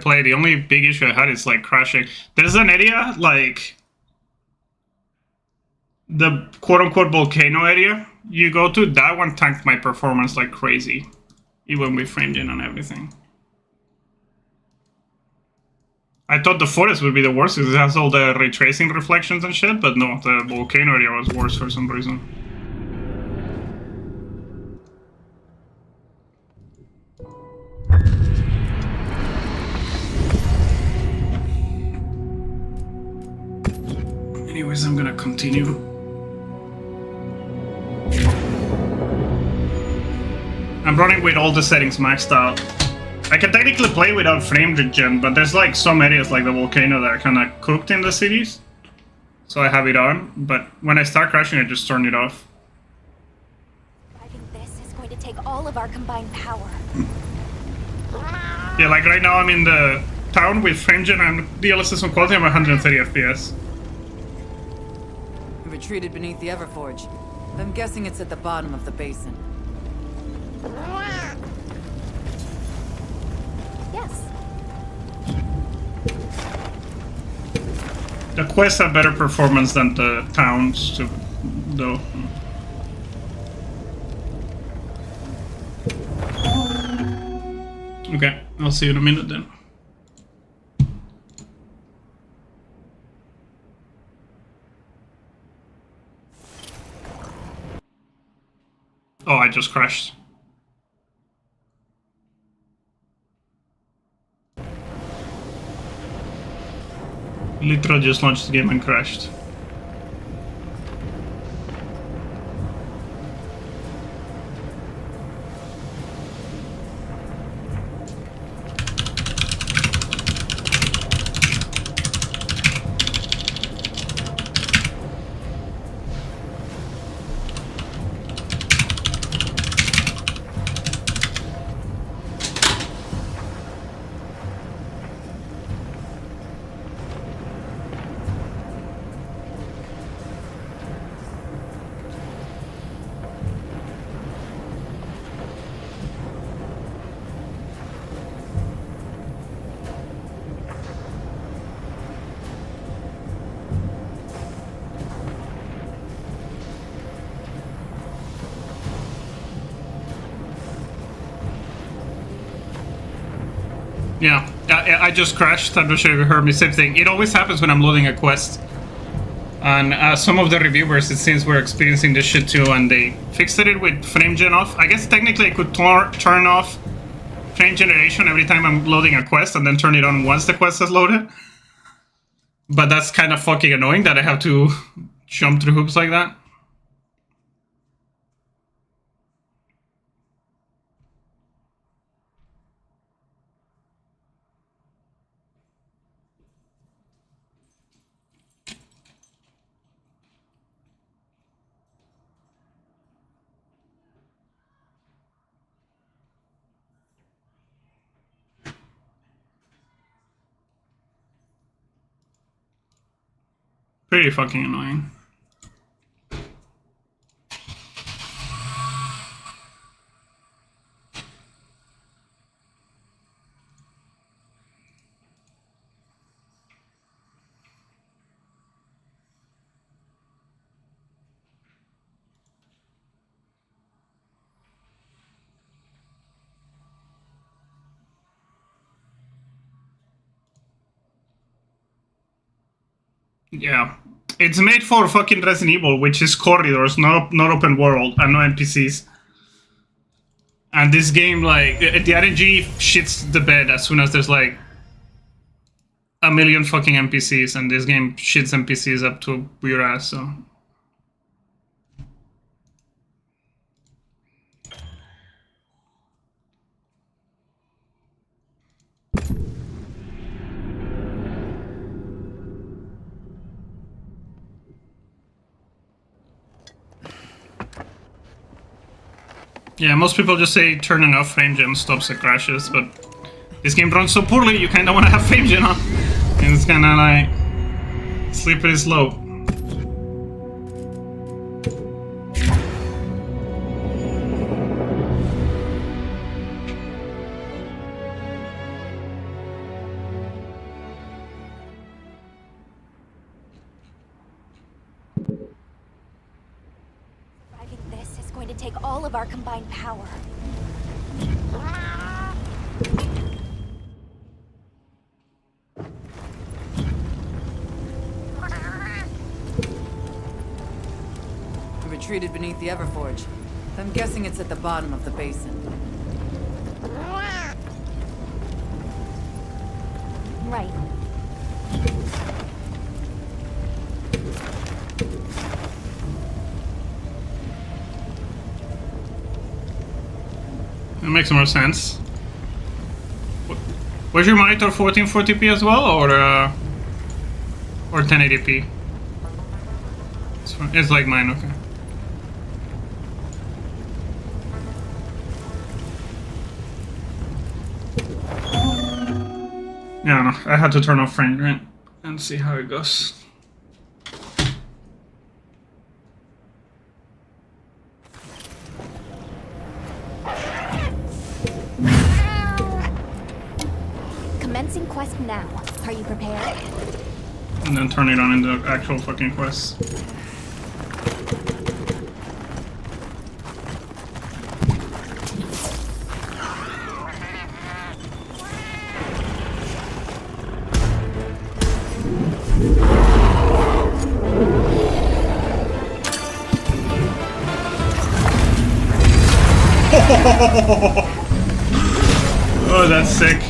play. The only big issue I had is like crashing. There's an area like the quote-unquote volcano area you go to. That one tanked my performance like crazy, even with FrameGen and everything. I thought the forest would be the worst because it has all the ray tracing reflections and shit, but no, the volcano area was worse for some reason. Anyways, I'm gonna continue. I'm running with all the settings maxed out. I can technically play without FrameGen, but there's like some areas like the volcano that are kind of cooked in the cities. So I have it on, but when I start crashing, I just turn it off. Driving this is going to take all of our combined power. Yeah, like right now I'm in the town with FrameGen and DLSS on quality. I'm 130 FPS. Retreated beneath the Everforge. I'm guessing it's at the bottom of the basin. Yes. The quests have better performance than the towns, too, though. Okay, I'll see you in a minute then. Oh, I just crashed. Literally just launched the game and crashed. Yeah, I just crashed. I'm not sure if you heard me. Same thing. It always happens when I'm loading a quest. And some of the reviewers, it seems, were experiencing this shit too, and they fixed it with FrameGen off. I guess technically I could turn off frame generation every time I'm loading a quest and then turn it on once the quest is loaded. But that's kind of fucking annoying that I have to jump through hoops like that. Pretty fucking annoying. Yeah. It's made for fucking Resident Evil, which is corridors, not open world, and no NPCs. And this game, like, the RNG shits the bed as soon as there's, like, a million fucking NPCs, and this game shits NPCs up to your ass, so... Yeah, most people just say turning off FrameGen stops the crashes, but this game runs so poorly, you kinda wanna have FrameGen on. And it's kinda like slippery slope. take all of our combined power. We retreated beneath the Everforge. I'm guessing it's at the bottom of the basin. Right. That makes more sense. Was your monitor 1440p as well, or 1080p? It's like mine, okay. Yeah, no, I had to turn off frame rate and see how it goes. Commencing quest now. Are you prepared? And then turn it on in the actual fucking quest. Oh, that's sick.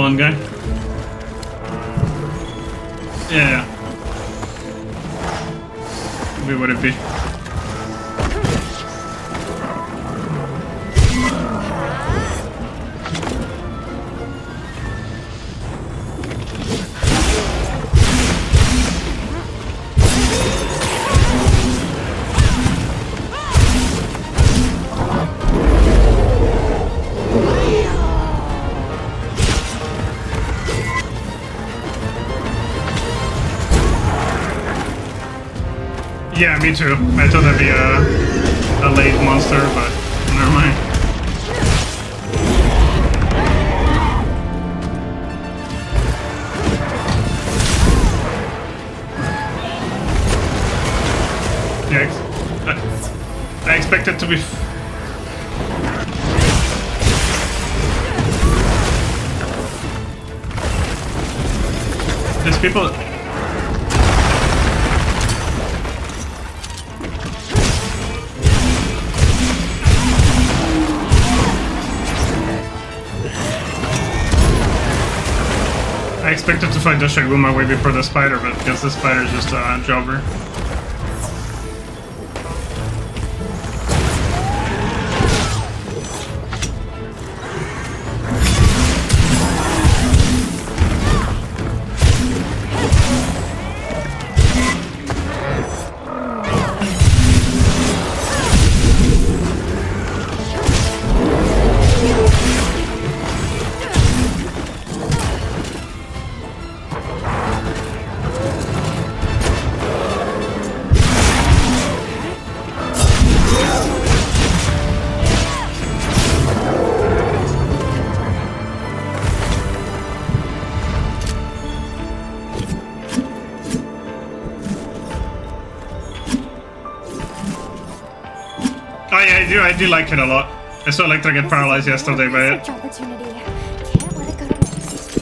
blonde guy. Yeah. Be what it be. Yeah, me too. I thought that'd be a late monster, but never mind. Yeah, I expected to be. These people. I expected to fight the Shaguma way before the spider, but I guess the spider is just a jobber. I do like it a lot. I saw Electra get paralyzed yesterday by it. Opportunity. Can't let it go to waste.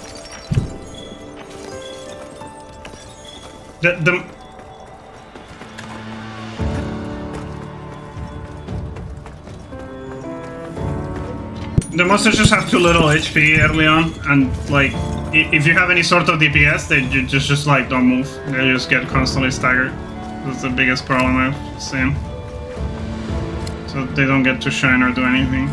The monsters just have too little HP early on, and like, if you have any sort of DPS, they just like don't move. They just get constantly staggered. That's the biggest problem I've seen. So they don't get to shine or do anything.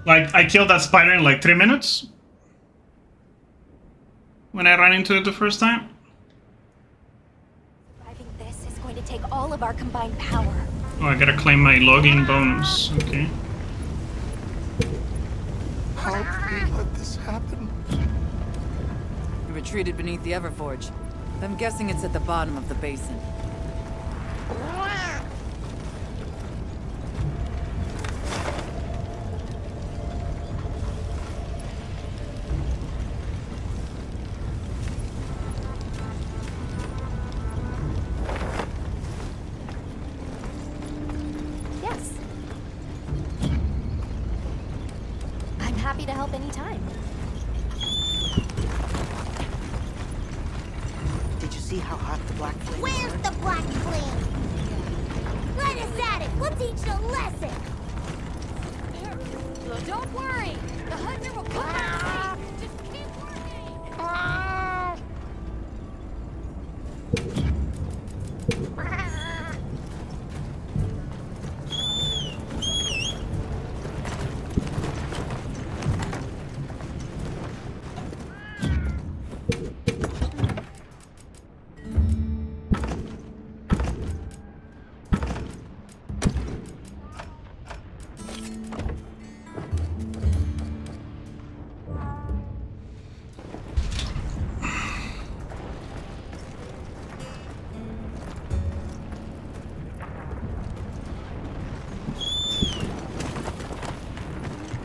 Like, I killed that spider in like 3 minutes when I ran into it the first time. Surviving this is going to take all of our combined power. Oh, I gotta claim my login bonus. Okay. How did we let this happen? We retreated beneath the Everforge. I'm guessing it's at the bottom of the basin. Yes. I'm happy to help anytime. Did you see how hot the black flame Where's the black flame? Let us at it! We'll teach it a lesson! Don't worry. The hunter will come out safe. Just keep working.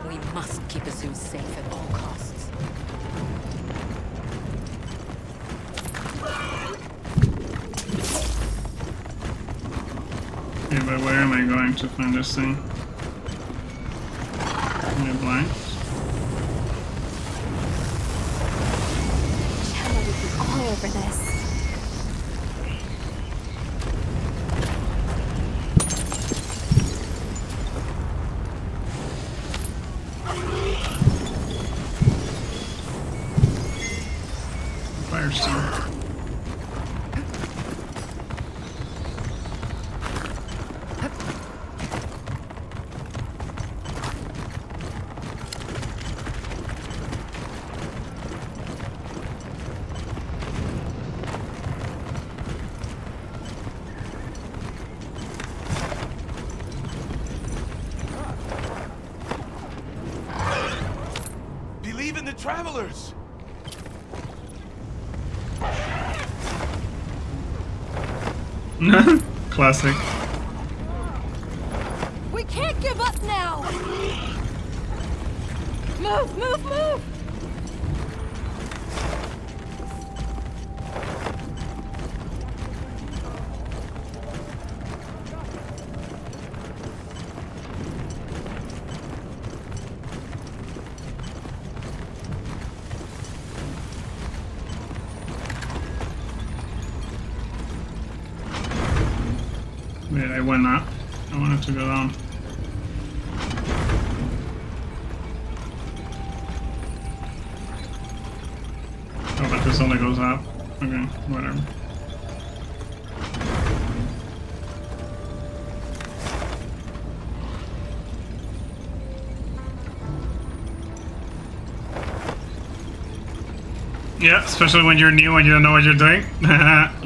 We must keep Azu safe at all costs. Okay, but where am I going to find this thing? Am I blind? all over this. Firestone. Believe in the travelers. Classic. We can't give up now! Move, move, move! Wait, I went up. I wanted to go down. Oh, but this only goes up. Okay, whatever. Yeah, especially when you're new and you don't know what you're doing.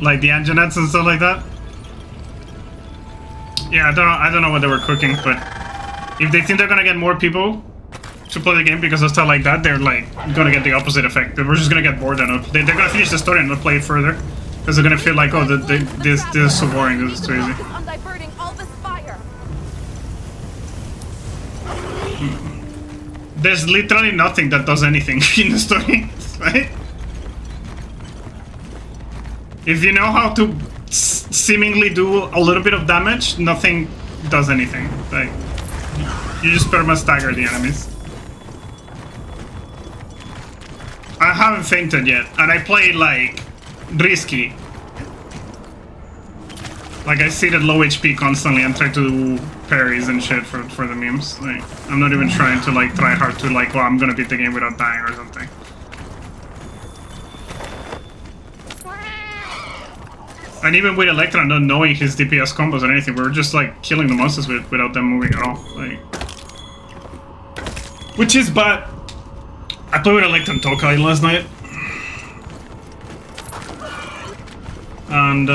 Like the Anjanets and stuff like that. Yeah, I don't know what they were cooking, but if they think they're gonna get more people to play the game because of stuff like that, they're like gonna get the opposite effect. We're just gonna get bored and they're gonna finish the story and not play it further because they're gonna feel like, oh, this is so boring, this is too easy. I'm diverting all this fire. There's literally nothing that does anything in the story, right? If you know how to seemingly do a little bit of damage, nothing does anything. Like, you just perma-stagger the enemies. I haven't fainted yet, and I play like risky. Like I sit at low HP constantly and try to do parries and shit for the memes. Like, I'm not even trying to like try hard to like, well, I'm gonna beat the game without dying or something. And even with Electra not knowing his DPS combos or anything, we were just like killing the monsters without them moving at all. Like, which is bad. I played with Electra and Tokai last night. And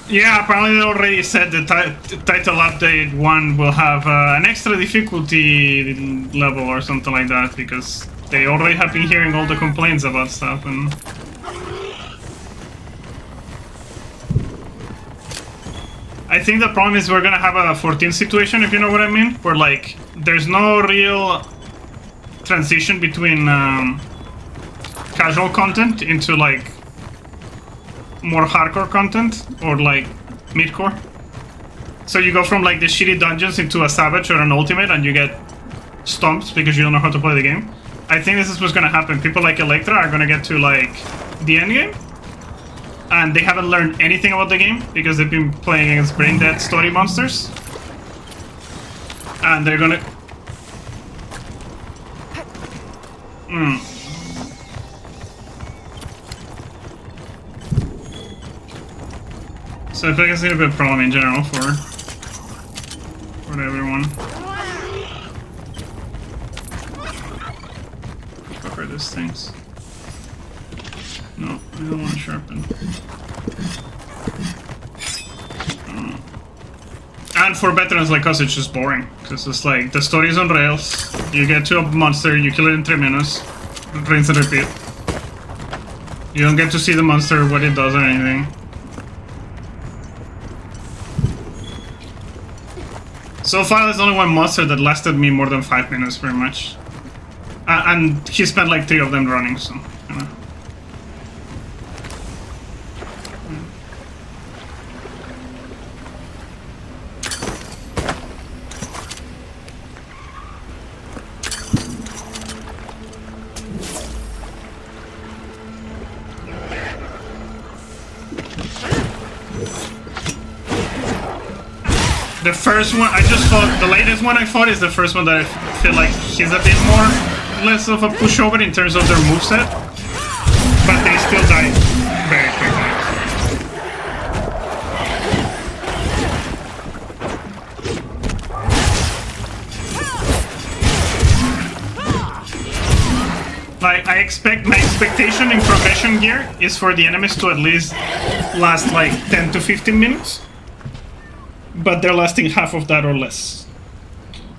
yeah, apparently they already said the title update 1 will have an extra difficulty level or something like that, because they already have been hearing all the complaints about stuff. And I think the problem is we're gonna have a 14 situation, if you know what I mean, where like there's no real transition between casual content into like more hardcore content or like midcore. So you go from like the shitty dungeons into a savage or an ultimate and you get stomped because you don't know how to play the game. I think this is what's gonna happen. People like Electra are gonna get to like the end game and they haven't learned anything about the game because they've been playing against brain dead story monsters. And they're gonna So I feel like it's gonna be a problem in general for everyone. Fuck are these things? No, I don't want to sharpen. And for veterans like us, it's just boring. Because it's like, the story's on rails, you get to a monster, you kill it in 3 minutes, rinse and repeat. You don't get to see the monster, what it does or anything. So far, there's only one monster that lasted me more than 5 minutes, pretty much. And he spent like 3 of them running, so, you know. The first one I just fought, the latest one I fought is the first one that I feel like he's a bit more less of a pushover in terms of their moveset, but they still die very quickly. Like, my expectation in progression gear is for the enemies to at least last like 10 to 15 minutes. But they're lasting half of that or less.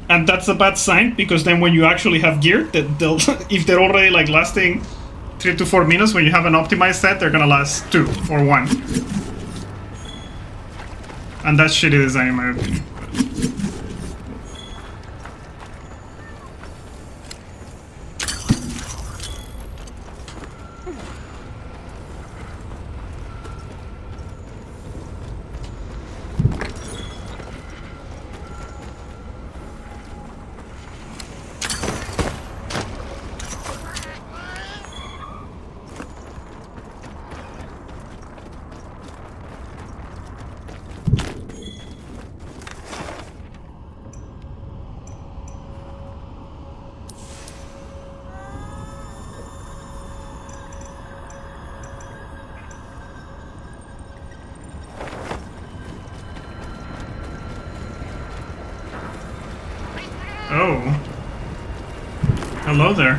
And that's a bad sign, because then when you actually have gear, that they'll if they're already like lasting 3 to 4 minutes, when you have an optimized set, they're gonna last 2 or 1. And that's shitty design in my opinion. Oh. Hello there.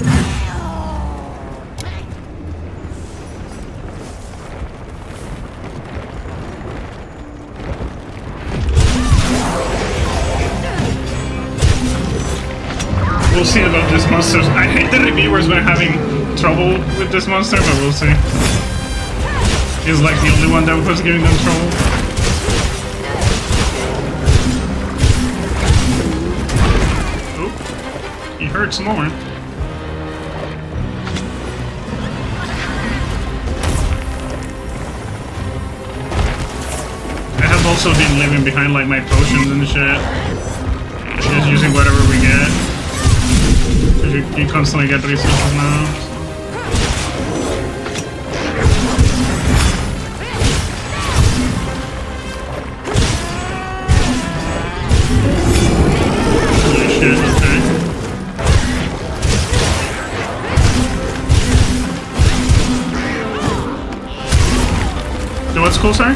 We'll see about these monsters. I hate the reviewers when having trouble with this monster, but we'll see. He's like the only one that was giving them trouble. He hurts more. I have also been leaving behind like my potions and shit. Just using whatever we get. Because you constantly get resources now. Holy shit, okay. What's cool, sorry?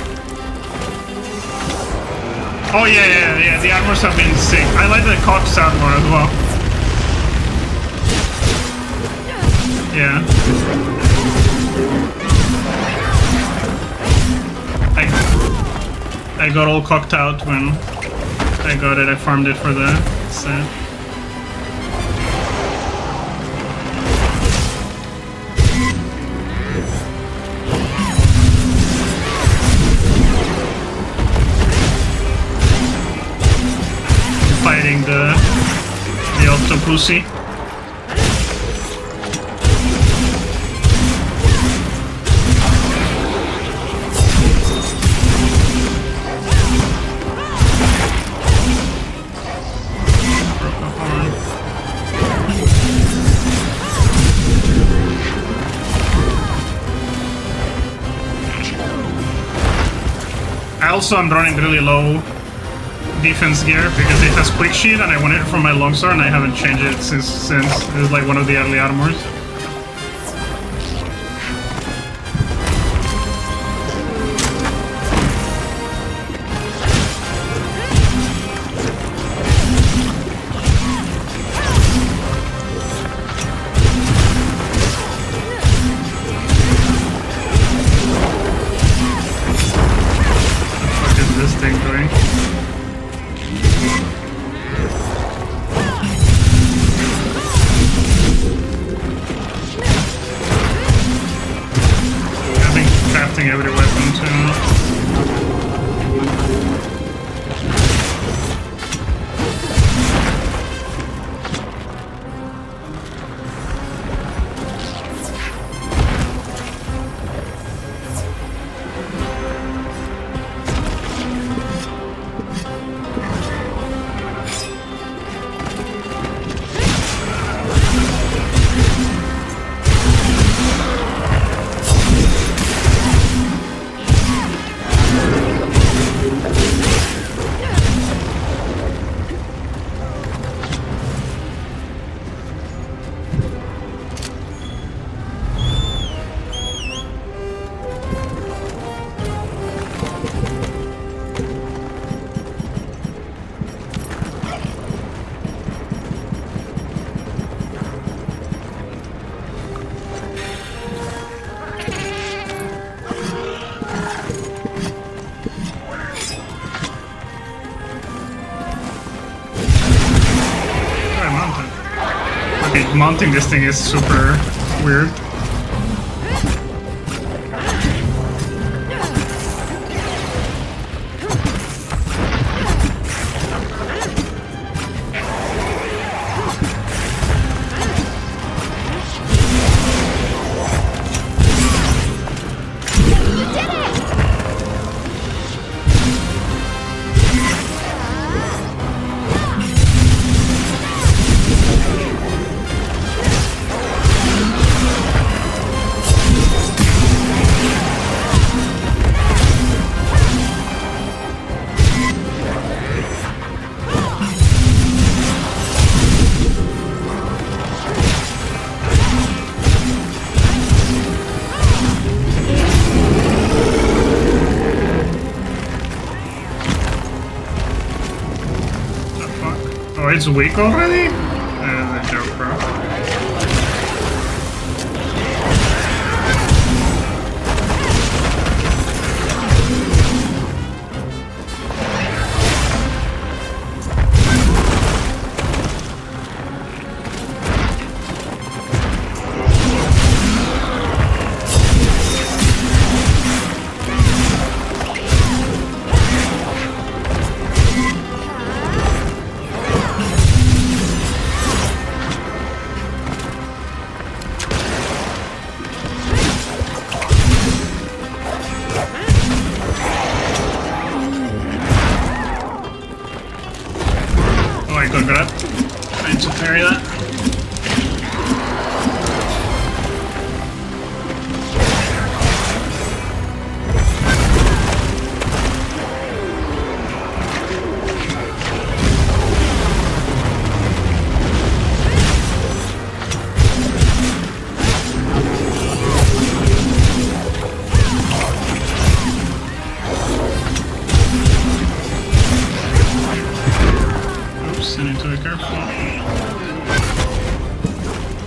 Oh yeah, the armors have been sick. I like the Cox armor as well. Yeah. I got all cocked out when I got it. I farmed it for the set. Fighting the Octopussy. I also am running really low defense gear because it has quick sheet and I wanted it from my longsword and I haven't changed it since it was like one of the early armors. What the fuck is this thing doing? mounting this thing is super weird. Oh, it's weak already? That's a joke, bro. Grab. I need to parry that.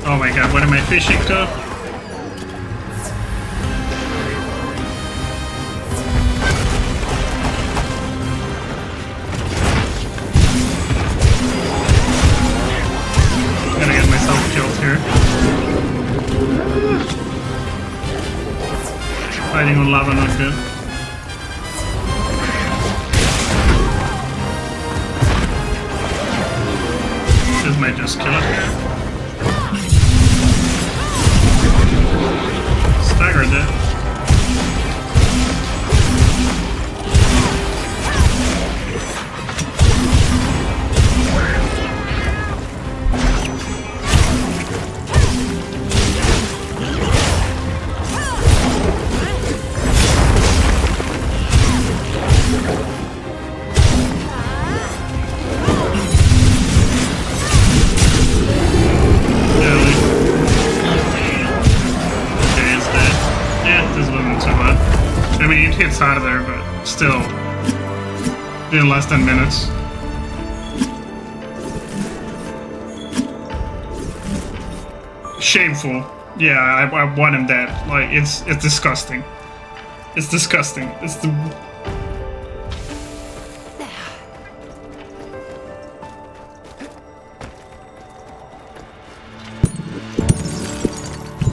Oh my god, what am I fishing to? Gonna get myself killed here. Fighting on lava, not good. This might just kill it. Staggered it. Hits harder, but still in less than minutes. Shameful. Yeah, I want him dead. Like it's disgusting. It's disgusting. It's the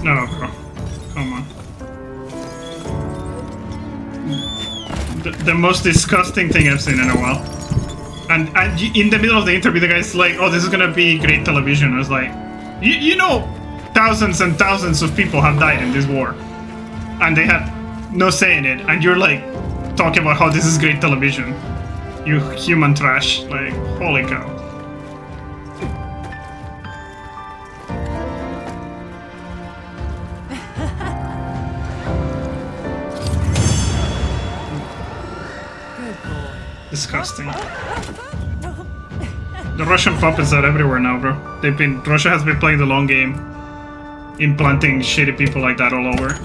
no, bro. Come on. The most disgusting thing I've seen in a while. And in the middle of the interview, the guy's like, "Oh, this is gonna be great television." I was like, "You know, thousands and thousands of people have died in this war, and they had no say in it, and you're like talking about how this is great television. You human trash! Like, holy cow!" Disgusting. The Russian puppets are everywhere now, bro. Russia has been playing the long game, implanting shitty people like that all over.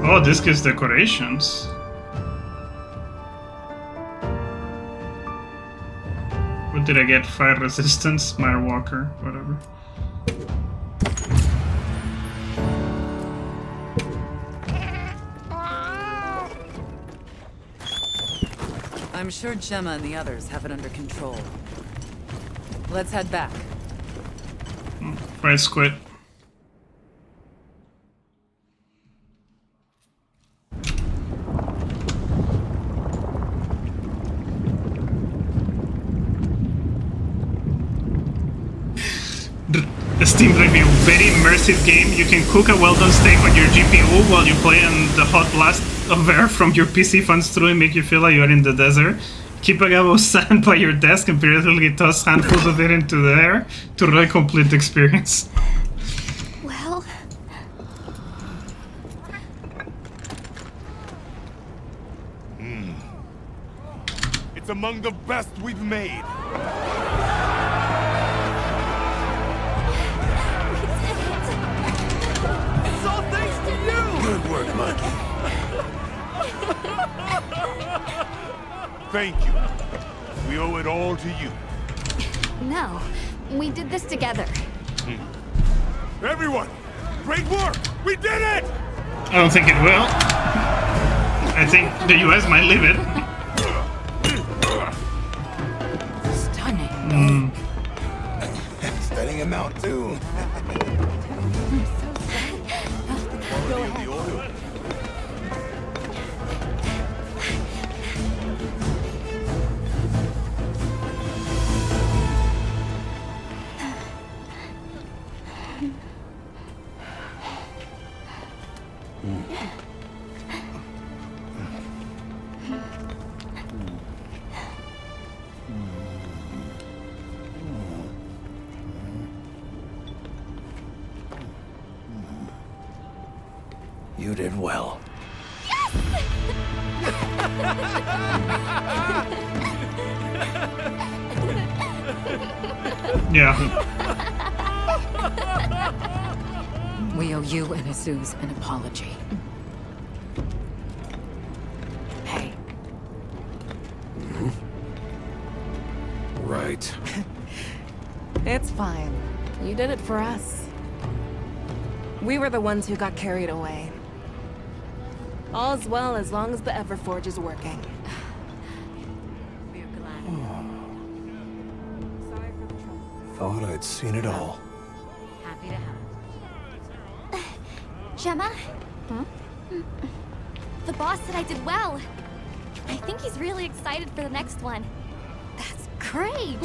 Oh, this gives decorations. What did I get? Fire resistance, Firewalker, whatever. I'm sure Gemma and the others have it under control. Let's head back. Right, squid. The Steam review, very immersive game. You can cook a well-done steak on your GPU while you play, and the hot blast of air from your PC fans through and make you feel like you're in the desert. Keep a gobble of sand by your desk and periodically toss handfuls of it into the air to really complete the experience. Well, It's among the best we've made. It's all thanks to you! Good work, Monkey. Thank you. We owe it all to you. no. We did this together. Everyone, great work! We did it! I don't think it will. I think the US might leave it. Stunning. Studying him out, too. Go ahead. The oil. You did well. Yeah. We owe you and Azuz an apology. Hey, Right. It's fine. You did it for us. We were the ones who got carried away. All's well as long as the Everforge is working. we're glad. Sorry for the trouble. Thought I'd seen it all. Happy to have. Gemma? The boss said I did well. I think he's really excited for the next one. That's great!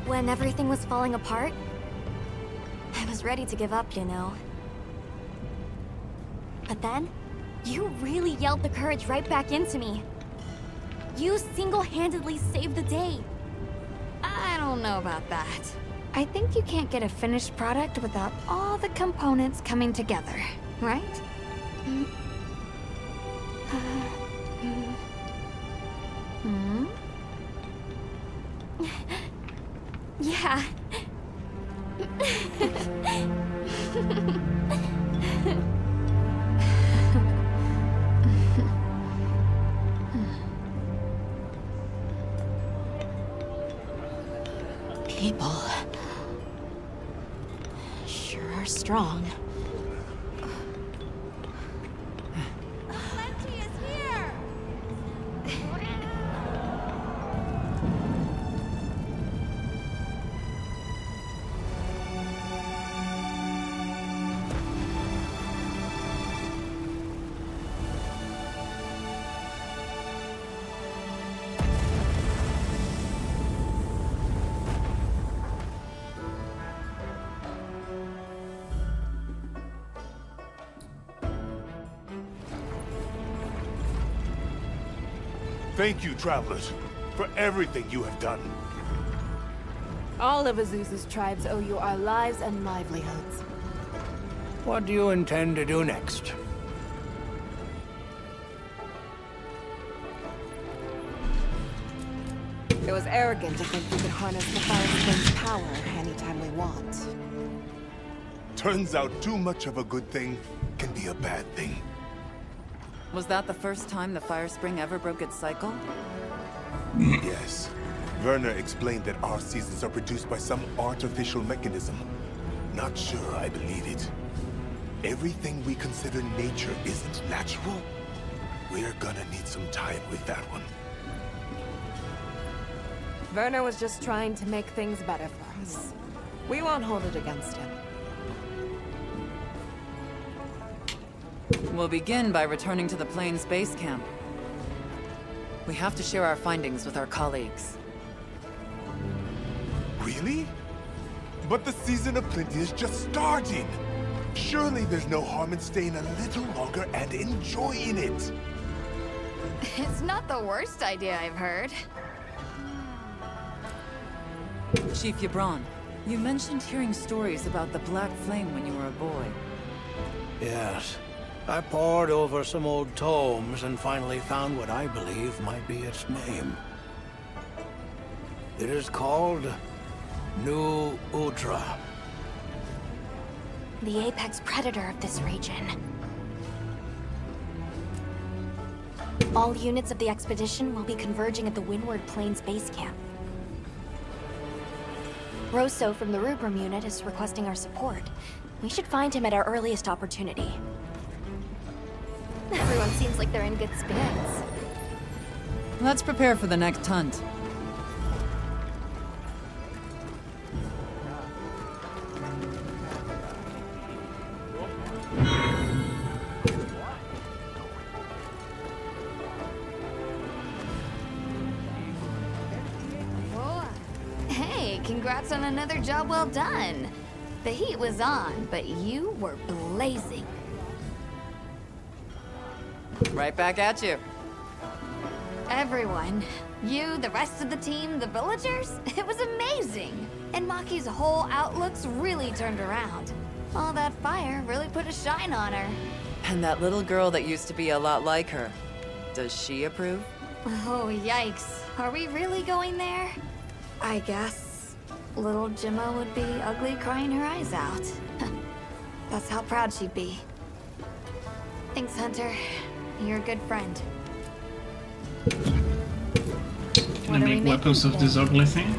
When everything was falling apart, I was ready to give up, you know. But then, you really yelled the courage right back into me. You single-handedly saved the day. I don't know about that. I think you can't get a finished product without all the components coming together, right? Yeah. People sure are strong. Plenty is here! Thank you, travelers, for everything you have done. All of Azuz's tribes owe you our lives and livelihoods. What do you intend to do next? It was arrogant to think we could harness the Fire Spring's power anytime we want. Turns out too much of a good thing can be a bad thing. Was that the first time the Fire Spring ever broke its cycle? Yes. Werner explained that our seasons are produced by some artificial mechanism. Not sure I believe it. Everything we consider nature isn't natural. We're gonna need some time with that one. Werner was just trying to make things better for us. We won't hold it against him. We'll begin by returning to the Plains base camp. We have to share our findings with our colleagues. Really? But the season of plenty is just starting. Surely there's no harm in staying a little longer and enjoying it. It's not the worst idea I've heard. Chief Yabron, you mentioned hearing stories about the Black Flame when you were a boy. Yes. I pored over some old tomes and finally found what I believe might be its name. It is called New Udra. The apex predator of this region. All units of the expedition will be converging at the Windward Plains base camp. Rosso from the Rubrum unit is requesting our support. We should find him at our earliest opportunity. Everyone seems like they're in good spirits. Let's prepare for the next hunt. Hey, congrats on another job well done. The heat was on, but you were blazing. Right back at you. Everyone. You, the rest of the team, the villagers. It was amazing. And Maki's whole outlook's really turned around. All that fire really put a shine on her. And that little girl that used to be a lot like her. Does she approve? Oh, yikes. Are we really going there? I guess little Gemma would be ugly crying her eyes out. That's how proud she'd be. Thanks, Hunter. You're a good friend. Can I make weapons of this ugly thing?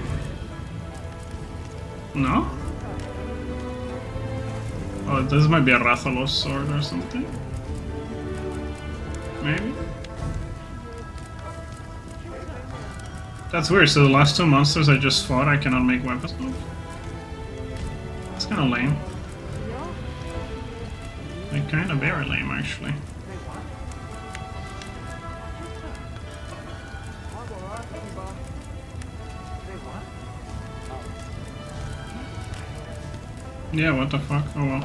No? Oh, this might be a Rathalos sword or something? Maybe? That's weird, so the last two monsters I just fought I cannot make weapons of? That's kinda lame. Like, kinda very lame, actually. Yeah, what the fuck? Oh well.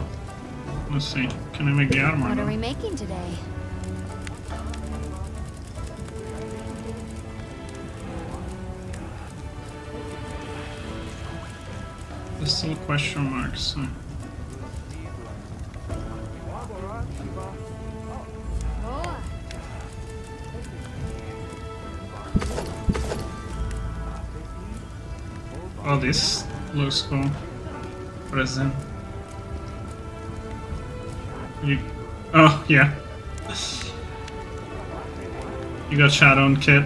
Let's see. Can I make the armor? What though? are we making today? There's still question marks. Oh, this looks cool. Present. You. Oh, yeah. You got Shadow and Kit.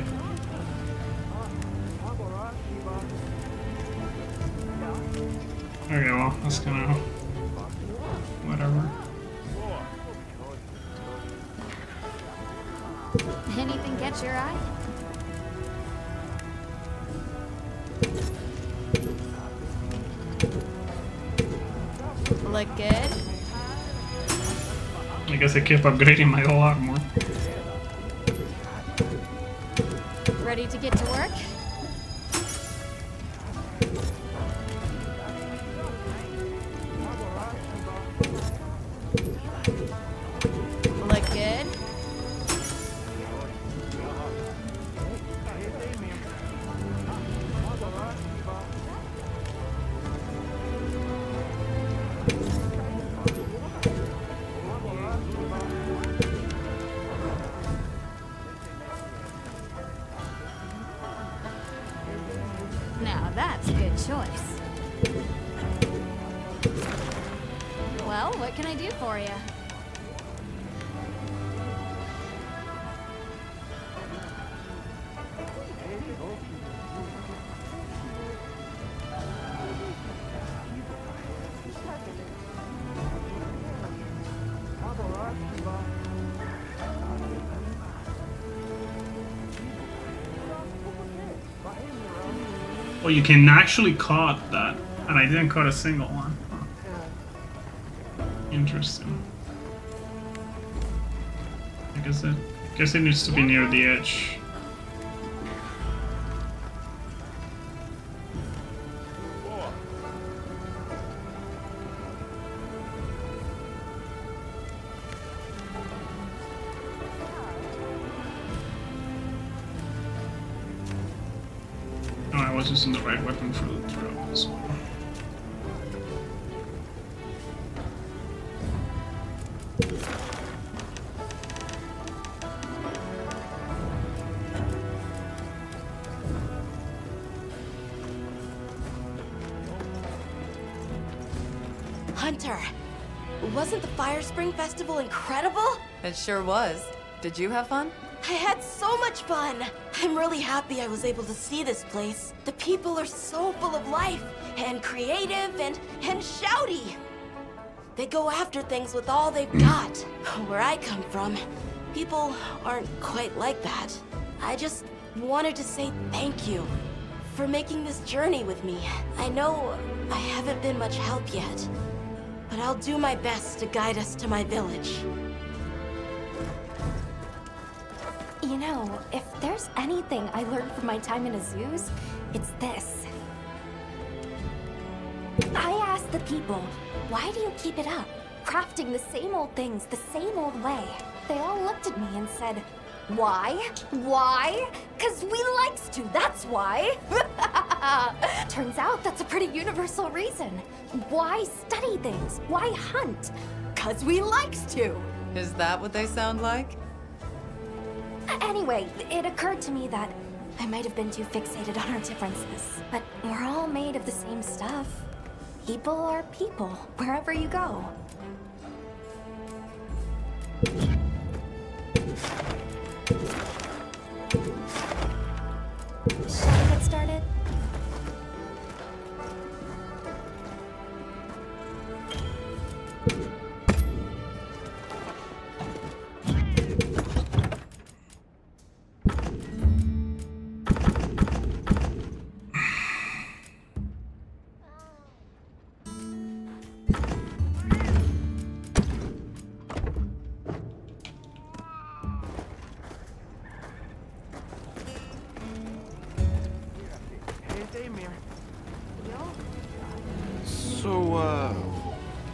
Okay, well, that's gonna. Whatever. Anything catch your eye? Look good? I guess I keep upgrading my whole armor. Ready to get to work? Look good? Now that's a good choice. Well, what can I do for you? Oh, you can actually cut that And I didn't caught a single one. Huh. Interesting. I guess it needs to be near the edge. I was using the right weapon for the throw as well. Hunter, wasn't the Fire Spring Festival incredible? It sure was. Did you have fun? I had so much fun! I'm really happy I was able to see this place. The people are so full of life, and creative, and shouty. They go after things with all they've got. Where I come from, people aren't quite like that. I just wanted to say thank you for making this journey with me. I know I haven't been much help yet, but I'll do my best to guide us to my village. You know, if there's anything I learned from my time in Azuz, it's this. I asked the people, why do you keep it up? Crafting the same old things the same old way. They all looked at me and said, why? Why? 'Cause we likes to, that's why. Turns out that's a pretty universal reason. Why study things? Why hunt? 'Cause we likes to. Is that what they sound like? Anyway, it occurred to me that I might have been too fixated on our differences. But we're all made of the same stuff. People are people, wherever you go. Shall we get started?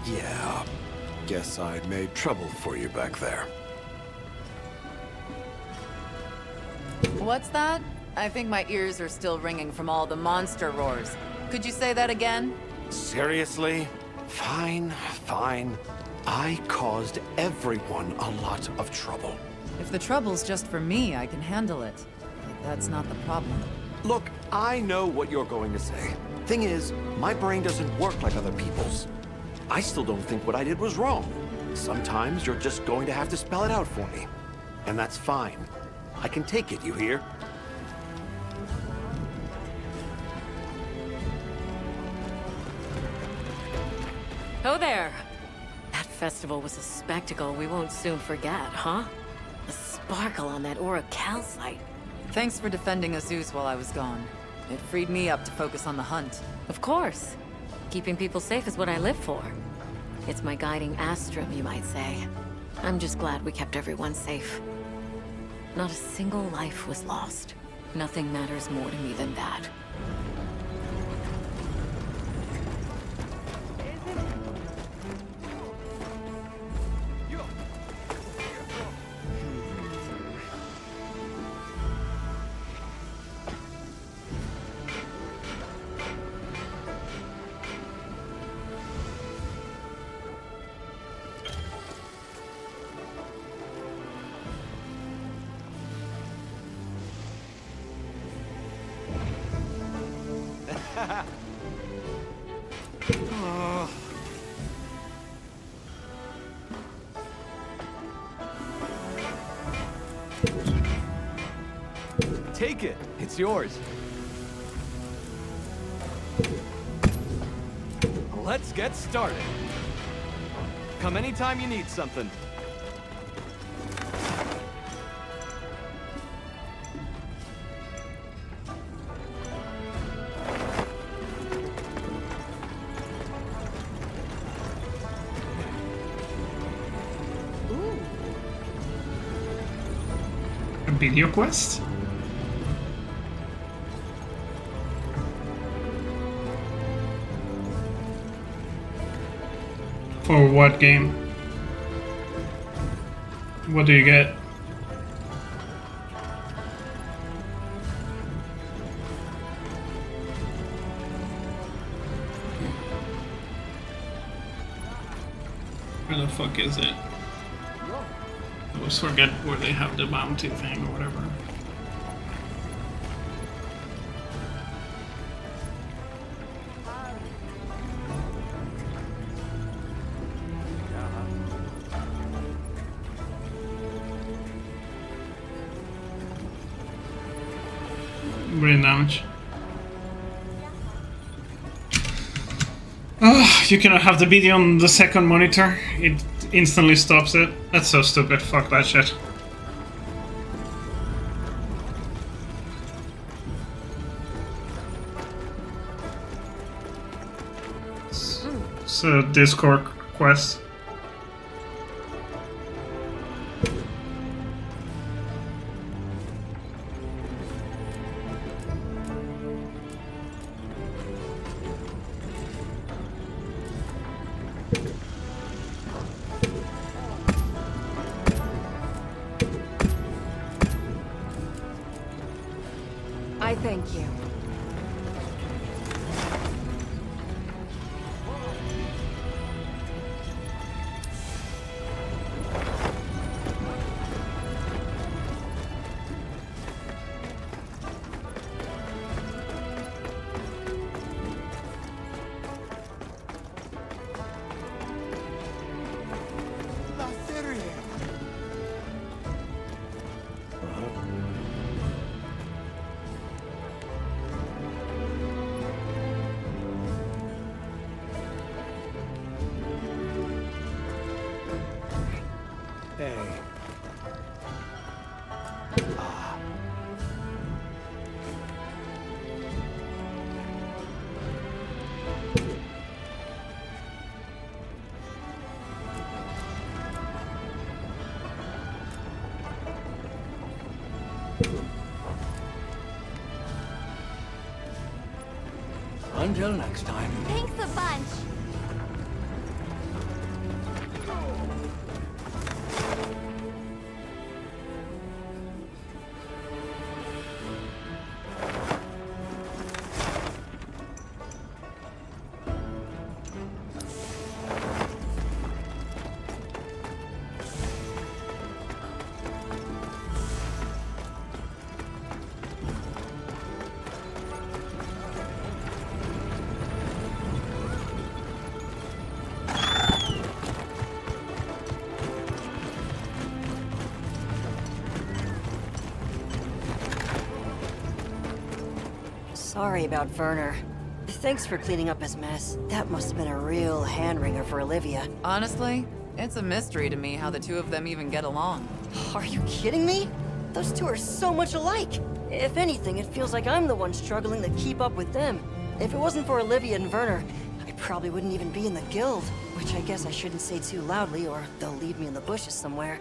Yeah. Guess I made trouble for you back there. What's that? I think my ears are still ringing from all the monster roars. Could you say that again? Seriously? Fine, fine. I caused everyone a lot of trouble. If the trouble's just for me, I can handle it. But that's not the problem. Look, I know what you're going to say. Thing is, my brain doesn't work like other people's. I still don't think what I did was wrong. Sometimes you're just going to have to spell it out for me. And that's fine. I can take it, you hear? Ho there! That festival was a spectacle we won't soon forget, huh? The sparkle on that Aura calcite. Thanks for defending Azuz while I was gone. It freed me up to focus on the hunt. Of course. Keeping people safe is what I live for. It's my guiding astrum, you might say. I'm just glad we kept everyone safe. Not a single life was lost. Nothing matters more to me than that. Take it. It's yours. Let's get started. Come anytime you need something. video quest? For what game? What do you get? Where the fuck is it? I always forget where they have the bounty thing or whatever. Brain damage. Oh, you cannot have the video on the second monitor. It instantly stops it. That's so stupid. Fuck that shit. It's a Discord quest. I thank you. Hey. Until next time. Thanks a bunch. Sorry about Werner. Thanks for cleaning up his mess. That must have been a real hand-wringer for Olivia. Honestly, it's a mystery to me how the two of them even get along. Are you kidding me? Those two are so much alike. If anything, it feels like I'm the one struggling to keep up with them. If it wasn't for Olivia and Werner, I probably wouldn't even be in the guild. Which I guess I shouldn't say too loudly, or they'll leave me in the bushes somewhere.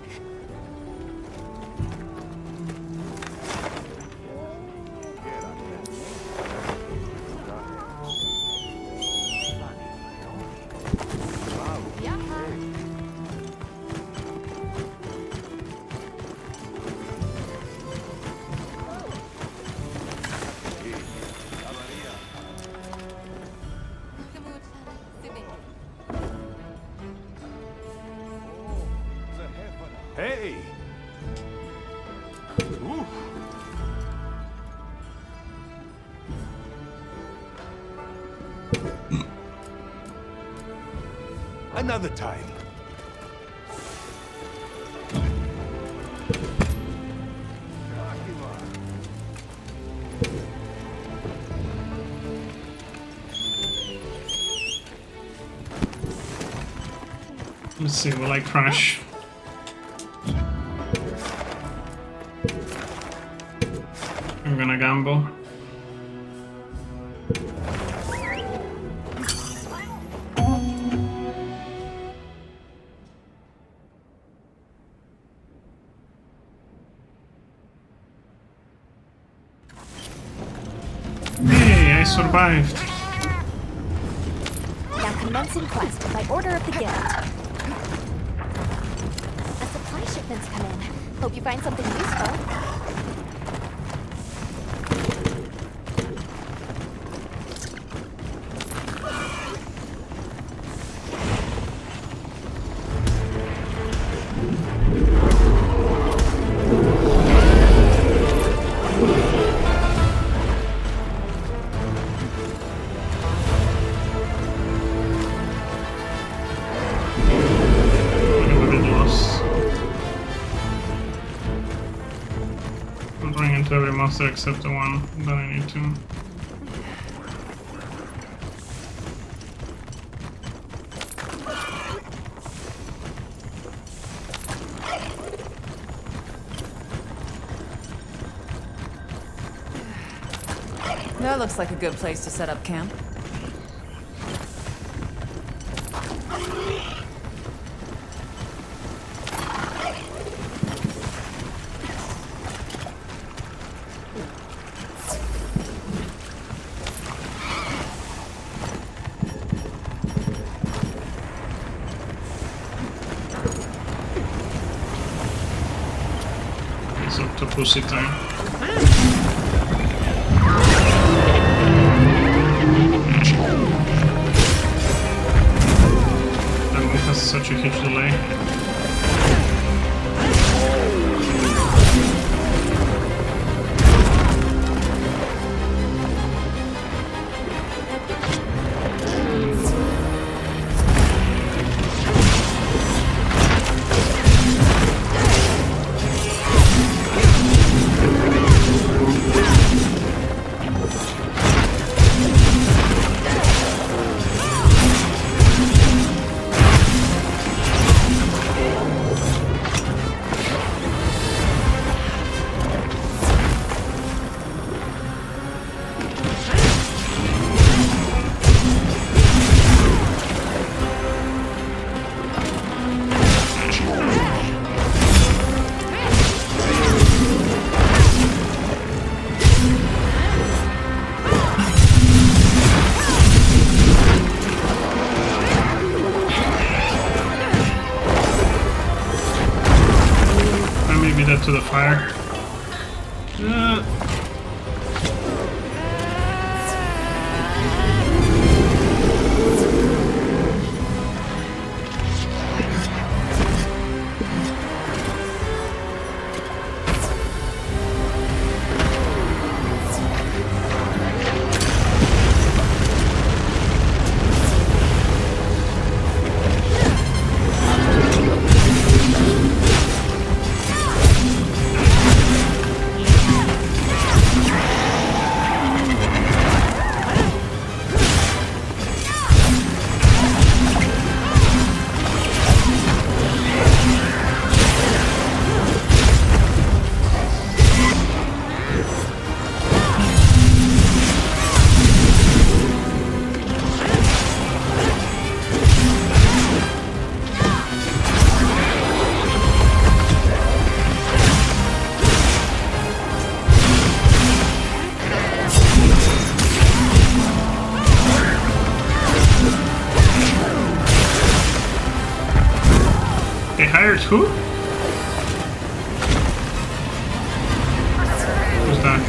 Hey! Ooh. Another time. Let's see, will I crash? I'm gonna gamble. survived. Now commencing quest by order of the guild. A supply shipment's come in. Hope you find something useful. I'm going into every monster except the one that I need to. That looks like a good place to set up camp. It's octopusy time. That move has such a huge delay. To the fire. They hired who? Who's that?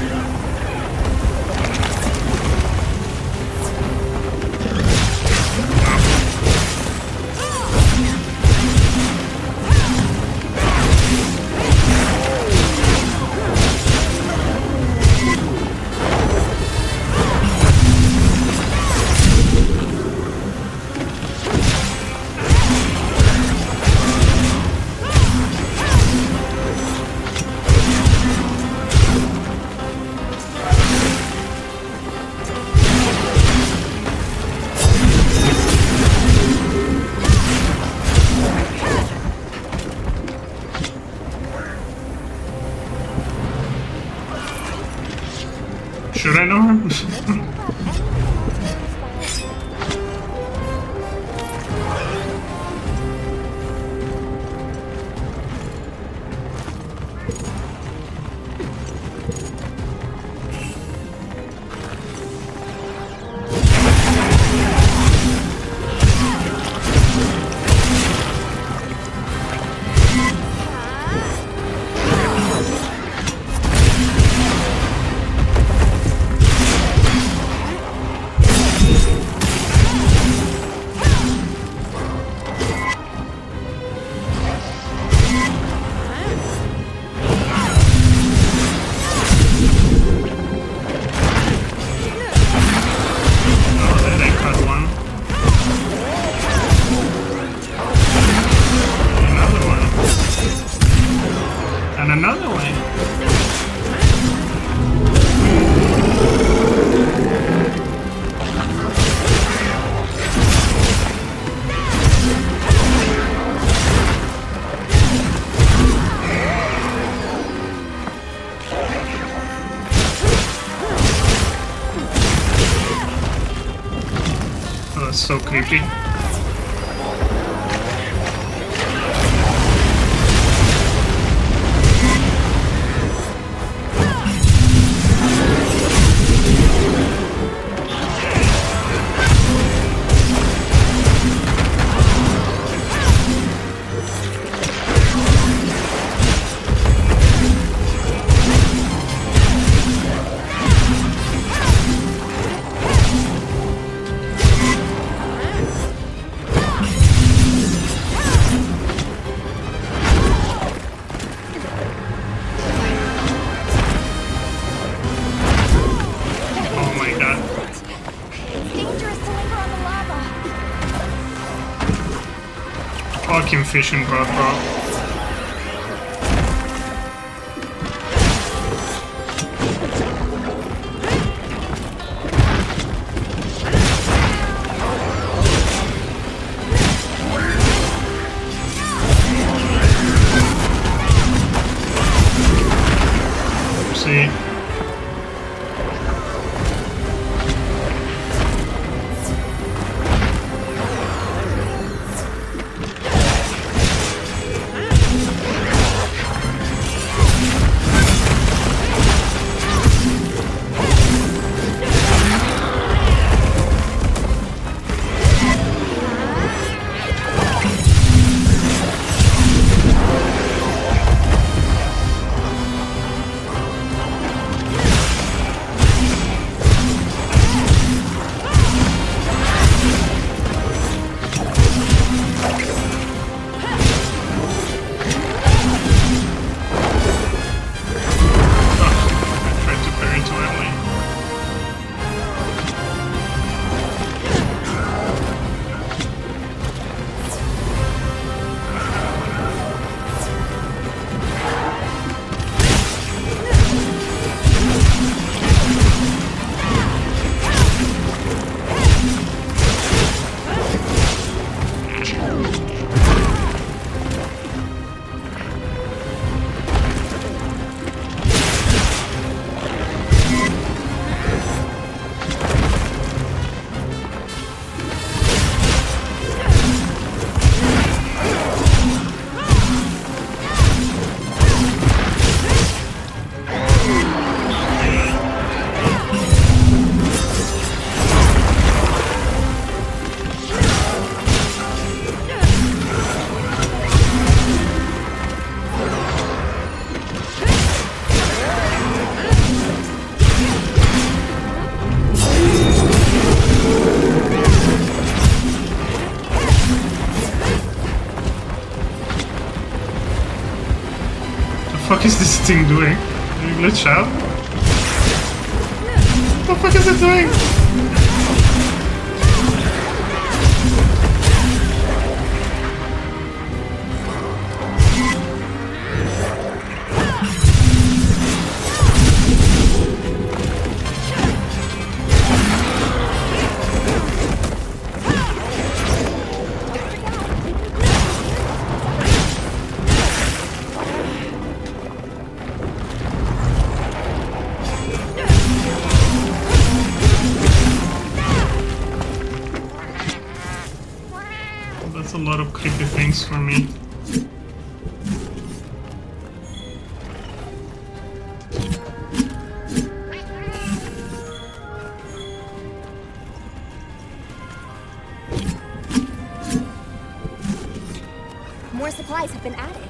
Should I know him? so creepy. Fucking fishing rod, bro. See. What the fuck is this thing doing? Did you glitch out? What the fuck is it doing? That's a lot of creepy things for me. More supplies have been added.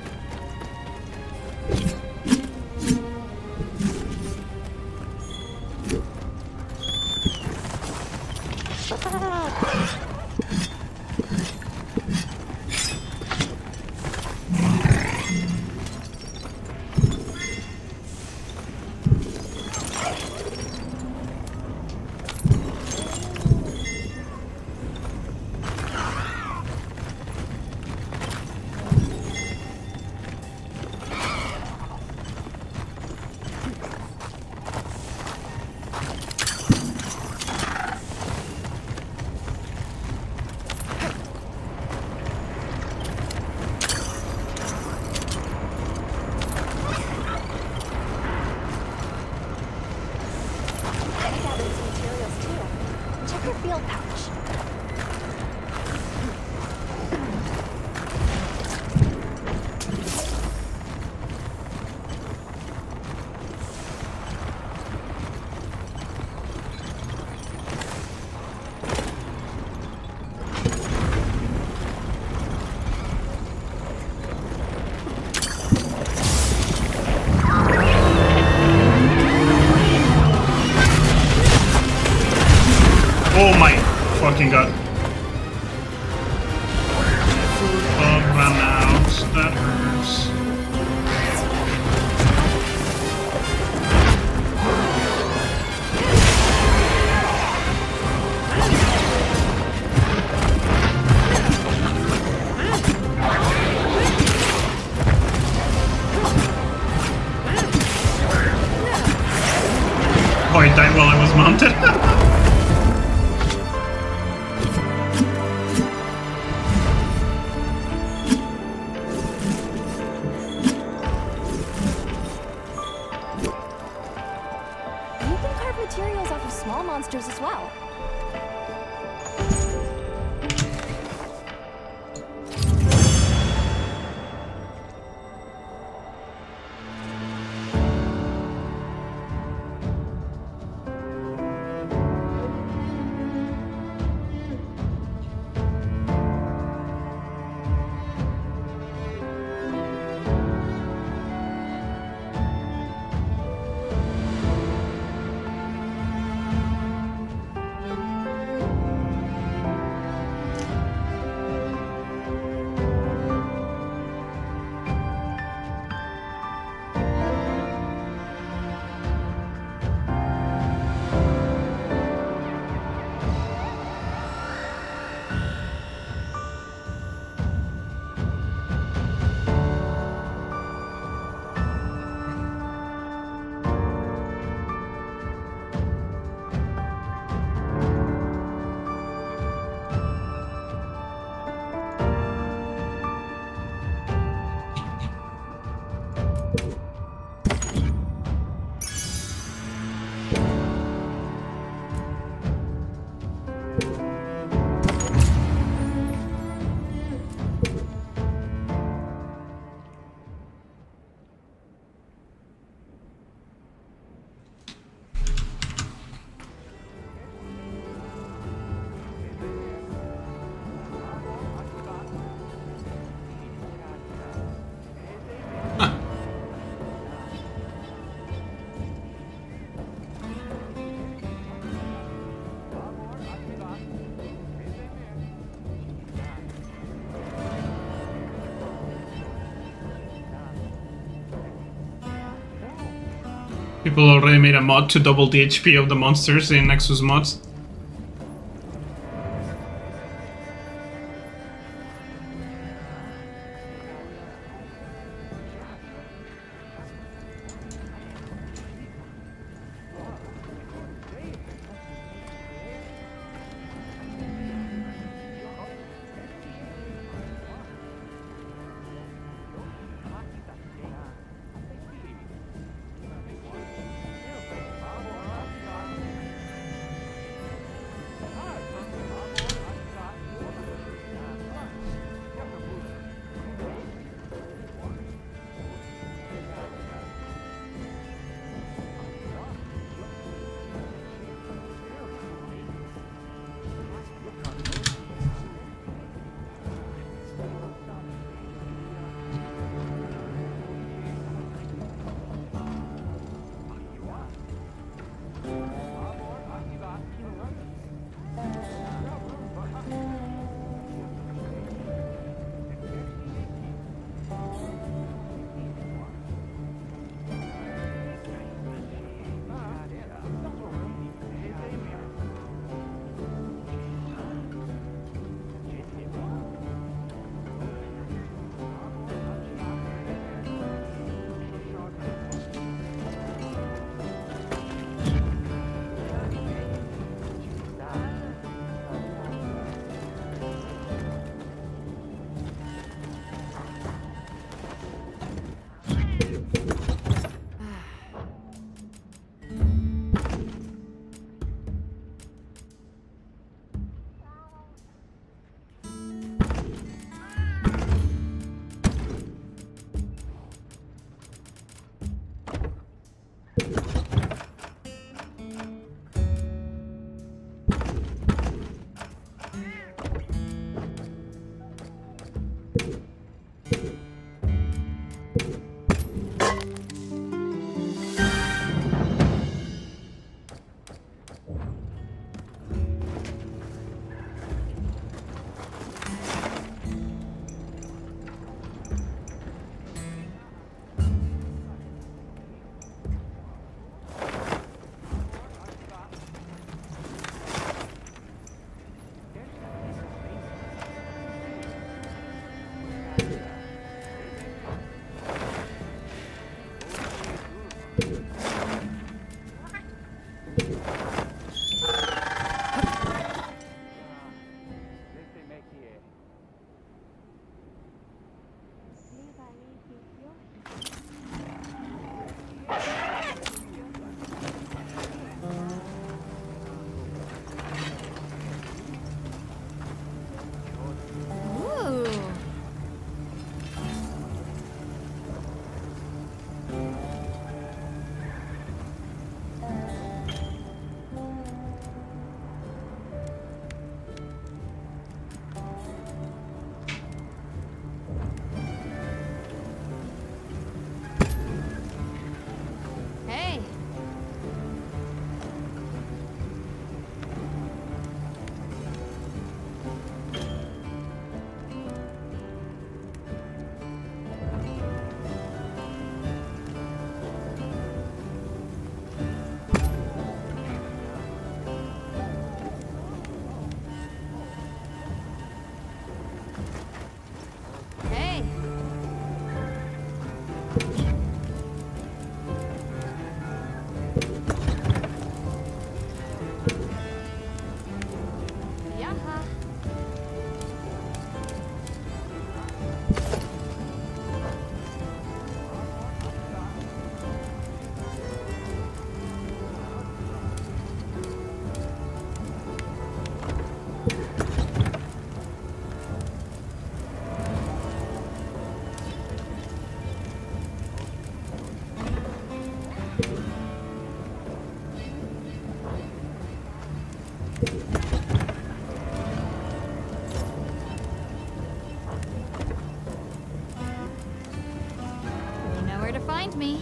fucking god. Oh, run out. That hurts. Oh, he died while I was mounted. You can carve materials off of small monsters as well. People already made a mod to double the HP of the monsters in Nexus mods. Hey. Hey. Yaha. You know where to find me.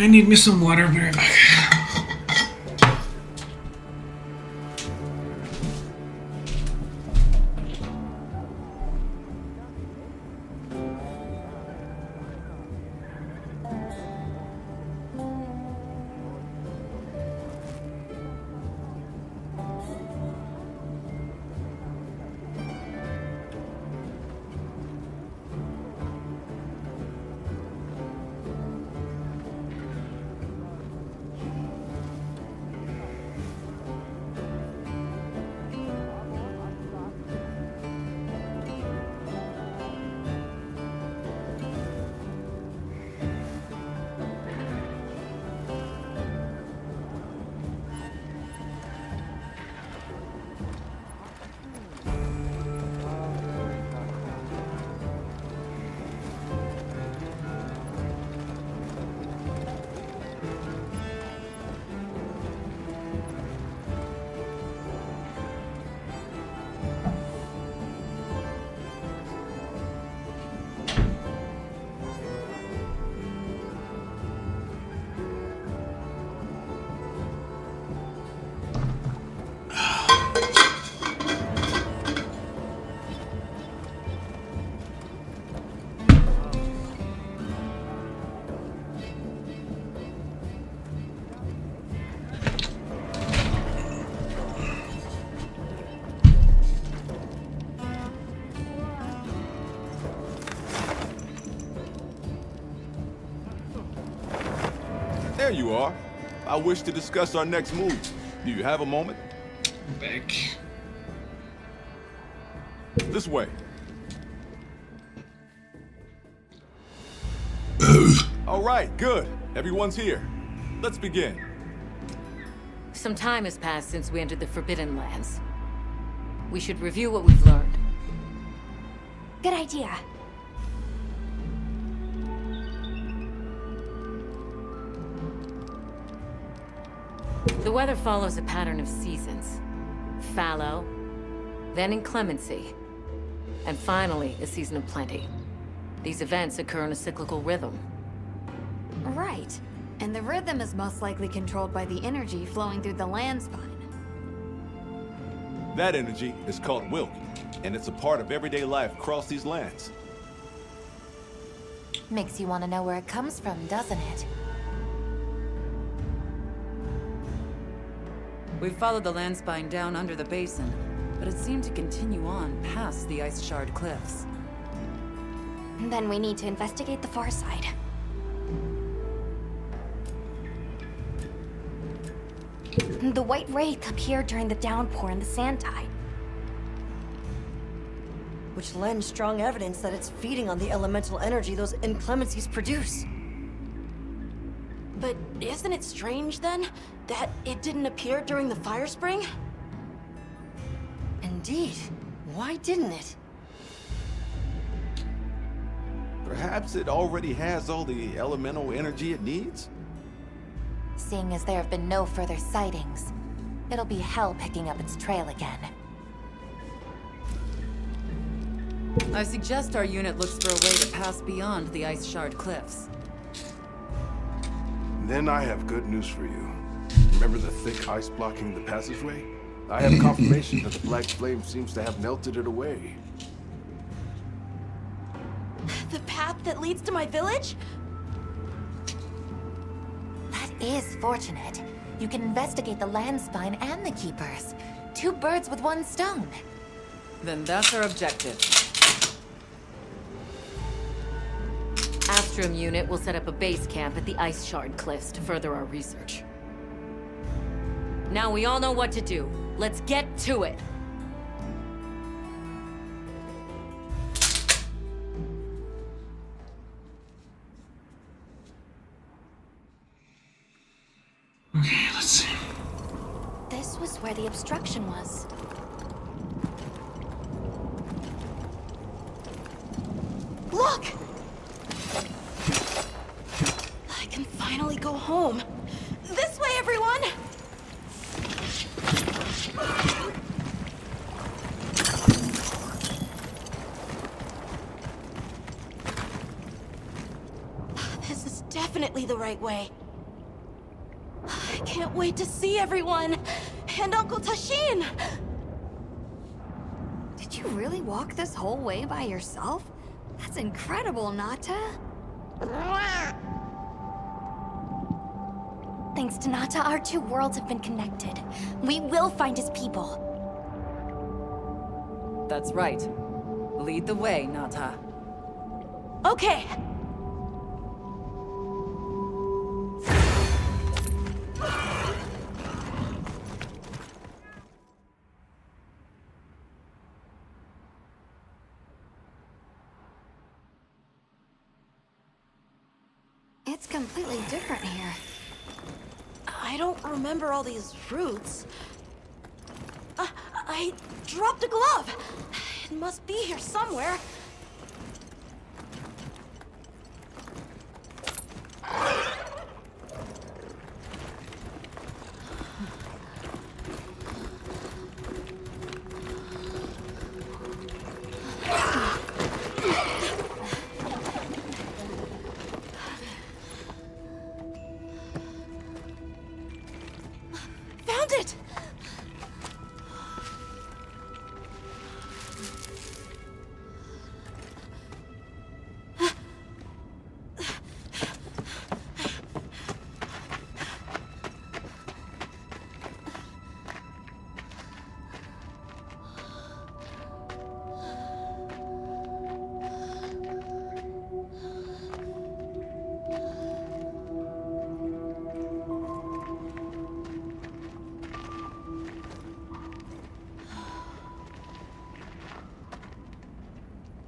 I need me some water, be right back. There you are. I wish to discuss our next move. Do you have a moment? Back. This way. All right, good. Everyone's here. Let's begin. Some time has passed since we entered the Forbidden Lands. We should review what we've learned. Good idea. The weather follows a pattern of seasons. Fallow, then inclemency, and finally a season of plenty. These events occur in a cyclical rhythm. Right. And the rhythm is most likely controlled by the energy flowing through the land spine. That energy is called Wilk, and it's a part of everyday life across these lands. Makes you want to know where it comes from, doesn't it? We've followed the land spine down under the basin, but it seemed to continue on past the ice shard cliffs. Then we need to investigate the far side. The White Wraith appeared during the downpour and the sand tide. Which lends strong evidence that it's feeding on the elemental energy those inclemencies produce. But isn't it strange, then, that it didn't appear during the fire spring? Indeed. Why didn't it? Perhaps it already has all the elemental energy it needs? Seeing as there have been no further sightings, it'll be hell picking up its trail again. I suggest our unit looks for a way to pass beyond the ice shard cliffs. Then I have good news for you. Remember the thick ice blocking the passageway? I have confirmation that the black flame seems to have melted it away. The path that leads to my village? That is fortunate. You can investigate the land spine and the keepers. 2 birds with 1 stone. Then that's our objective. Astrum unit will set up a base camp at the ice shard cliffs to further our research. Now we all know what to do. Let's get to it! Okay, let's see. This was where the obstruction was. Look! I can finally go home. This way, everyone! This is definitely the right way. I can't wait to see everyone! And Uncle Tashin! Did you really walk this whole way by yourself? That's incredible, Nata. Thanks to Nata, our 2 worlds have been connected. We will find his people. That's right. Lead the way, Nata. Okay. It's completely different here. I don't remember all these roots. I dropped a glove. It must be here somewhere. Found it!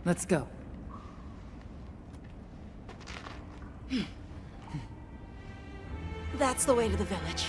Let's go. That's the way to the village.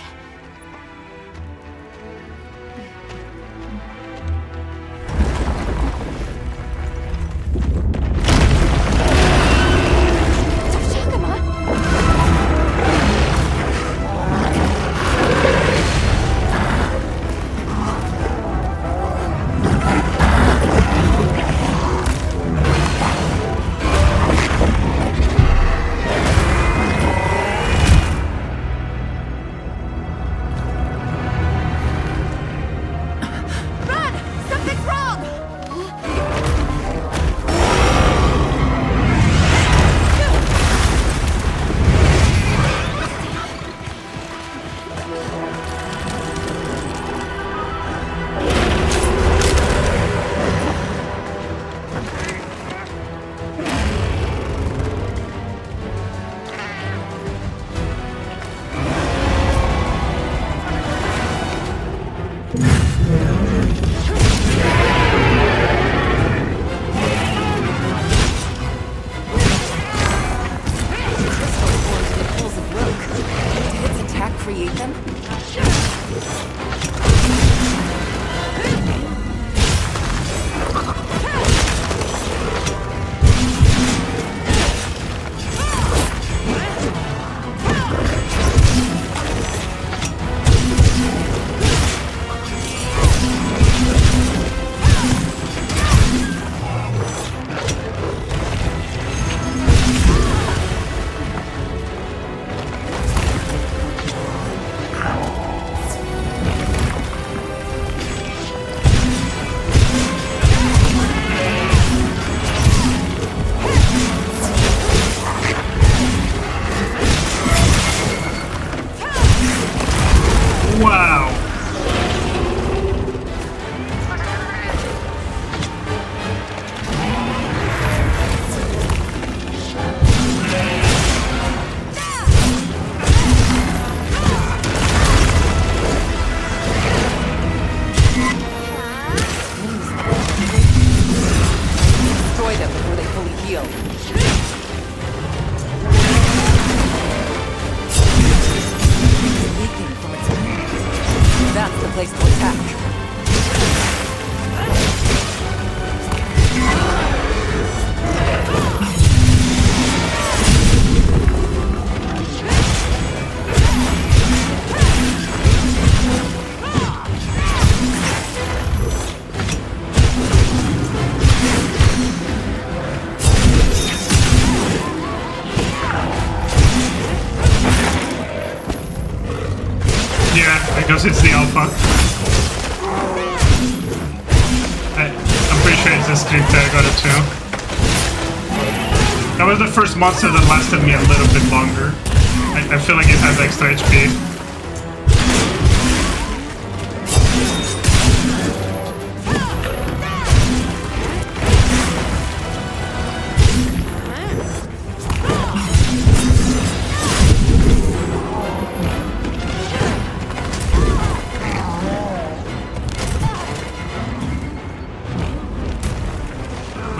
course it's the alpha. I'm pretty sure it's a script I got it too. That was the first monster that lasted me a little bit longer. I feel like it has extra HP.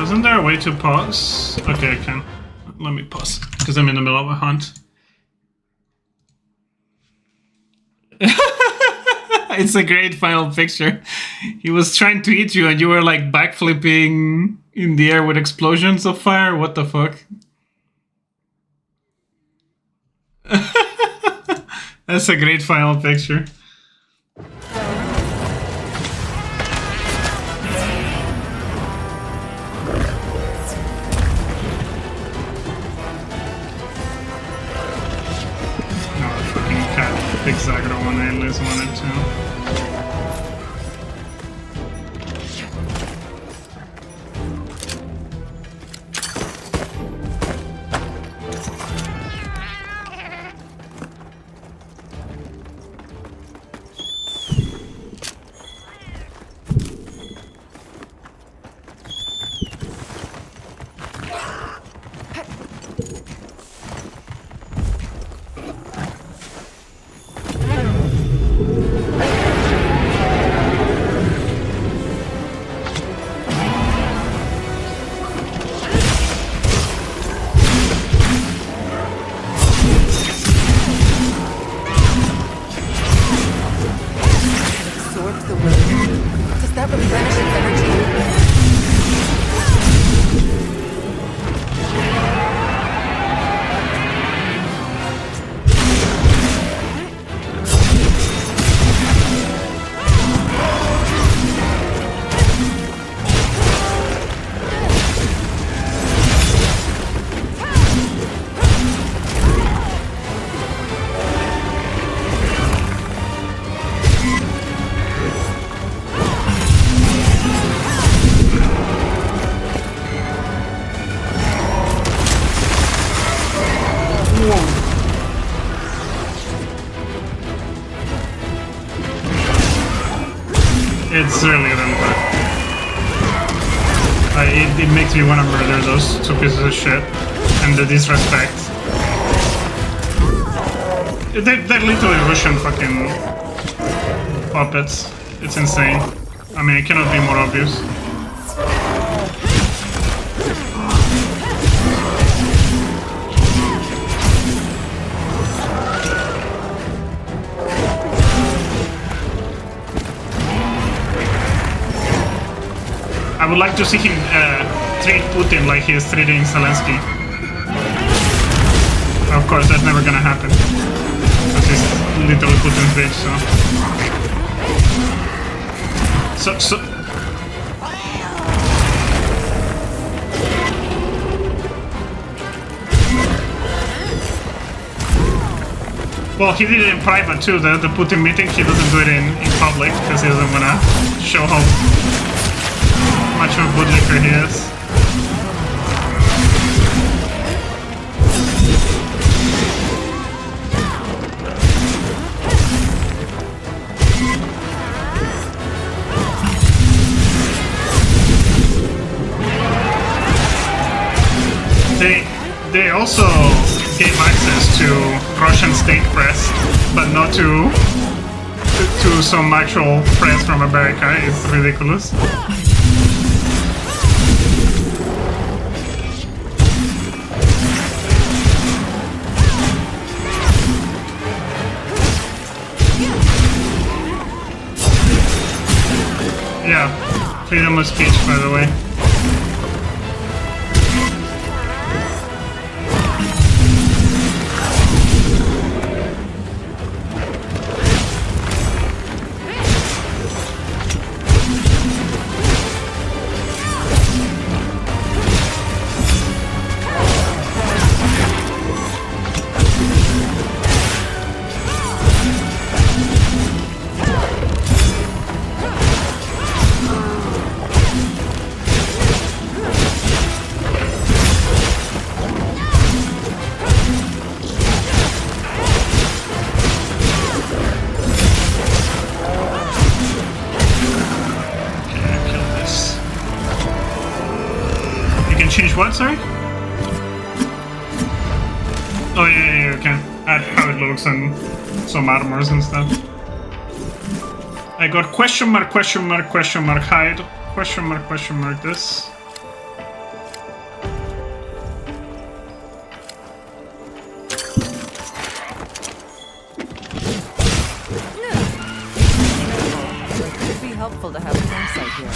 Isn't there a way to pause? Okay, I can. Let me pause, because I'm in the middle of a hunt. It's a great final picture. He was trying to eat you and you were like backflipping in the air with explosions of fire. What the fuck? That's a great final picture. Big Zagro one, I at least wanted to. It's really really bad. It makes me want to murder those two pieces of shit and the disrespect. They're literally Russian fucking puppets. It's insane. I mean, it cannot be more obvious. I would like to see him treat Putin like he is treating Zelensky. Of course, that's never gonna happen. Because he's literally Putin's bitch, so... Well, he did it in private too, the Putin meeting. He doesn't do it in public because he doesn't wanna show how much of a bootlicker he is. They also gave access to Russian state press, but not to some actual press from America. It's ridiculous. Yeah, freedom of speech, by the way. change what, sorry? Oh yeah, you can add how it looks and some armors and stuff. I got question mark hide, question mark this. It could be helpful to have a campsite here.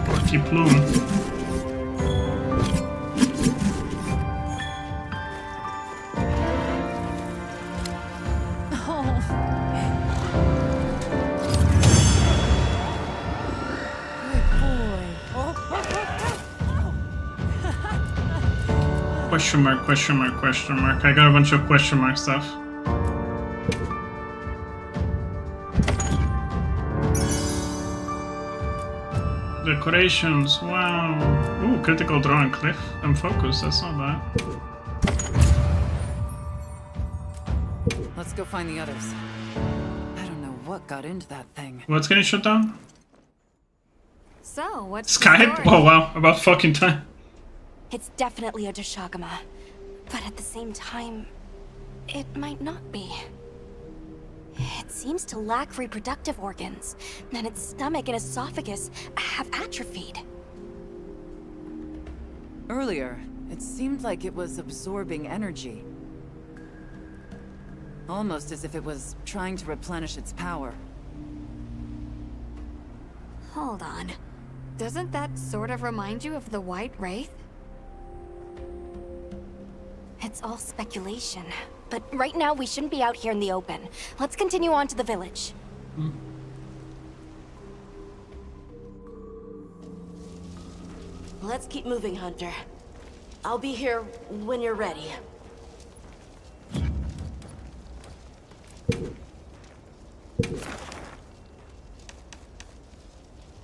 Lucky plume. Question mark. I got a bunch of question mark stuff. Decorations, wow. Ooh, critical draw and cliff and focus, that's not bad. Let's go find the others. I don't know what got into that thing. What's getting shut down? So, what's the Skype? story? Oh wow, about fucking time. It's definitely a Deshagama, but at the same time, it might not be. It seems to lack reproductive organs, and its stomach and esophagus have atrophied. Earlier, it seemed like it was absorbing energy. Almost as if it was trying to replenish its power. Hold on. Doesn't that sort of remind you of the White Wraith? It's all speculation, but right now we shouldn't be out here in the open. Let's continue on to the village. Let's keep moving, Hunter. I'll be here when you're ready.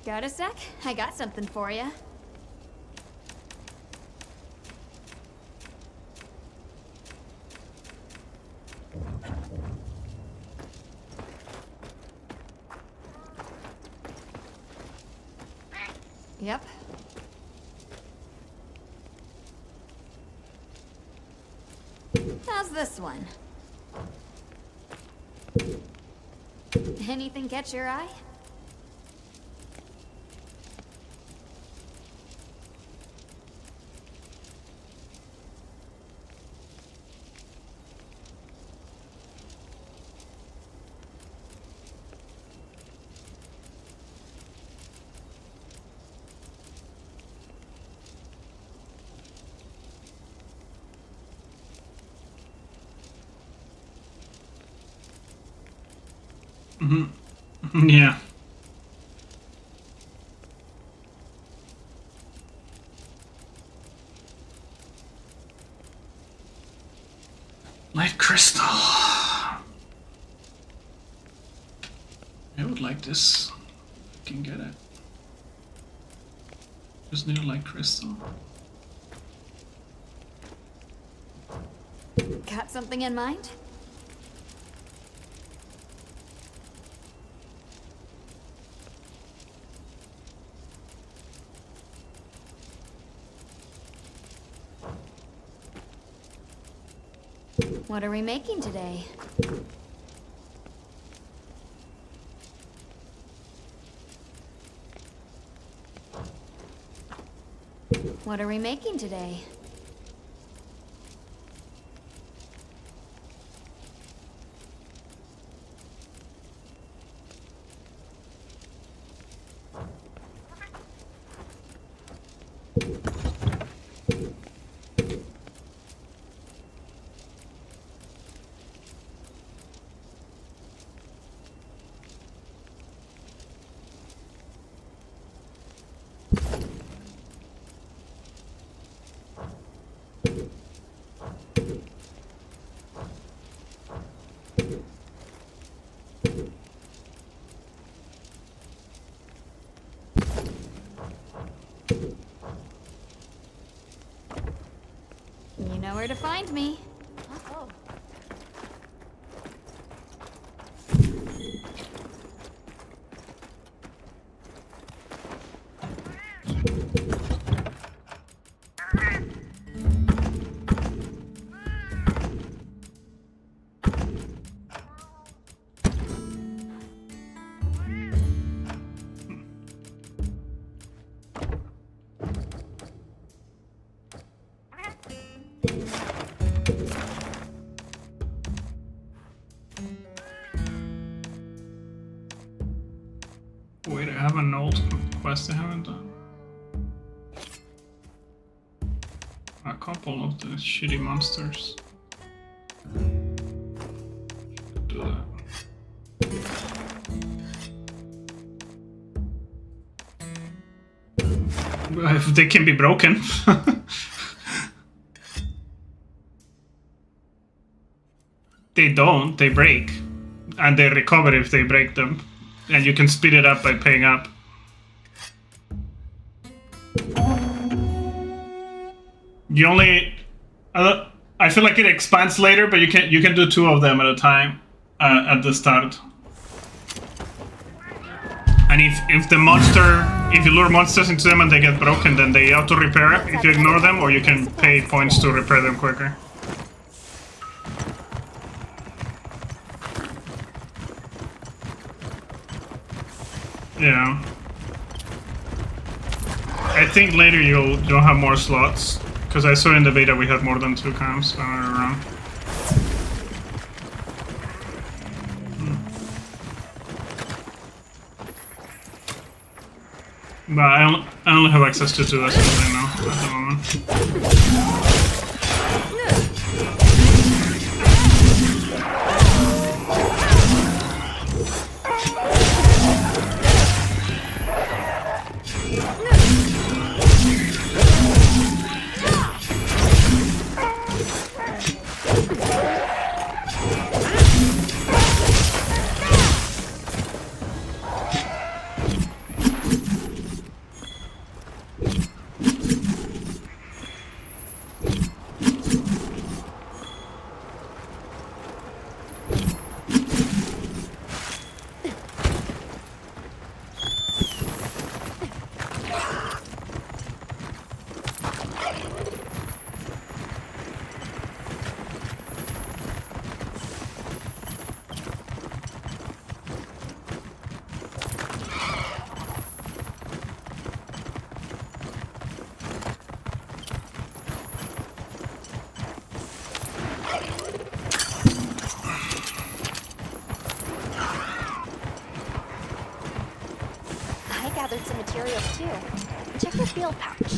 Got a sec? I got something for you. Yep. How's this one? Anything catch your eye? Yeah. Light crystal. I would like this. I can get it. Just need a light crystal. Got something in mind? What are we making today? What are we making today? where to find me. Oh. Wait, I have an old quest I haven't done. A couple of the shitty monsters. Do that. If they can be broken. They don't, they break. And they recover if they break them. And you can speed it up by paying up. You only... I feel like it expands later, but you can do 2 of them at a time at the start. And if the monster... If you lure monsters into them and they get broken, then they auto-repair if you ignore them, or you can pay points to repair them quicker. Yeah. I think later you'll have more slots, because I saw in the beta we had more than 2 camps around. But I only have access to 2 as far as I know at the moment. Some materials too. Check the field pouch.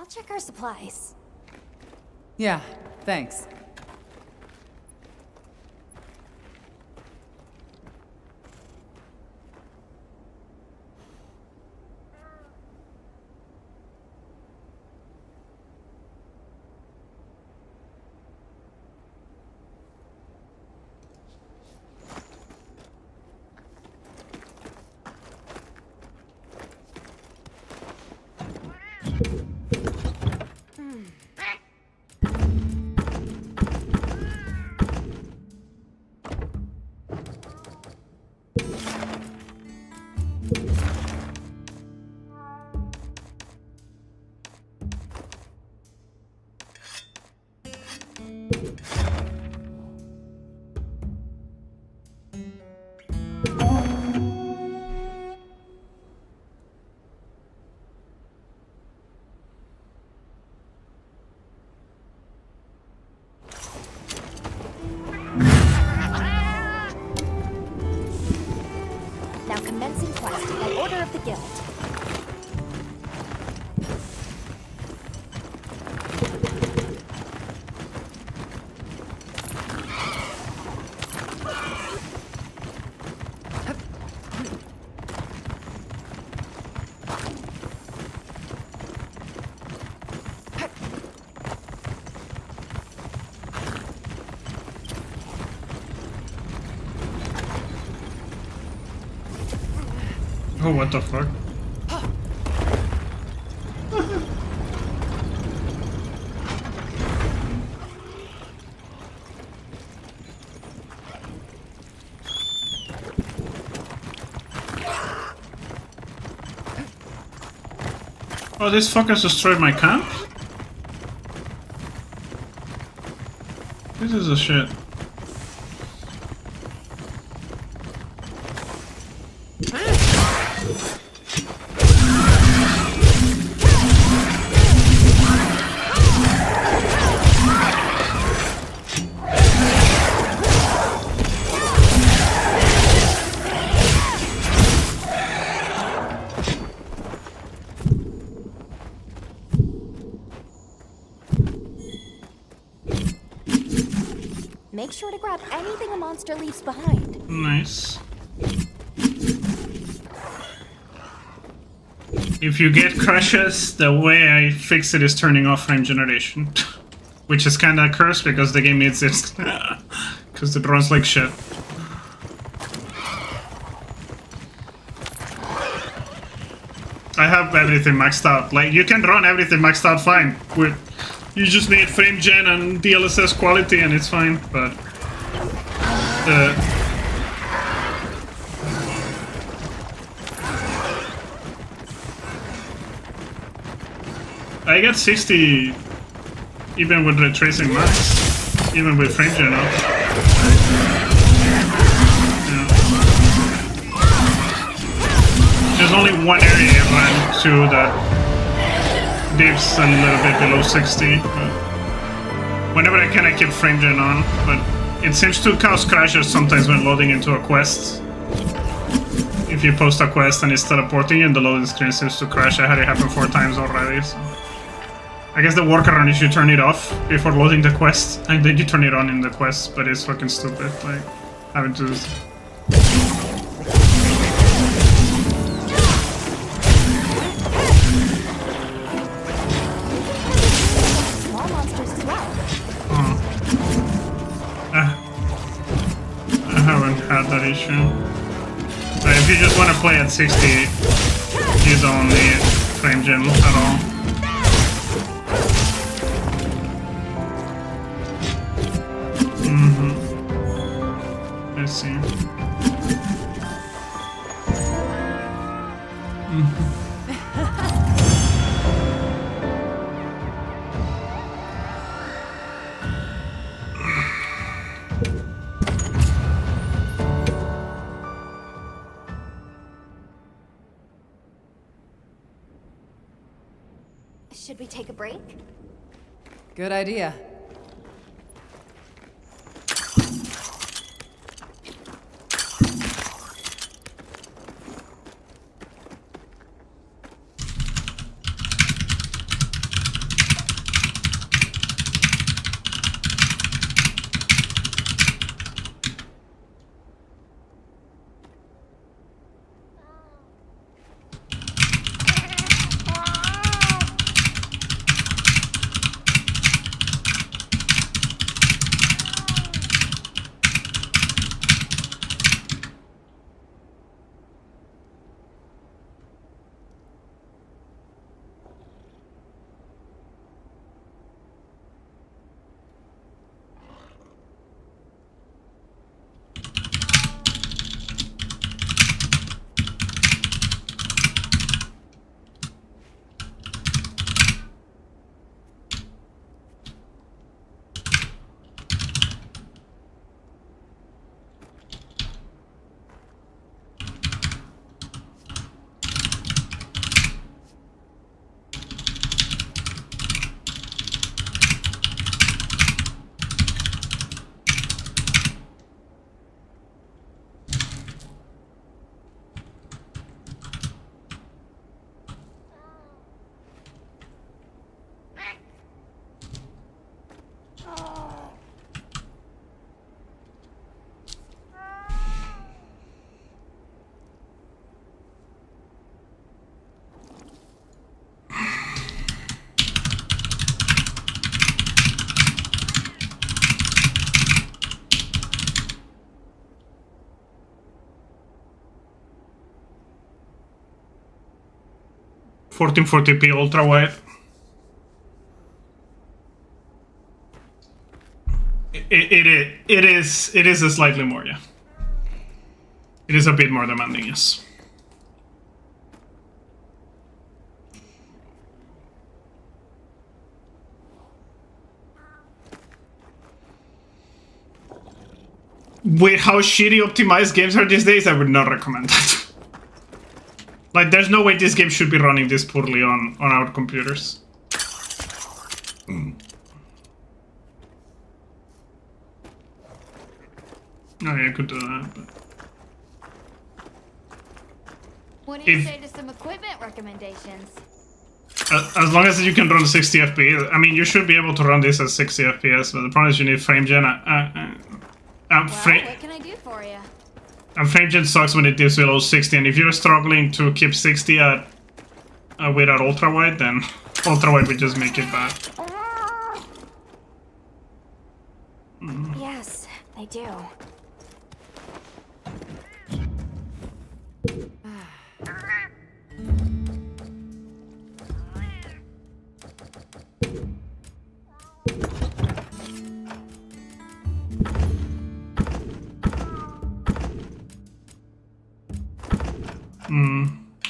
check our supplies. Yeah, thanks. Now commencing quest by order of the guild. Oh, what the fuck? Oh, these fuckers destroyed my camp? This is a shit. Make sure to grab anything a monster leaves behind. Nice. If you get crashes, the way I fix it is turning off frame generation. Which is kinda cursed because the game needs it. Because it runs like shit. I have everything maxed out. Like, you can run everything maxed out fine. You just need frame gen and DLSS quality and it's fine, but... I get 60 even with ray tracing max, even with frame gen up. Yeah. There's only one area I ran to that dips a little bit below 60. But whenever I can, I keep frame gen on, but it seems to cause crashes sometimes when loading into a quest. If you post a quest and it's teleporting and the loading screen seems to crash. I had it happen 4 times already, so... I guess the workaround is you turn it off before loading the quest, and then you turn it on in the quest, but it's fucking stupid, like, having to... Small monsters as well. I haven't had that issue. But if you just want to play at 60, you don't need frame gen at all. Let's see. Should we take a break? Good idea. 1440p ultra wide. It is a slightly more, yeah. It is a bit more demanding, yes. With how shitty optimized games are these days, I would not recommend that. Like, there's no way this game should be running this poorly on our computers. Oh yeah, I could do that, but... What do you say to some equipment recommendations? As long as you can run 60 FPS, I mean, you should be able to run this at 60 FPS, but the problem is you need frame gen. What can I do for you? And frame gen sucks when it dips below 60, and if you're struggling to keep 60 at without ultra wide, then ultra wide would just make it bad. Yes, I do.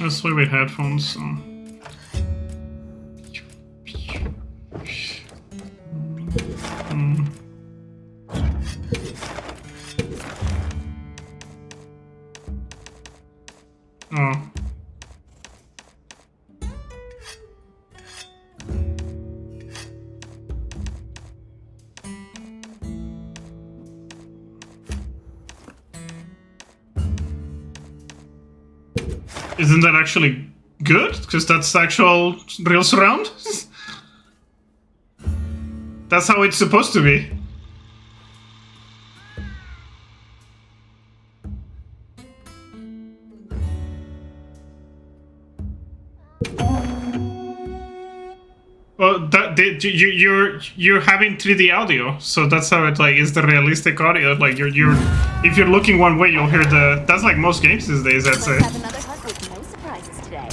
Let's play with headphones, so... Oh. Isn't that actually good? Because that's actual real surround? That's how it's supposed to be. Well, you're having 3D audio, so that's how it like is the realistic audio. Like you're if you're looking one way, you'll hear the. That's like most games these days. I'd say. No surprises today.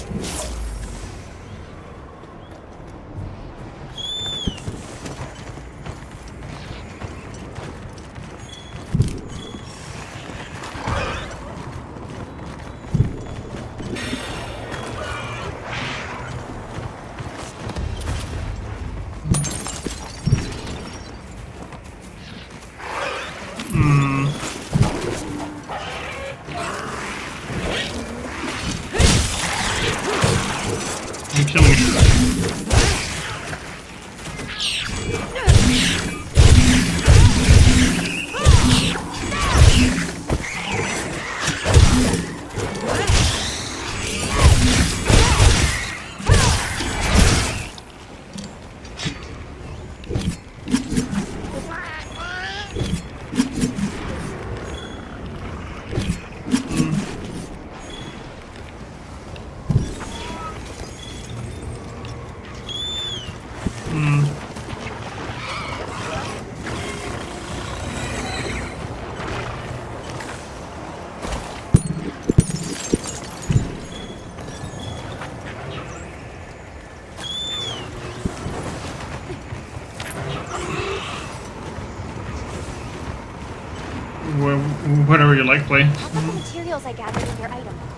Whatever you like, play. How about the materials I gathered in your item box?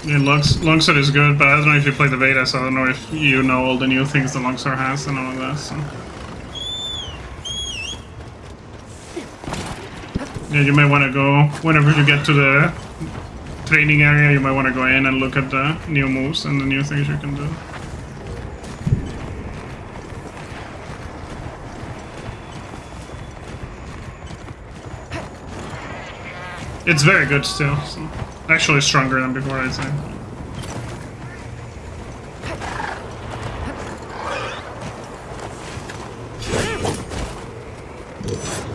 Yeah, Longsword is good, but I don't know if you play the beta, so I don't know if you know all the new things the Longsword has and all of that. So. Yeah, you might want to go whenever you get to the training area. You might want to go in and look at the new moves and the new things you can do. It's very good still, so actually stronger than before, I'd say.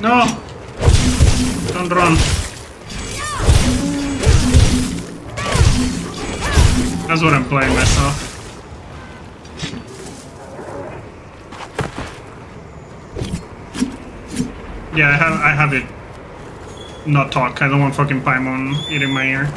No! Don't run. That's what I'm playing myself. Yeah, I have it. Not talk. I don't want fucking Paimon eating my ear.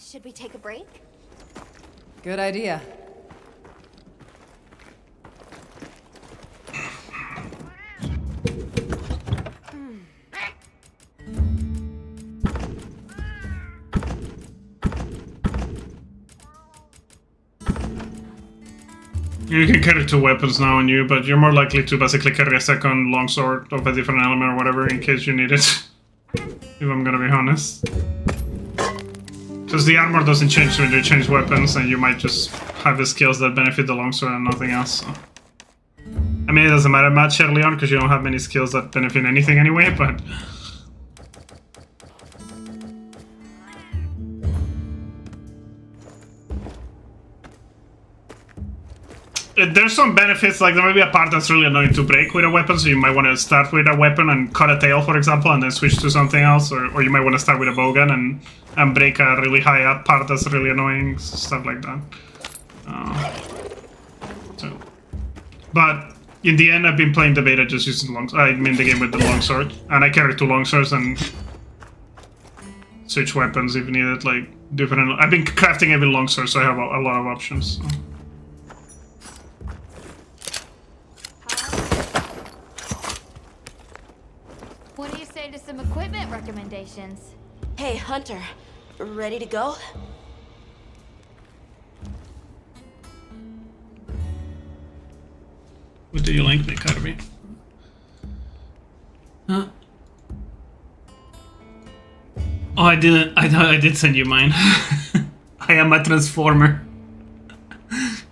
Should we take a break? Good idea. You can carry 2 weapons now on you, but you're more likely to basically carry a second longsword of a different element or whatever in case you need it. If I'm gonna be honest. Because the armor doesn't change when you change weapons, and you might just have the skills that benefit the longsword and nothing else. So. I mean, it doesn't matter much early on because you don't have many skills that benefit anything anyway, but... There's some benefits, like there may be a part that's really annoying to break with a weapon, so you might want to start with a weapon and cut a tail, for example, and then switch to something else, or you might want to start with a bowgun and break a really high up part that's really annoying, stuff like that. But in the end, I've been playing the beta just using the game with the longsword, and I carry 2 longswords and switch weapons if needed, like different. I've been crafting every longsword, so I have a lot of options. So. What do you say to some equipment recommendations? Hey, Hunter. Ready to go? What do you link me, Kirby? Huh? Oh, I didn't. I did send you mine. I am a transformer.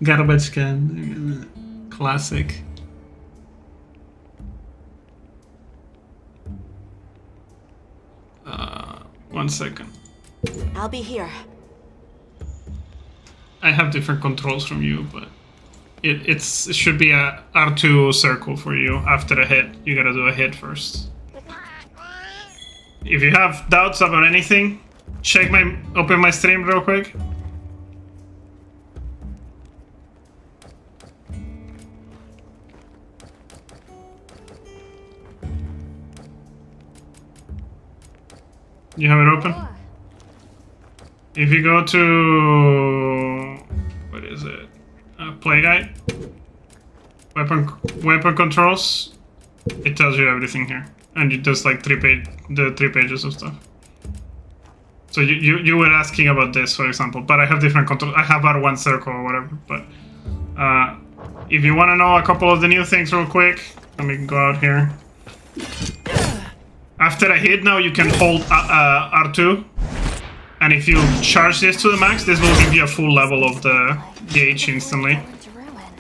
Garbage can. Classic. One second. I'll be here. I have different controls from you, but it should be a R2 circle for you after a hit. You gotta do a hit first. If you have doubts about anything, open my stream real quick. You have it open? If you go to... what is it? Play guide? Weapon controls? It tells you everything here. And it does like 3 pages of stuff. So you were asking about this, for example, but I have different controls. I have R1 circle or whatever, but... if you want to know a couple of the new things real quick, let me go out here. After a hit now, you can hold R2, and if you charge this to the max, this will give you a full level of the gauge instantly.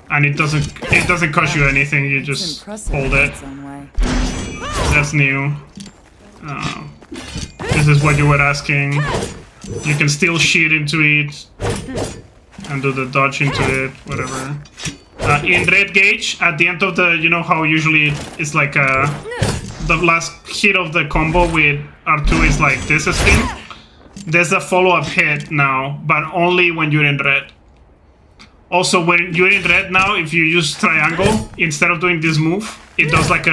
And it doesn't cost you anything. You just hold it. That's new. This is what you were asking. You can still shoot into it and do the dodge into it, whatever. In red gauge, at the end of the, you know how usually it's like the last hit of the combo with R2 is like this spin. There's a follow-up hit now, but only when you're in red. Also, when you're in red now, if you use triangle, instead of doing this move, it does like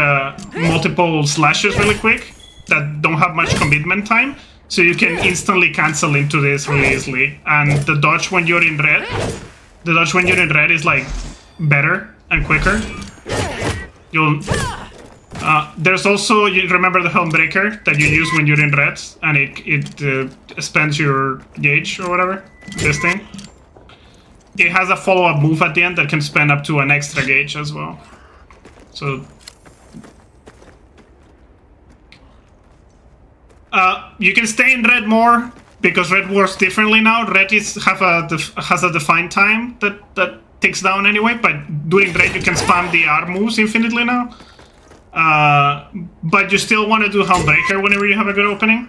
multiple slashes really quick that don't have much commitment time. So you can instantly cancel into this really easily. And the dodge when you're in red, is like better and quicker. There's also, you remember the Helm Breaker that you use when you're in red, and it spends your gauge or whatever, this thing. It has a follow-up move at the end that can spend up to an extra gauge as well. So you can stay in red more because red works differently now. Red has a defined time that ticks down anyway, but during red you can spam the R moves infinitely now. But you still want to do Helm Breaker whenever you have a good opening,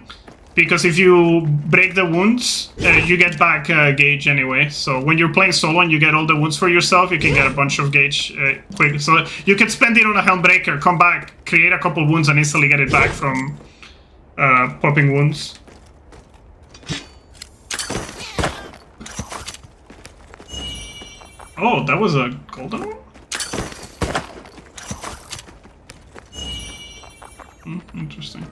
because if you break the wounds, you get back gauge anyway. So when you're playing solo and you get all the wounds for yourself, you can get a bunch of gauge quick. So you can spend it on a Helm Breaker, come back, create a couple wounds, and instantly get it back from popping wounds. Oh, that was a golden one? Interesting.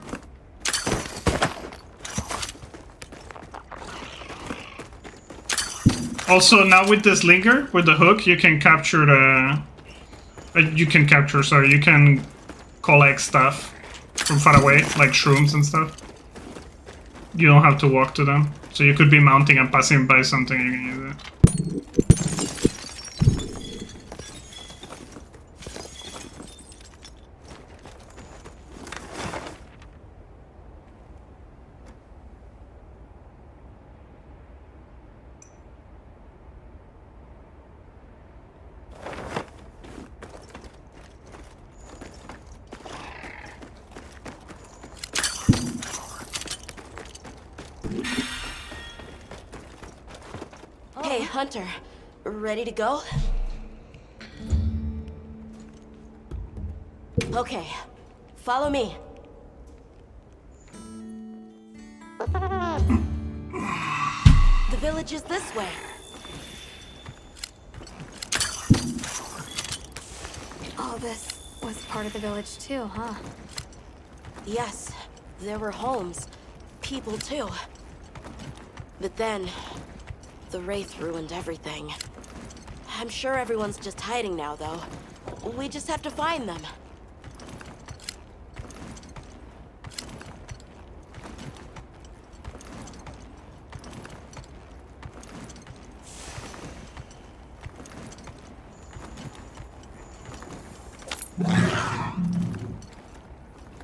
Also, now with this linger, with the hook, you can capture the... you can collect stuff from far away, like shrooms and stuff. You don't have to walk to them. So you could be mounting and passing by something, you can use it. Hey, Hunter. Ready to go? Okay. Follow me. The village is this way. All this was part of the village too, huh? Yes, there were homes. People too. But then... the Wraith ruined everything. I'm sure everyone's just hiding now, though. We just have to find them.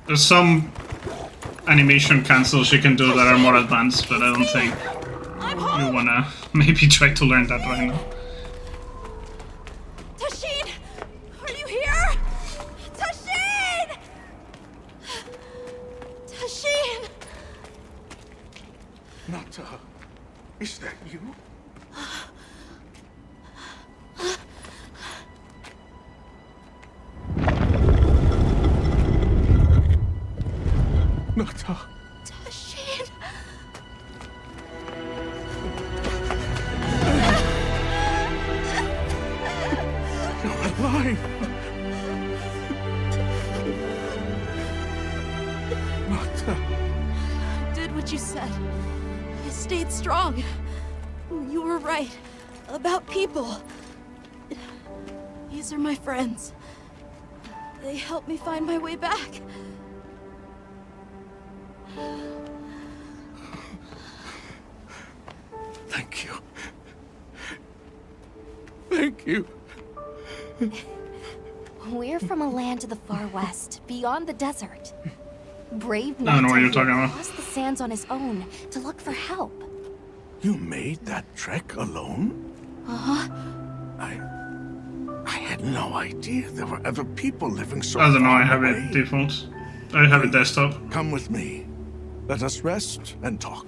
There's some animation cancels you can do that are more advanced, but I don't think you wanna maybe try to learn that right now. Tasheen! Are you here? Tasheen! Tasheen! Nata, is that you? Nata. Tasheen! You're alive! Nata. Did what you said. I stayed strong. You were right. About people. These are my friends. They helped me find my way back. Thank you. Thank you. We're from a land to the far west, beyond the desert. Brave I don't know what you're Nata talking about. crossed the sands on his own to look for help. You made that trek alone? Uh-huh. I had no idea there were other people living so I don't know, far I have away. it default. I have it desktop. Come with me. Let us rest and talk.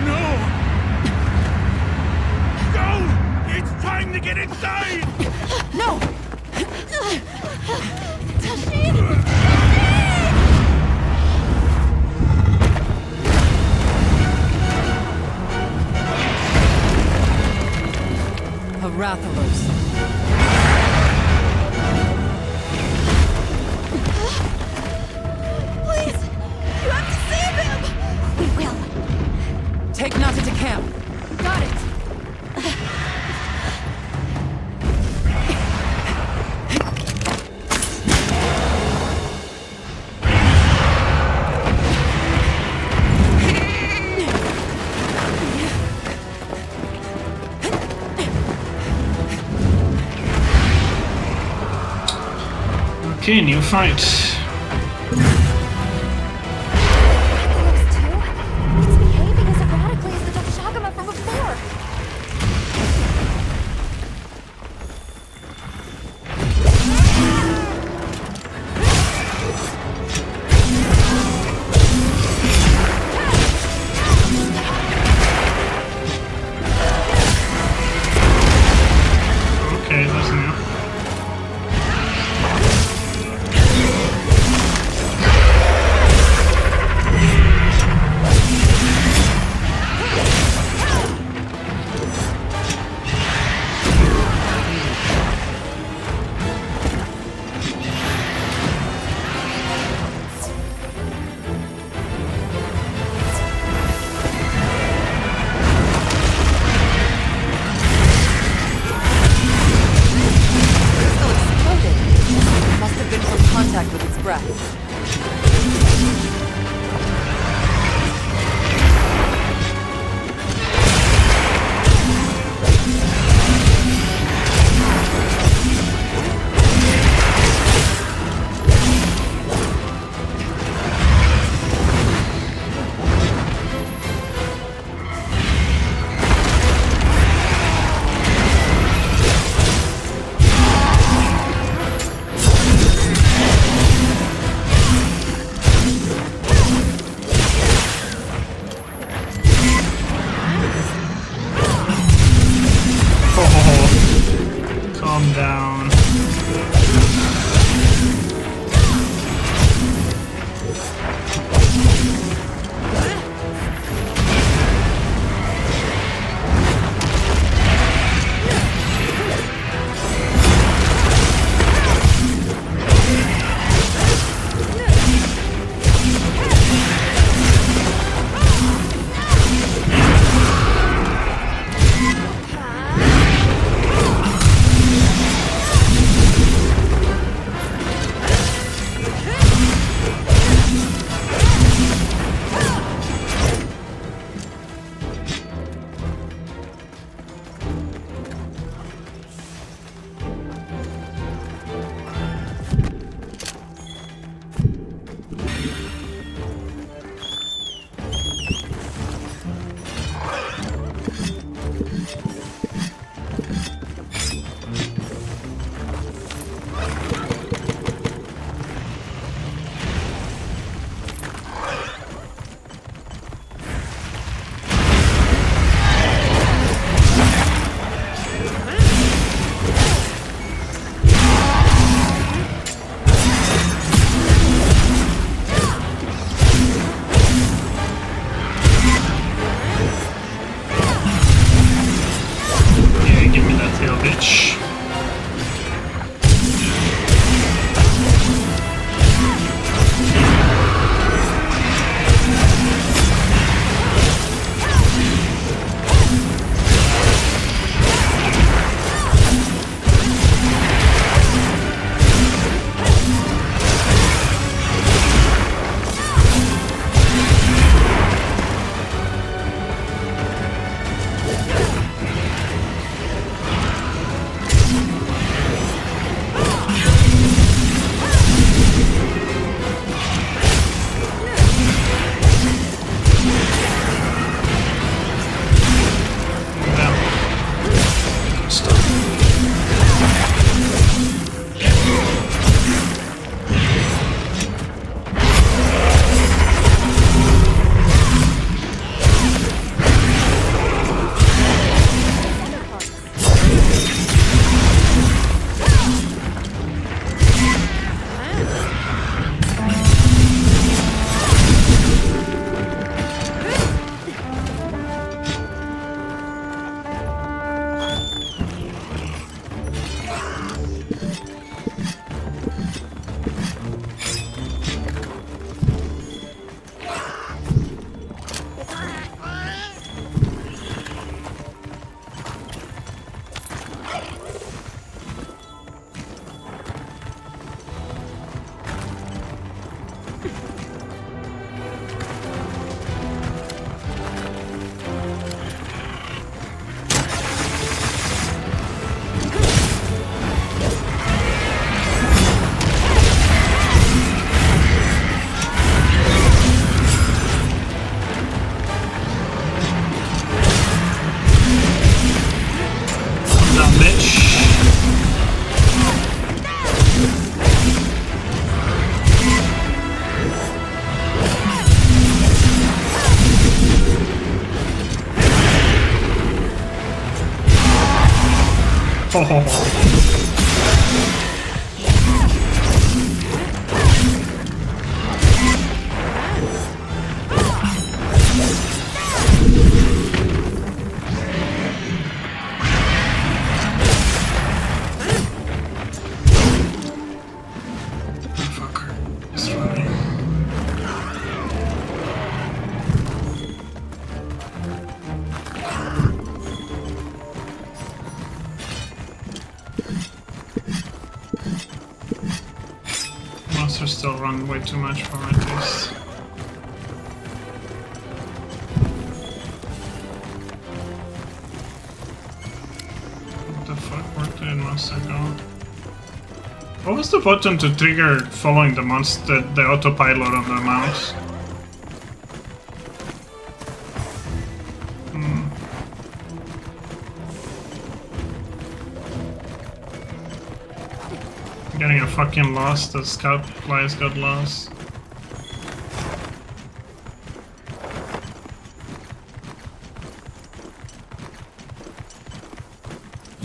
No! Go! It's time to get inside! No! Tasheen! Rathalos. Please! You have to save him! We will. Take Nata to camp. Got it! Okay, new fight. It's behaving as erratically as the Dakshagama from before. Okay, that's new. Calm down. Monsters still run way too much for my taste. What the fuck worked it months ago? What was the button to trigger following the monster, the autopilot on the mouse? Getting a fucking lost, the scout flies got lost.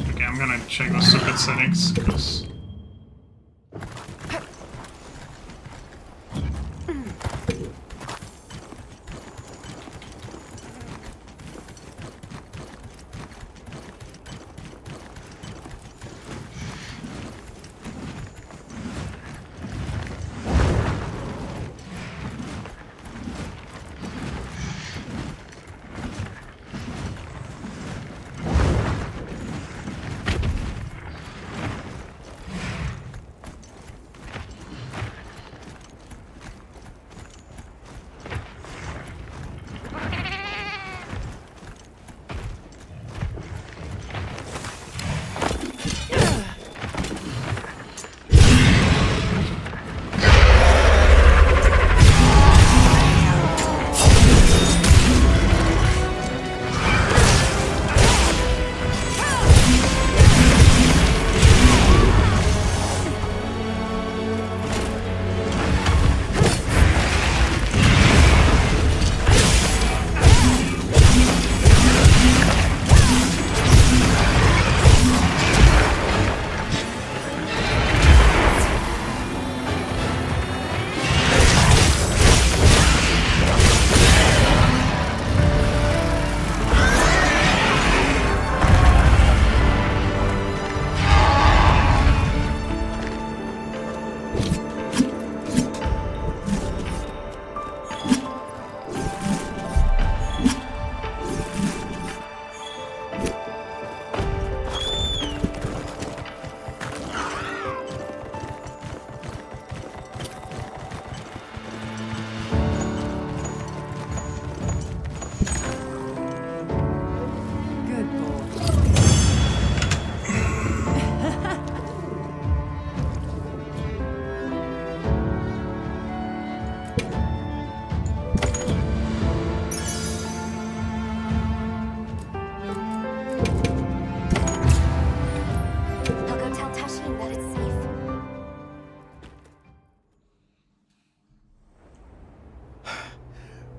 Okay, I'm gonna check this stupid settings, because...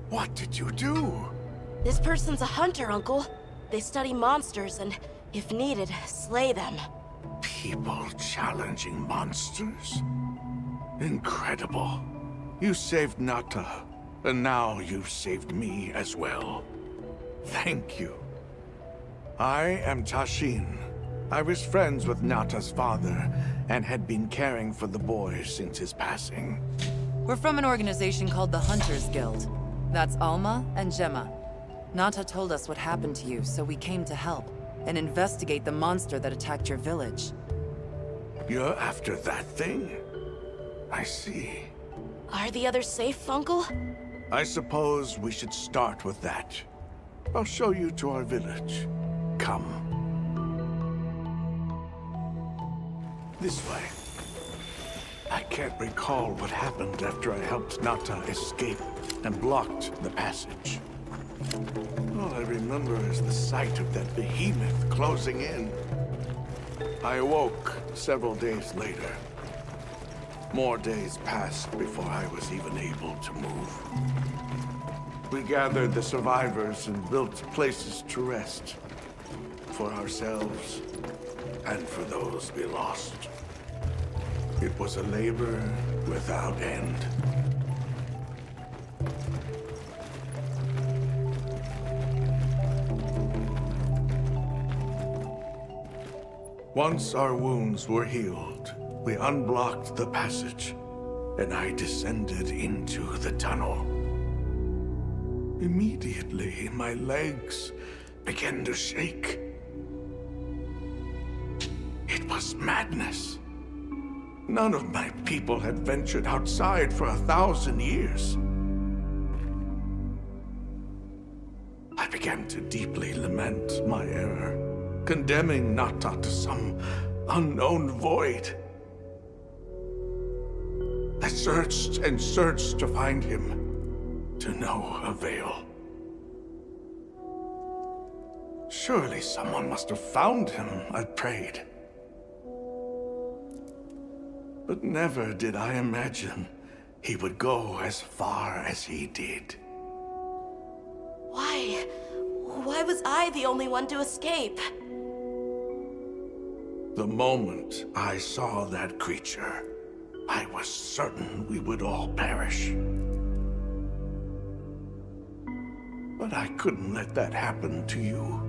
What did you do? This person's a hunter, Uncle. They study monsters and, if needed, slay them. People challenging monsters? Incredible. You saved Nata, and now you've saved me as well. Thank you. I am Tashin. I was friends with Nata's father, and had been caring for the boy since his passing. We're from an organization called the Hunters Guild. That's Alma and Gemma. Nata told us what happened to you, so we came to help and investigate the monster that attacked your village. You're after that thing? I see. Are the others safe, Uncle? I suppose we should start with that. I'll show you to our village. Come. This way. I can't recall what happened after I helped Nata escape and blocked the passage. All I remember is the sight of that behemoth closing in. I awoke several days later. More days passed before I was even able to move. We gathered the survivors and built places to rest. For ourselves, and for those we lost. It was a labor without end. Once our wounds were healed, we unblocked the passage, and I descended into the tunnel. Immediately, my legs began to shake. It was madness. None of my people had ventured outside for 1,000 years. I began to deeply lament my error, condemning Nata to some unknown void. I searched and searched to find him, to no avail. Surely someone must have found him, I prayed. But never did I imagine he would go as far as he did. Why? Why was I the only one to escape? The moment I saw that creature, I was certain we would all perish. But I couldn't let that happen to you.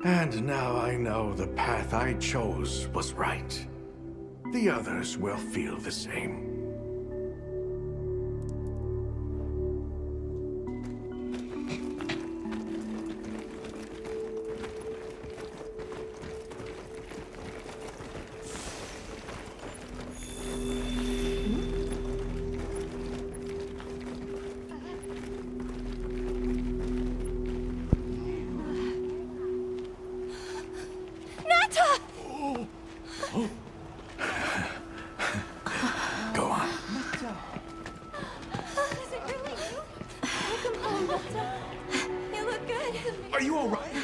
And now I know the path I chose was right. The others will feel the same. Go on. Is it really you? Welcome home, Nata. You look good. Are you all right?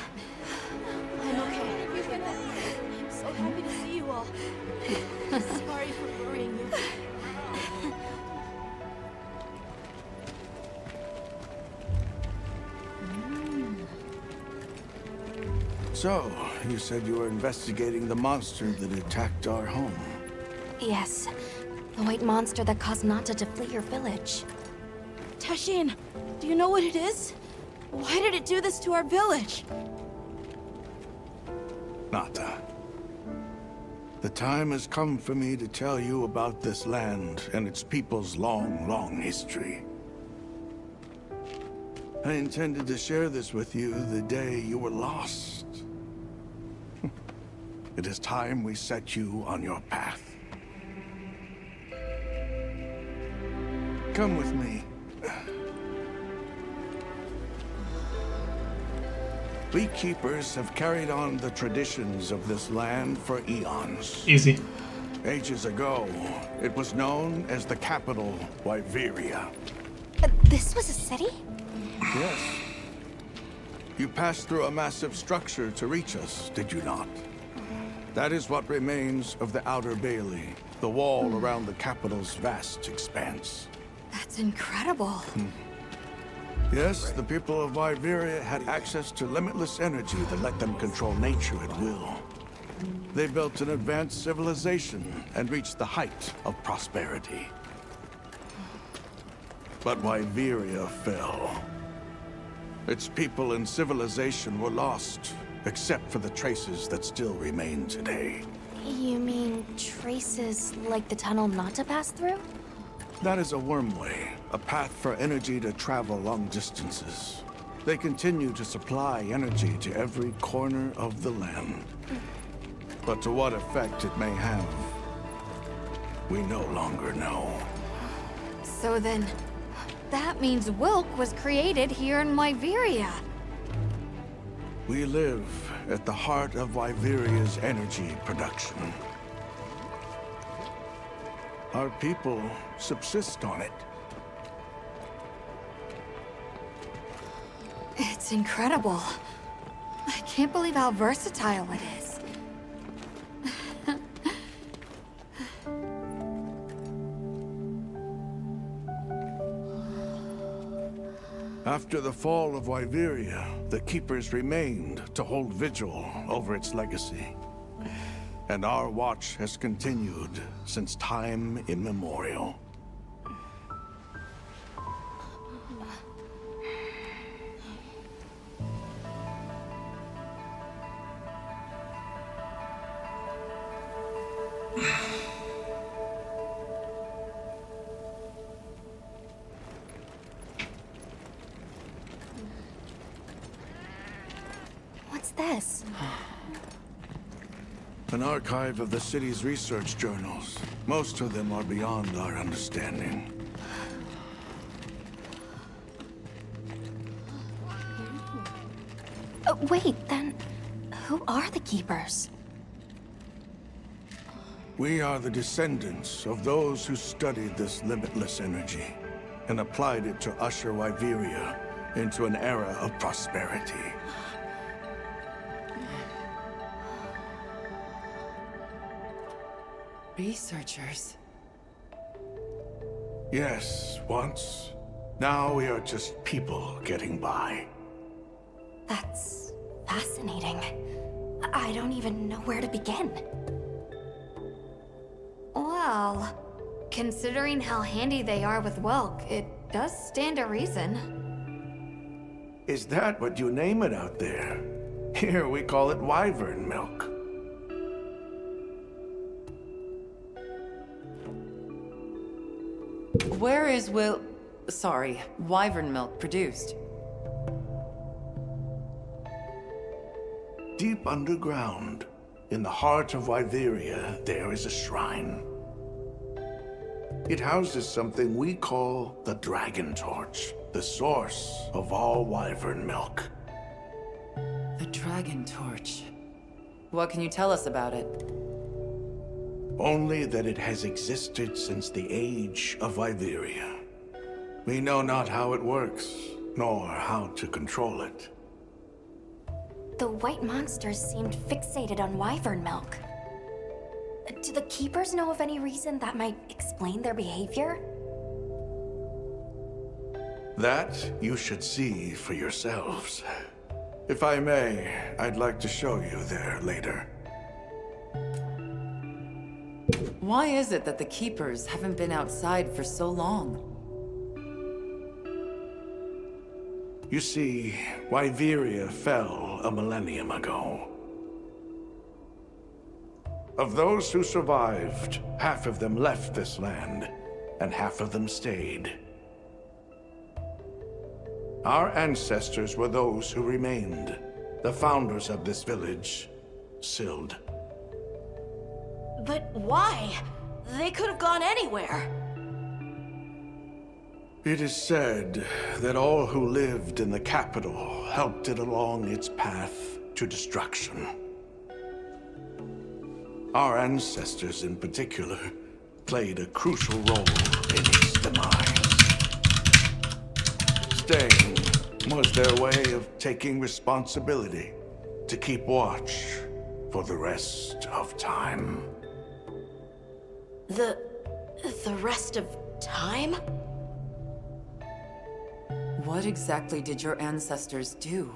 I'm okay. I'm so happy to see you all. Sorry for worrying you. So, you said you were investigating the monster that attacked our home. Yes. The white monster that caused Nata to flee your village. Tashin, do you know what it is? Why did it do this to our village? Nata. The time has come for me to tell you about this land and its people's long, long history. I intended to share this with you the day you were lost. It is time we set you on your path. Come with me. We keepers have carried on the traditions of this land for eons. Easy. Ages ago, it was known as the capital, Wyveria. This was a city? Yes. You passed through a massive structure to reach us, did you not? That is what remains of the Outer Bailey, the wall around the capital's vast expanse. That's incredible. Yes, the people of Wyveria had access to limitless energy that let them control nature at will. They built an advanced civilization and reached the height of prosperity. But Wyveria fell. Its people and civilization were lost, except for the traces that still remain today. You mean traces like the tunnel Nata passed through? That is a wormway, a path for energy to travel long distances. They continue to supply energy to every corner of the land. But to what effect it may have, we no longer know. So then, that means Wilk was created here in Wyveria. We live at the heart of Wyveria's energy production. Our people subsist on it. It's incredible. I can't believe how versatile it is. After the fall of Wyveria, the Keepers remained to hold vigil over its legacy. And our watch has continued since time immemorial. What's this? An archive of the city's research journals. Most of them are beyond our understanding. Wait, then who are the Keepers? We are the descendants of those who studied this limitless energy and applied it to usher Wyveria into an era of prosperity. Researchers? Yes, once. Now we are just people getting by. That's fascinating. I don't even know where to begin. Well, considering how handy they are with Welk, it does stand to reason. Is that what you name it out there? Here we call it wyvern milk. Where is wyvern milk produced? Deep underground, in the heart of Wyveria, there is a shrine. It houses something we call the Dragon Torch, the source of all wyvern milk. The Dragon Torch. What can you tell us about it? Only that it has existed since the age of Wyveria. We know not how it works, nor how to control it. The white monsters seemed fixated on wyvern milk. Do the Keepers know of any reason that might explain their behavior? That you should see for yourselves. If I may, I'd like to show you there later. Why is it that the Keepers haven't been outside for so long? You see, Wyveria fell a millennium ago. Of those who survived, half of them left this land, and half of them stayed. Our ancestors were those who remained, the founders of this village, Sild. But why? They could have gone anywhere. It is said that all who lived in the capital helped it along its path to destruction. Our ancestors in particular played a crucial role in its demise. Staying was their way of taking responsibility to keep watch for the rest of time. The rest of time? What exactly did your ancestors do?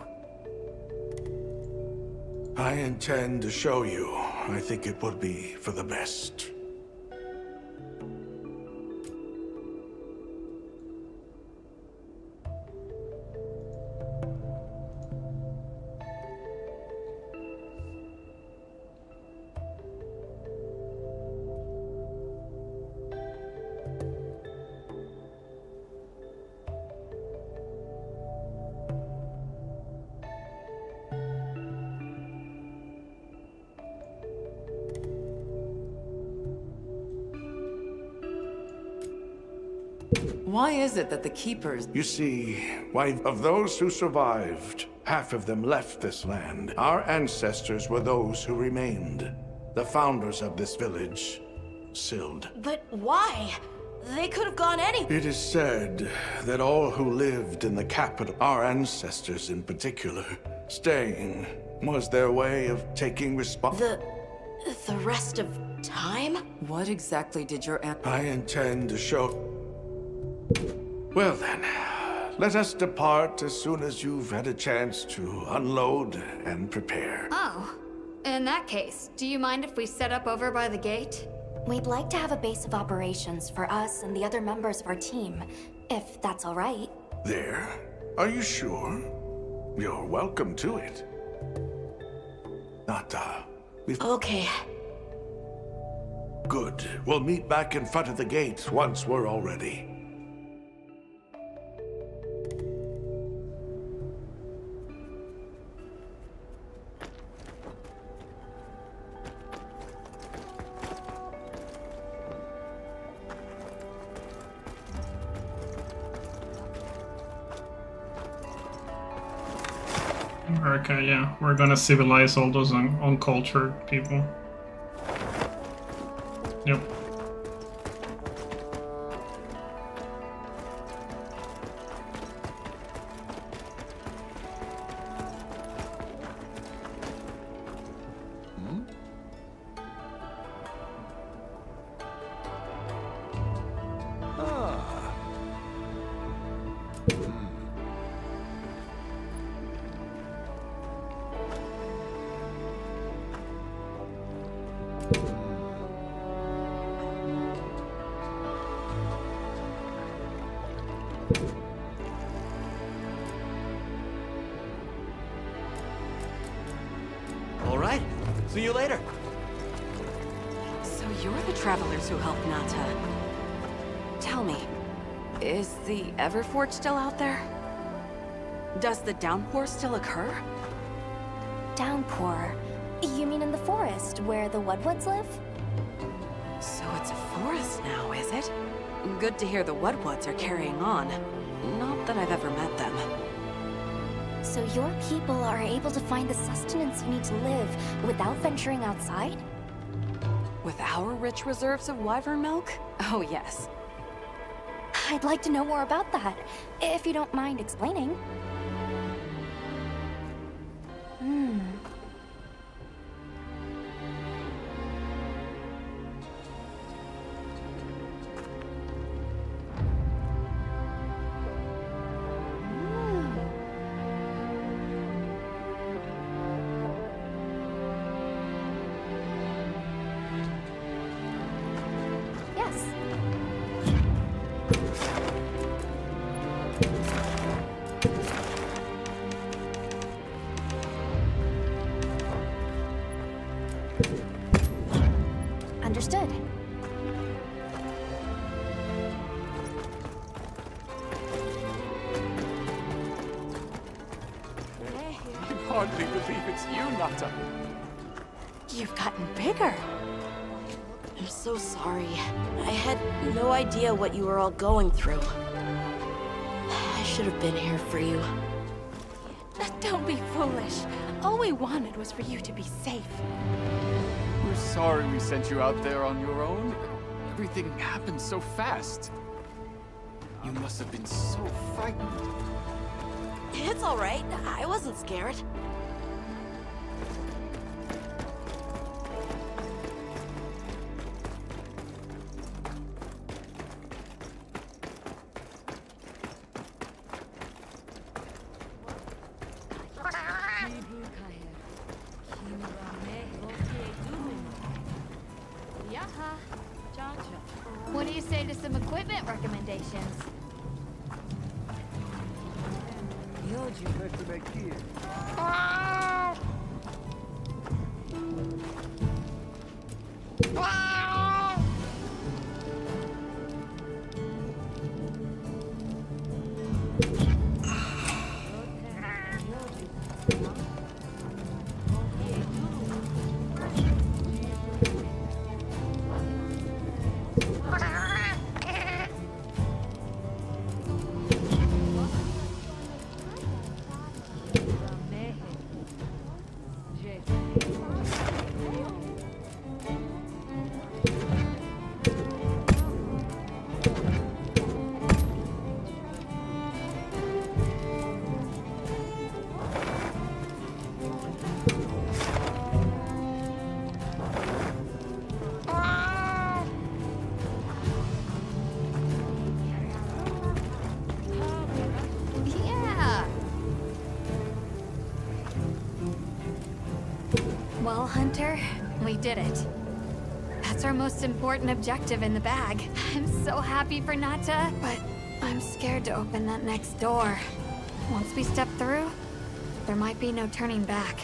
I intend to show you. I think it would be for the best. Why is it that the Keepers... You see, of those who survived, half of them left this land. Our ancestors were those who remained, the founders of this village, Sild. But why? They could have gone anywhere. It is said that all who lived in the capital, our ancestors in particular, staying was their way of taking The rest of time? What exactly did your I intend to show... Well then, let us depart as soon as you've had a chance to unload and prepare. Oh, in that case, do you mind if we set up over by the gate? We'd like to have a base of operations for us and the other members of our team, if that's all right. There? Are you sure? You're welcome to it. Nata, Okay. Good. We'll meet back in front of the gate once we're all ready. Okay, yeah, we're gonna civilize all those uncultured people. Yep. See you later. So you're the travelers who helped Nata. Tell me, is the Everforge still out there? Does the downpour still occur? Downpour? You mean in the forest, where the Woodwoods live? So it's a forest now, is it? Good to hear the Woodwoods are carrying on. Not that I've ever met them. So your people are able to find the sustenance you need to live without venturing outside? With our rich reserves of wyvern milk? Oh yes. I'd like to know more about that, if you don't mind explaining. Yes. Understood. I can hardly believe it's you, Nata. You've gotten bigger. I'm so sorry. I had no idea what you were all going through. I should have been here for you. Don't be foolish. All we wanted was for you to be safe. We're sorry we sent you out there on your own. Everything happened so fast. You must have been so frightened. It's all right. I wasn't scared. What do you say to some equipment recommendations? Yeah. Well, Hunter, we did it. That's our most important objective in the bag. I'm so happy for Nata, but I'm scared to open that next door. Once we step through, there might be no turning back.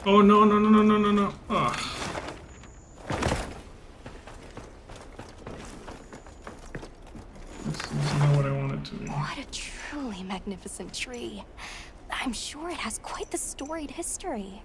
Oh no no no no no no no! Ugh. This is not what I wanted to be. What a truly magnificent tree. I'm sure it has quite the storied history.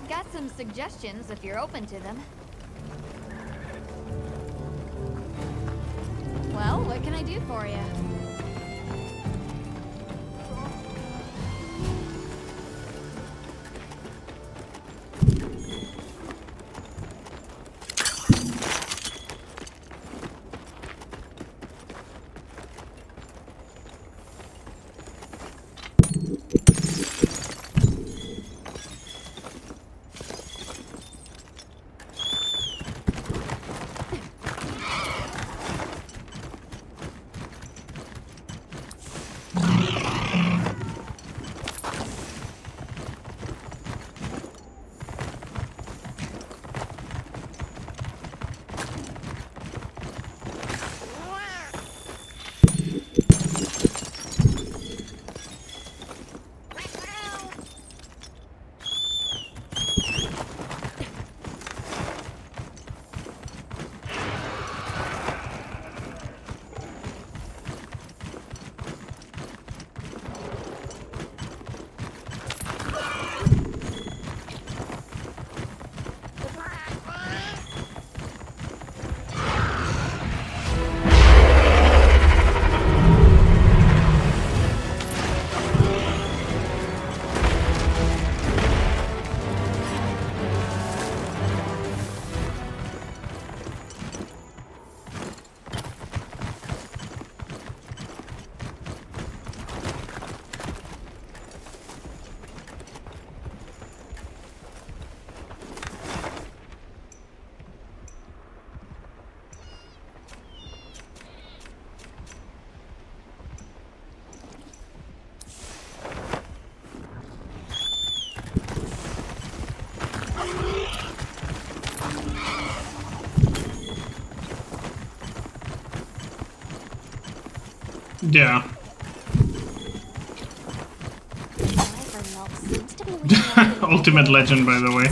I've got some suggestions if you're open to them. Well, what can I do for you? Yeah. Ultimate legend, by the way.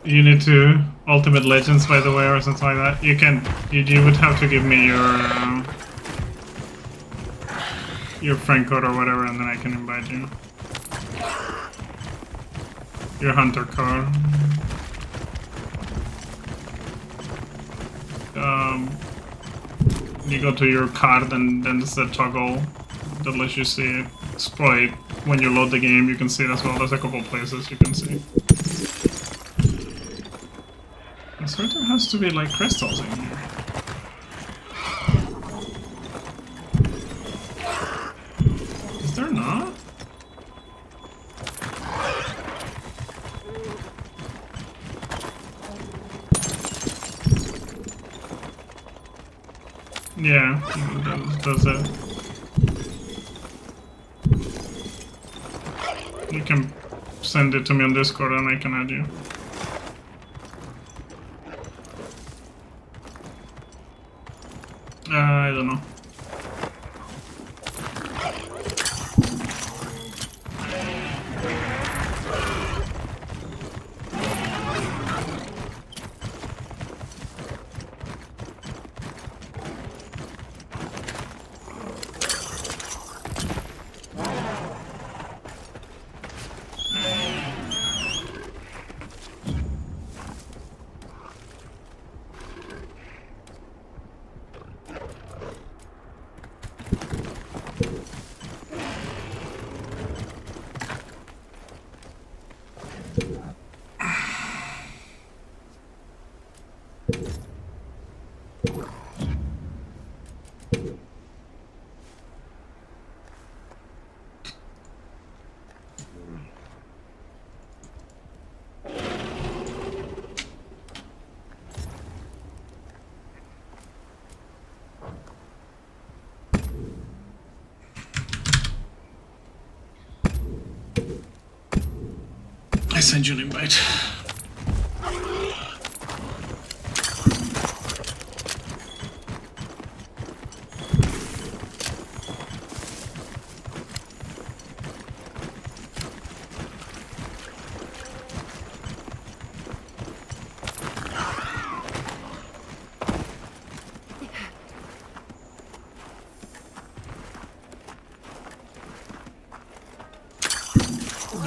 You need to Ultimate Legends, by the way, or something like that. You can. You would have to give me your friend code or whatever, and then I can invite you. Your hunter code. You go to your card and then there's a toggle that lets you see it. It's probably when you load the game you can see it as well. There's a couple places you can see. I swear there has to be like crystals in here. Is there not? Yeah, does it. You can send it to me on Discord and I can add you. I don't know. I send you an invite. What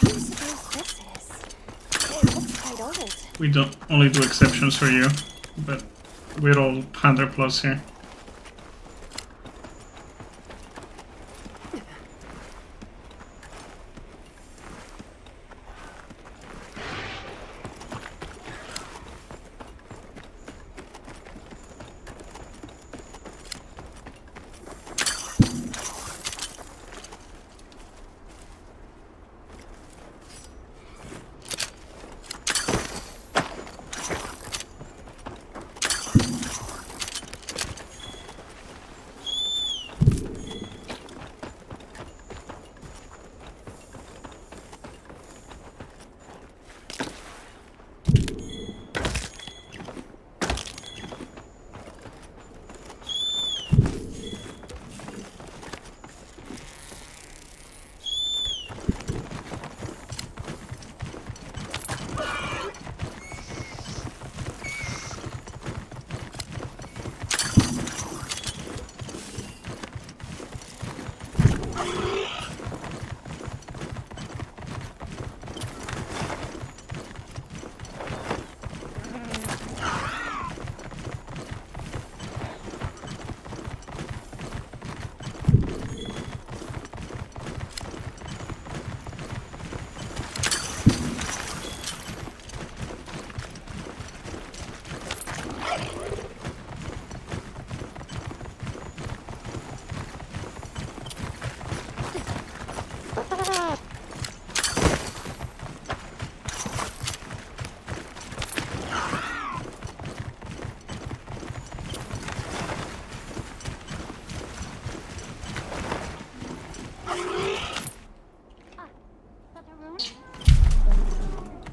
do you suppose this is? It looks quite old. We don't only do exceptions for you, but we're all 100 plus here.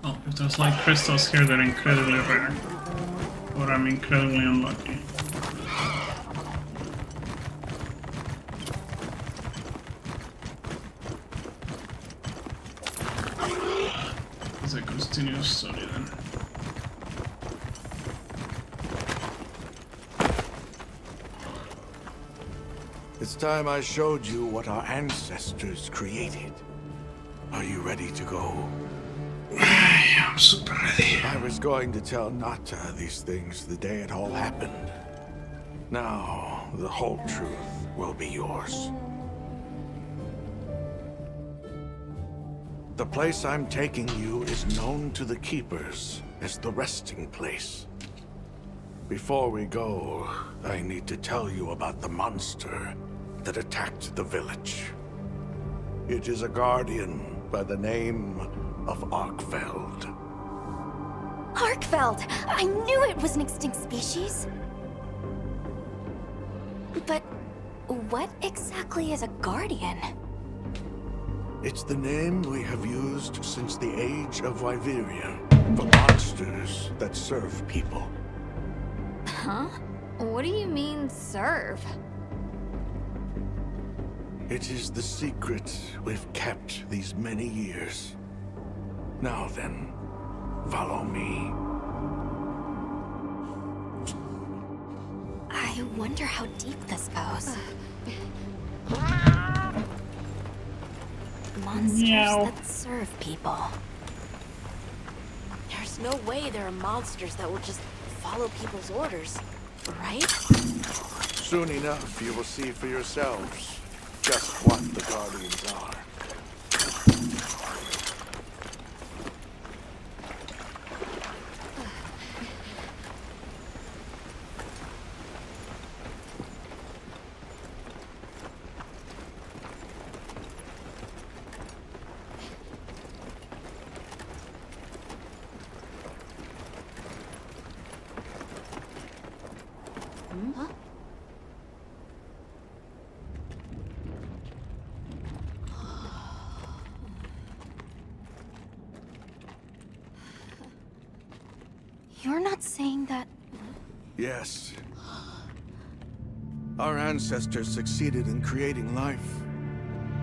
Oh, if there's like crystals here, they're incredibly rare. Or I'm incredibly unlucky. It's a continuous study then. It's time I showed you what our ancestors created. Are you ready to go? I'm super ready. I was going to tell Nata these things the day it all happened. Now, the whole truth will be yours. The place I'm taking you is known to the Keepers as the resting place. Before we go, I need to tell you about the monster that attacked the village. It is a guardian by the name of Arkfeld. Arkfeld! I knew it was an extinct species. But what exactly is a guardian? It's the name we have used since the age of Wyveria for monsters that serve people. Huh? What do you mean, serve? It is the secret we've kept these many years. Now then, follow me. I wonder how deep this goes. Monsters that serve people. There's no way there are monsters that will just follow people's orders, right? Soon enough, you will see for yourselves just what the Guardians are. Huh? You're not saying that... Yes. Our ancestors succeeded in creating life.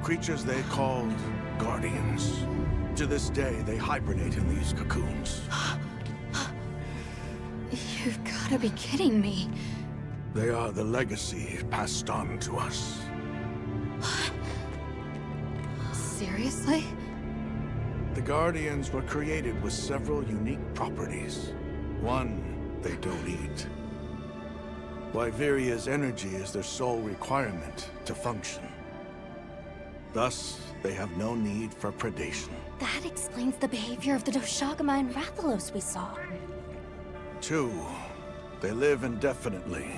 Creatures they called Guardians. To this day, they hibernate in these cocoons. You've gotta be kidding me. They are the legacy passed on to us. Seriously? The Guardians were created with several unique properties. One, they don't eat. Wyveria's energy is their sole requirement to function. Thus, they have no need for predation. That explains the behavior of the Doshagama and Rathalos we saw. 2, they live indefinitely,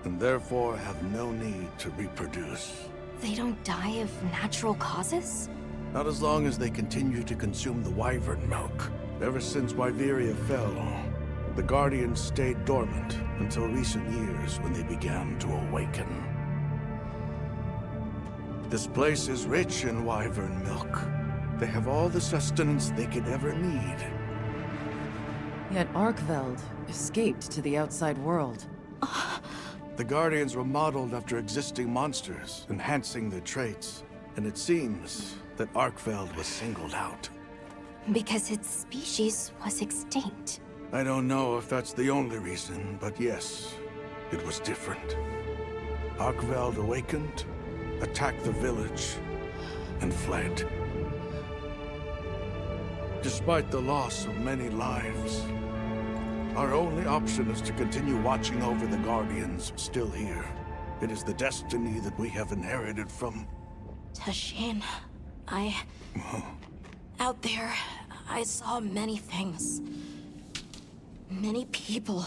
and therefore have no need to reproduce. They don't die of natural causes? Not as long as they continue to consume the wyvern milk. Ever since Wyveria fell, the Guardians stayed dormant until recent years when they began to awaken. This place is rich in wyvern milk. They have all the sustenance they could ever need. Yet Arkveld escaped to the outside world. The Guardians were modeled after existing monsters, enhancing their traits. And it seems that Arkveld was singled out. Because its species was extinct. I don't know if that's the only reason, but yes, it was different. Arkveld awakened, attacked the village, and fled. Despite the loss of many lives, our only option is to continue watching over the Guardians still here. It is the destiny that we have inherited from... Tashin, out there, I saw many things. Many people,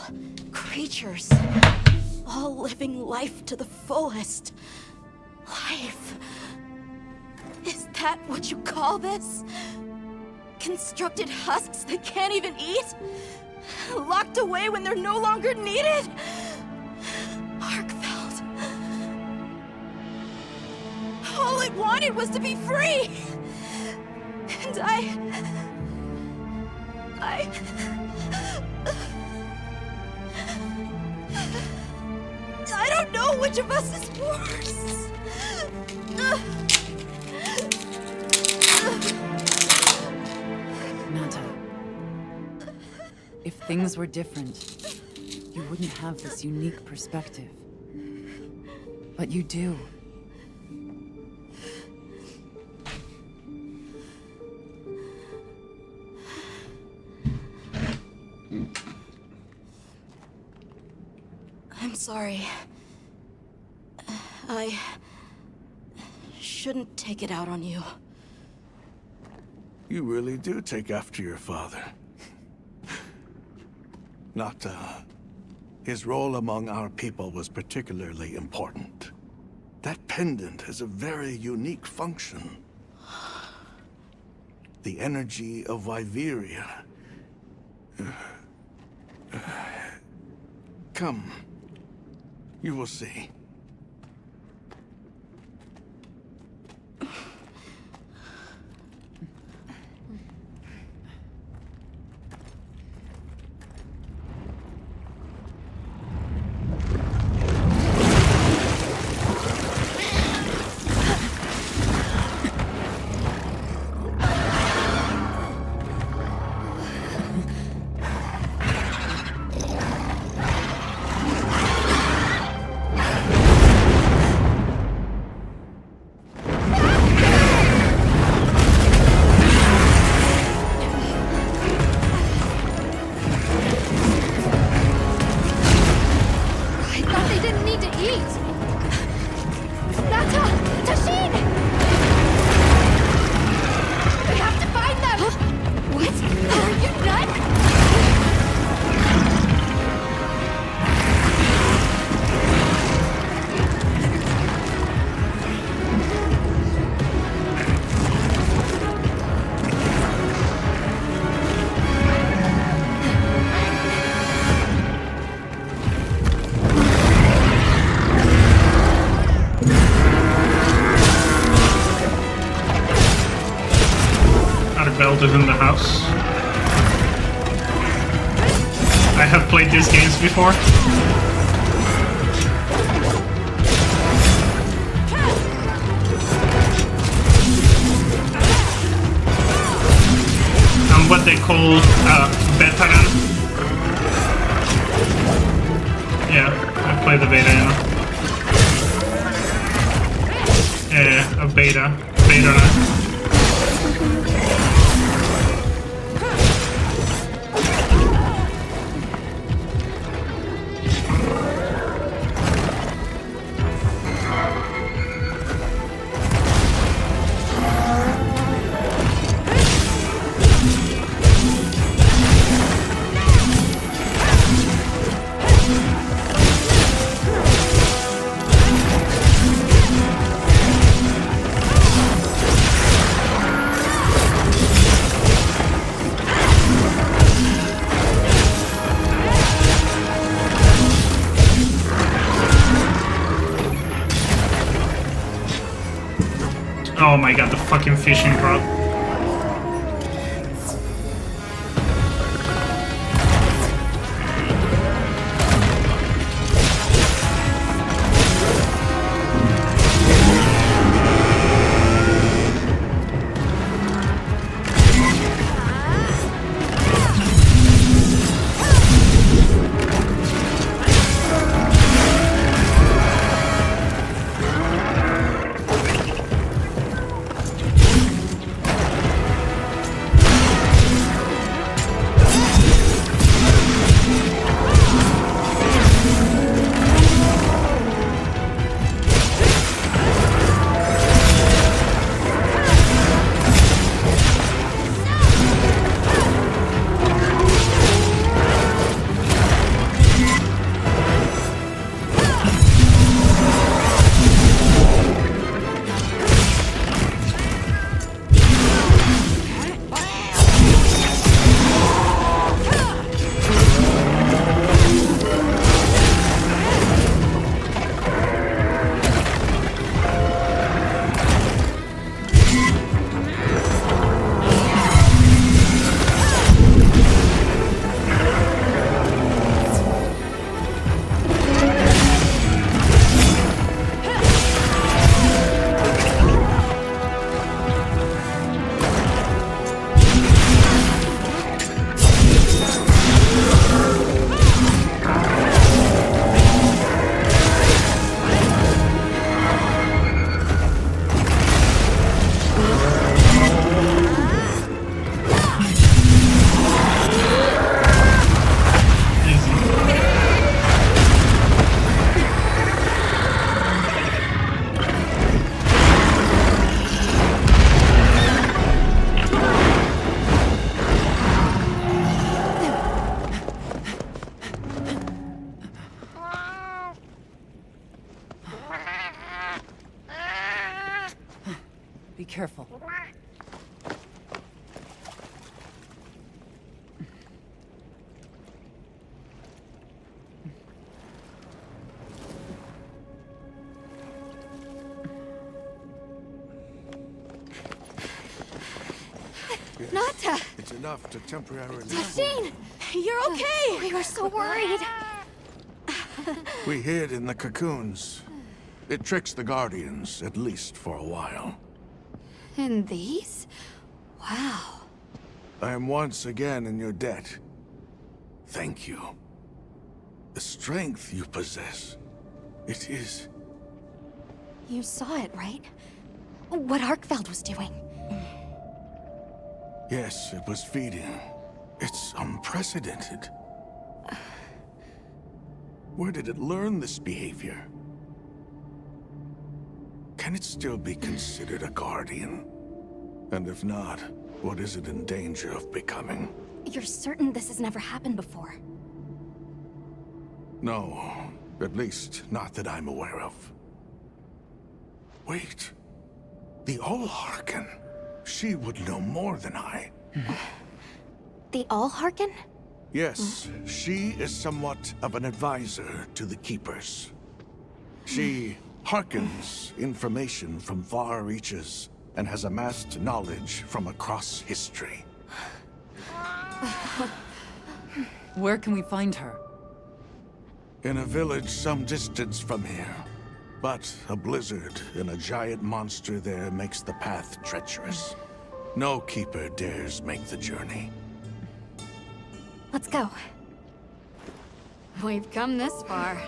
creatures, all living life to the fullest. Life. Is that what you call this? Constructed husks that can't even eat? Locked away when they're no longer needed? Arkveld. All it wanted was to be free! And I don't know which of us is worse. Nata, if things were different, you wouldn't have this unique perspective. But you do. I'm sorry. I shouldn't take it out on you. You really do take after your father. Nata, his role among our people was particularly important. That pendant has a very unique function. The energy of Wyveria. Come. You will see. Arkveld is in the house. I have played these games before. I'm what they call veteran. Yeah, I played the beta, you know. a beta net. Oh my god, the fucking fishing rod. Be careful. Nata! It's enough to temporarily... Tashine! You're okay! We were so worried. We hid in the cocoons. It tricks the Guardians, at least for a while. And these? Wow. I am once again in your debt. Thank you. The strength you possess, it is... You saw it, right? What Arkfeld was doing. Yes, it was feeding. It's unprecedented. Where did it learn this behavior? Can it still be considered a Guardian? And if not, what is it in danger of becoming? You're certain this has never happened before? No, at least not that I'm aware of. Wait, the Allharken. She would know more than I. The Allharken? Yes, she is somewhat of an advisor to the Keepers. She hearkens information from far reaches and has amassed knowledge from across history. Where can we find her? In a village some distance from here. But a blizzard and a giant monster there makes the path treacherous. No Keeper dares make the journey. Let's go. We've come this far.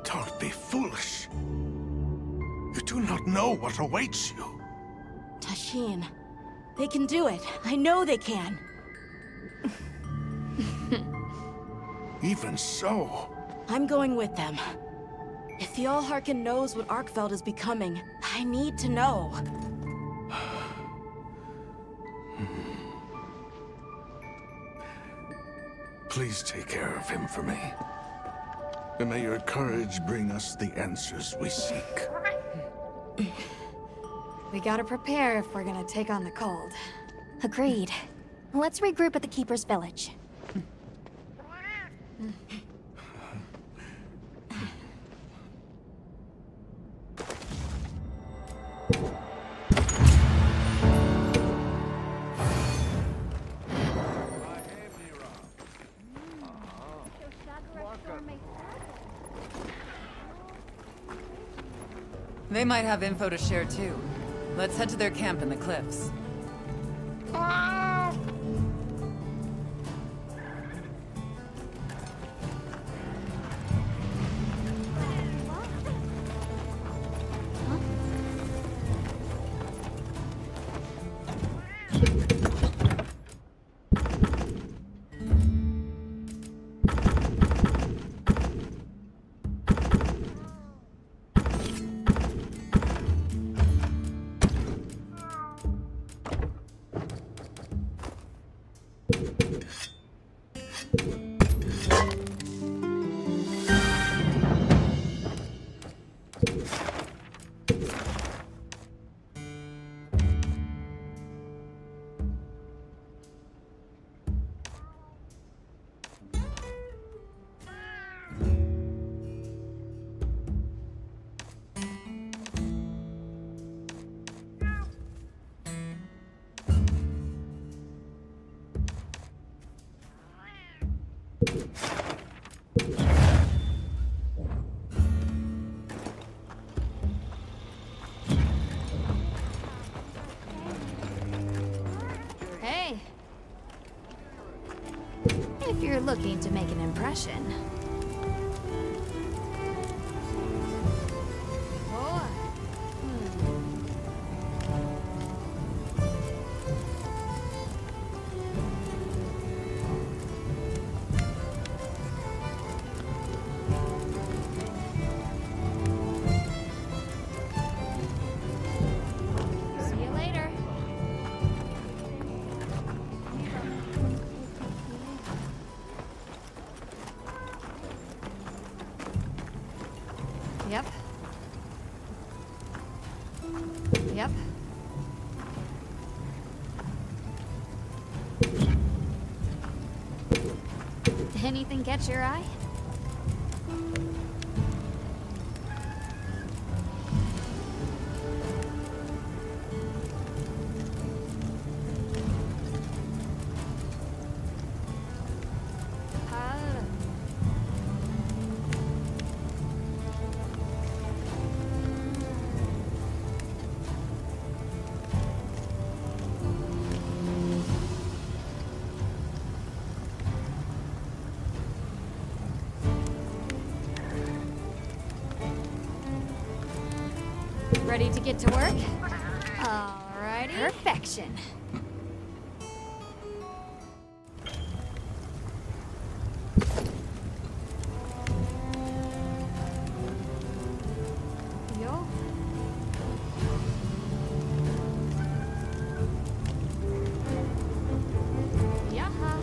Don't be foolish. It do not know what awaits you. Tashin, they can do it. I know they can. Even so, I'm going with them. If the Allharkin knows what Arkfeld is becoming, I need to know. please take care of him for me. And may your courage bring us the answers we seek. We gotta prepare if we're gonna take on the cold. Agreed. Let's regroup at the Keeper's Village. They might have info to share too. Let's head to their camp in the cliffs. Hey. If you're looking to make an impression. See you later. Yep. Yep. Anything catch your eye? Ready to get to work? Alrighty. Perfection. Yo. Yaha.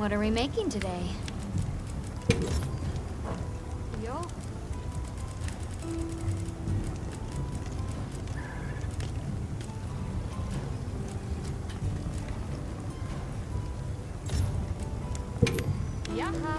What are we making today? Yo. Yaha.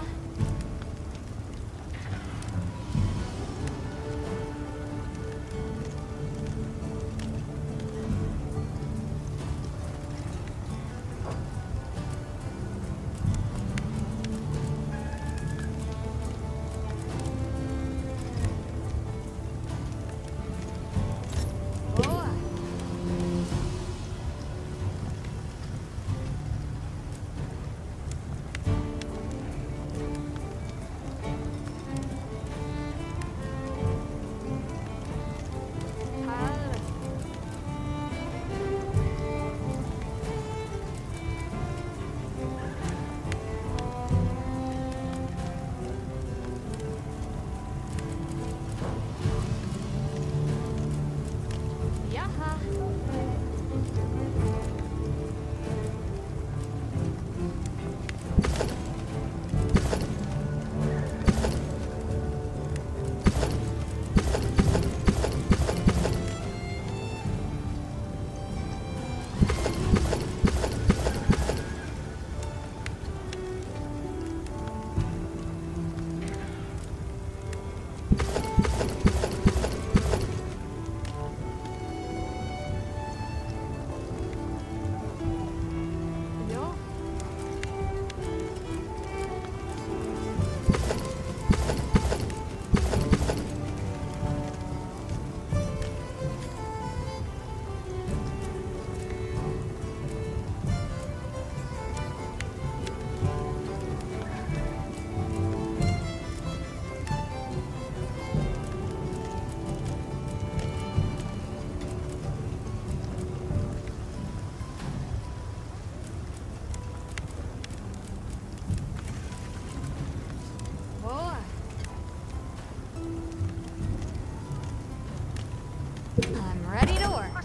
I'm ready to work.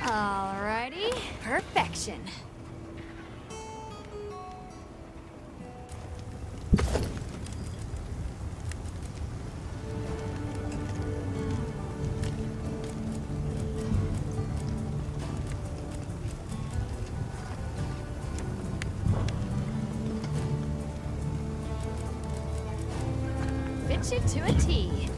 Alrighty, perfection. Fit you to a T.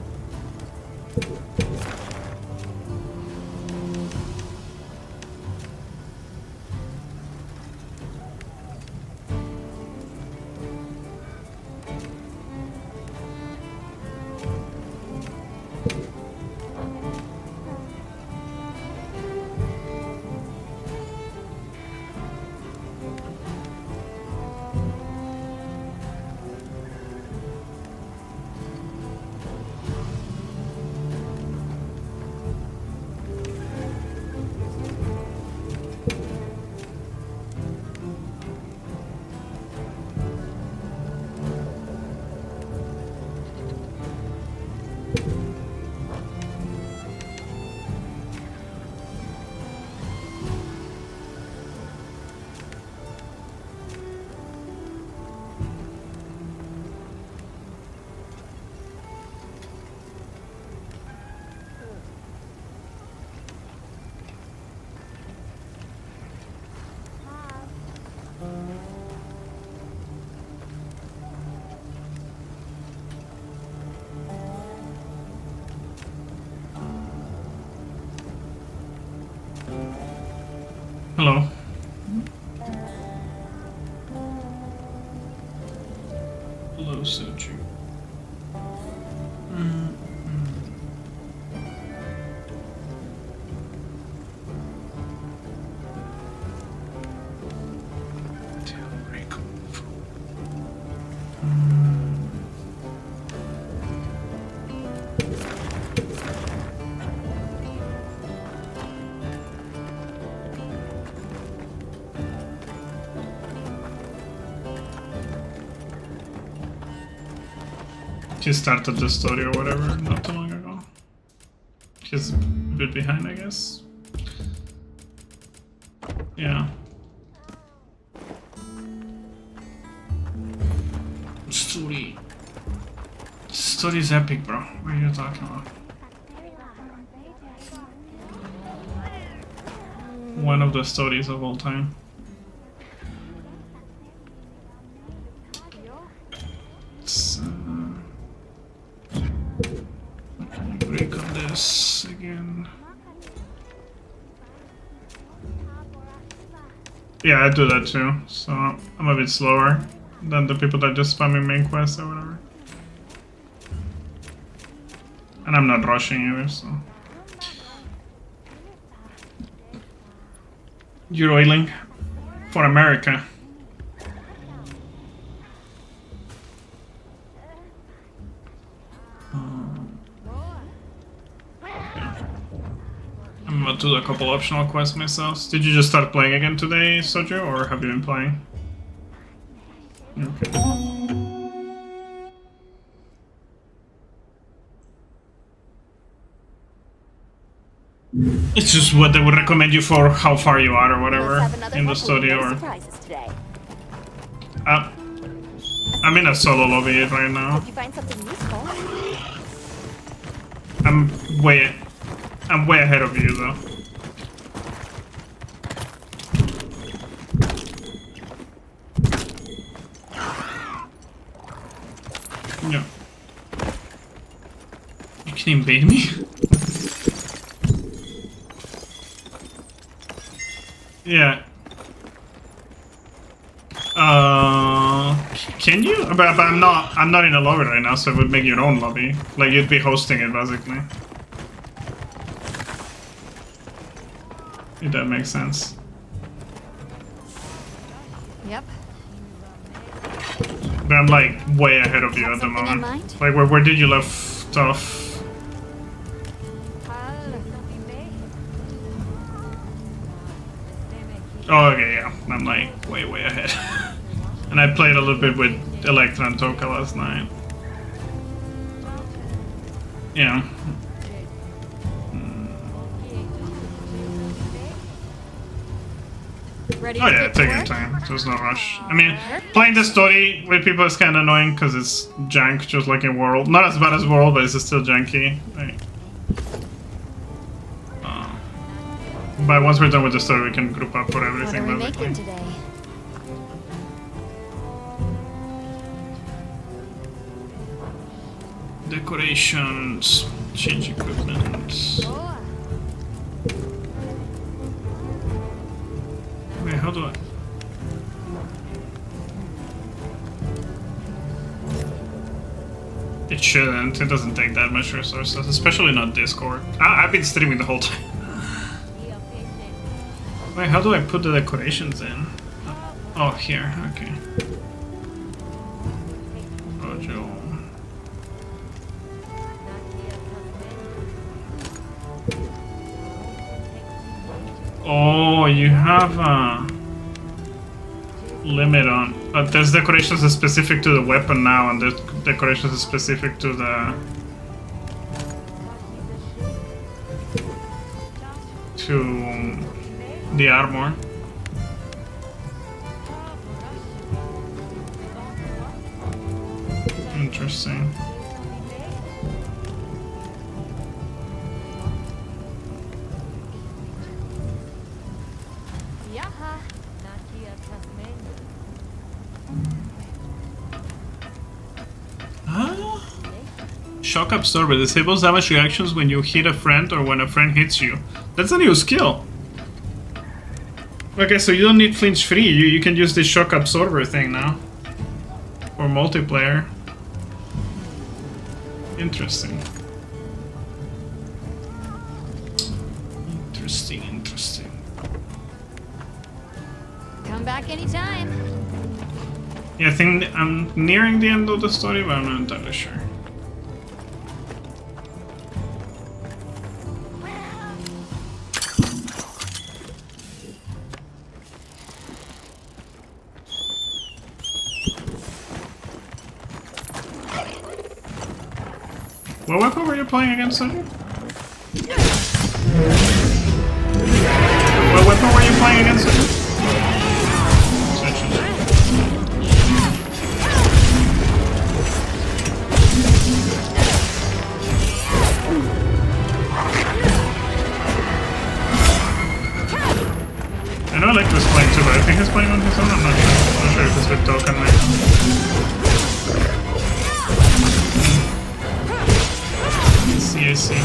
Hello. Hello, Soju. She started the story or whatever not too long ago. She's a bit behind, I guess. Yeah. story. Story's epic, bro. What are you talking about? One of the stories of all time. Let's break on this again. Yeah, I do that too, so I'm a bit slower than the people that just spamming main quests or whatever. And I'm not rushing either, so. You're oiling for America. I'm about to do a couple optional quests myself. Did you just start playing again today, Soju, or have you been playing? Okay. It's just what they would recommend you for how far you are or whatever in the story or... I'm in a solo lobby right now. Hope you find something useful. I'm way ahead of you though. Yeah. You can invade me? Yeah. Can you? But I'm not in a lobby right now, so it would make your own lobby. Like you'd be hosting it basically. If that makes sense. Yep. But I'm like way ahead of you at the moment. Like where did you left off? Oh, okay, yeah. I'm like way ahead. And I played a little bit with Electra and Toka last night. Yeah. Ready Oh yeah, take your time. There's no rush. I mean, playing the story with people is kind of annoying because it's jank, just like in World. Not as bad as World, but it's still janky. Like, but once we're done with the story, we can group up for everything. What are we making today? Decorations, change equipment. Wait, how do I? It shouldn't. It doesn't take that much resources, especially not Discord. I've been streaming the whole time. Wait, how do I put the decorations in? Oh, here. Okay. Rojo. Oh, you have a limit on, but there's decorations are specific to the weapon now, and there's decorations are specific to the armor. Interesting. Shock absorber disables damage reactions when you hit a friend or when a friend hits you. That's a new skill. Okay, so you don't need flinch free. You can use this shock absorber thing now for multiplayer. Interesting. Interesting. Come back anytime. Yeah, I think I'm nearing the end of the story, but I'm not entirely sure. What weapon were you playing against, Cedric? What weapon were you playing against, Cedric? I think he's playing on his own. I'm not sure if it's with token there. I see.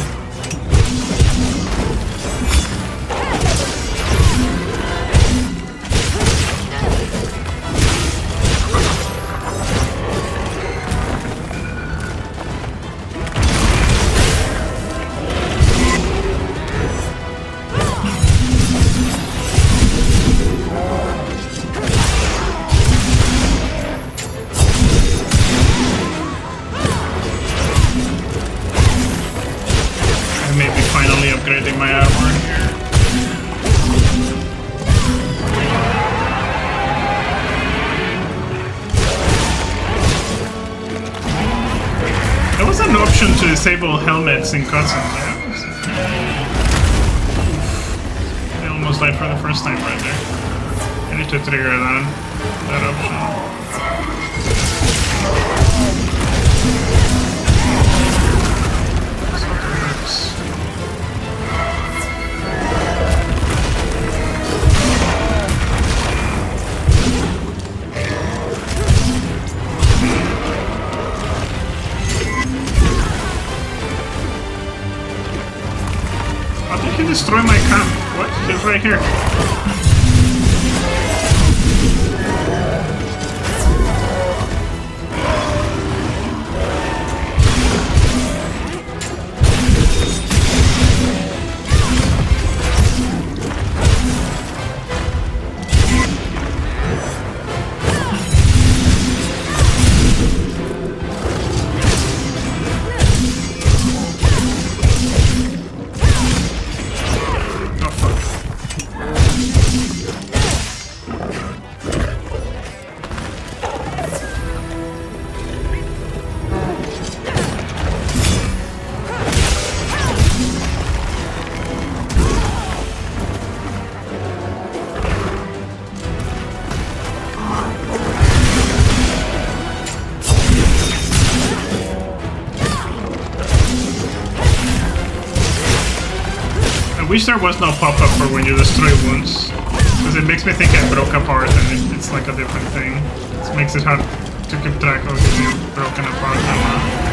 I may be finally upgrading my armor here. There was an option to disable helmets in cutscenes. I almost died for the first time right there. I need to trigger that option. How did he destroy my camp? What? He's right here. I wish there was no pop-up for when you destroy wounds, because it makes me think I broke apart and it's like a different thing. It makes it hard to keep track of if you've broken apart or not.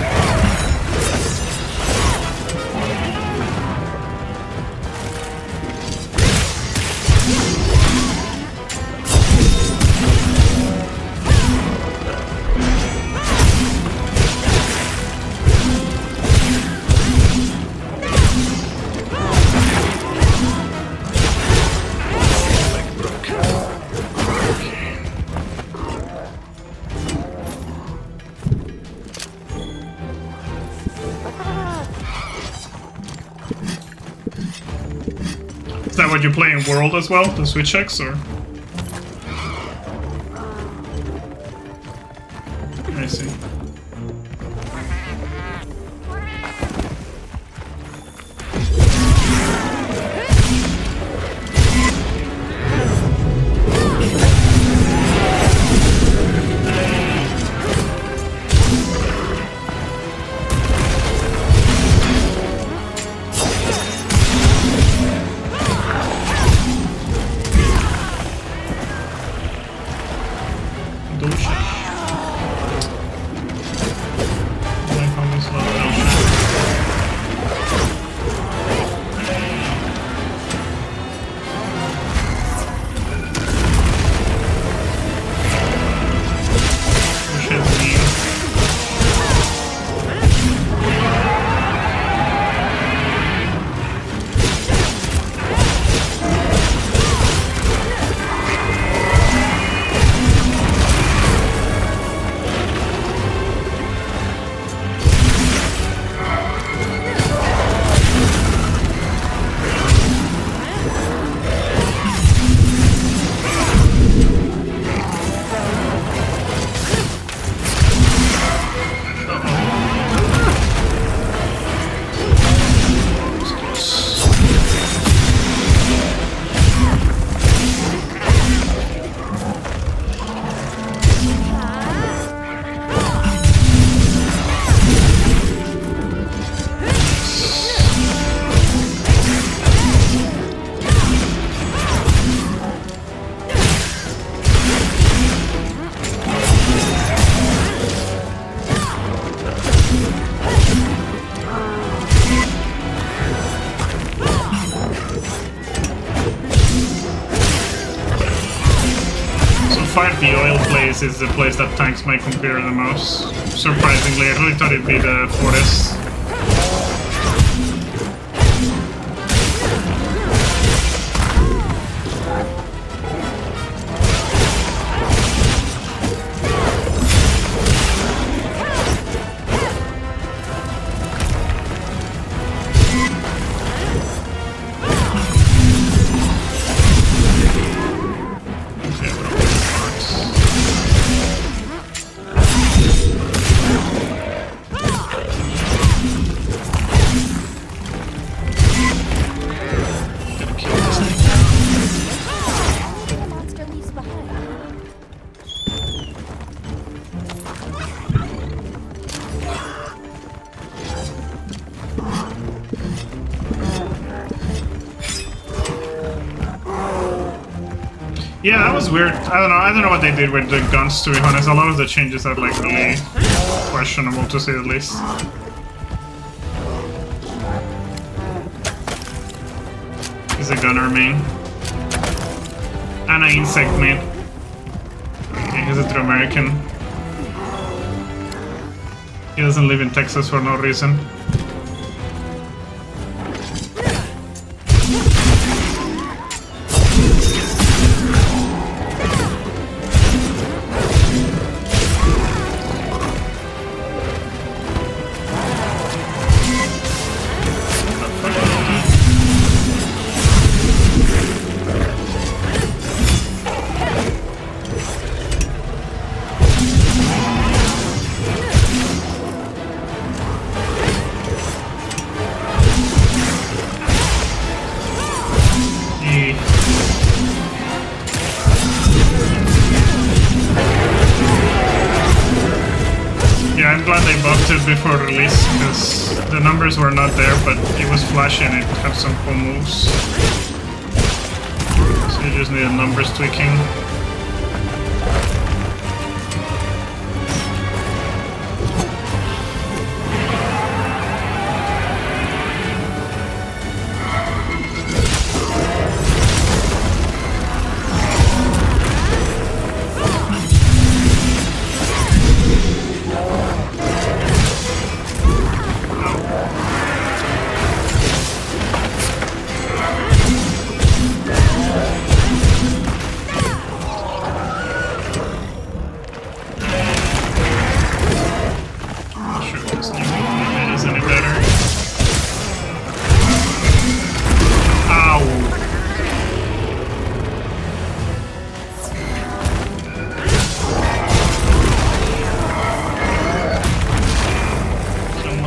Is that what you play in World as well, the Switch X, or? I see. fight, the oil place is the place that tanks my computer the most. Surprisingly, I really thought it'd be the forest. Yeah, that was weird. I don't know what they did with the guns, to be honest. A lot of the changes are like really questionable, to say the least. He's a gunner main. And an insect main. Okay, he's a true American. He doesn't live in Texas for no reason. Yeah, I'm glad they buffed it before release, because the numbers were not there, but it was flashy and it had some cool moves. So you just needed numbers tweaking.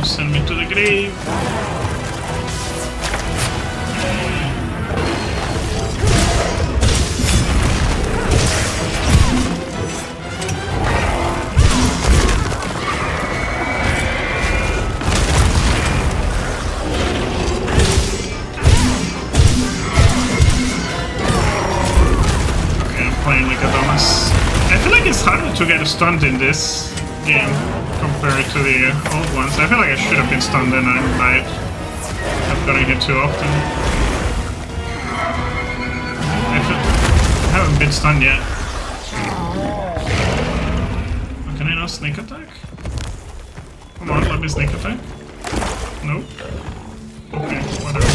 Send me to the grave. Okay, I'm playing like a dumbass. I feel like it's harder to get stunned in this game compared to the old ones. I feel like I should have been stunned and I died. I've gotten hit too often. I haven't been stunned yet. Oh, can I not sneak attack? Come on, let me sneak attack. Nope. Okay, whatever.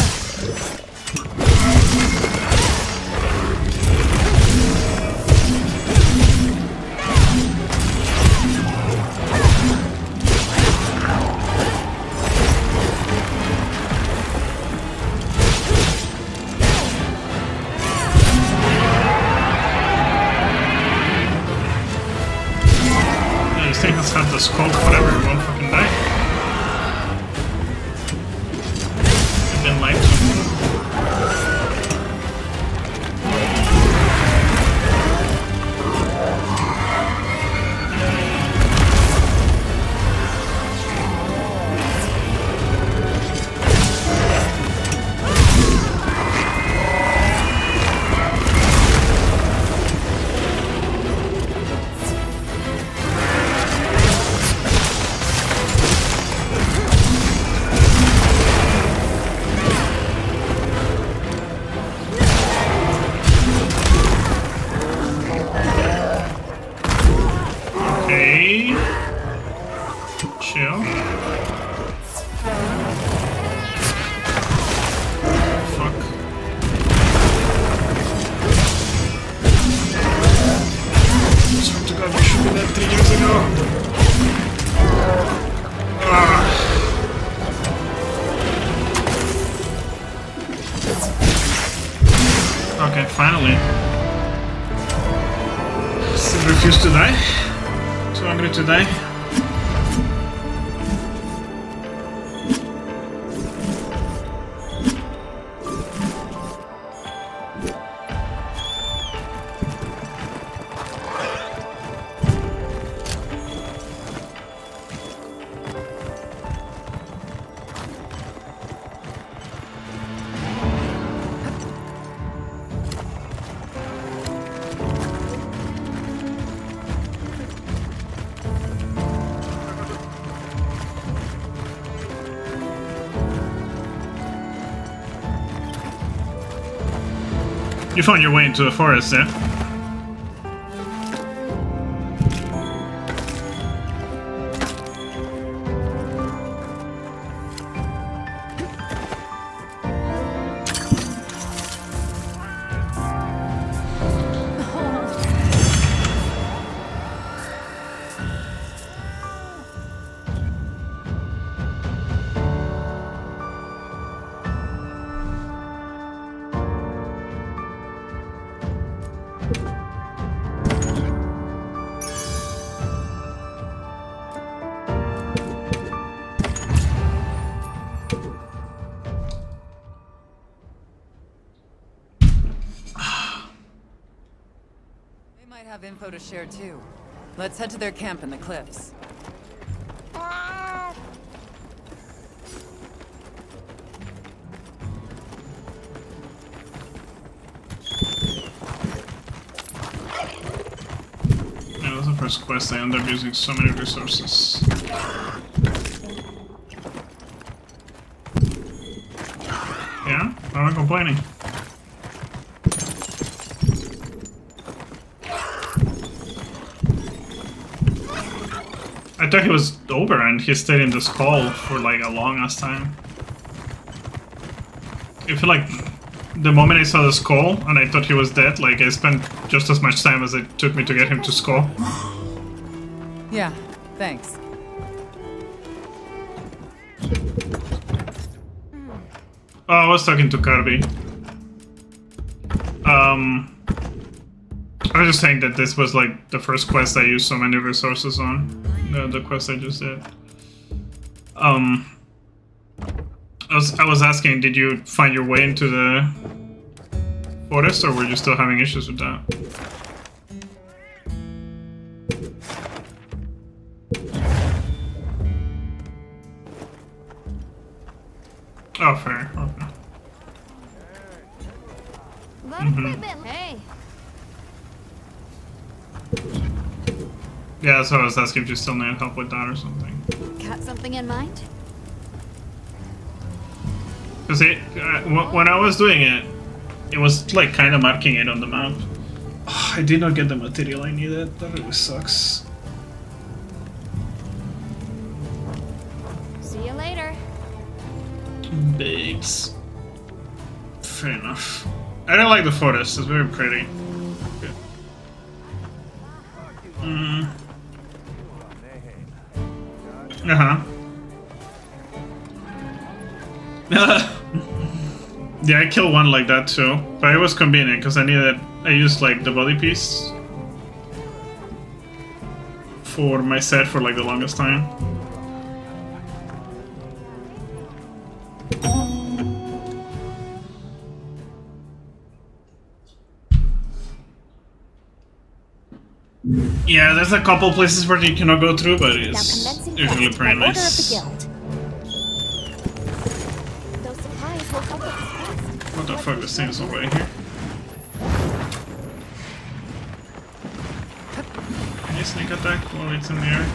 This thing has had the scope forever, it won't fucking die. I've been lied to. Okay, finally. Still refuse to die. Too hungry to die. You found your way into the forest, yeah? Have info to share too. Let's head to their camp in the cliffs. Yeah, that's the first quest. I end up using so many resources. Yeah, I'm not complaining. I thought he was over and he stayed in this hall for like a long ass time. I feel like the moment I saw the skull and I thought he was dead, like I spent just as much time as it took me to get him to skull. Yeah, thanks. Oh, I was talking to Kirby. I was just saying that this was like the first quest I used so many resources on. The quest I just did. I was asking, did you find your way into the forest, or were you still having issues with that? Oh, fair. Okay. Hey. Yeah, so I was asking if you still need help with that or something. Got something in mind? Because when I was doing it, it was like kind of marking it on the map. Oh, I did not get the material I needed. That really sucks. See you later. Babes. Fair enough. I don't like the forest. It's very pretty. Okay. Yeah, I killed one like that too, but it was convenient because I used like the body piece for my set for like the longest time. Yeah, there's a couple places where you cannot go through, but it's usually pretty nice. What the fuck, this thing is already here? Can you sneak attack while it's in the air?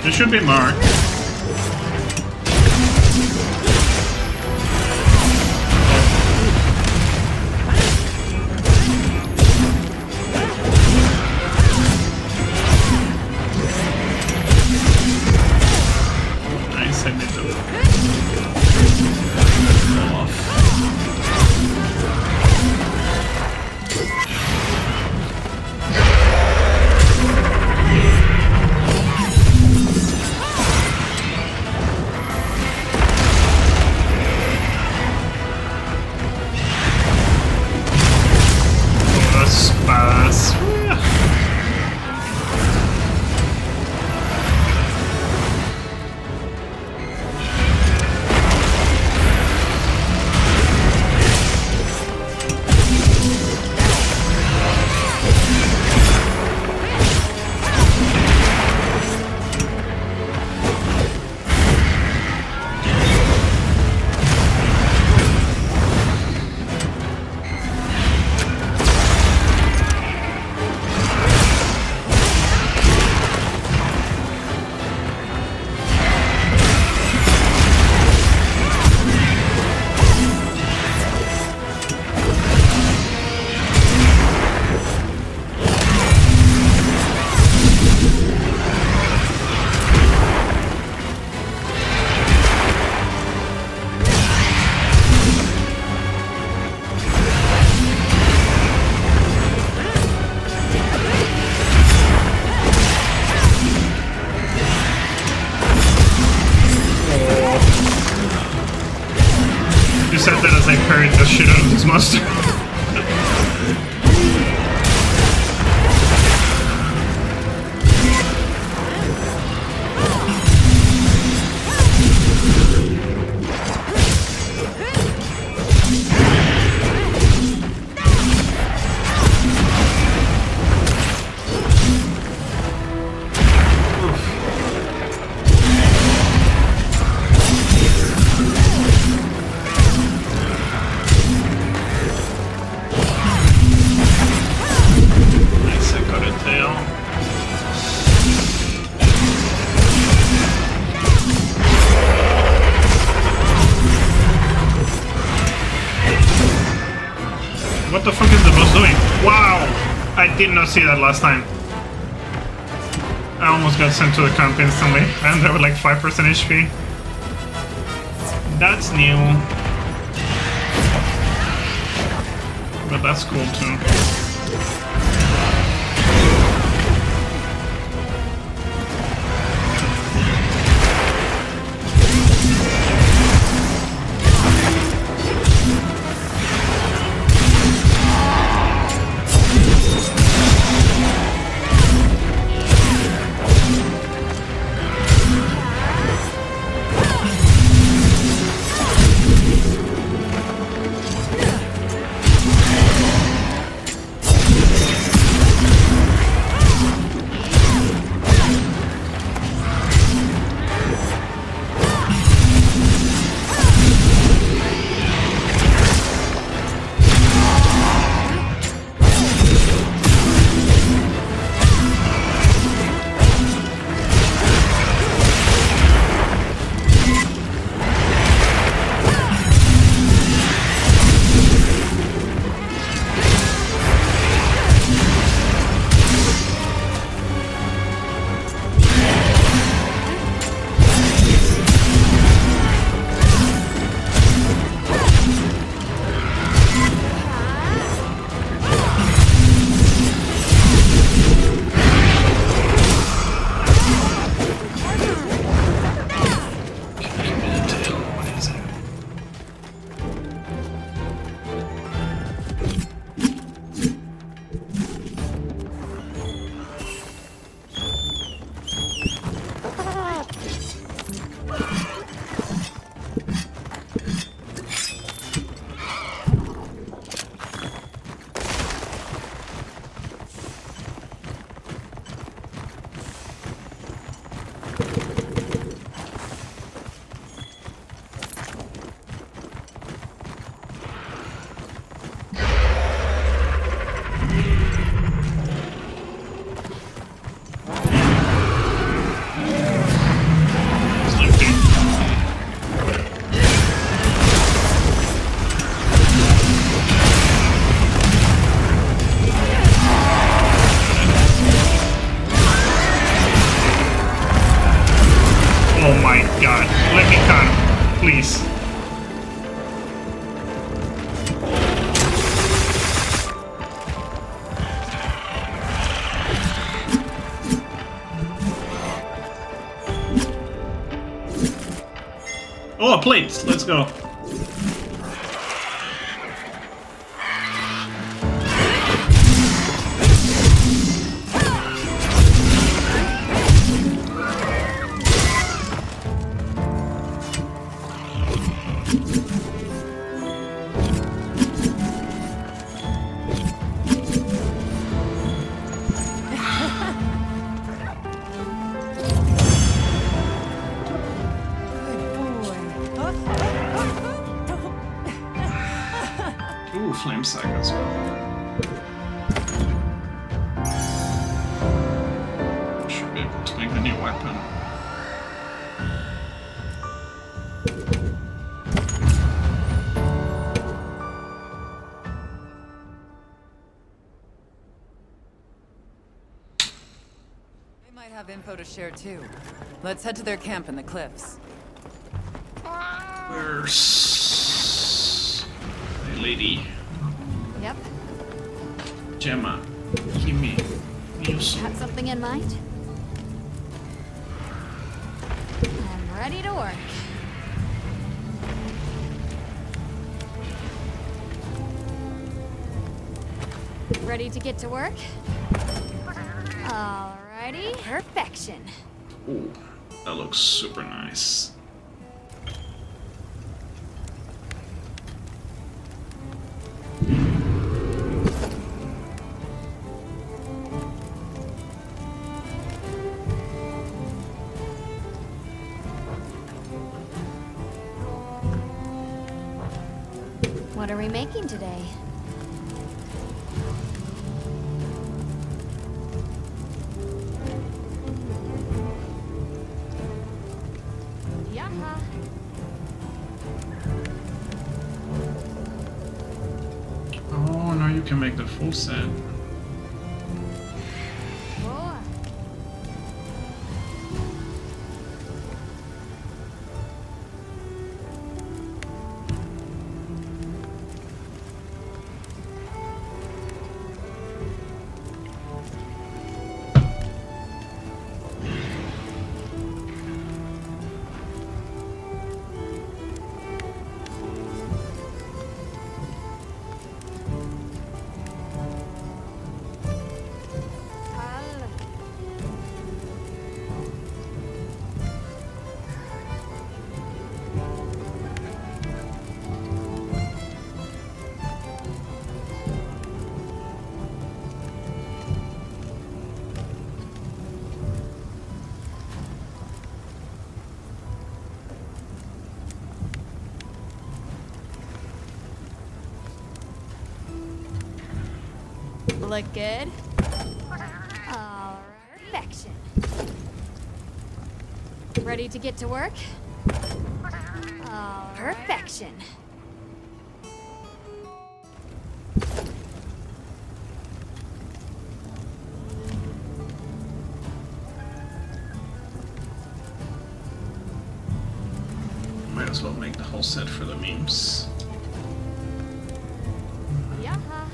It should be marked. Nice, I need to fall off. You said that as I parried the shit out of this monster. Nice, I got a tail. What the fuck is the boss doing? Wow! I did not see that last time. I almost got sent to the camp instantly, and they were like 5% HP. That's new. But that's cool too. Please. Oh, a plate. Let's go. Ooh, flame sack as well. Should be able to make a new weapon. They might have info to share too. Let's head to their camp in the cliffs. Where's the lady? Yep. Gemma, give me news. Got something in mind? I'm ready to work. Ready to get to work? Alrighty. Perfection. Ooh, that looks super nice. What are we making today? Yaha. Oh, now you can make the full set. Boa. Look good? Alright. Perfection. Ready to get to work? Perfection. Might as well make the whole set for the memes. Yaha.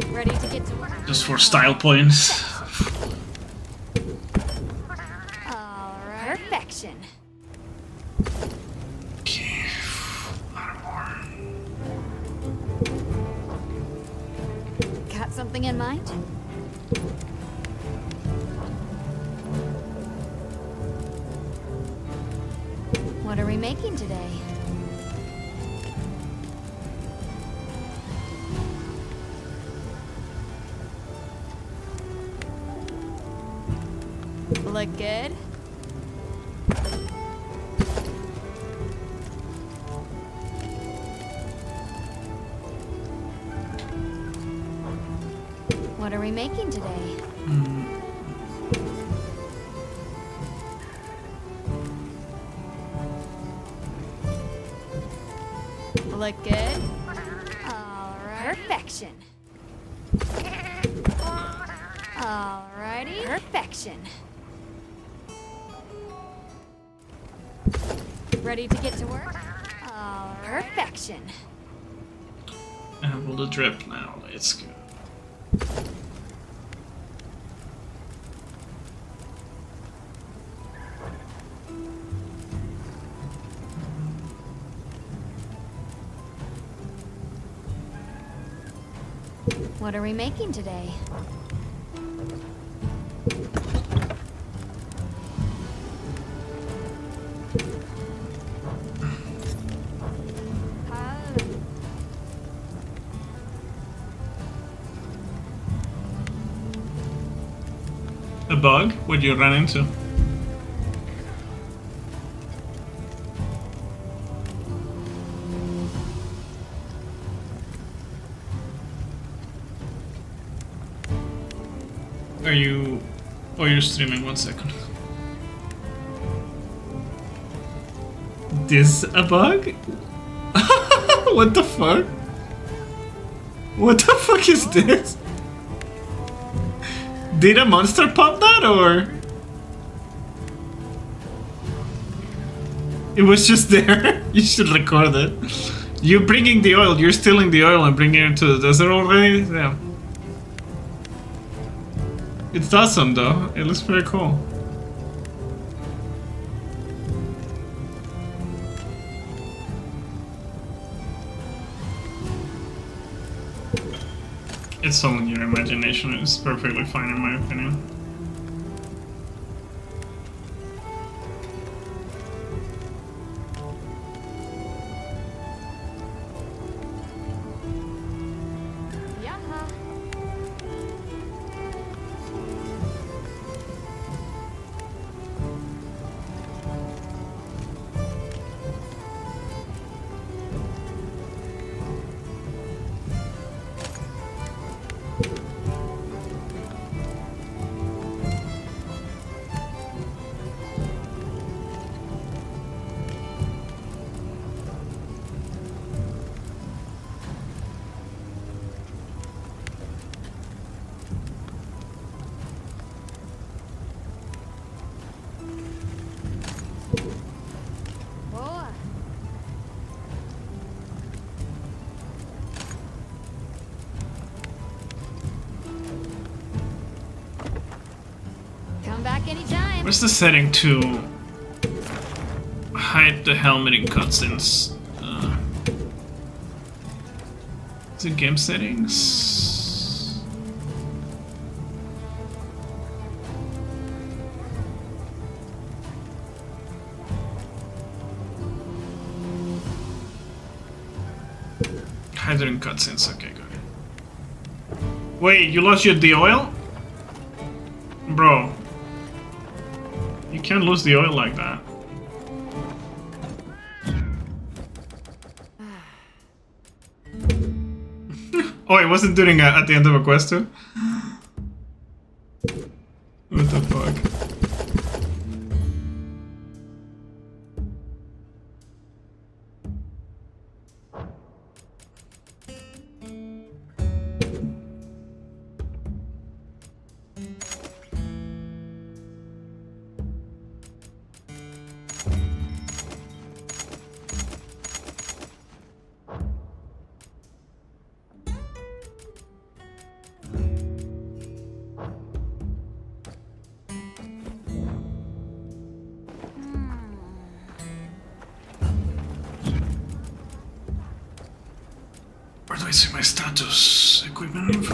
Ready to get to work? Just for style points. Alright. Perfection. Okay, a lot more. Got something in mind? What are we making today? Look good? What are we making today? Look good? Alright. Perfection. Alrighty. Perfection. Ready to get to work? Perfection. And will the drip now. Let's go. What are we making today? A bug? What'd you run into? Are you... Oh, you're streaming, 1 second. This a bug? What the fuck? What the fuck is this? Did a monster pop that, or? It was just there. You should record it. You're bringing the oil. You're stealing the oil and bringing it to the desert already? Yeah. It's awesome though. It looks pretty cool. It's all in your imagination. It's perfectly fine in my opinion. Come back anytime. Where's the setting to hide the helmet in cutscenes? Is it game settings? Hide it in cutscenes. Okay, good. Wait, you lost the oil? Bro. You can't lose the oil like that. Oh, it wasn't doing it at the end of a quest too? What the fuck? Where do I see my status? Equipment info?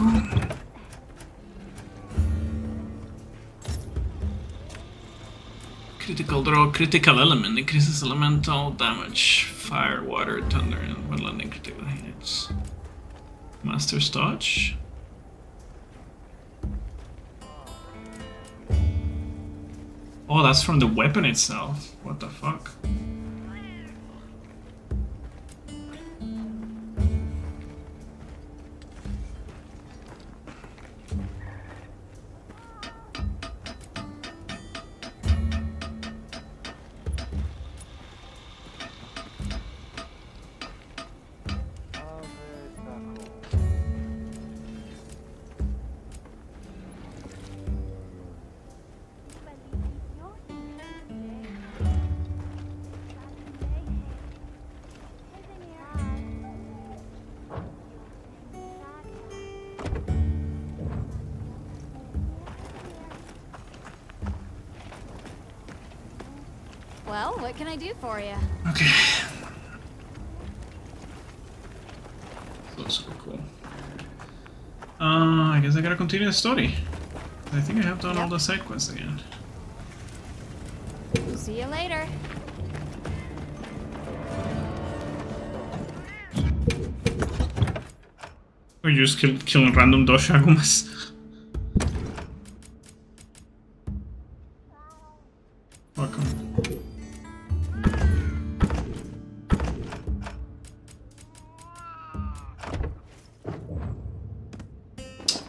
Critical draw, critical element, increases elemental damage, fire, water, thunder, and when landing critical hits. Master's Touch? Oh, that's from the weapon itself. What the fuck? Well, what can I do for you? Okay. That's super cool. I guess I gotta continue the story. I think I have done all the side quests again. See you later. Or you just killing random Doshagumas. Welcome.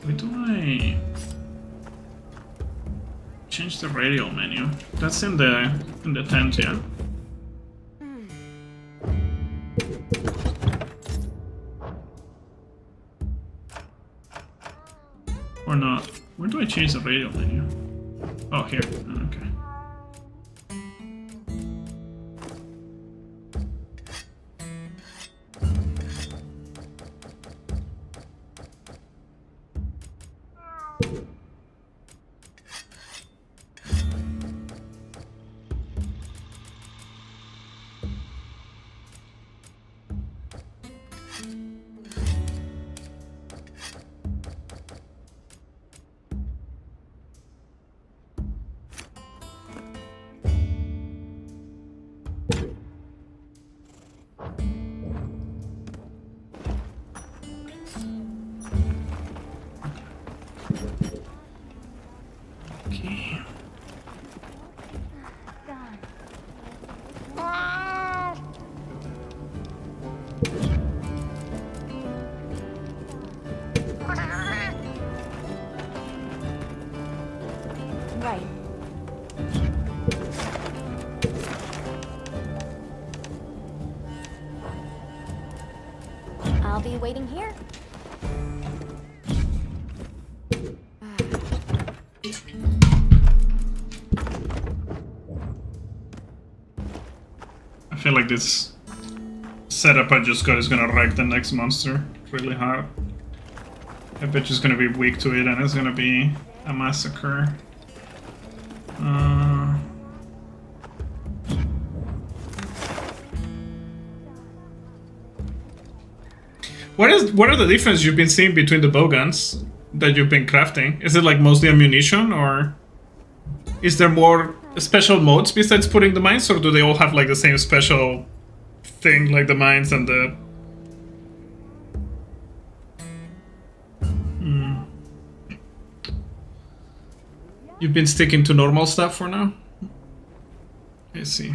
Wait, do I change the radial menu? That's in the tent, yeah. Or not? Where do I change the radial menu? Oh, here. Okay. waiting here. I feel like this setup I just got is gonna wreck the next monster really hard. I bet it's gonna be weak to it and it's gonna be a massacre. What are the differences you've been seeing between the bowguns that you've been crafting? Is it like mostly ammunition, or is there more special modes besides putting the mines, or do they all have like the same special thing, like the mines and the... You've been sticking to normal stuff for now? I see.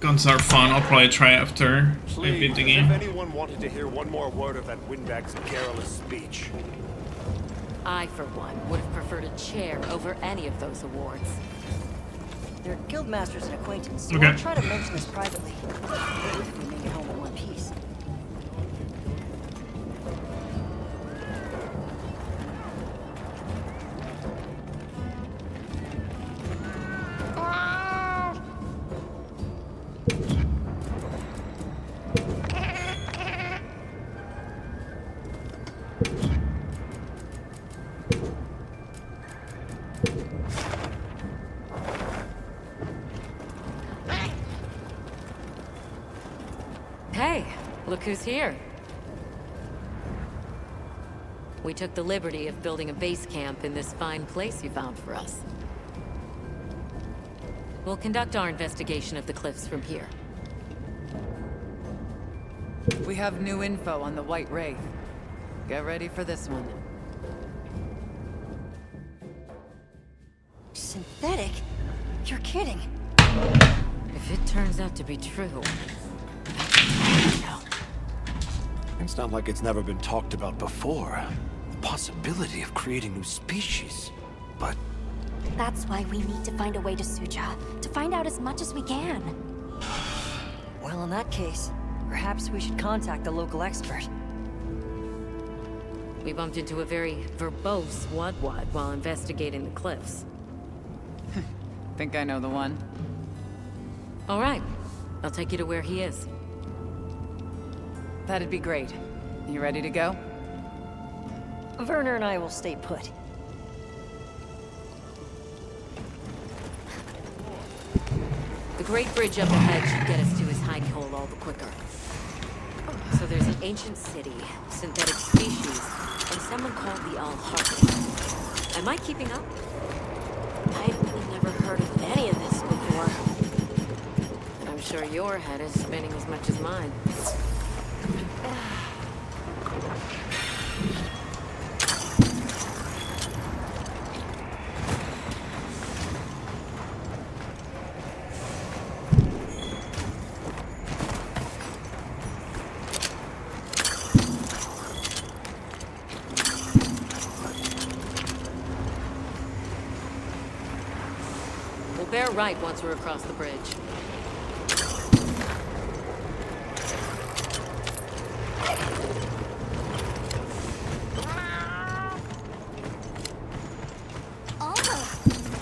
Guns are fun, I'll probably try after I beat the game. If anyone wanted to hear one more word of that windbag's garrulous speech. I, for one, would have preferred a chair over any of those awards. They're guildmasters and acquaintance, so Okay. I'll try to mention this privately. If we make it home in one piece. Hey, look who's here. We took the liberty of building a base camp in this fine place you found for us. We'll conduct our investigation of the cliffs from here. We have new info on the White Wraith. Get ready for this one. Synthetic? You're kidding. If it turns out to be true... It's not like it's never been talked about before. The possibility of creating new species. But That's why we need to find a way to Suja, to find out as much as we can. Well, in that case, perhaps we should contact the local expert. We bumped into a very verbose Wadwad while investigating the cliffs. Think I know the one. All right, I'll take you to where he is. That'd be great. You ready to go? Werner and I will stay put. The Great Bridge up ahead should get us to his hidey hole all the quicker. So there's an ancient city, synthetic species, and someone called the Al-Harbi. Am I keeping up? I've never heard of any of this before. And I'm sure your head is spinning as much as mine. We'll bear right once we're across the bridge.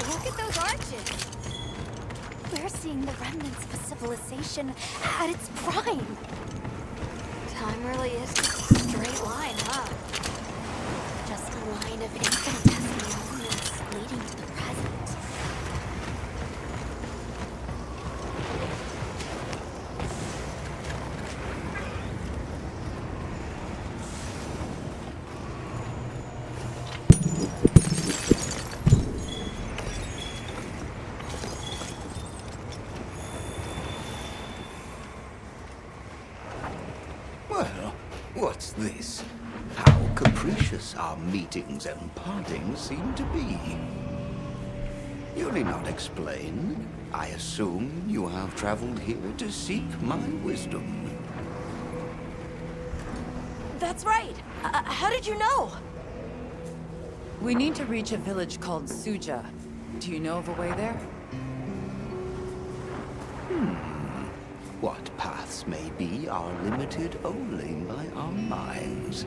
Look at those arches! We're seeing the remnants of a civilization at its prime. Time really is just a straight line, huh? Just a line of infinitesimal moments leading to the present. What What's this? How capricious our meetings and partings seem to be. You need not explain. I assume you have traveled here to seek my wisdom. That's right. How did you know? We need to reach a village called Suja. Do you know of a way there? What paths may be are limited only by our minds.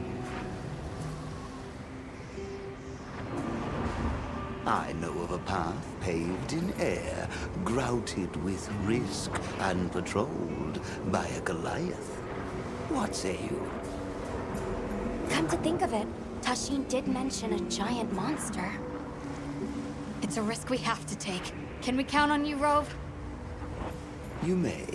I know of a path paved in air, grouted with risk, and patrolled by a Goliath. What say you? Come to think of it, Tashin did mention a giant monster. It's a risk we have to take. Can we count on you, Rove? You may.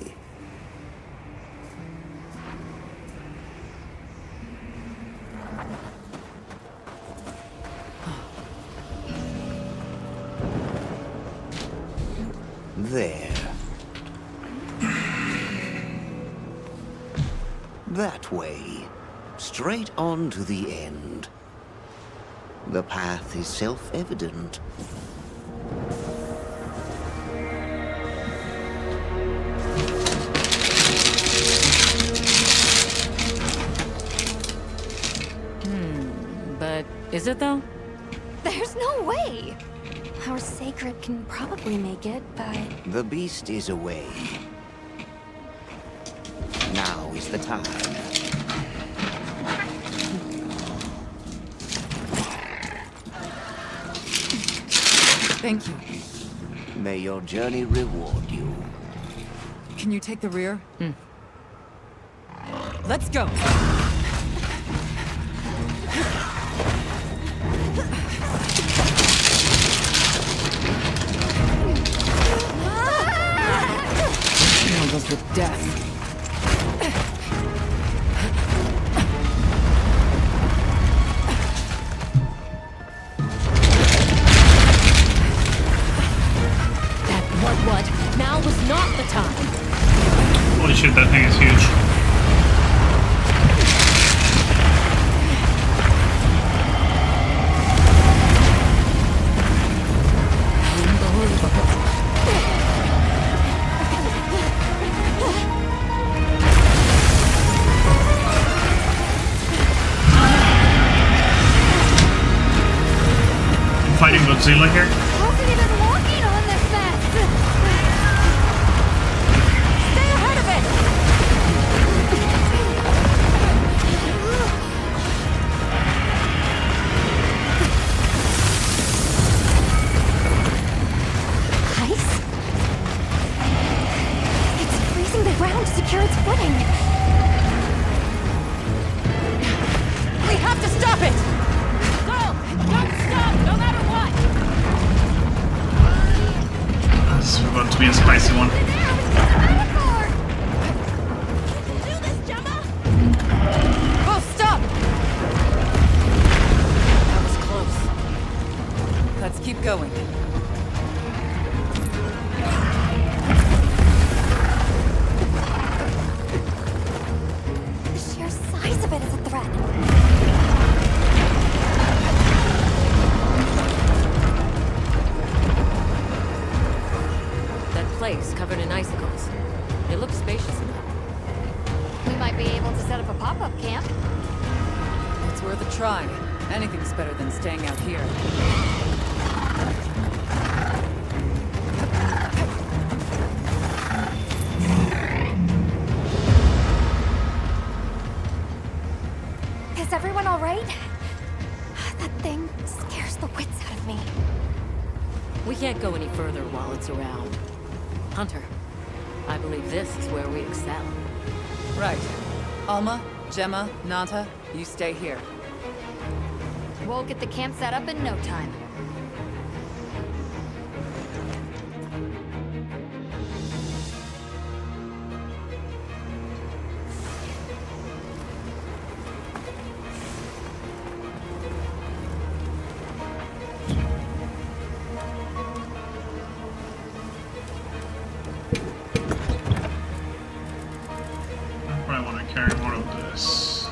There. That way. Straight on to the end. The path is self-evident. But is it though? There's no way! Our sacred can probably make it, but... The beast is away. Now is the time. Thank you. May your journey reward you. Can you take the rear? Let's go! Goes with death. What? Now was not the time. Holy shit, that thing is huge. Fighting Godzilla here? Wasn't even walking on this mess! Stay ahead of it! Ice? It's freezing the ground to secure its footing. We have to stop it! Don't stop, no matter what! This is about to be a spicy one. Oh, stop! That was close. Let's keep going. The sheer size of it is a threat. Place covered in icicles. It looks spacious enough. We might be able to set up a pop-up camp. It's worth a try. Anything's better than staying out here. Is everyone all right? That thing scares the wits out of me. We can't go any further while it's around. Hunter, I believe this is where we excel. Right. Alma, Gemma, Nata, you stay here. We'll get the camp set up in no time. I probably want to carry more of this.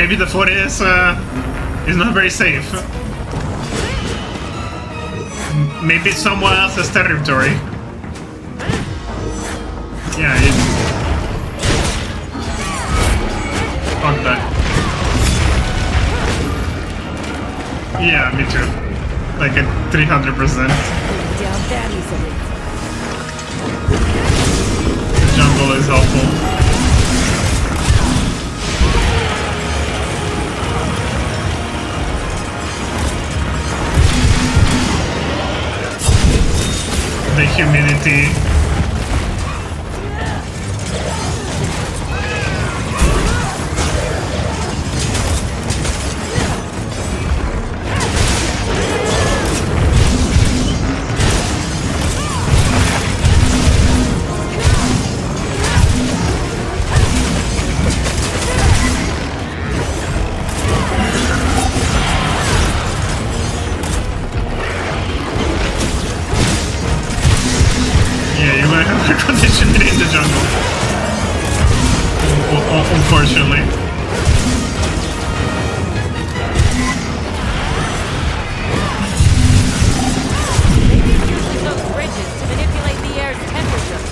maybe the foot is not very safe. Maybe it's someone else's territory. Yeah, fuck that. Yeah, me too. Like at 300%. The jungle is helpful. The humidity. Conditioned in the jungle. Unfortunately. Maybe using those bridges to manipulate the air's temperature.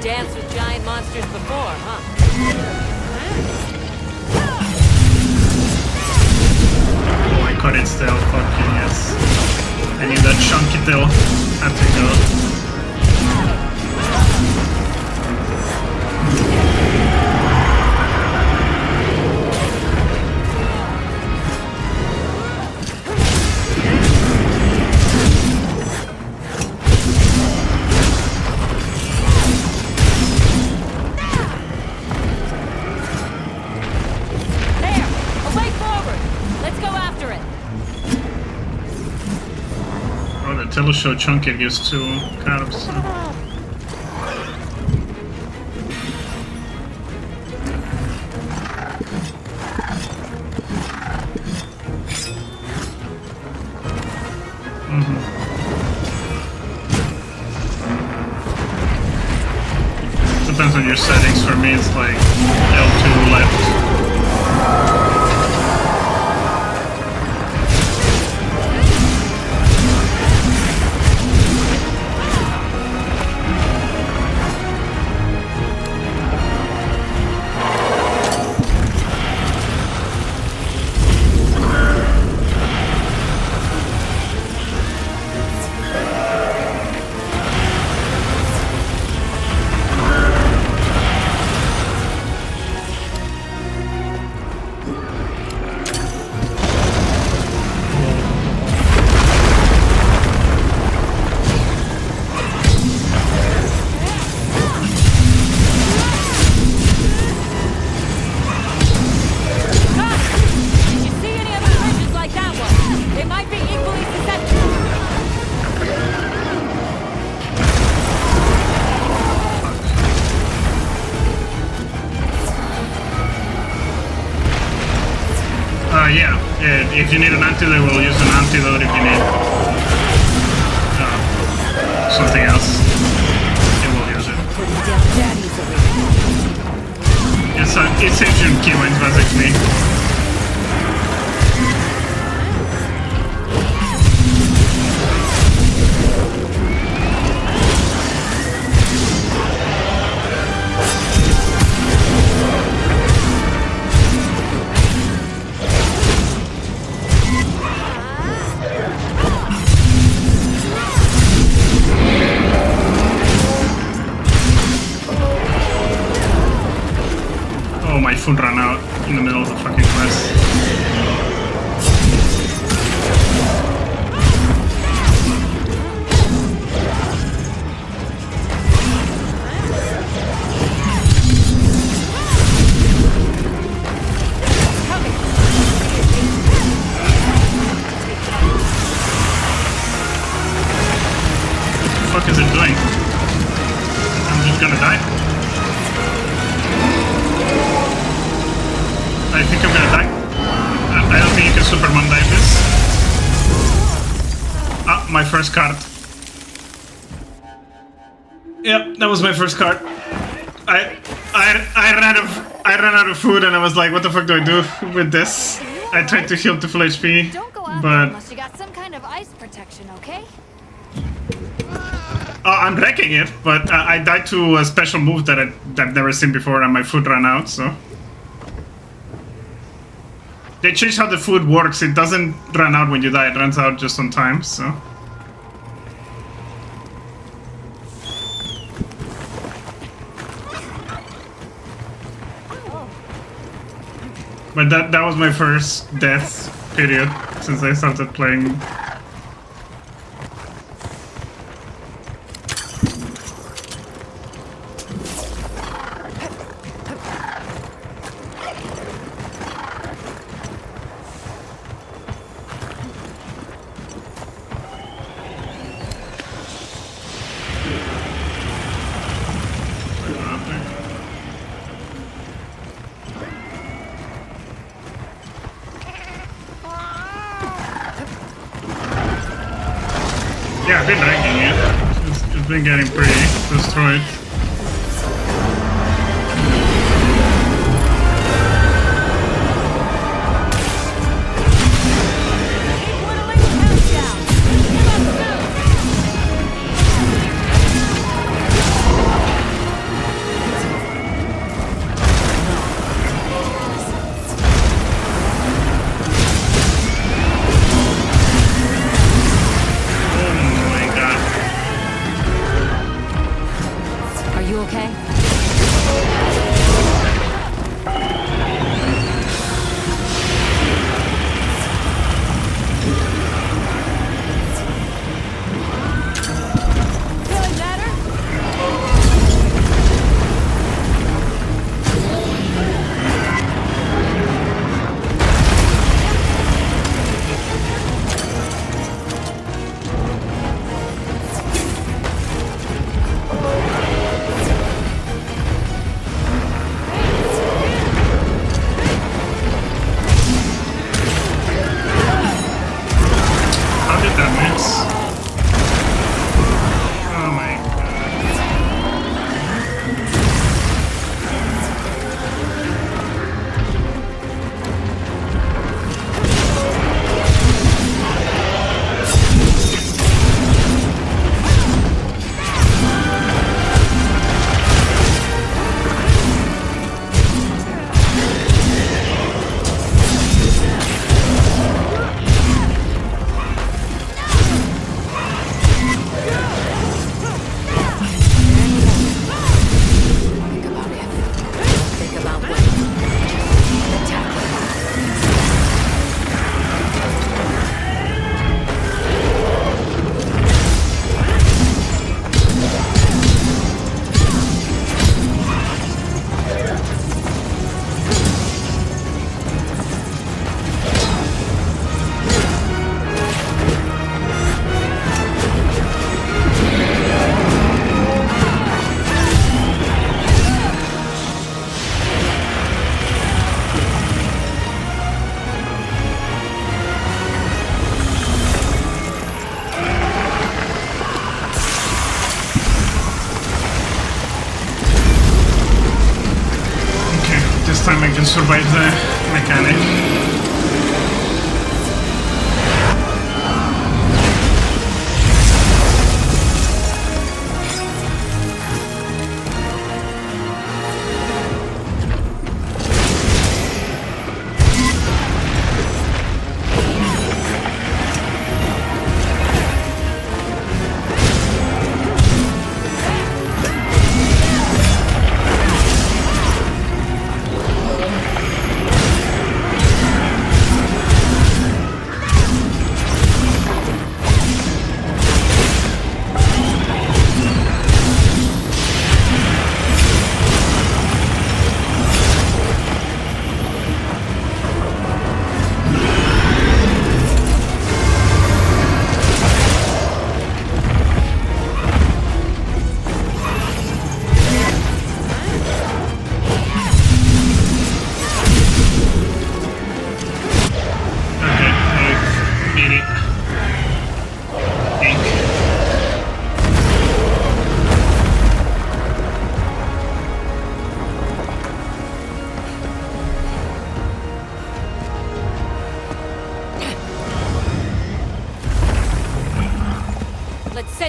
Danced with giant monsters before, huh? Oh, I caught it still. Fucking yes. I need that chunky tail. Have to go. Teleshow chunky gives 2 carbs. So. Depends on your settings. For me, it's like L2 left. Yeah, if you need an antidote, we'll use an antidote. If you need something else, it will use it. It's ancient keywinds, basically. Oh, my food ran out in the middle of the fucking quest. What the fuck is it doing? I'm just gonna die. I think I'm gonna die. I don't think you can Superman dive this. Ah, my first card. Yep, that was my first card. I ran out of food and I was like, what the fuck do I do with this? I tried to heal to full HP, Don't go out there but unless you got some kind of ice protection, okay? I'm wrecking it. But I died to a special move that I've never seen before, and my food ran out. So they changed how the food works. It doesn't run out when you die. It runs out just on time. So. But that was my first death period since I started playing. Yeah, I've been ranking it. It's been getting pretty destroyed. Are you okay? Feeling better? How did that mix? Oh my Think about what attack. Okay, this time I can survive the mechanic.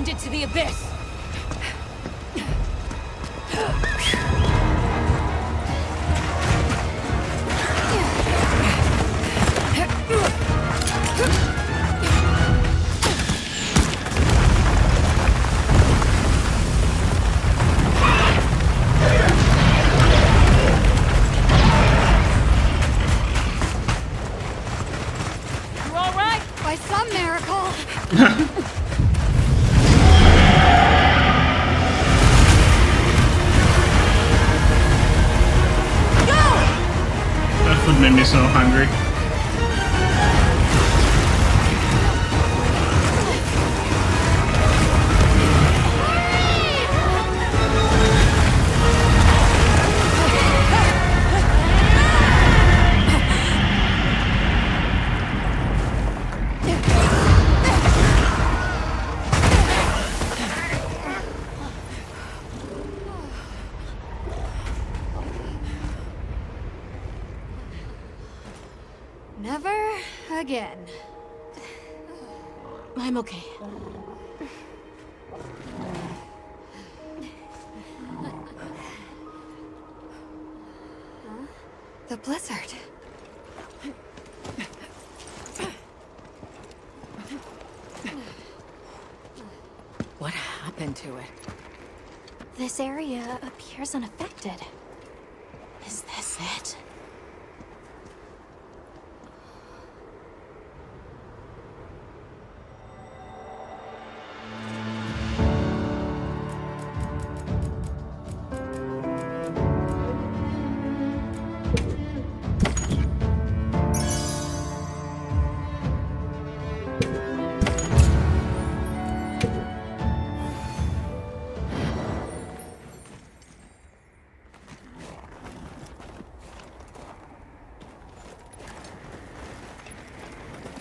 descended to the abyss. You all right? By some miracle. That food made me so hungry. Never again. I'm okay. The blizzard. What happened to it? This area appears unaffected. Is this it?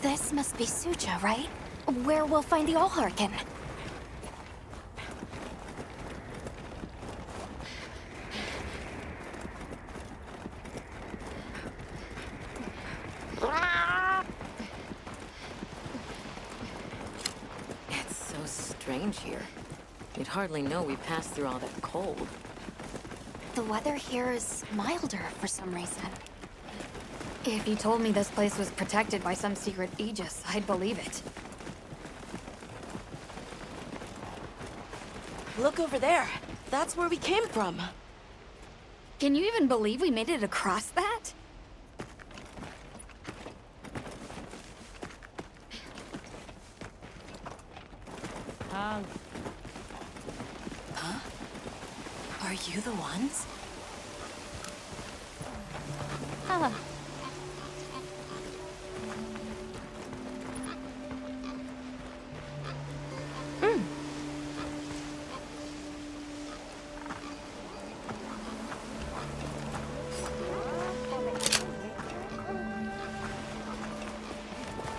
This must be Suja, right? Where we'll find the Allharkin. It's so strange here. You'd hardly know we passed through all that cold. The weather here is milder for some reason. If you told me this place was protected by some secret aegis, I'd believe it. Look over there. That's where we came from. Can you even believe we made it across that? Huh? Are you the ones? Huh.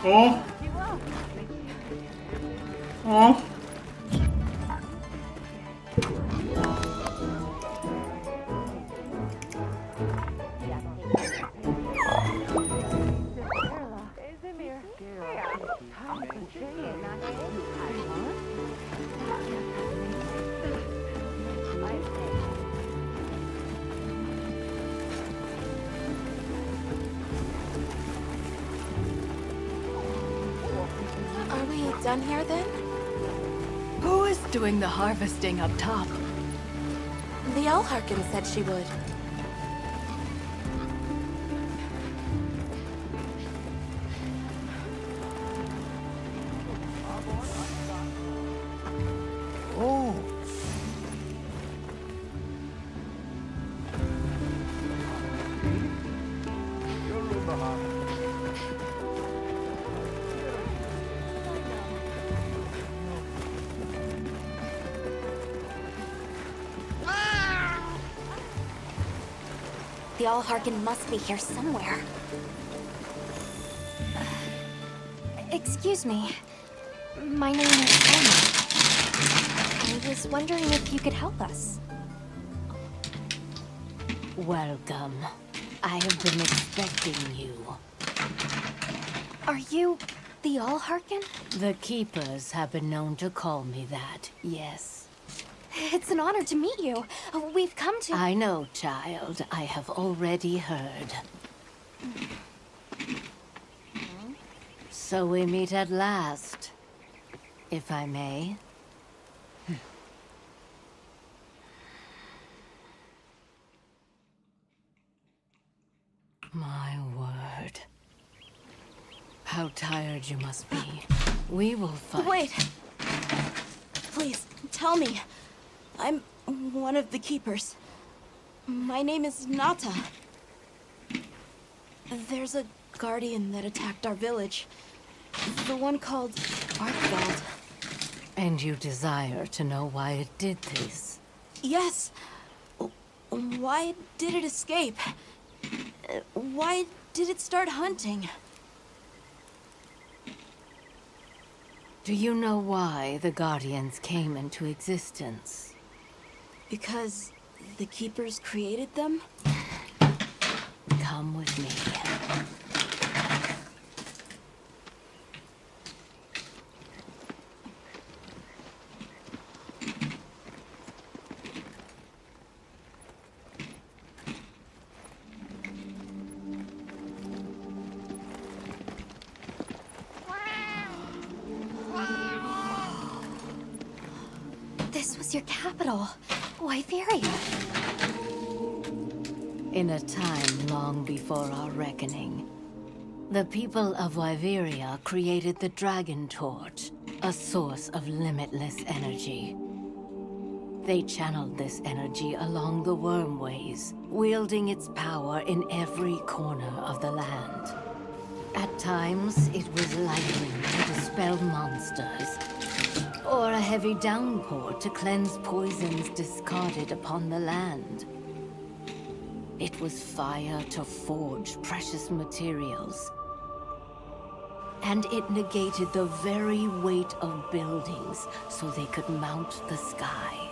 Oh. Oh. Are we done here then? Who is doing the harvesting up top? The Allharkin said she would. Oh. The Allharkin must be here somewhere. Excuse me. My name is Emma. I was wondering if you could help us. Welcome. I have been expecting you. Are you The Allharken? The Keepers have been known to call me that, yes. It's an honor to meet you. We've come to... I know, child. I have already heard. So we meet at last, if I may. My word. How tired you must be. We will fight. Wait! Please, tell me. I'm one of the Keepers. My name is Nata. There's a guardian that attacked our village. The one called Arkveld. And you desire to know why it did this? Yes. Why did it escape? Why did it start hunting? Do you know why the Guardians came into existence? Because the Keepers created them? Come with me. This was your capital, Wyveria. In a time long before our reckoning, the people of Wyveria created the Dragon Torch, a source of limitless energy. They channeled this energy along the Wormways, wielding its power in every corner of the land. At times, it was lightning to dispel monsters, or a heavy downpour to cleanse poisons discarded upon the land. It was fire to forge precious materials. And it negated the very weight of buildings so they could mount the sky.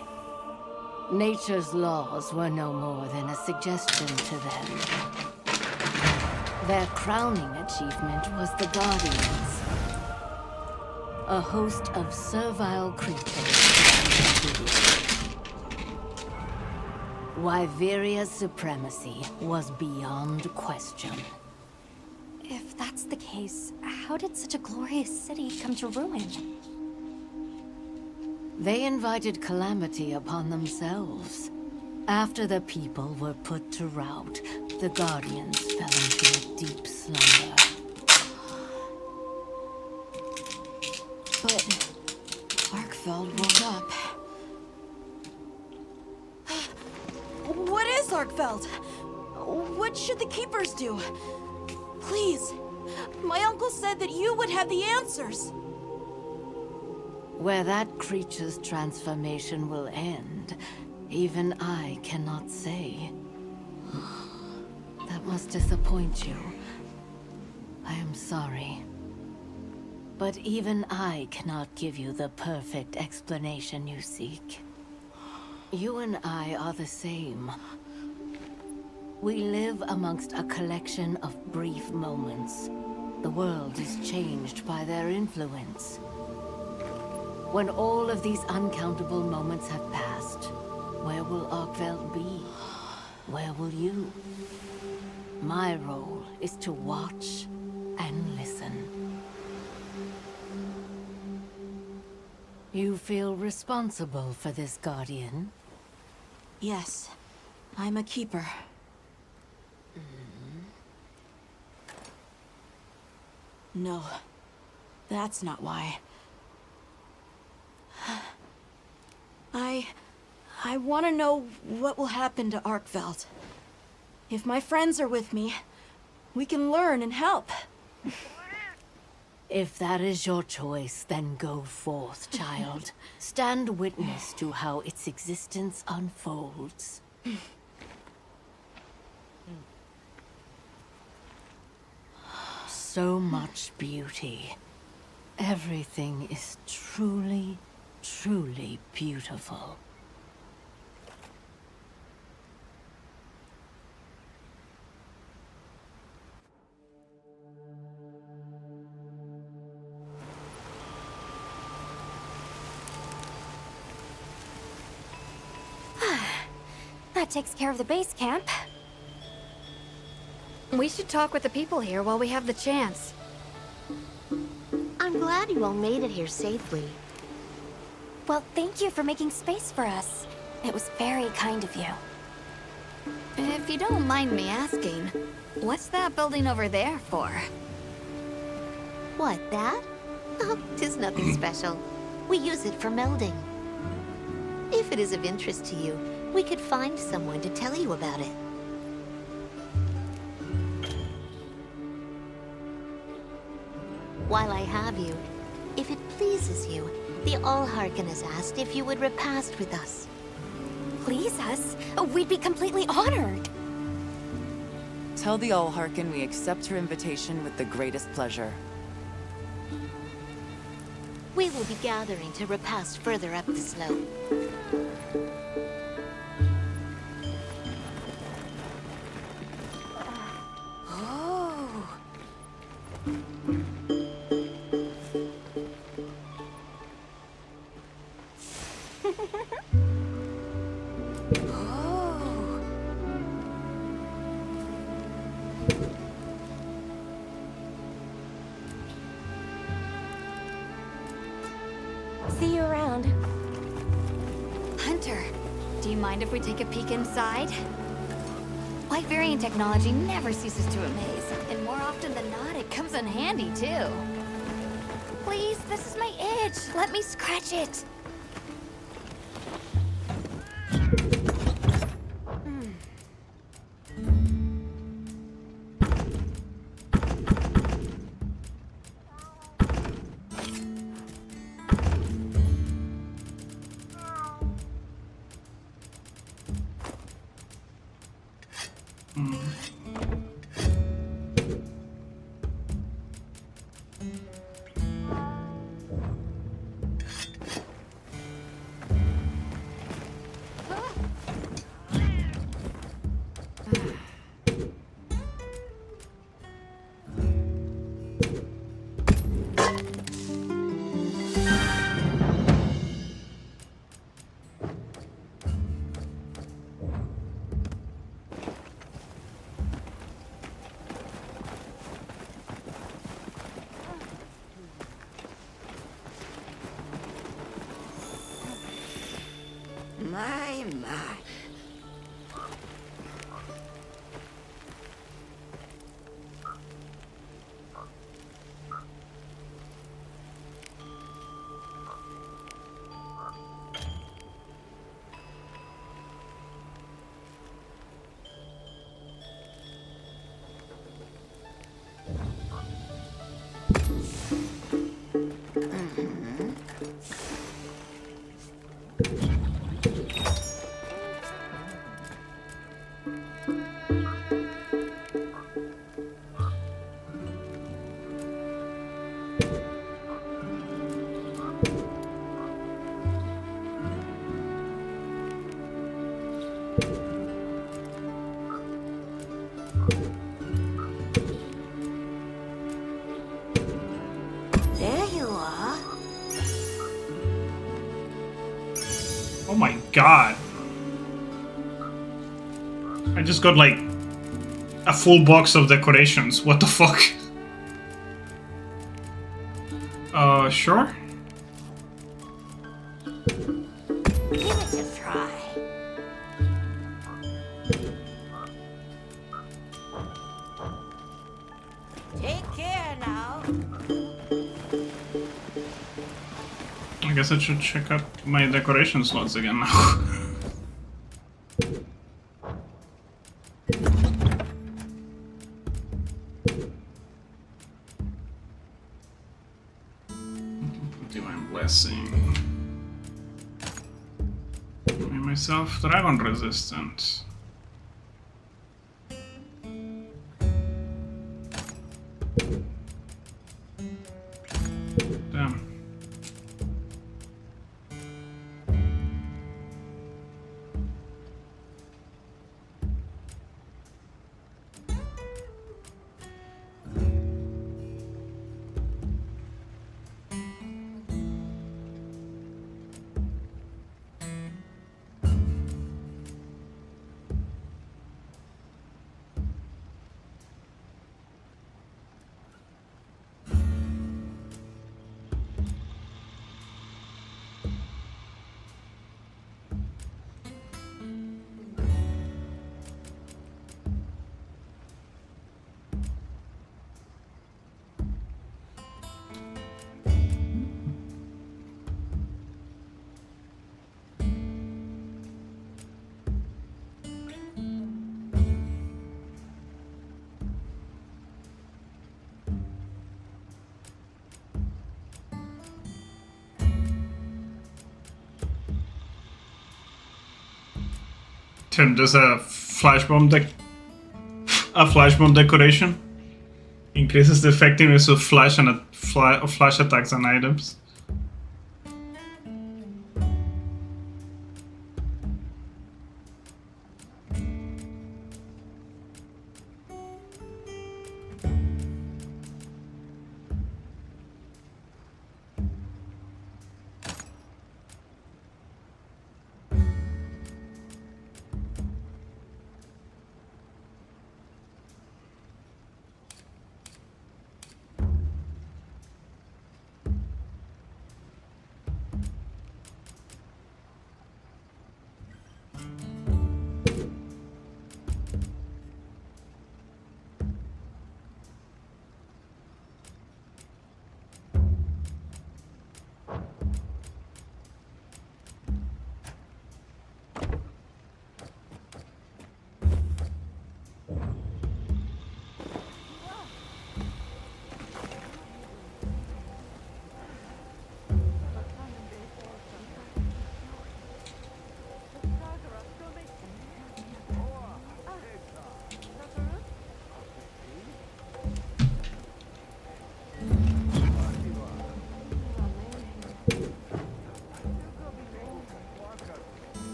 Nature's laws were no more than a suggestion to them. Their crowning achievement was the Guardians, a host of servile creatures. Wyveria's supremacy was beyond question. If that's the case, how did such a glorious city come to ruin? They invited calamity upon themselves. After the people were put to rout, the Guardians fell into a deep slumber. But Arkveld woke up. What is Arkveld? What should the Keepers do? Please, my uncle said that you would have the answers. Where that creature's transformation will end, even I cannot say. That must disappoint you. I am sorry. But even I cannot give you the perfect explanation you seek. You and I are the same. We live amongst a collection of brief moments. The world is changed by their influence. When all of these uncountable moments have passed, where will Arkveld be? Where will you? My role is to watch and listen. You feel responsible for this Guardian? Yes, I'm a Keeper. No, that's not why. I want to know what will happen to Arkveld. If my friends are with me, we can learn and help. If that is your choice, then go forth, child. Stand witness to how its existence unfolds. So much beauty. Everything is truly, truly beautiful. takes care of the base camp. We should talk with the people here while we have the chance. I'm glad you all made it here safely. Well, thank you for making space for us. It was very kind of you. If you don't mind me asking, what's that building over there for? What, that? Oh, 'tis nothing special. We use it for melding. If it is of interest to you, we could find someone to tell you about it. While I have you, if it pleases you, the Allharken has asked if you would repast with us. Please us? We'd be completely honored. Tell the Allharken we accept her invitation with the greatest pleasure. We will be gathering to repast further up the slope. Oh. See you around. Hunter, do you mind if we take a peek inside? Wyverian technology never ceases to amaze, and more often than not, it comes in handy, too. Please, this is my itch. Let me scratch it. My. There you are. Oh my god. I just got like a full box of decorations. What the fuck? Sure. Give it a try. Take care now. I guess I should check out my decoration slots again now. Divine Blessing. Make myself dragon resistant. Damn. Tim, there's a flash bomb decoration. Increases the effectiveness of flash and flash attacks on items.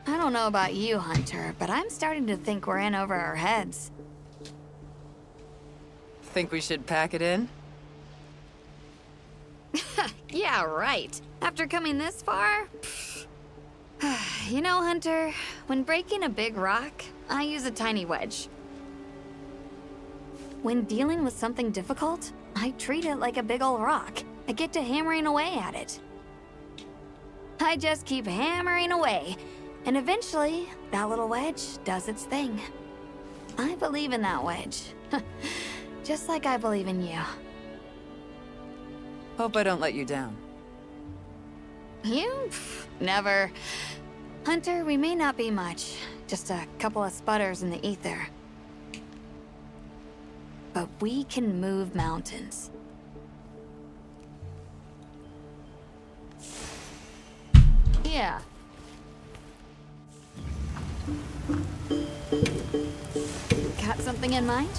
I don't know about you, Hunter, but I'm starting to think we're in over our heads. Think we should pack it in? Yeah, right. After coming this far? You know, Hunter, when breaking a big rock, I use a tiny wedge. When dealing with something difficult, I treat it like a big old rock. I get to hammering away at it. I just keep hammering away, and eventually, that little wedge does its thing. I believe in that wedge. Just like I believe in you. Hope I don't let you down. You? Never. Hunter, we may not be much. Just a couple of sputters in the ether. But we can move mountains. Yeah. Got something in mind?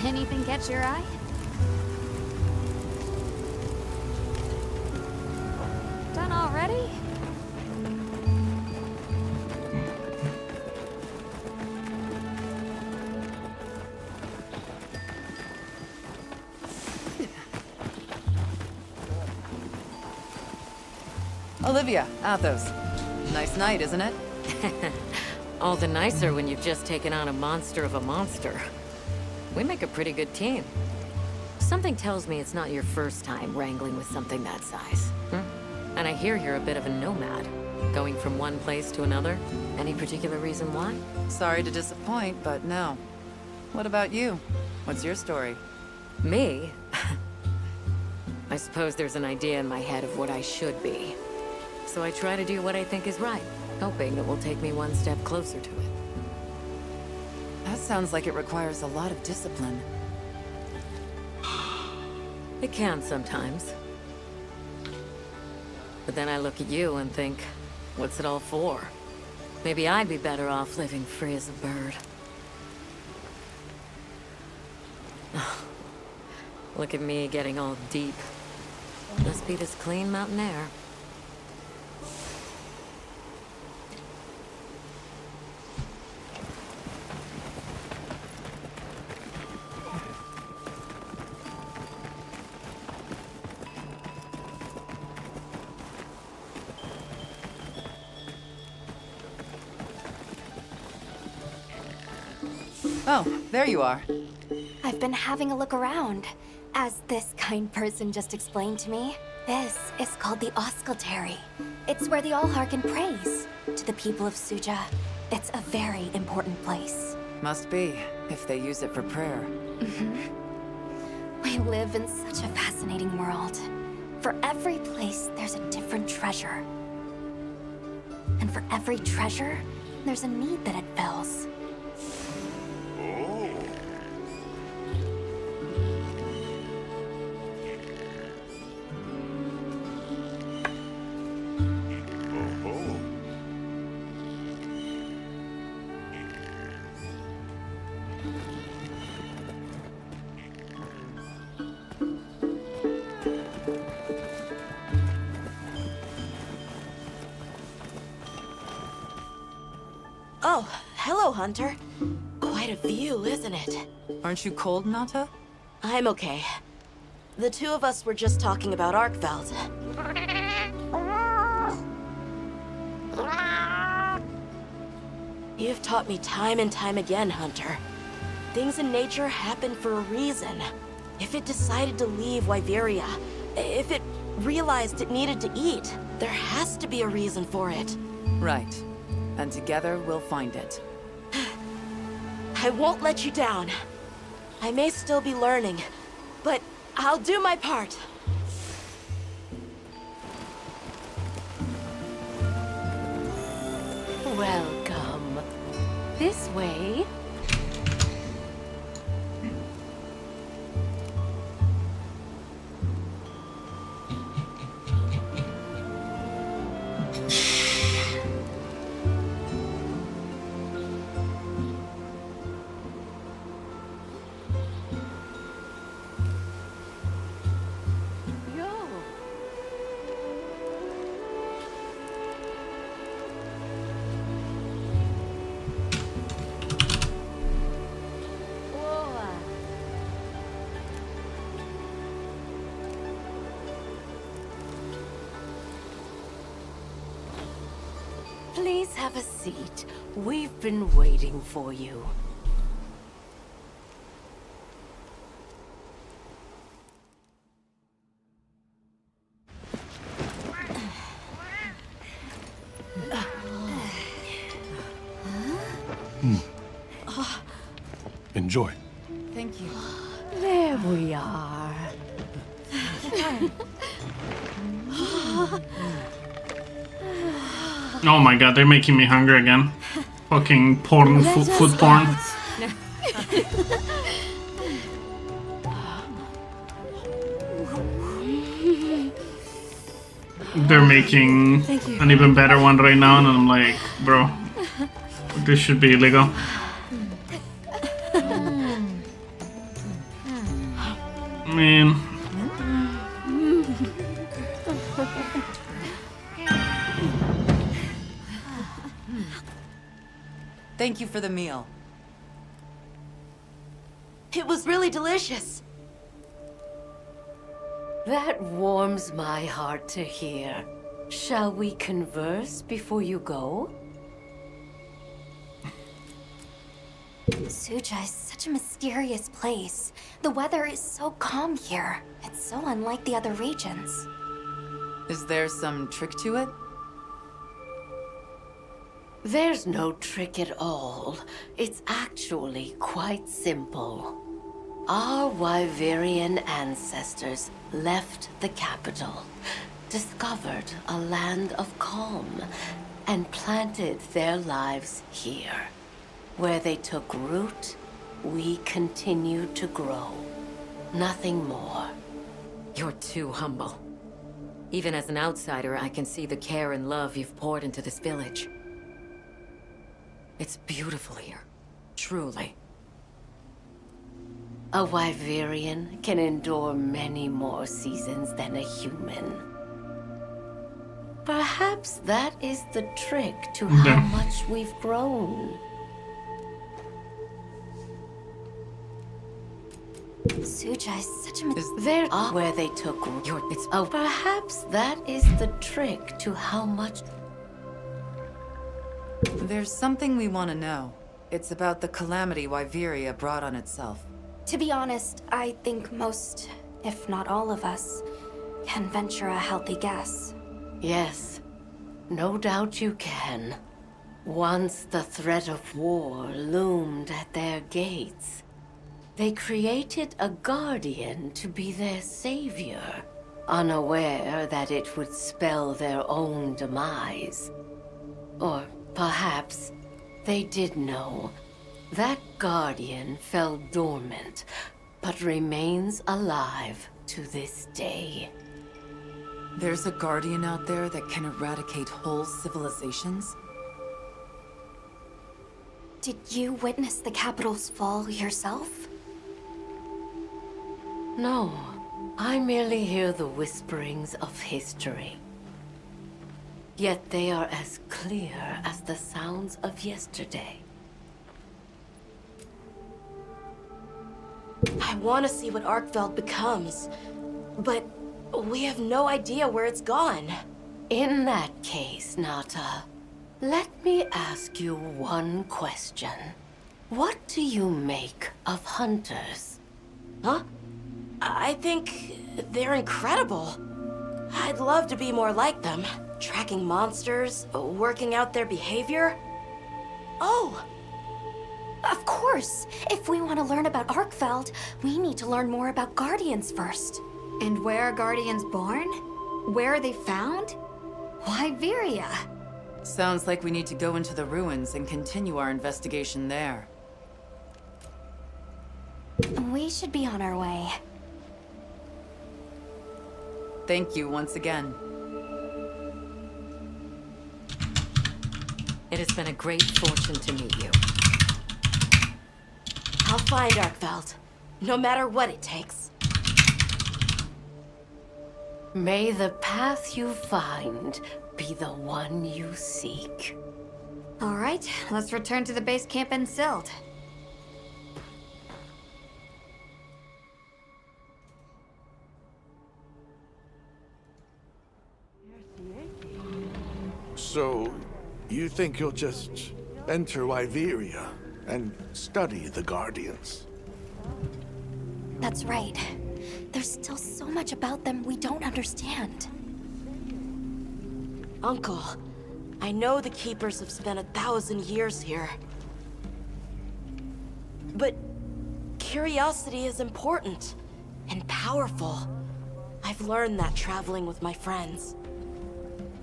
Anything catch your eye? Done already? Olivia, Athos. Nice night, isn't it? All the nicer when you've just taken on a monster of a monster. We make a pretty good team. Something tells me it's not your first time wrangling with something that size. And I hear you're a bit of a nomad, going from one place to another. Any particular reason why? Sorry to disappoint, but no. What about you? What's your story? Me? I suppose there's an idea in my head of what I should be. So I try to do what I think is right, hoping it will take me one step closer to it. That sounds like it requires a lot of discipline. It can sometimes. But then I look at you and think, what's it all for? Maybe I'd be better off living free as a bird. Look at me getting all deep. Must be this clean mountain air. Oh, there you are. I've been having a look around. As this kind person just explained to me, this is called the Oscultary. It's where the Allharkin prays to the people of Suja. It's a very important place. Must be, if they use it for prayer. We live in such a fascinating world. For every place, there's a different treasure. And for every treasure, there's a need that it fills. Oh, hello, Hunter. Quite a view, isn't it? Aren't you cold, Nata? I'm okay. The two of us were just talking about Arkveld. You've taught me time and time again, Hunter. Things in nature happen for a reason. If it decided to leave Wyveria, if it realized it needed to eat, there has to be a reason for it. Right. And together we'll find it. I won't let you down. I may still be learning, but I'll do my part. Welcome. This way. Please have a seat. We've been waiting for you. Enjoy. Thank you. There we are. Oh my god, they're making me hungry again. Fucking porn, food porn. They're making an even better one right now, and I'm like, bro, this should be illegal. I mean, Thank you for the meal. It was really delicious. That warms my heart to hear. Shall we converse before you go? Suja is such a mysterious place. The weather is so calm here. It's so unlike the other regions. Is there some trick to it? There's no trick at all. It's actually quite simple. Our Wyverian ancestors left the capital, discovered a land of calm, and planted their lives here. Where they took root, we continue to grow. Nothing more. You're too humble. Even as an outsider, I can see the care and love you've poured into this village. It's beautiful here. Truly. A Wyverian can endure many more seasons than a human. Perhaps that is the trick to how much we've grown. Suja is such a There are where they took root. Perhaps that is the trick to how much. There's something we want to know. It's about the calamity Wyveria brought on itself. To be honest, I think most, if not all of us, can venture a healthy guess. Yes, no doubt you can. Once the threat of war loomed at their gates, they created a guardian to be their savior, unaware that it would spell their own demise. Or perhaps they did know. That guardian fell dormant, but remains alive to this day. There's a guardian out there that can eradicate whole civilizations? Did you witness the capital's fall yourself? No, I merely hear the whisperings of history. Yet they are as clear as the sounds of yesterday. I want to see what Arkveld becomes, but we have no idea where it's gone. In that case, Nata, let me ask you one question. What do you make of hunters? Huh? I think they're incredible. I'd love to be more like them, tracking monsters, working out their behavior. Oh! Of course! If we want to learn about Arkveld, we need to learn more about Guardians first. And where are Guardians born? Where are they found? Wyveria. Sounds like we need to go into the ruins and continue our investigation there. We should be on our way. Thank you once again. It has been a great fortune to meet you. I'll find Arkveld, no matter what it takes. May the path you find be the one you seek. All right, let's return to the base camp in Silt. So, you think you'll just enter Wyveria and study the Guardians? That's right. There's still so much about them we don't understand. Uncle, I know the Keepers have spent 1,000 years here. But curiosity is important and powerful. I've learned that traveling with my friends.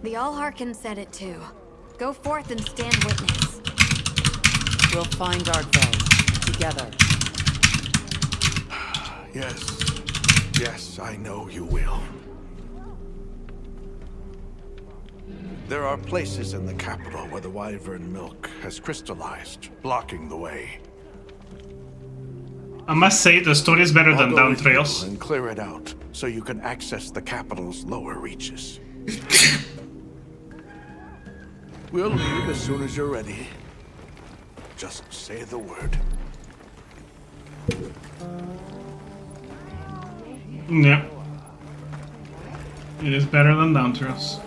The Allharkin said it too. Go forth and stand witness. We'll find Arkveld together. Yes. Yes, I know you will. There are places in the capital where the Wyvern milk has crystallized, blocking the way. I must say, the story is better I'll than go Down with you Trails. and clear it out, so you can access the capital's lower reaches. We'll leave as soon as you're ready. Just say the word. Yeah. It is better than Down Trails.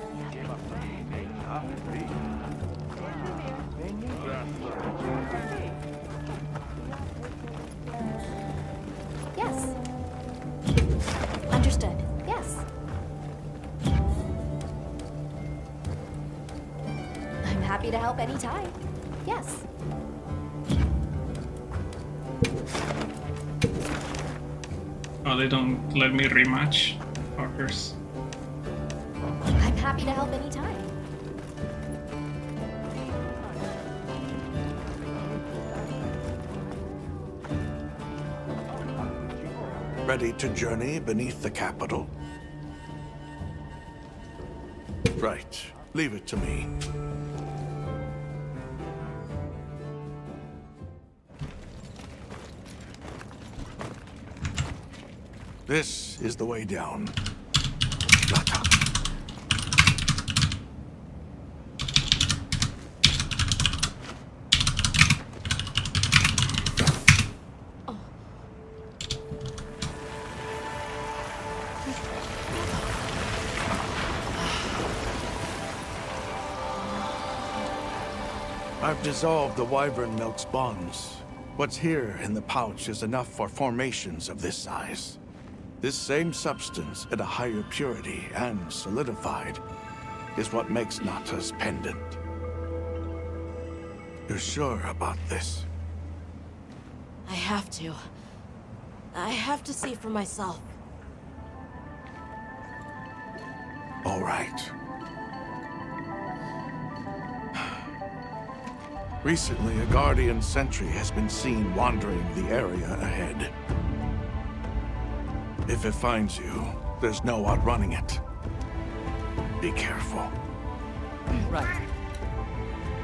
to help anytime. Yes. Oh, they don't let me rematch. Fuckers. I'm happy to help anytime. Ready to journey beneath the capital? Right. Leave it to me. This is the way down. Nata. I've dissolved the wyvern milk's bonds. What's here in the pouch is enough for formations of this size. This same substance at a higher purity and solidified is what makes Nata's pendant. You're sure about this? I have to. I have to see for myself. All right. Recently, a Guardian sentry has been seen wandering the area ahead. If it finds you, there's no outrunning it. Be careful. Right.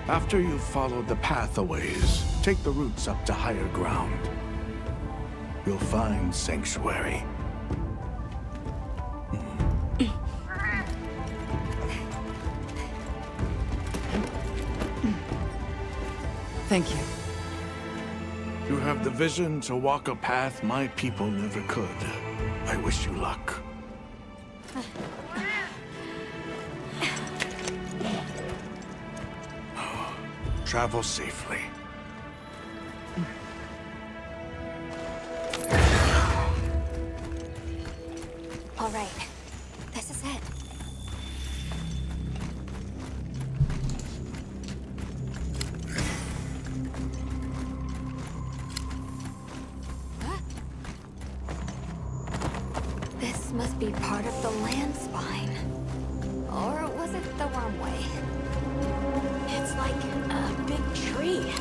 After you've followed the path a ways, take the routes up to higher ground. You'll find Sanctuary. Thank you. You have the vision to walk a path my people never could. I wish you luck. Travel safely. All right. This is it. This must be part of the land spine. Or was it the Wormway? It's like a big tree.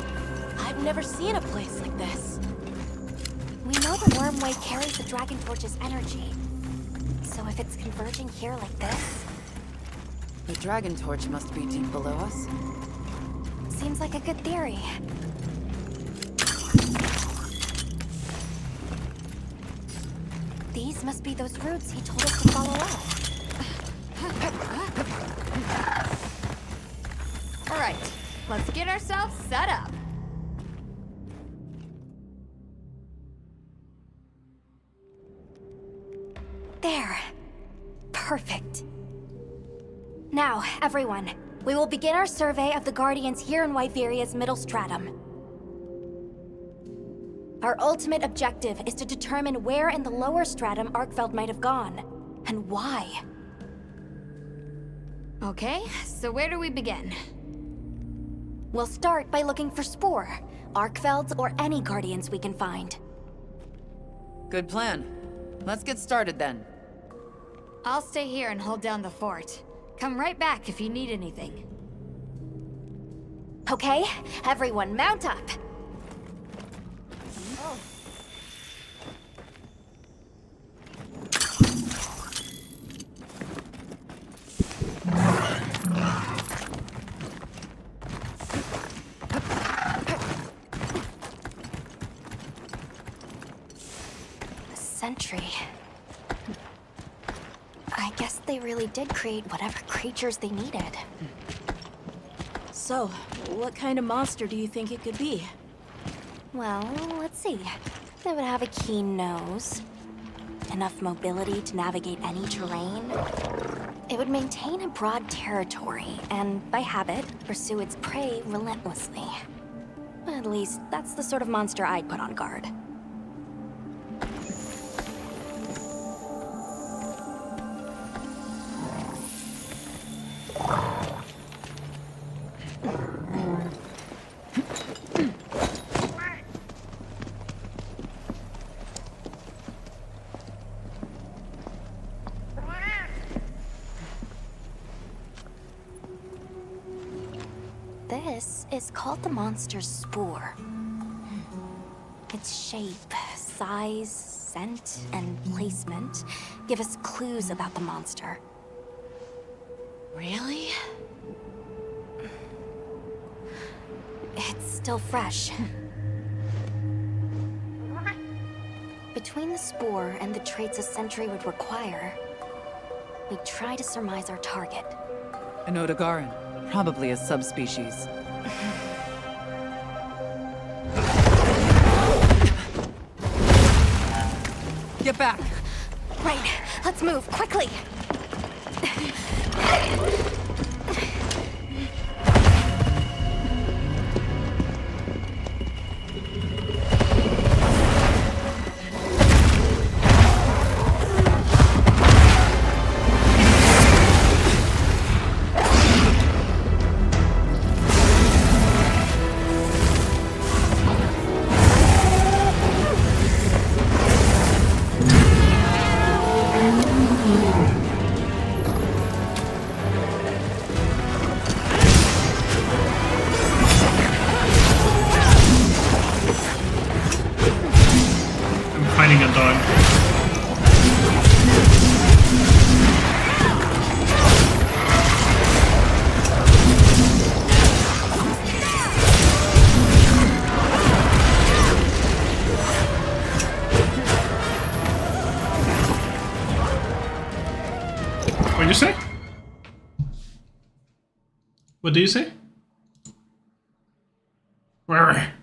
I've never seen a place like this. We know the Wormway carries the Dragon Torch's energy. So if it's converging here like this... The Dragon Torch must be deep below us. Seems like a good theory. These must be those routes he told us to follow up. All right, let's get ourselves set up. There. Perfect. Now, everyone, we will begin our survey of the Guardians here in Wyveria's middle stratum. Our ultimate objective is to determine where in the lower stratum Arkfeld might have gone, and why. Okay, so where do we begin? We'll start by looking for Spore, Arkfelds, or any Guardians we can find. Good plan. Let's get started then. I'll stay here and hold down the fort. Come right back if you need anything. Okay, everyone mount up. Sentry. I guess they really did create whatever creatures they needed. So, what kind of monster do you think it could be? Well, let's see. They would have a keen nose, enough mobility to navigate any terrain. It would maintain a broad territory, and by habit, pursue its prey relentlessly. At least, that's the sort of monster I'd put on guard. is called the monster's spore. Its shape, size, scent, and placement give us clues about the monster. Really? It's still fresh. Between the spore and the traits a sentry would require, we try to surmise our target. An Odogaran, probably a subspecies. Get back! Right, let's move, quickly! Fighting a dog. What'd you say? What do you say? Where?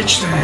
bitch down.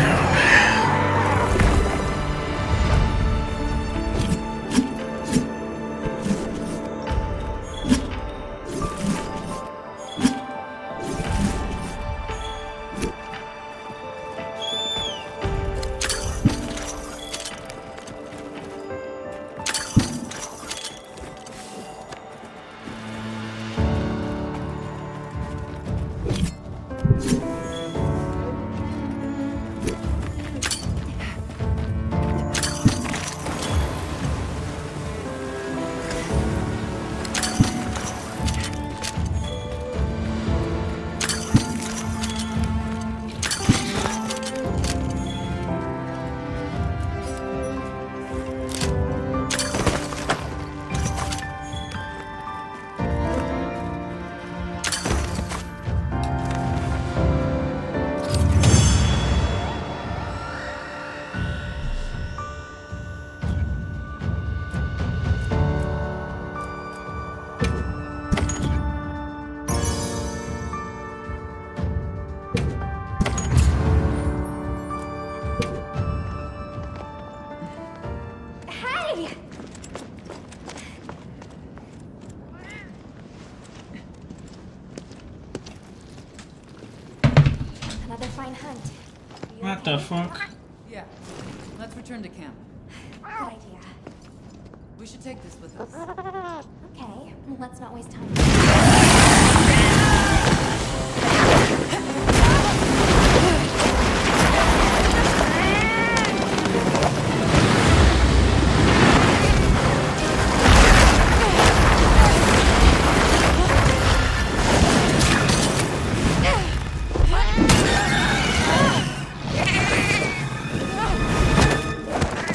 Another fine hunt. What the fuck? Yeah. Let's return to camp. Good idea. We should take this with us. Okay, let's not waste time.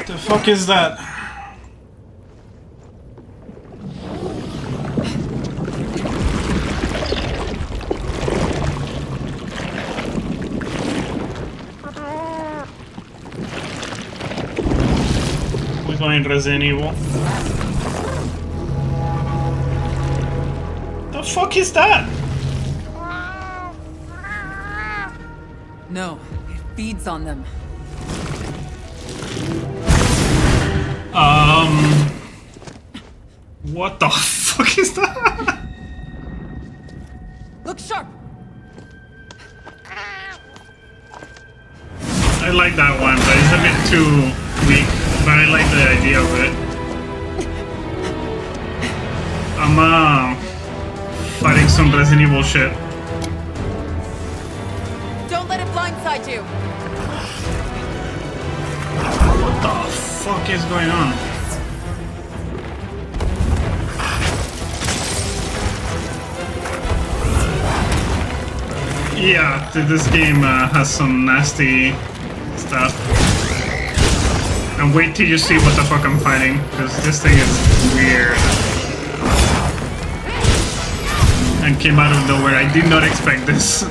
The fuck is that? We're going Resident Evil. The fuck is that? No, it feeds on them. What the fuck is that? Look sharp. I like that one, but it's a bit too weak. But I like the idea of it. I'm fighting some Resident Evil shit. Don't let it blindside you. What the fuck is going on? Yeah, this game has some nasty stuff. And wait till you see what the fuck I'm fighting, because this thing is weird. And came out of nowhere. I did not expect this.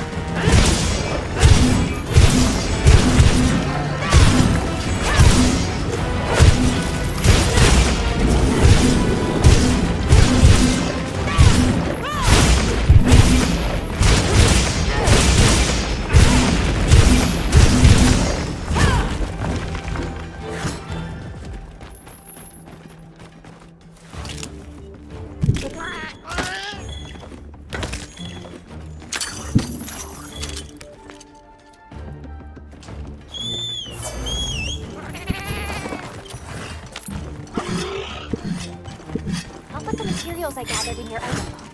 I'll put the materials I gathered in your item box.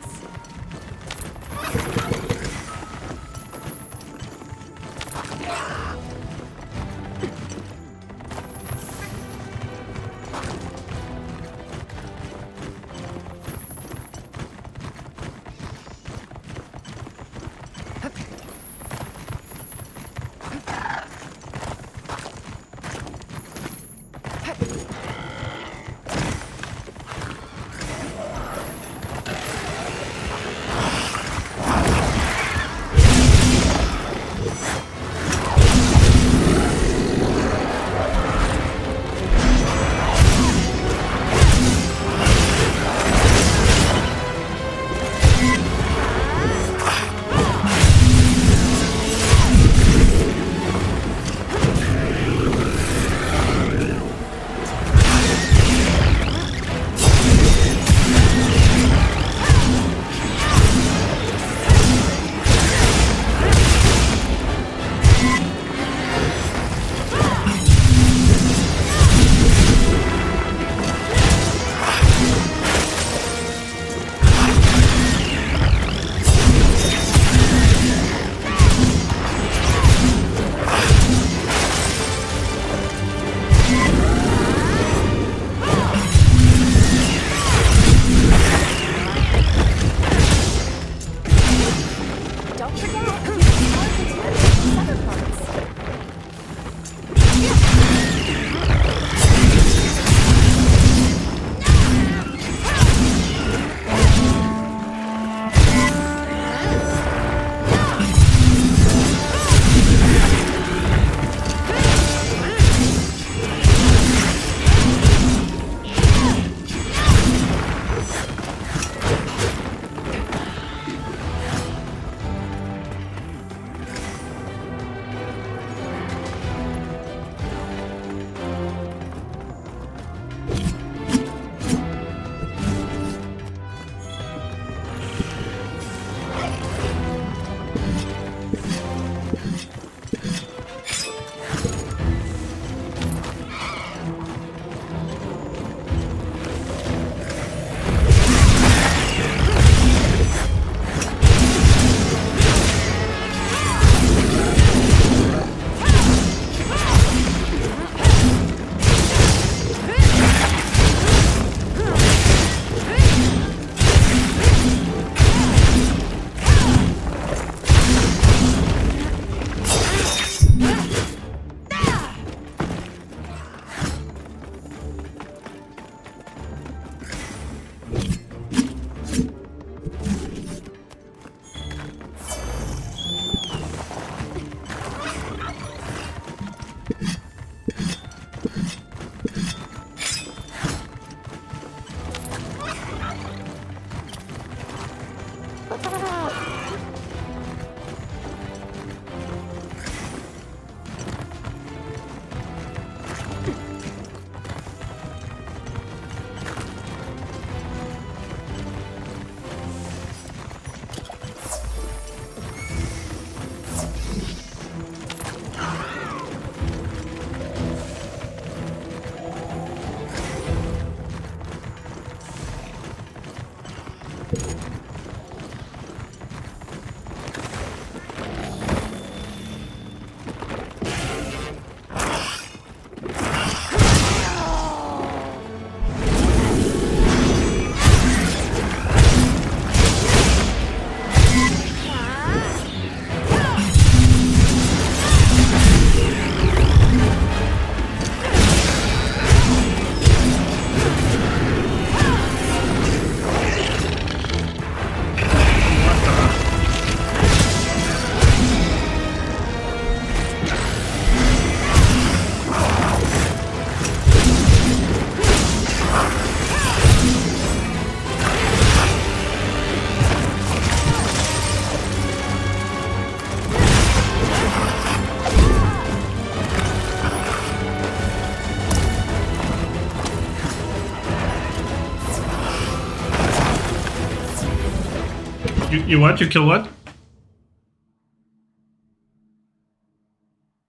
You what? You kill what?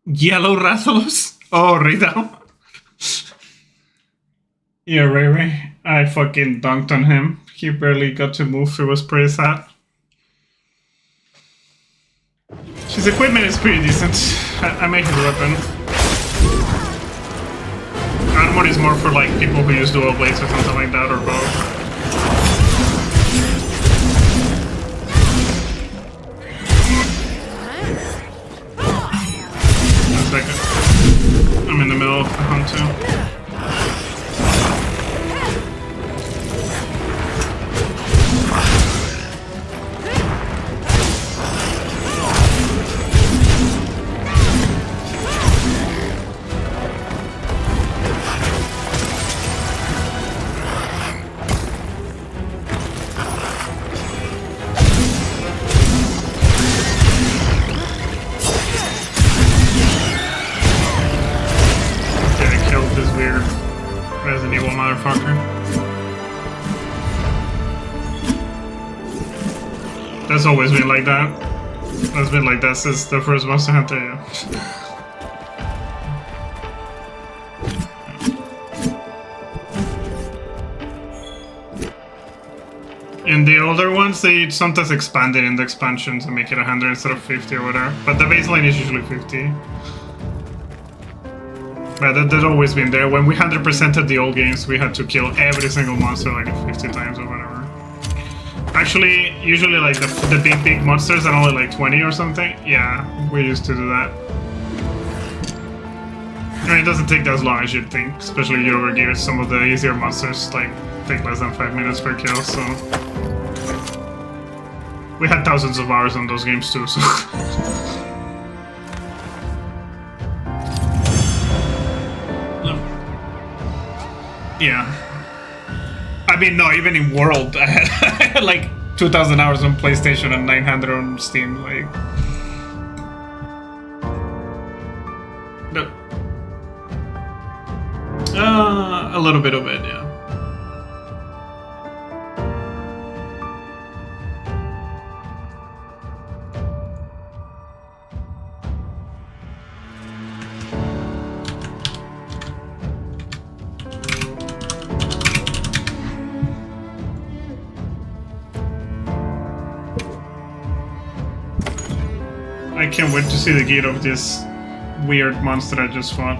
Yellow Rathalos? Oh, right now. Yeah, Ray. I fucking dunked on him. He barely got to move. It was pretty sad. His equipment is pretty decent. I made his weapon. Armor is more for like people who use dual blades or something like that, or both. I'm in the middle of the hunt too. That's always been like that. That's been like that since the first Monster Hunter, yeah. In the older ones, they sometimes expand it in the expansions and make it 100 instead of 50 or whatever. But the baseline is usually 50. But that's always been there. When we 100%ed the old games, we had to kill every single monster like 50 times or whatever. Actually, usually like the big monsters are only like 20 or something. Yeah, we used to do that. I mean, it doesn't take as long as you'd think, especially over gears. Some of the easier monsters like take less than 5 minutes per kill, so... We had thousands of hours on those games too, so... Yeah. I mean, no, even in World, I had like 2,000 hours on PlayStation and 900 on Steam, like... No. A little bit of it, yeah. I can't wait to see the gate of this weird monster I just fought.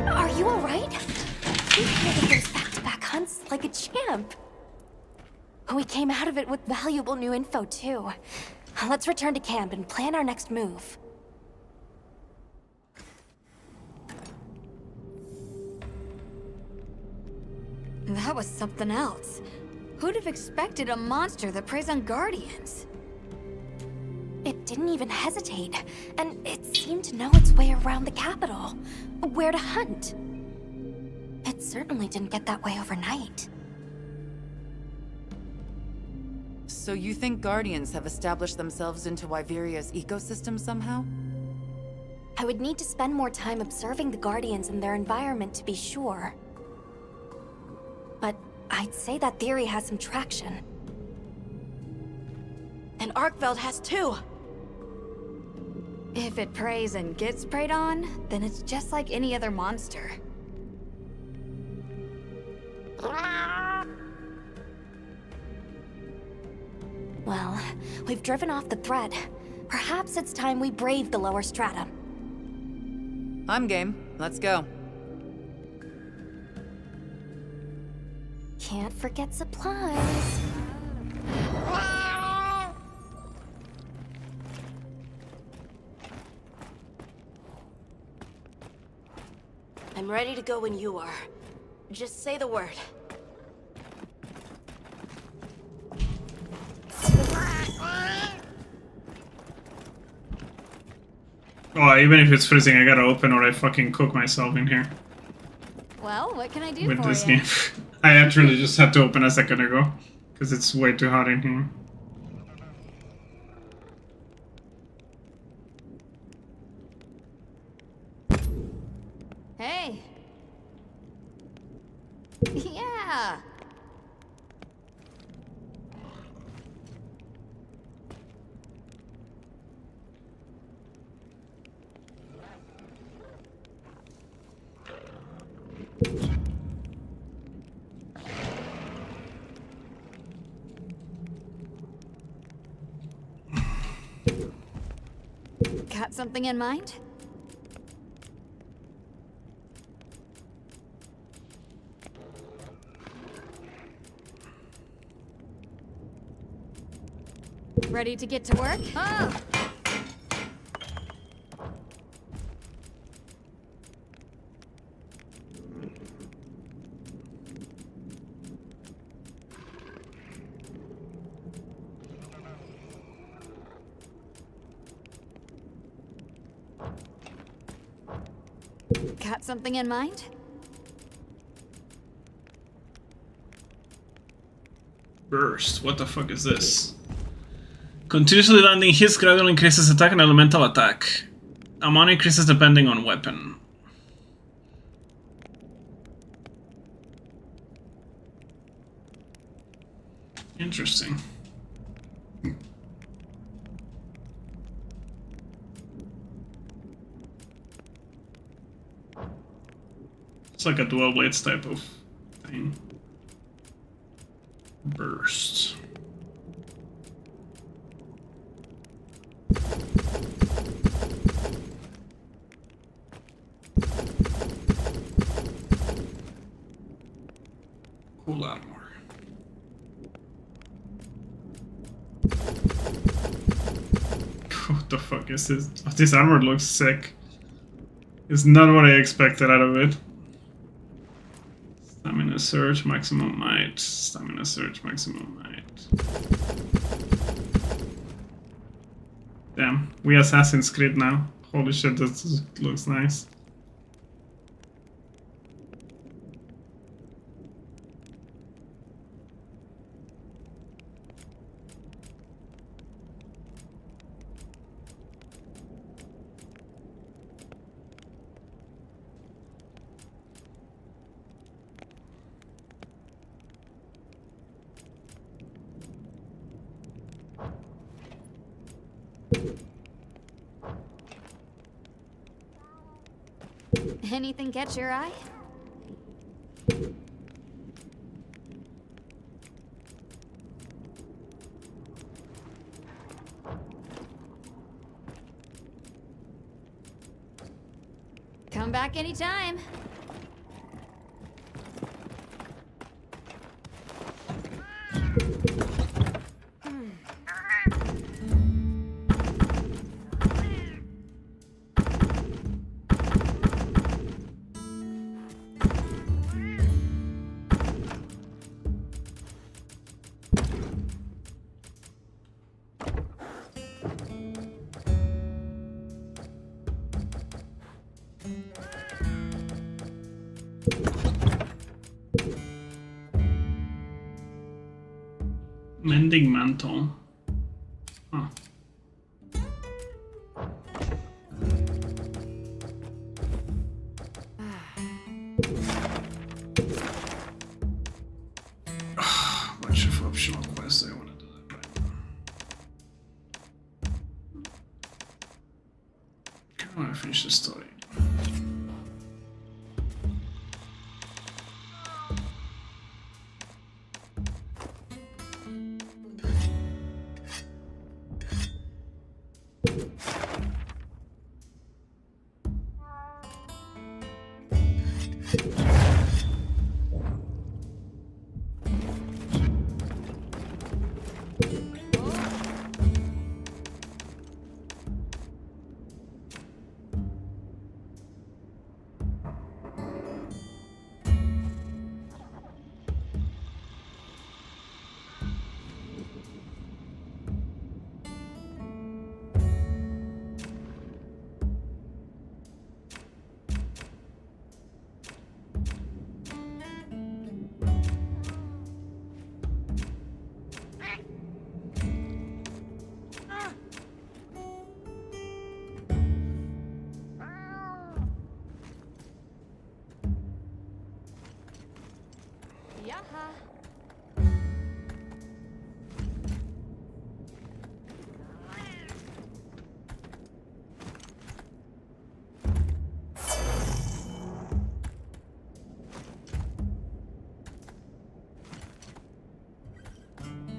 Are you alright? You handled those back-to-back hunts like a champ. We came out of it with valuable new info, too. Let's return to camp and plan our next move. That was something else. Who'd have expected a monster that preys on Guardians? It didn't even hesitate, and it seemed to know its way around the capital, where to hunt. It certainly didn't get that way overnight. So you think Guardians have established themselves into Wyveria's ecosystem somehow? I would need to spend more time observing the Guardians and their environment to be sure. But I'd say that theory has some traction. And Arkveld has too. If it preys and gets preyed on, then it's just like any other monster. Well, we've driven off the threat. Perhaps it's time we brave the lower strata. I'm game. Let's go. Can't forget supplies. I'm ready to go when you are. Just say the word. Oh, even if it's freezing, I gotta open or I fucking cook myself in here. Well, what can I do With for this you? game. I actually just had to open a second ago. Because it's way too hot in here. Hey. Yeah. Got something in mind? Ready to get to work? Oh! Got something in mind? Burst. What the fuck is this? Continuously landing hits gradually increases attack and elemental attack. Amount increases depending on weapon. Interesting. It's like a dual blades type of thing. Burst. Cool armor. What the fuck is this? Oh, this armor looks sick. It's not what I expected out of it. Stamina surge, maximum might. Stamina surge, maximum might. Damn, we Assassin's Creed now. Holy shit, this looks nice. Anything catch your eye? Come back anytime. Mending mantle. Huh. Bunch of optional quests. I want to do that right now. I want to finish the story.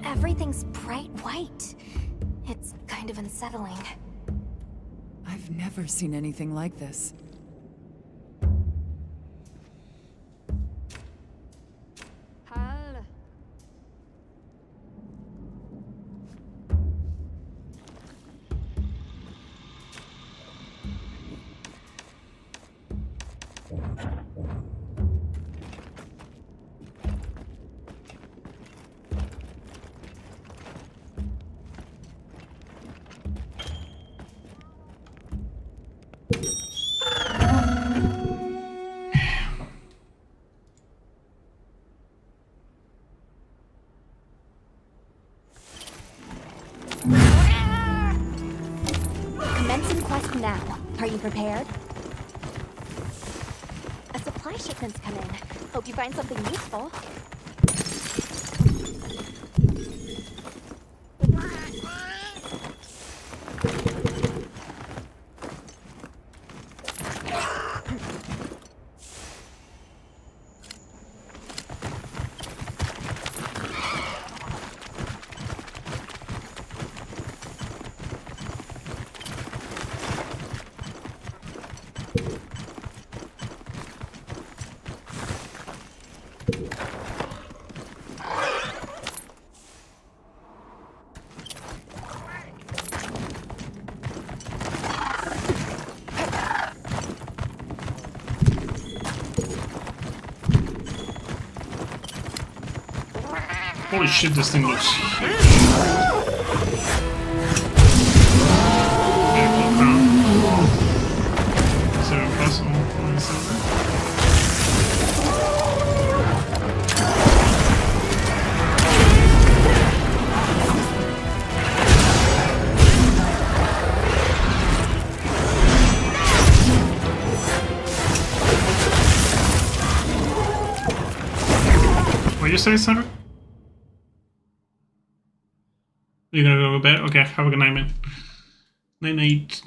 Everything's bright white. It's kind of unsettling. I've never seen anything like this. Commencing quest now. Are you prepared? A supply shipment's come in. Hope you find something useful. Holy shit, this thing looks huge. Is it impossible? What is that? What did you say, Sandra? You're gonna go to bed? Okay, have a good night, man. Night night.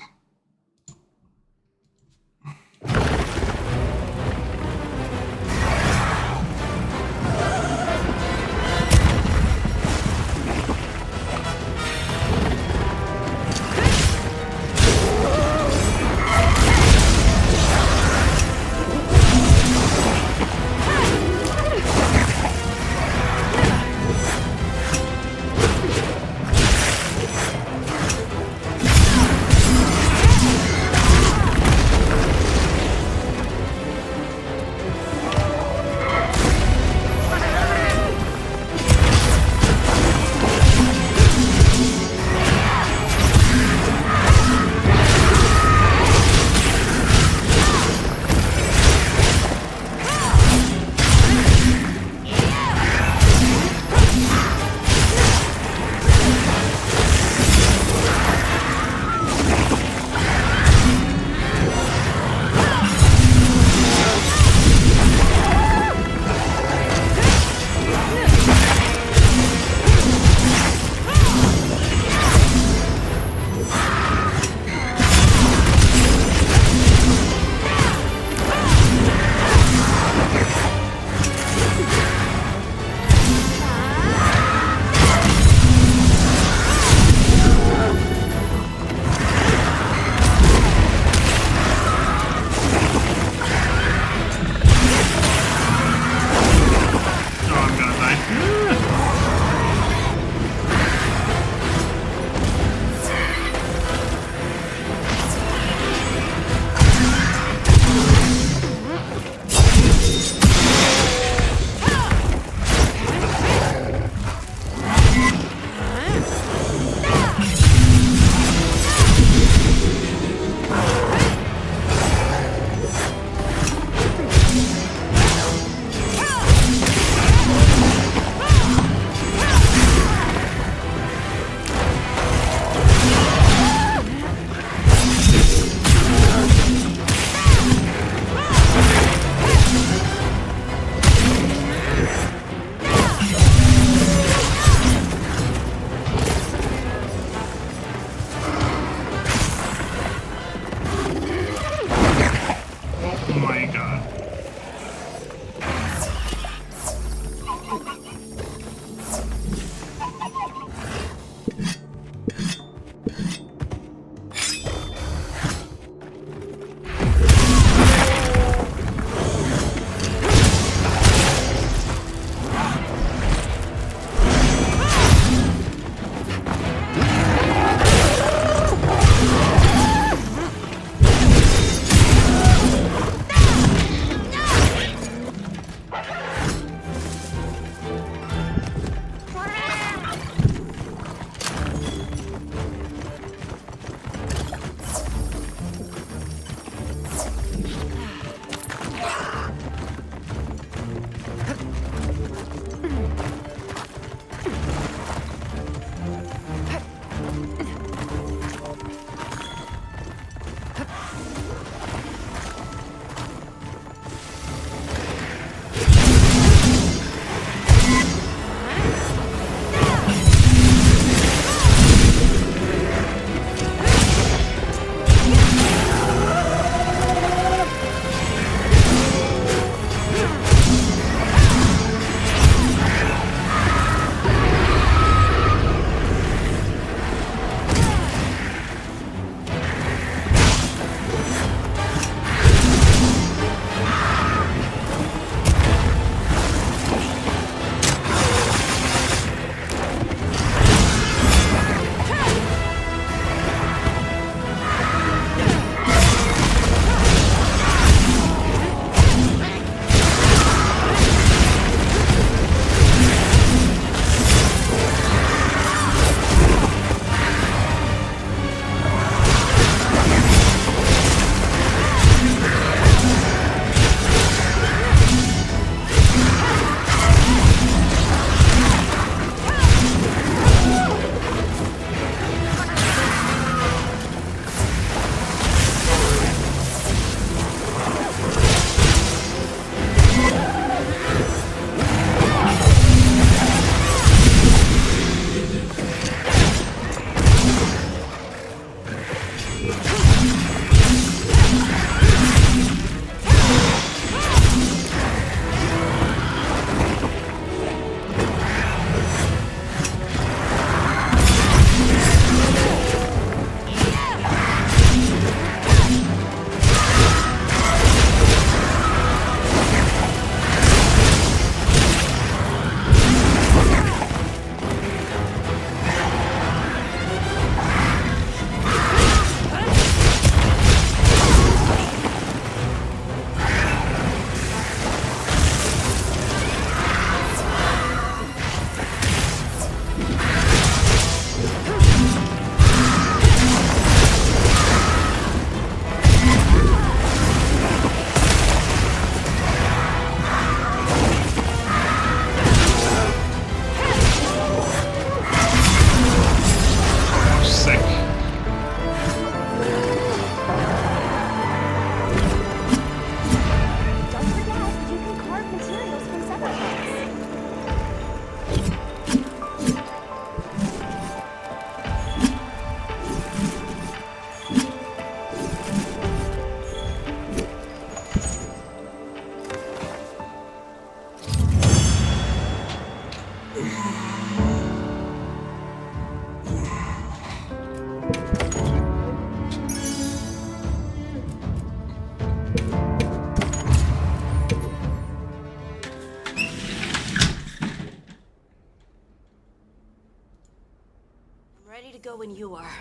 Ready to go when you are.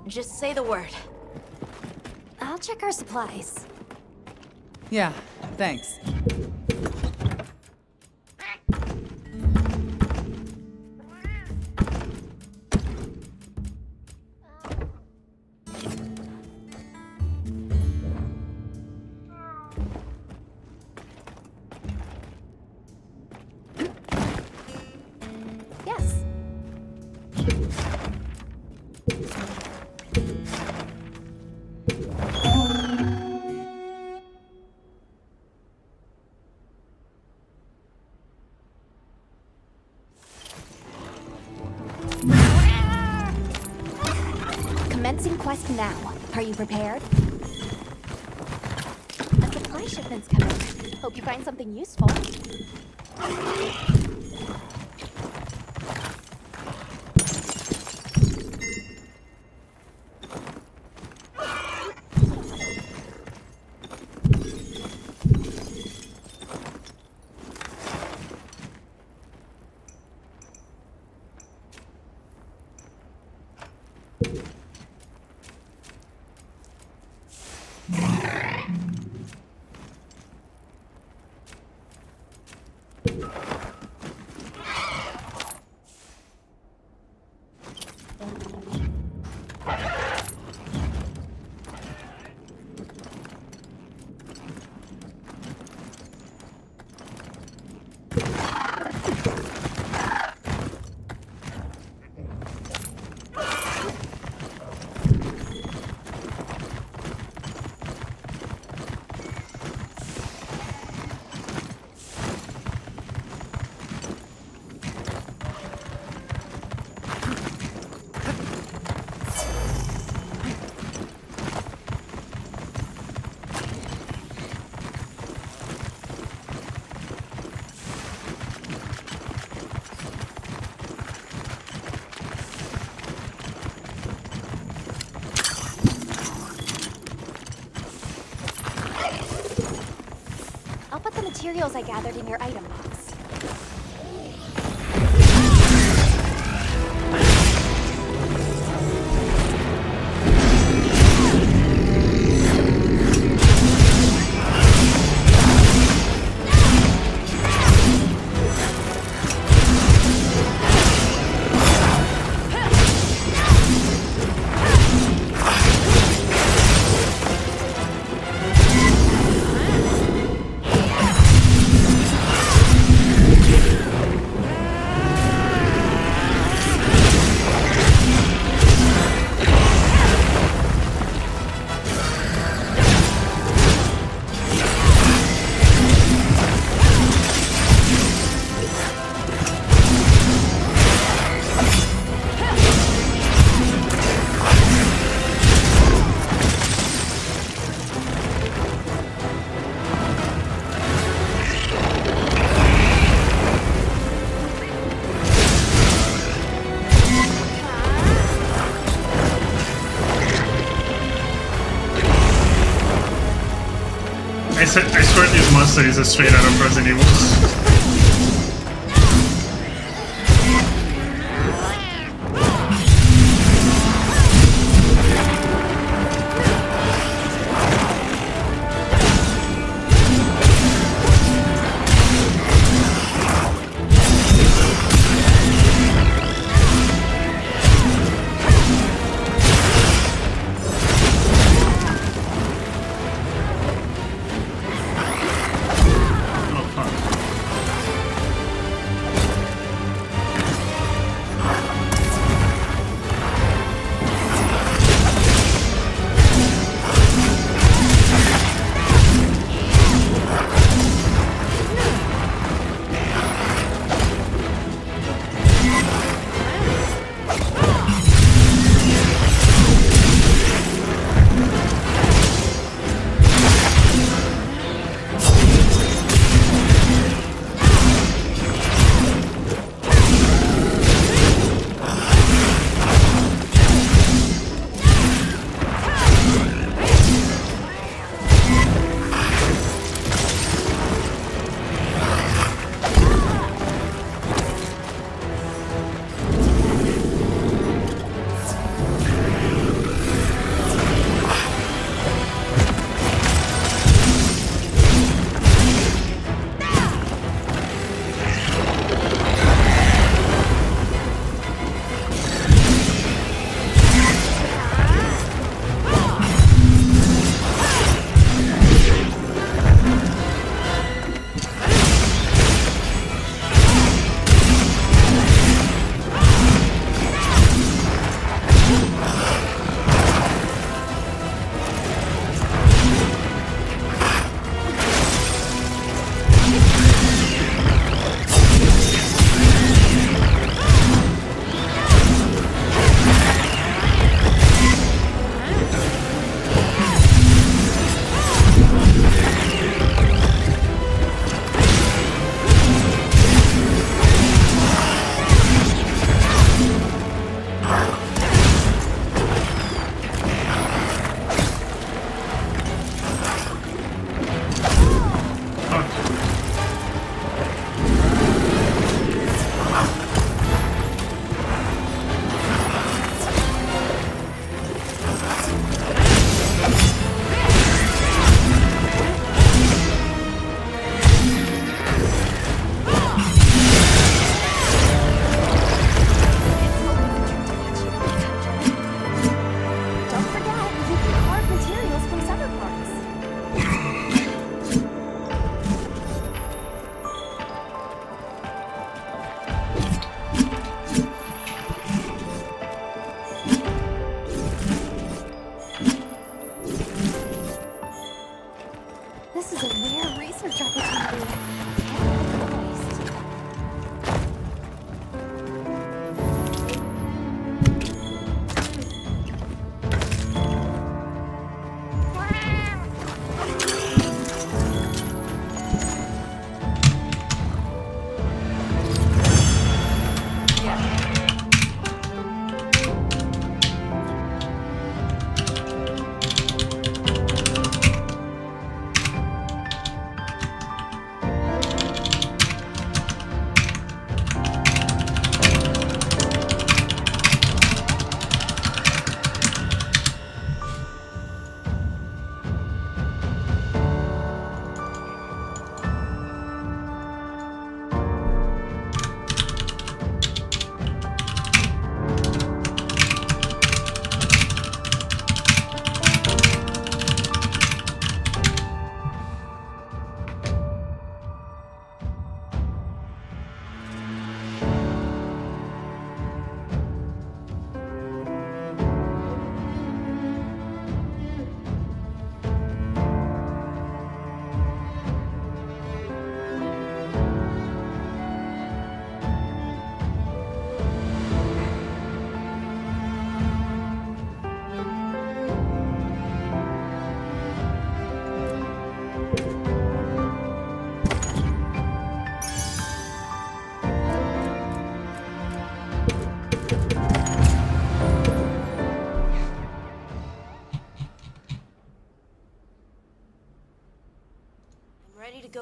Just say the word. I'll check our supplies. Yeah, thanks. Yes. Commencing quest now. Are you prepared? A supply shipment's coming. Hope you find something useful. I'll put the materials I gathered in your item box. I swear this monster is a straight out of Resident Evil.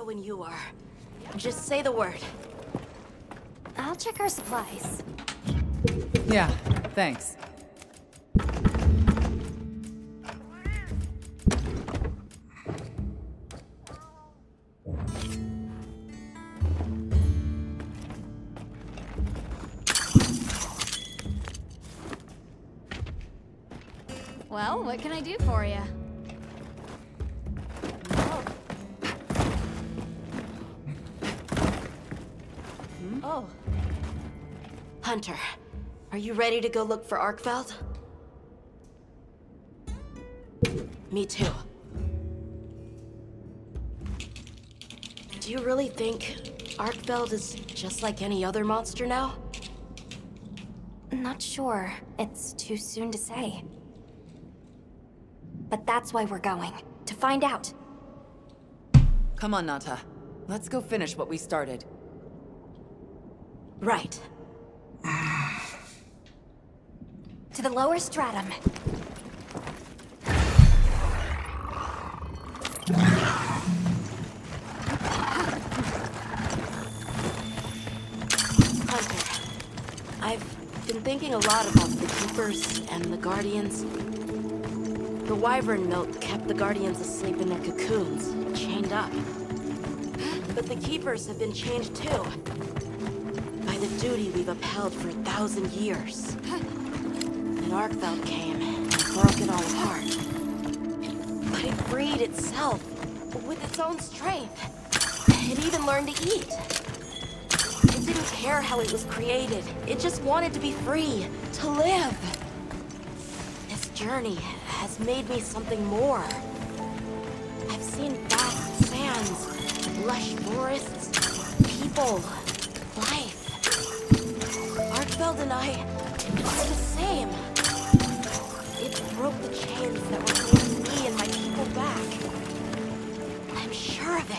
when you are. Just say the word. I'll check our supplies. Yeah, thanks. Well, what can I do for you? Oh. Hunter, are you ready to go look for Arkfeld? Me too. Do you really think Arkfeld is just like any other monster now? Not sure. It's too soon to say. But that's why we're going. To find out. Come on, Nata. Let's go finish what we started. Right. To the lower stratum. Hunter, I've been thinking a lot about the Keepers and the Guardians. The wyvern milk kept the Guardians asleep in their cocoons, chained up. But the Keepers have been changed too. By the duty we've upheld for 1,000 years. And Arkfeld came and broke it all apart. But it freed itself with its own strength. It even learned to eat. It didn't care how it was created. It just wanted to be free, to live. This journey has made me something more. I've seen vast sands, lush forests, people, life. Arkfeld and I are the same. It broke the chains that were holding me and my people back. I'm sure of it.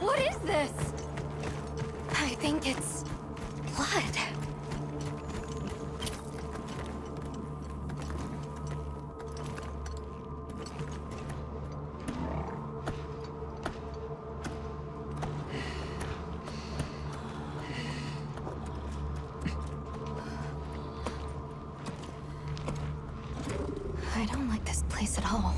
What is this? I think it's blood. I don't like this place at all.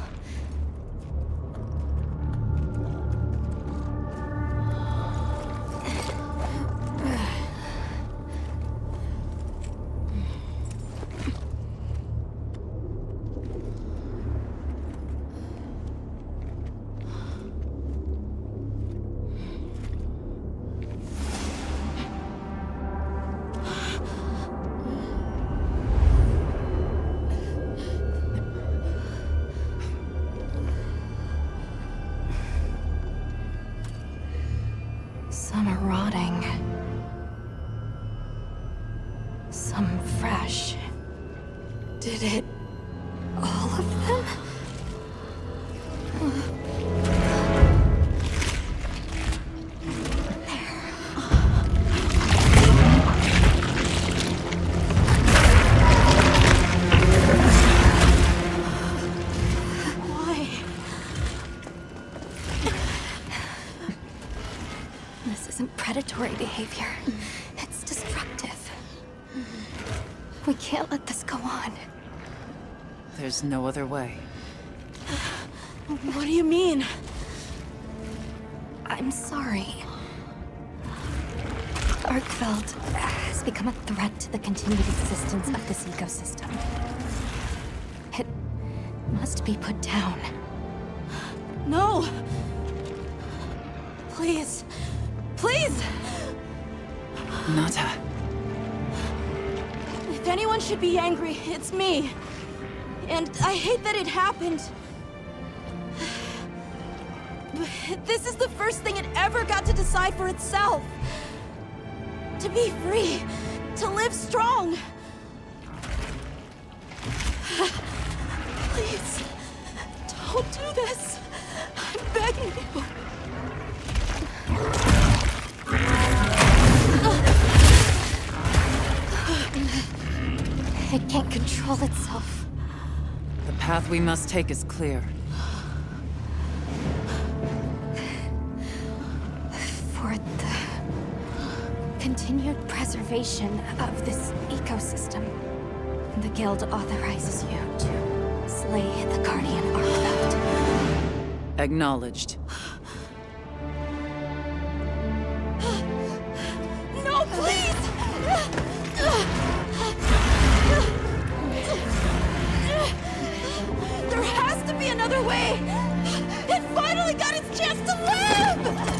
Some are rotting. Some fresh. Did it... all of them? Why? This isn't predatory behavior. It's destructive. We can't let this go on. There's no other way. What do you mean? I'm sorry. Arkfeld has become a threat to the continued existence of this ecosystem. It must be put down. No! Please. Please! Nata. If anyone should be angry, it's me. And I hate that it happened. This is the first thing it ever got to decide for itself. To be free. To live strong. Please, don't do this. I'm begging you. It can't control itself. The path we must take is clear. For the continued preservation of this ecosystem, the Guild authorizes you to slay the Guardian Artifact. Acknowledged. No, please! There has to be another way! It finally got its chance to live!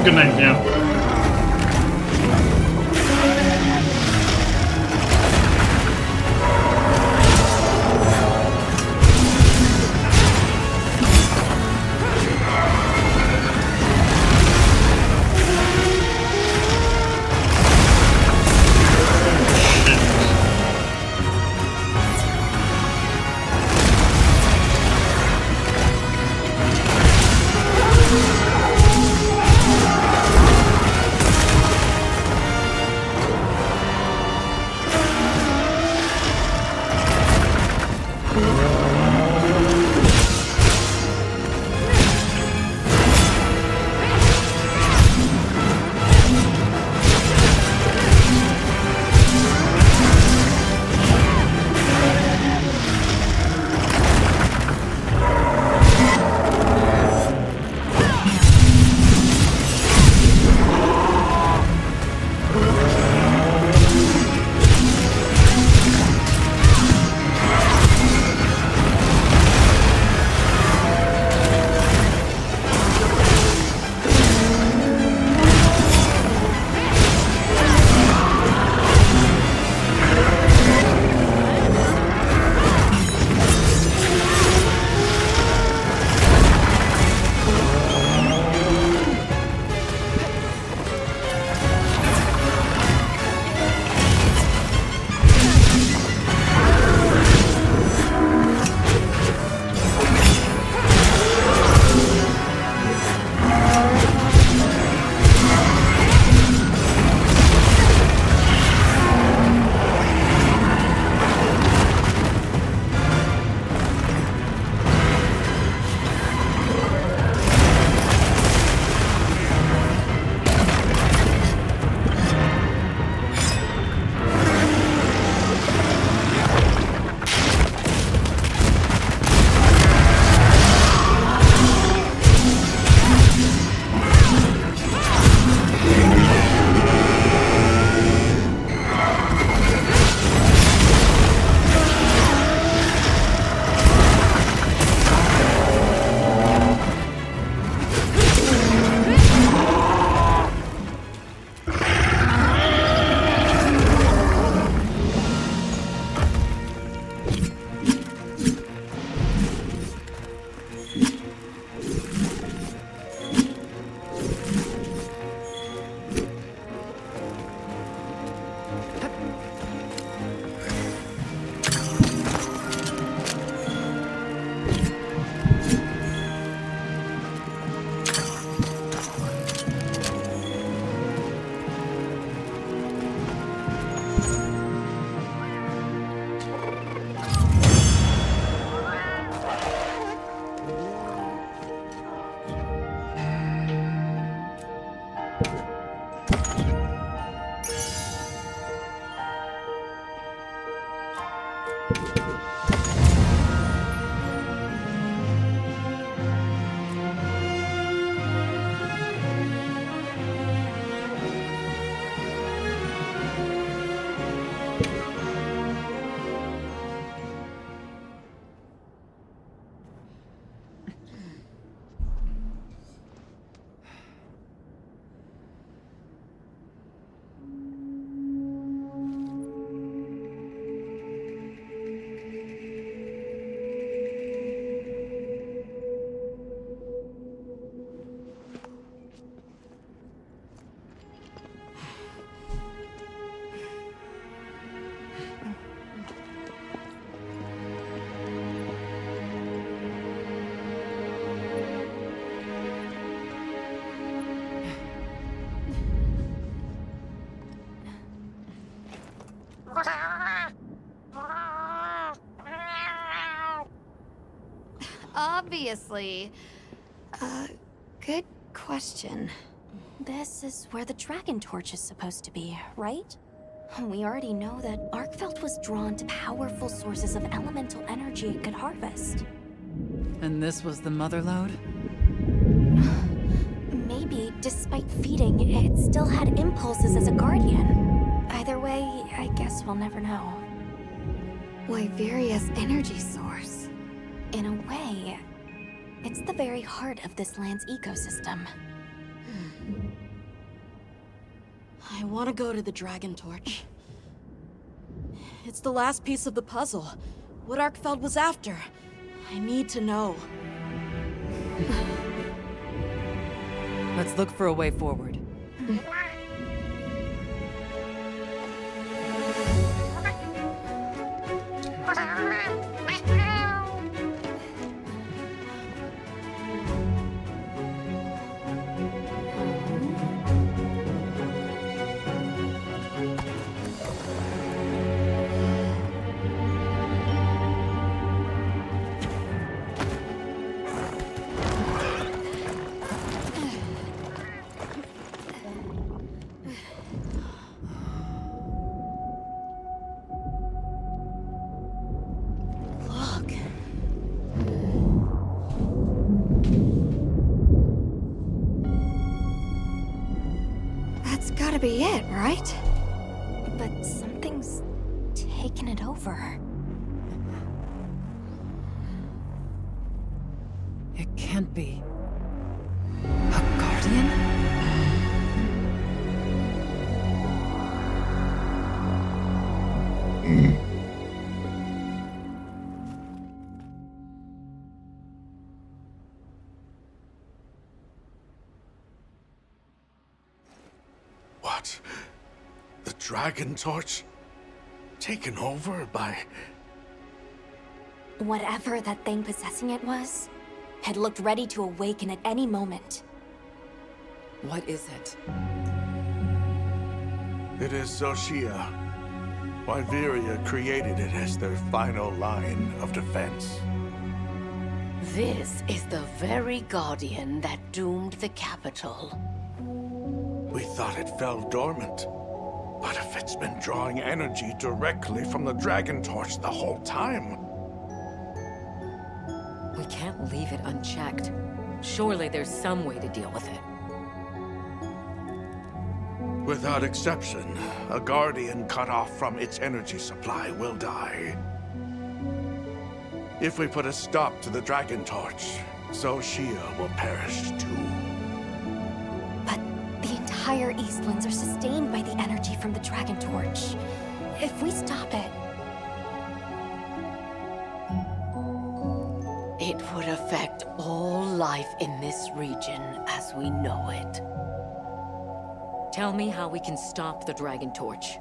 good idea. Obviously. Good question. This is where the Dragon Torch is supposed to be, right? We already know that Arkfeld was drawn to powerful sources of elemental energy it could harvest. And this was the mother lode? Maybe, despite feeding, it still had impulses as a guardian. Either way, I guess we'll never know. Wyveria's energy source. In a way, it's the very heart of this land's ecosystem. I want to go to the Dragon Torch. It's the last piece of the puzzle. What Arkfeld was after. I need to know. Let's look for a way forward. That's gotta be it, right? But something's taken it over. It can't be. A guardian? What? The Dragon Torch? Taken over by... Whatever that thing possessing it was, had looked ready to awaken at any moment. What is it? It is Xochitl. Wyveria created it as their final line of defense. This is the very guardian that doomed the capital. We thought it fell dormant. But if it's been drawing energy directly from the Dragon Torch the whole time... We can't leave it unchecked. Surely there's some way to deal with it. Without exception, a Guardian cut off from its energy supply will die. If we put a stop to the Dragon Torch, Xochitl will perish too. The entire Eastlands are sustained by the energy from the Dragon Torch. If we stop it... It would affect all life in this region as we know it. Tell me how we can stop the Dragon Torch.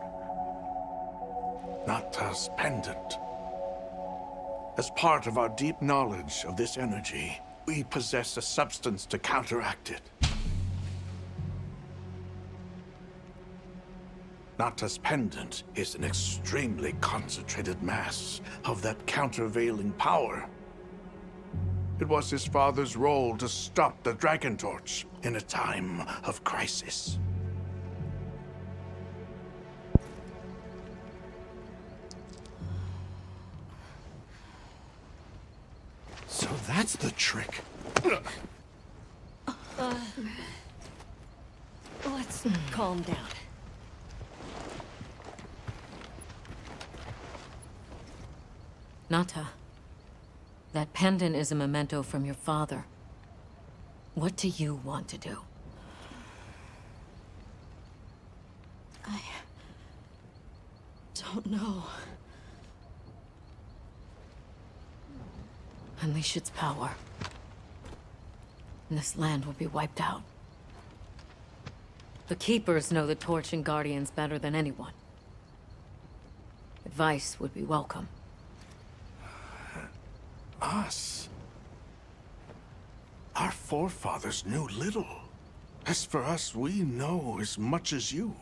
Nata's pendant. As part of our deep knowledge of this energy, we possess a substance to counteract it. Nata's pendant is an extremely concentrated mass of that countervailing power. It was his father's role to stop the Dragon Torch in a time of crisis. So that's the trick. Let's calm down. Nata, that pendant is a memento from your father. What do you want to do? I don't know. Unleash its power, and this land will be wiped out. The Keepers know the Torch and Guardians better than anyone. Advice would be welcome. Us? Our forefathers knew little. As for us, we know as much as you.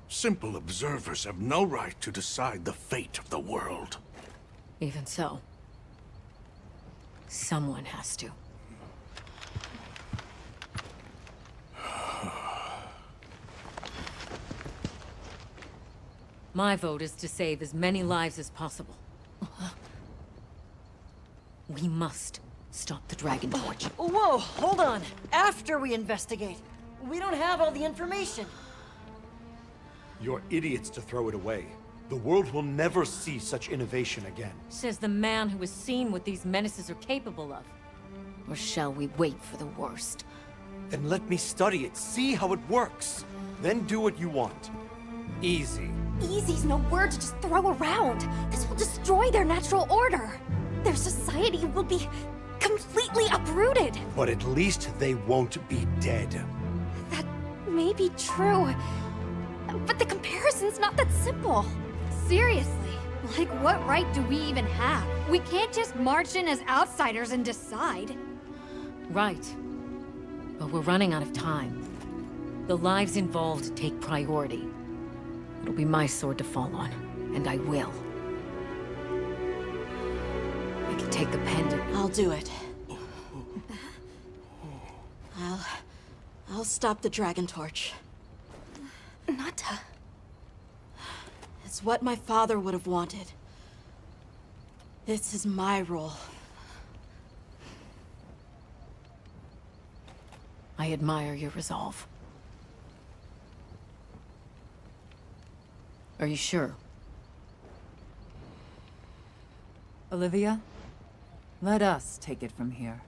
Simple observers have no right to decide the fate of the world. Even so, someone has to. My vote is to save as many lives as possible. We must stop the Dragon Torch. Whoa, hold on. After we investigate. We don't have all the information. You're idiots to throw it away. The world will never see such innovation again. Says the man who has seen what these menaces are capable of. Or shall we wait for the worst? Then let me study it, see how it works. Then do what you want. Easy. Easy's no word to just throw around. This will destroy their natural order. Their society will be completely uprooted. But at least they won't be dead. That may be true. But the comparison's not that simple. Seriously, like what right do we even have? We can't just march in as outsiders and decide. Right. But we're running out of time. The lives involved take priority. It'll be my sword to fall on, and I will. I can take the pendant. I'll do it. I'll stop the Dragon Torch. Nata. It's what my father would have wanted. This is my role. I admire your resolve. Are you sure? Olivia, let us take it from here.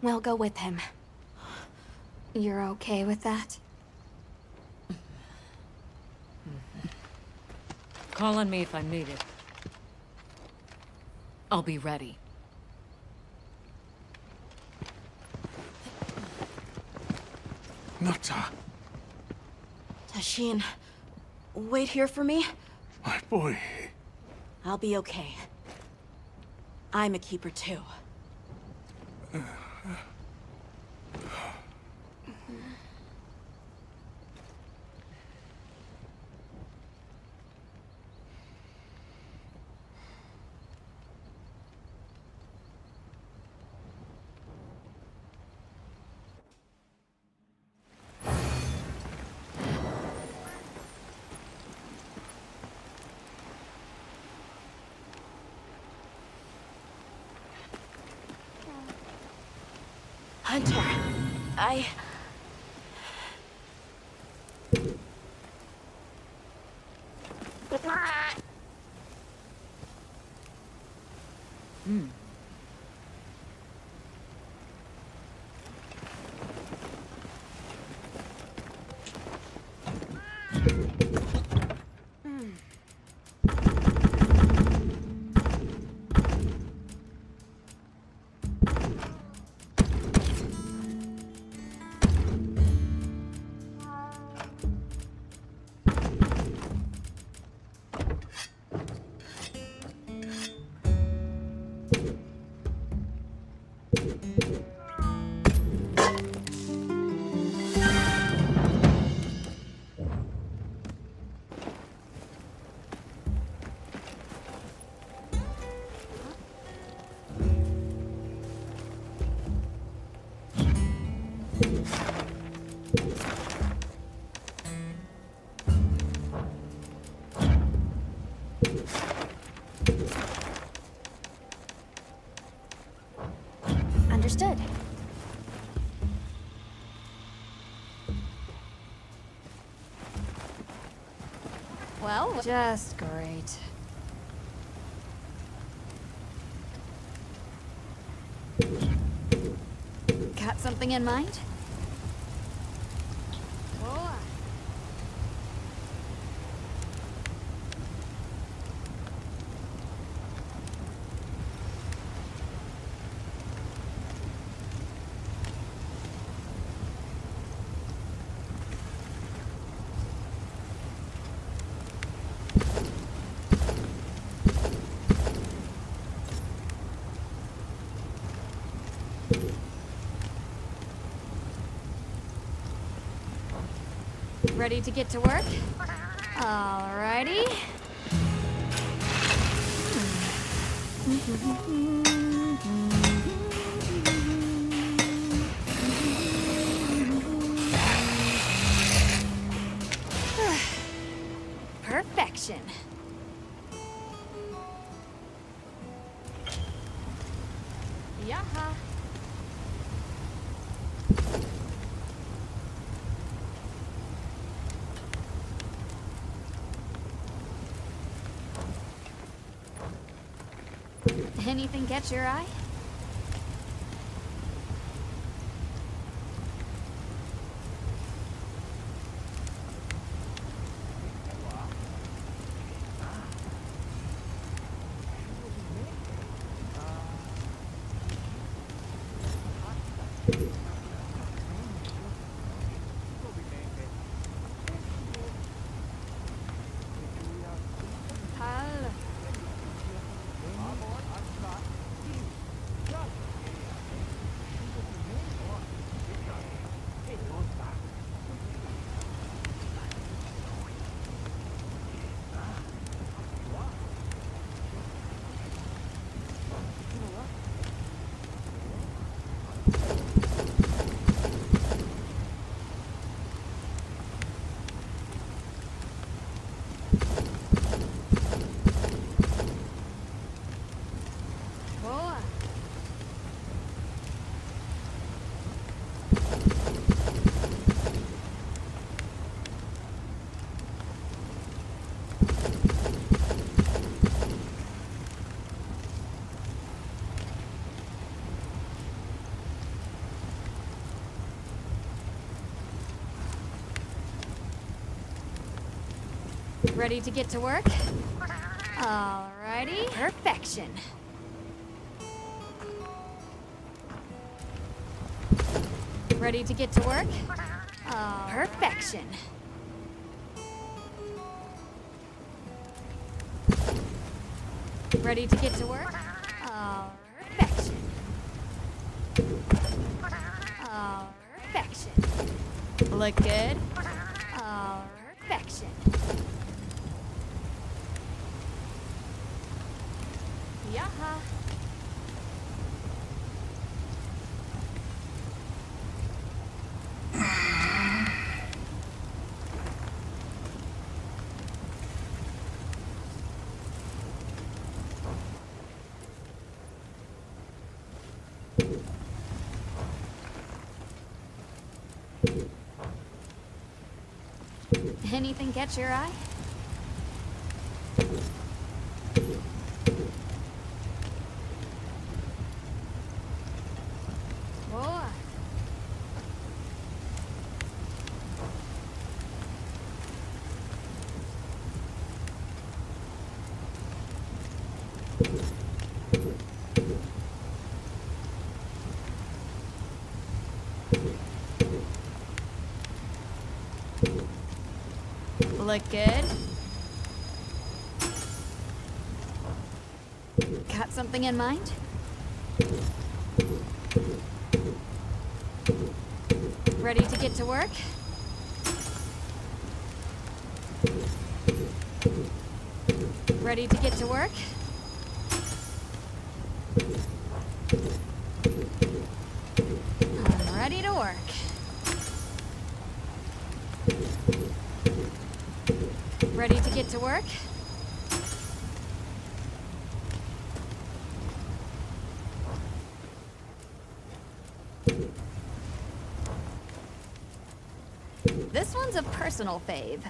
We'll go with him. You're okay with that? Call on me if I'm needed. I'll be ready. Nata, Tashin, wait here for me. my boy. I'll be okay. I'm a keeper too. Hunter, Understood. Well, just great. Got something in mind? Ready to get to work? Alrighty. Perfection. Yaha. Anything catch your eye? Ready to get to work? Alrighty. Perfection. Ready to get to work? Perfection. Ready to get to work? Perfection. Perfection. Look good? Perfection. Yaha. Anything catch your eye? Whoa. Look good? Got something in mind? Ready to get to work? Ready to get to work? I'm ready to work. Ready to get to work? This one's a personal fave.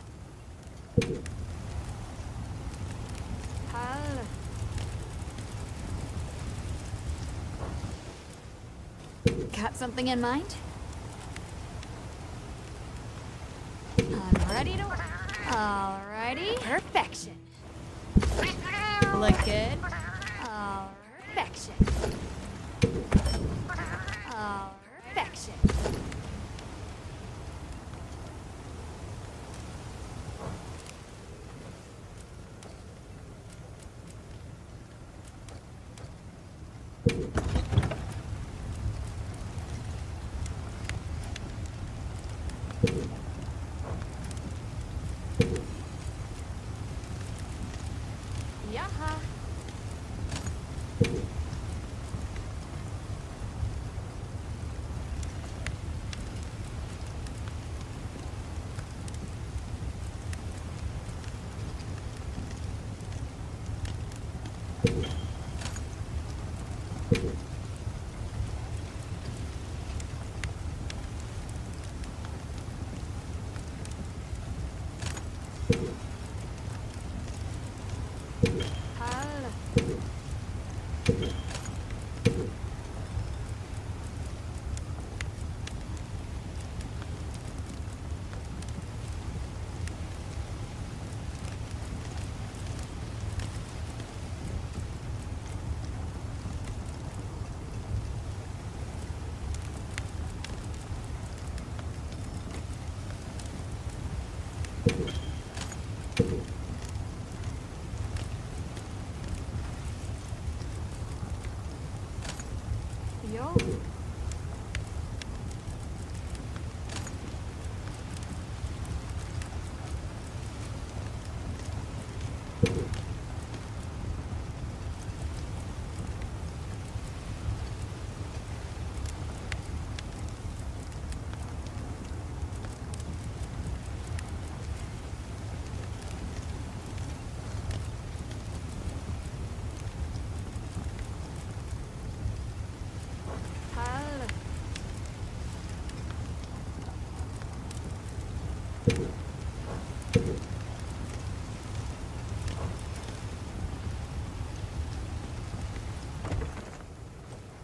Got something in mind? I'm ready to work. Alrighty. Perfection. Look good. Perfection. Perfection. Yaha. Hello.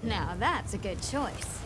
Now that's a good choice.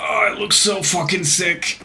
Oh, it looks so fucking sick.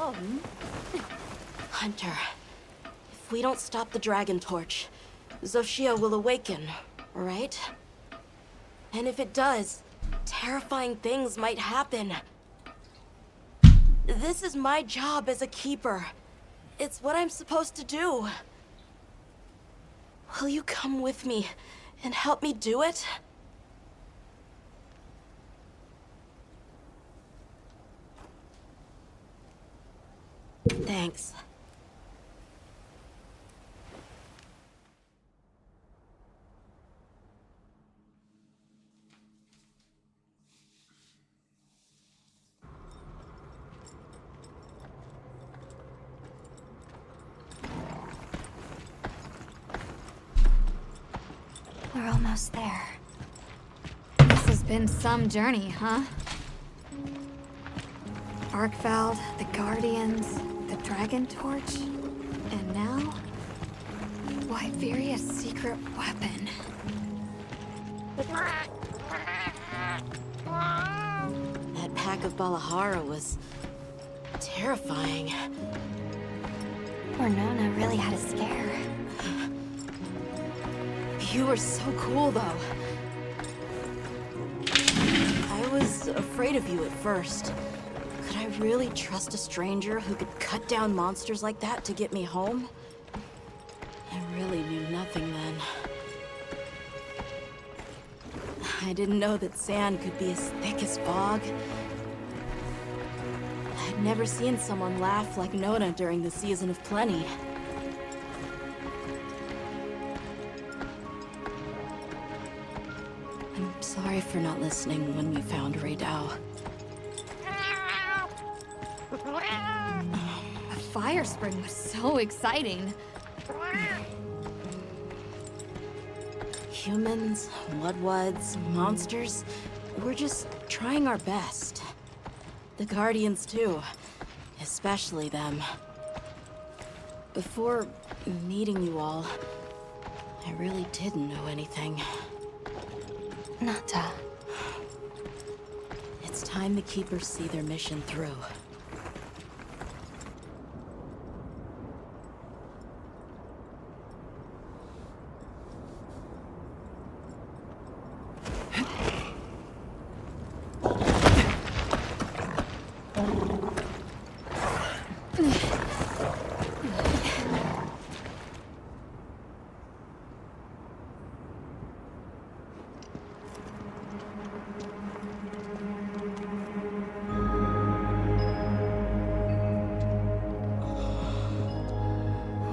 Oh. Hunter, if we don't stop the Dragon Torch, Xochitl will awaken, right? And if it does, terrifying things might happen. This is my job as a keeper. It's what I'm supposed to do. Will you come with me and help me do it? Thanks. We're almost there. This has been some journey, huh? Arkveld, the Guardians, the Dragon Torch, and now Wyveria's secret weapon. That pack of Balahara was terrifying. Poor Nona really had a scare. You were so cool, though. I was afraid of you at first. Could I really trust a stranger who could cut down monsters like that to get me home? I really knew nothing then. I didn't know that sand could be as thick as fog. I'd never seen someone laugh like Nona during the Season of Plenty. I'm sorry for not listening when we found Raydao. A fire spring was so exciting. Humans, Mudwoods, monsters, we're just trying our best. The Guardians too, especially them. Before meeting you all, I really didn't know anything. Nata. It's time the Keepers see their mission through.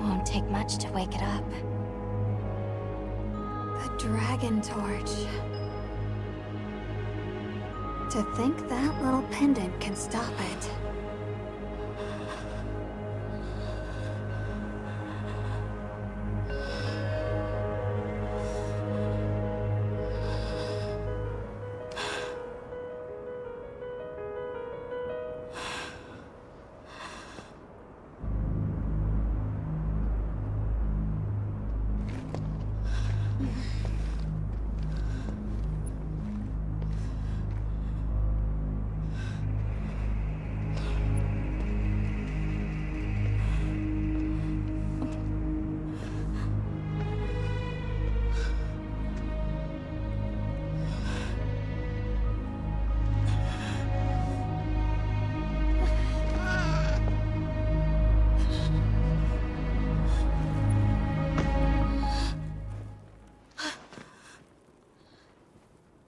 Won't take much to wake it up. The Dragon Torch. To think that little pendant can stop it.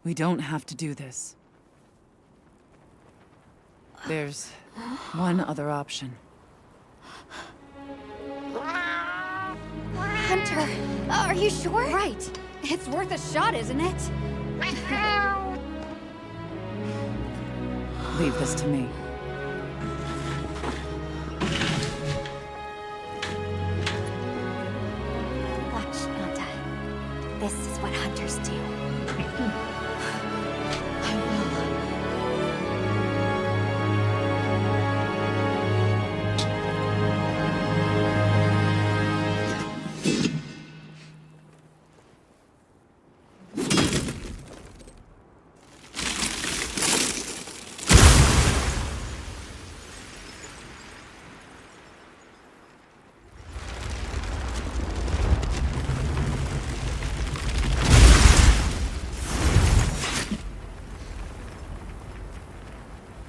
We don't have to do this. There's one other option. Hunter, are you sure? Right. It's worth a shot, isn't it? Leave this to me. Watch, Nata. This is what hunters do.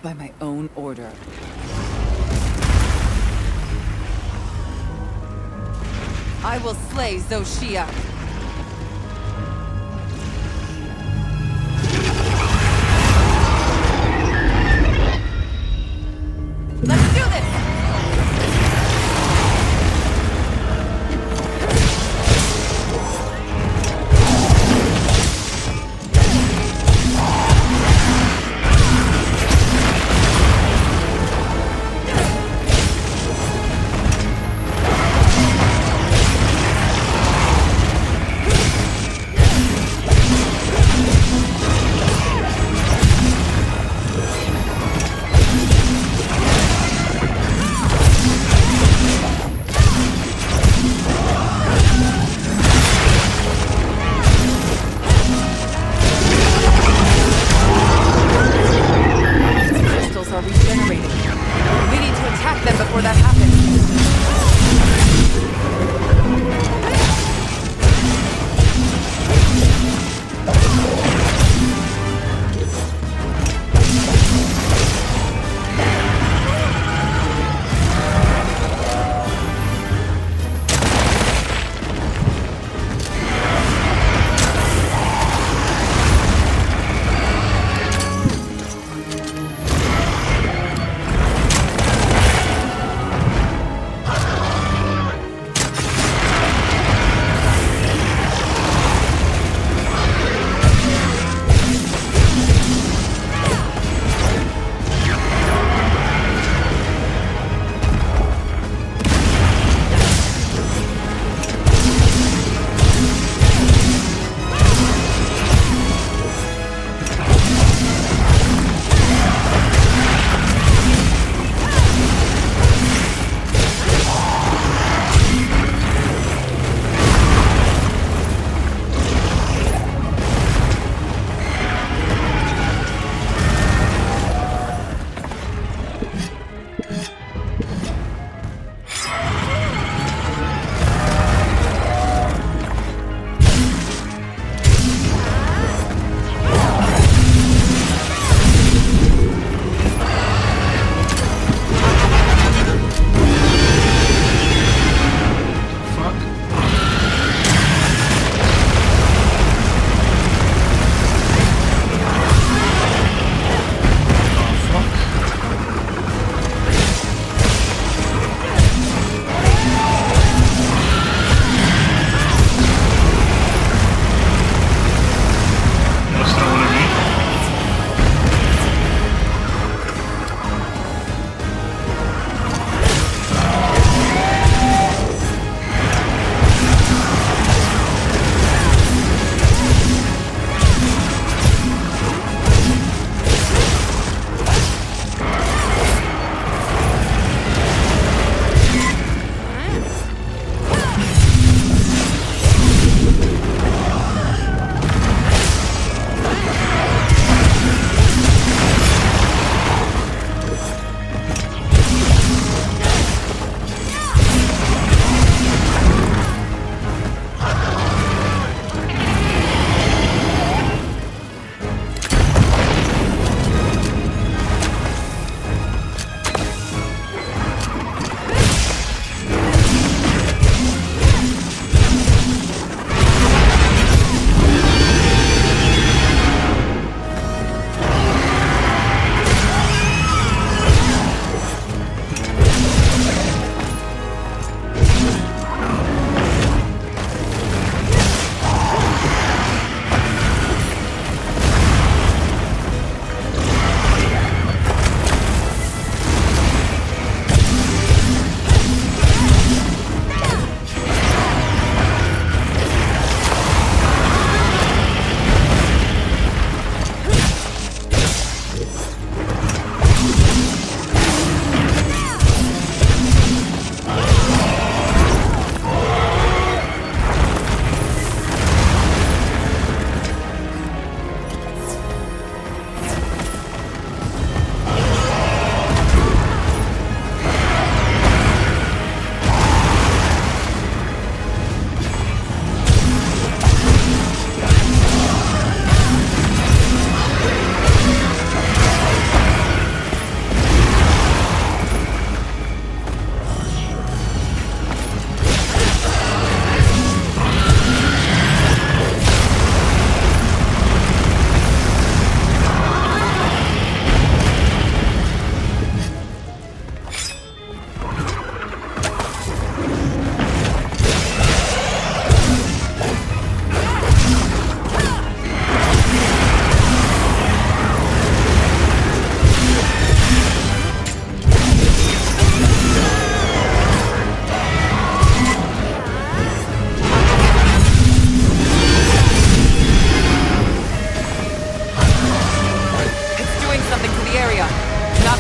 By my own order. I will slay Xochitl. Let's do this!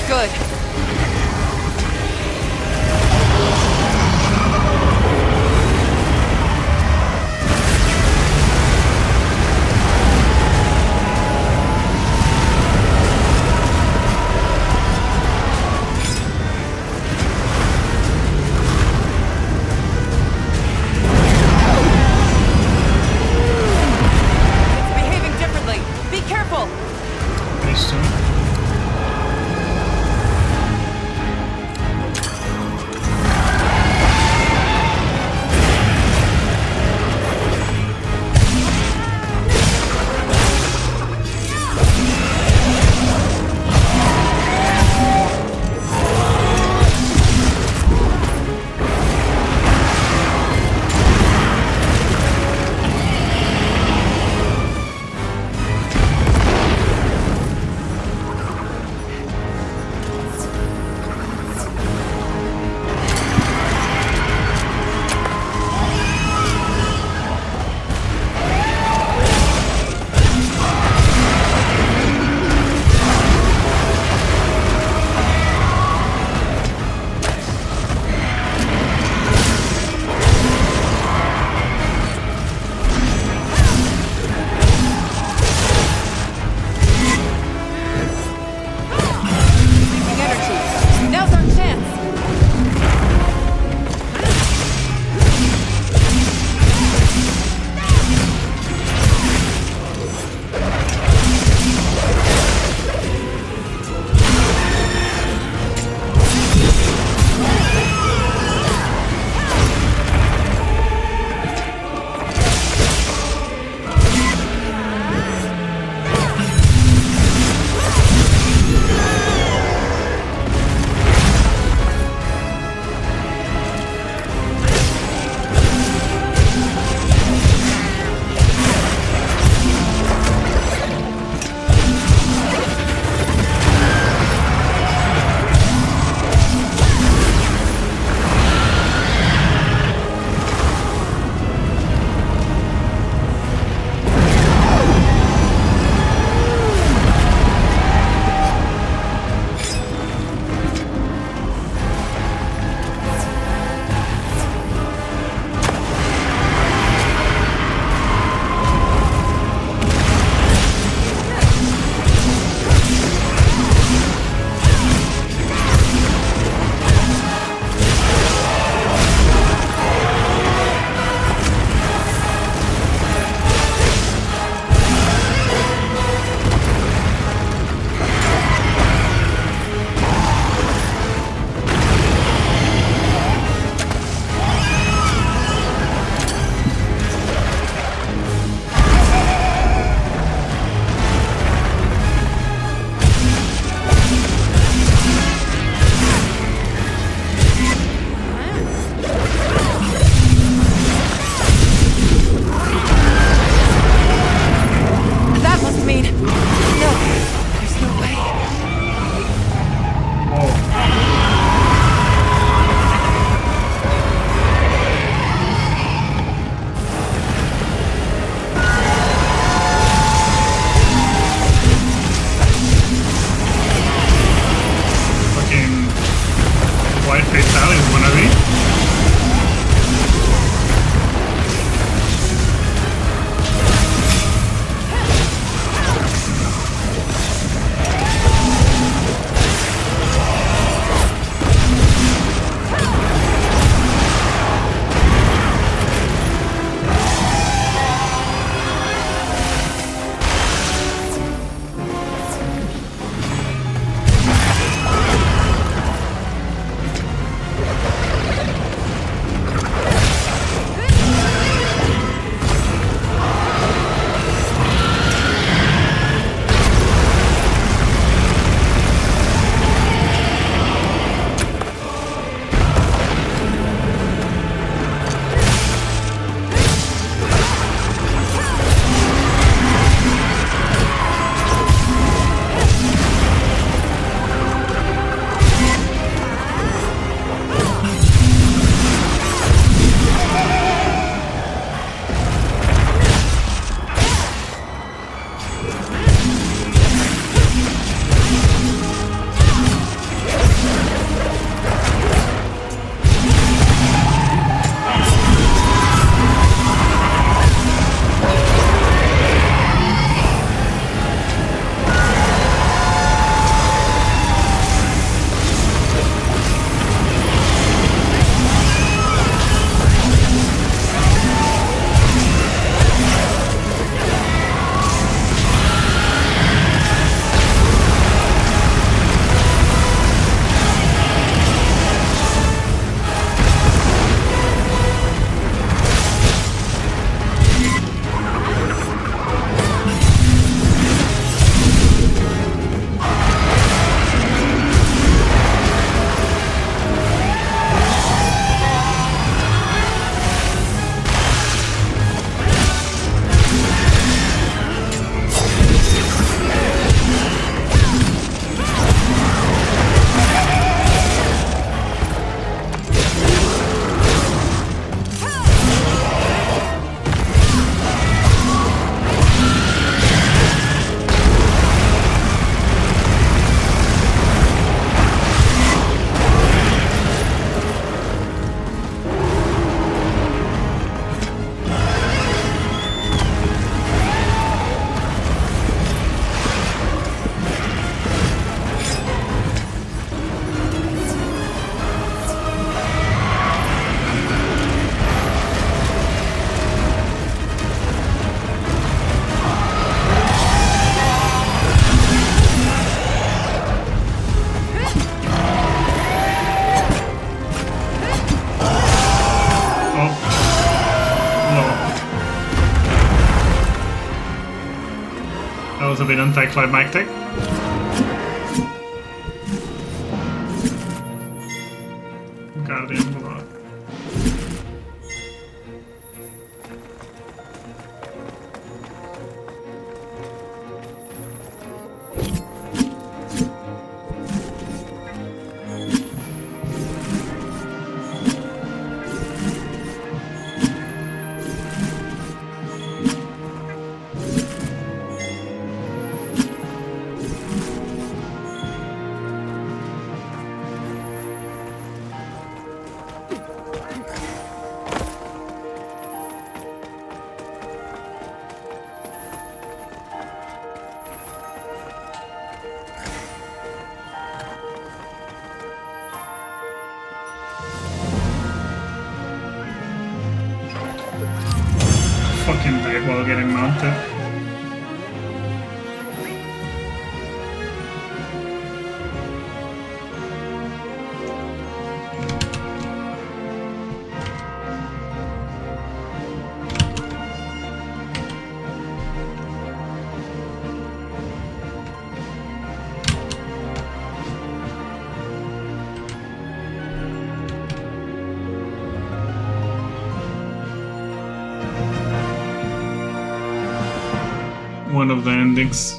Good. It's behaving differently. Be careful. These two. Forbidden Anti-Climactic. Guardian Blood. Fucking big while getting mounted. One of the endings.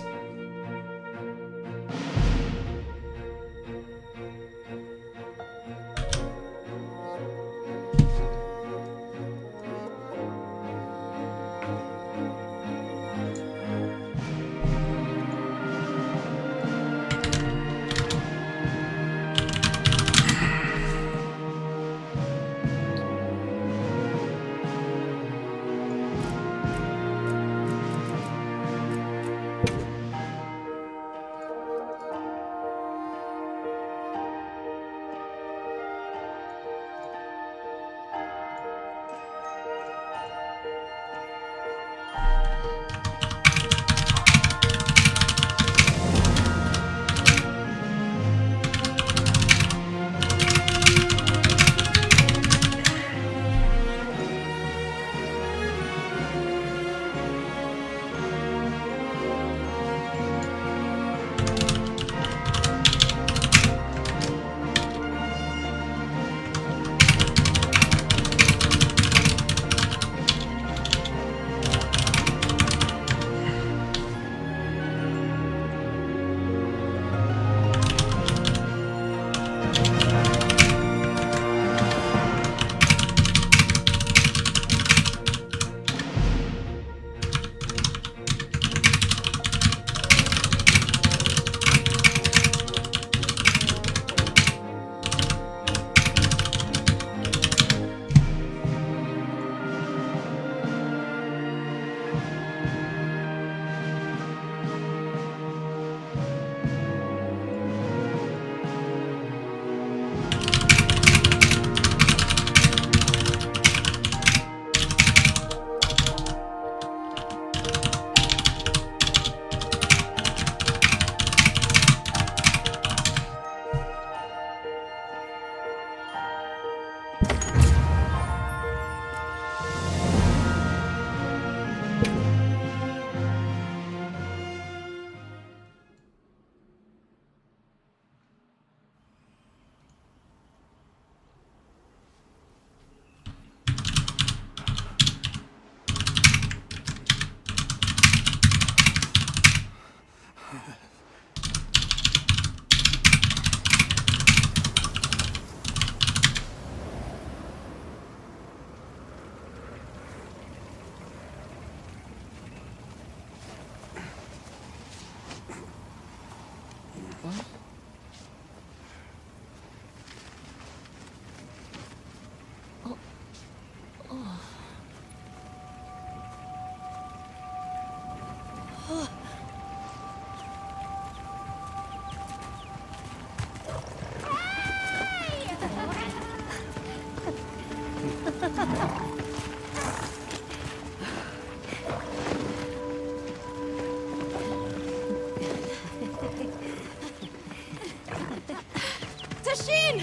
Tashin!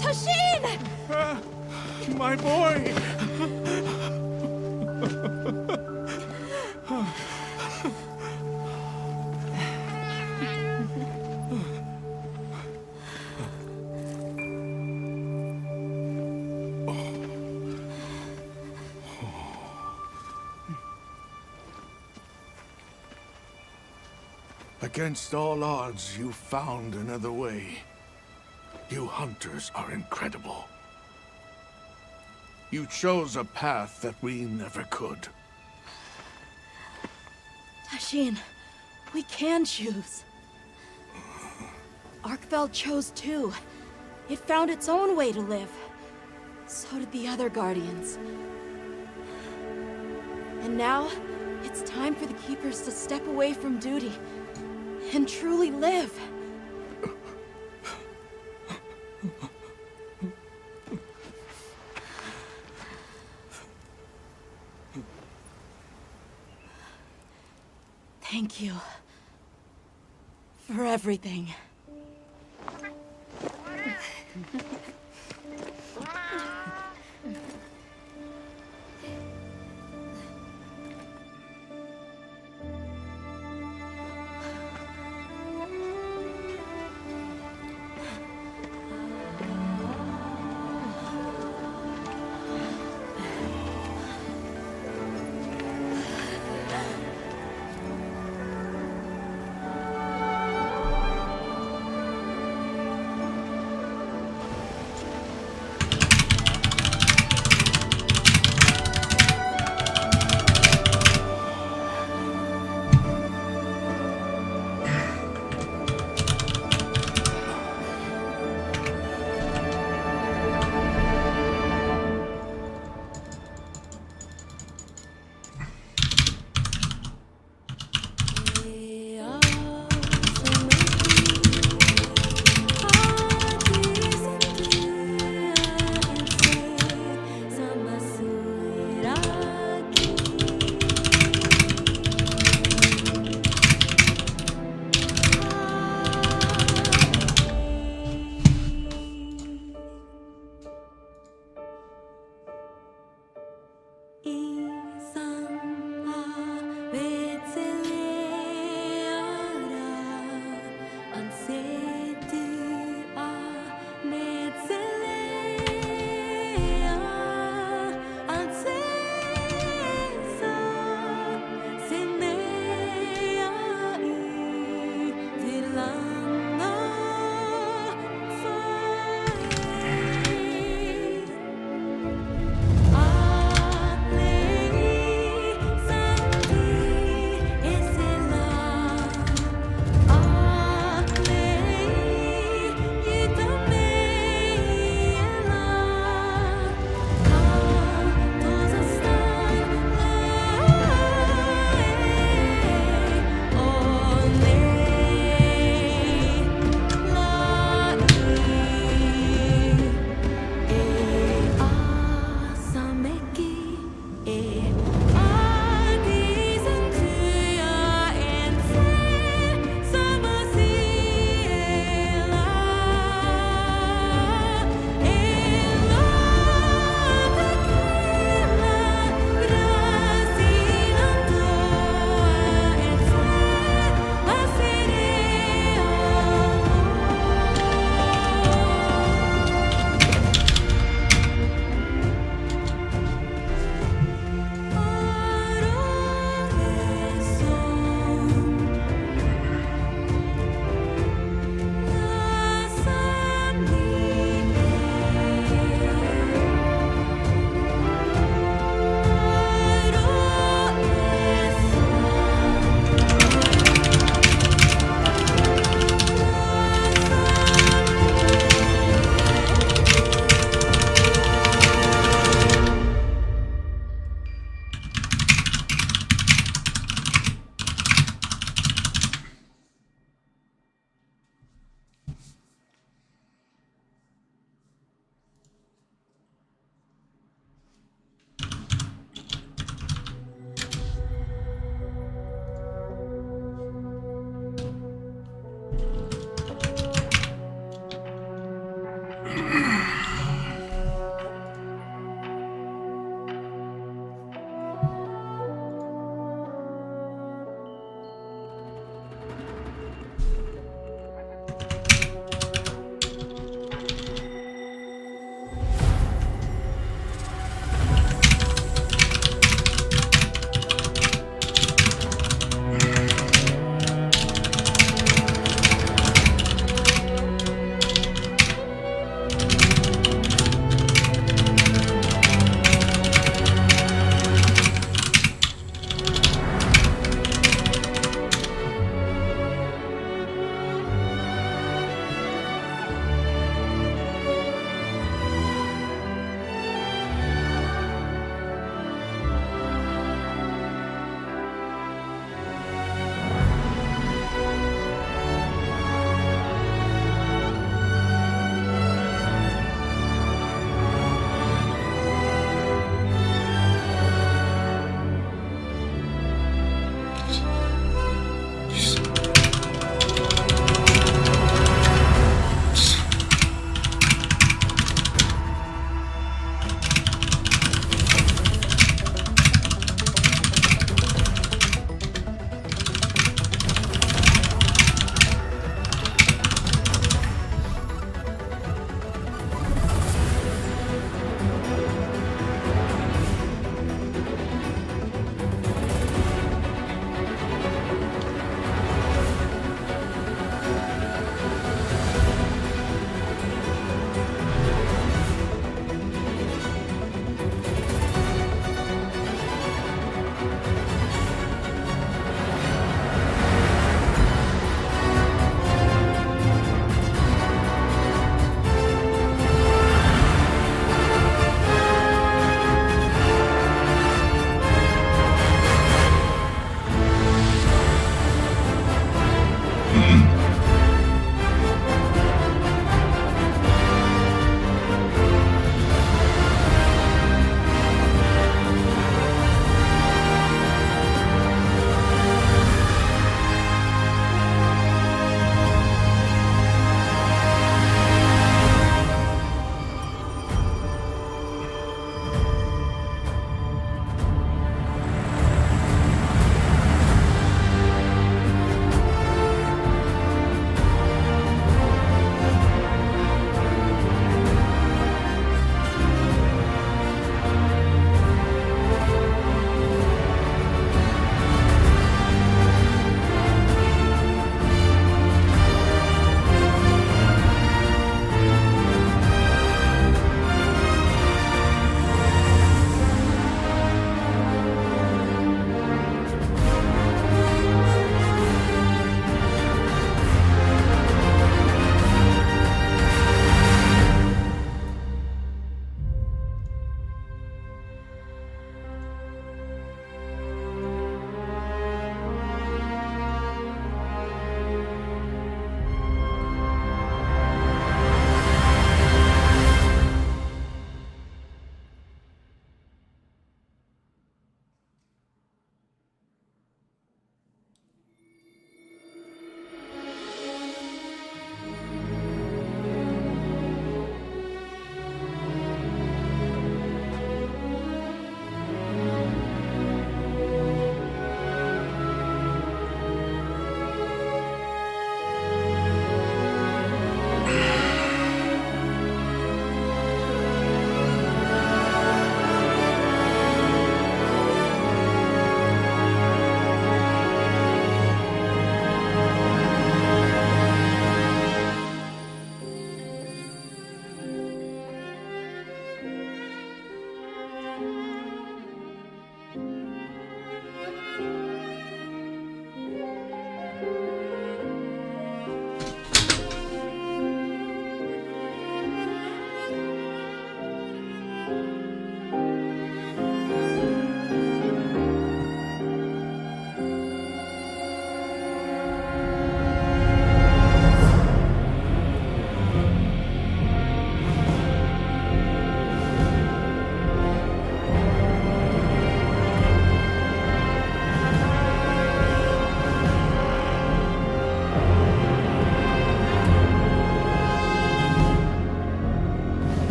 Tashin! My boy! Against all odds, you found another way. You hunters are incredible. You chose a path that we never could. Tashin, we can choose. Arkfeld chose too. It found its own way to live. So did the other Guardians. And now, it's time for the Keepers to step away from duty and truly live. Thank you for everything.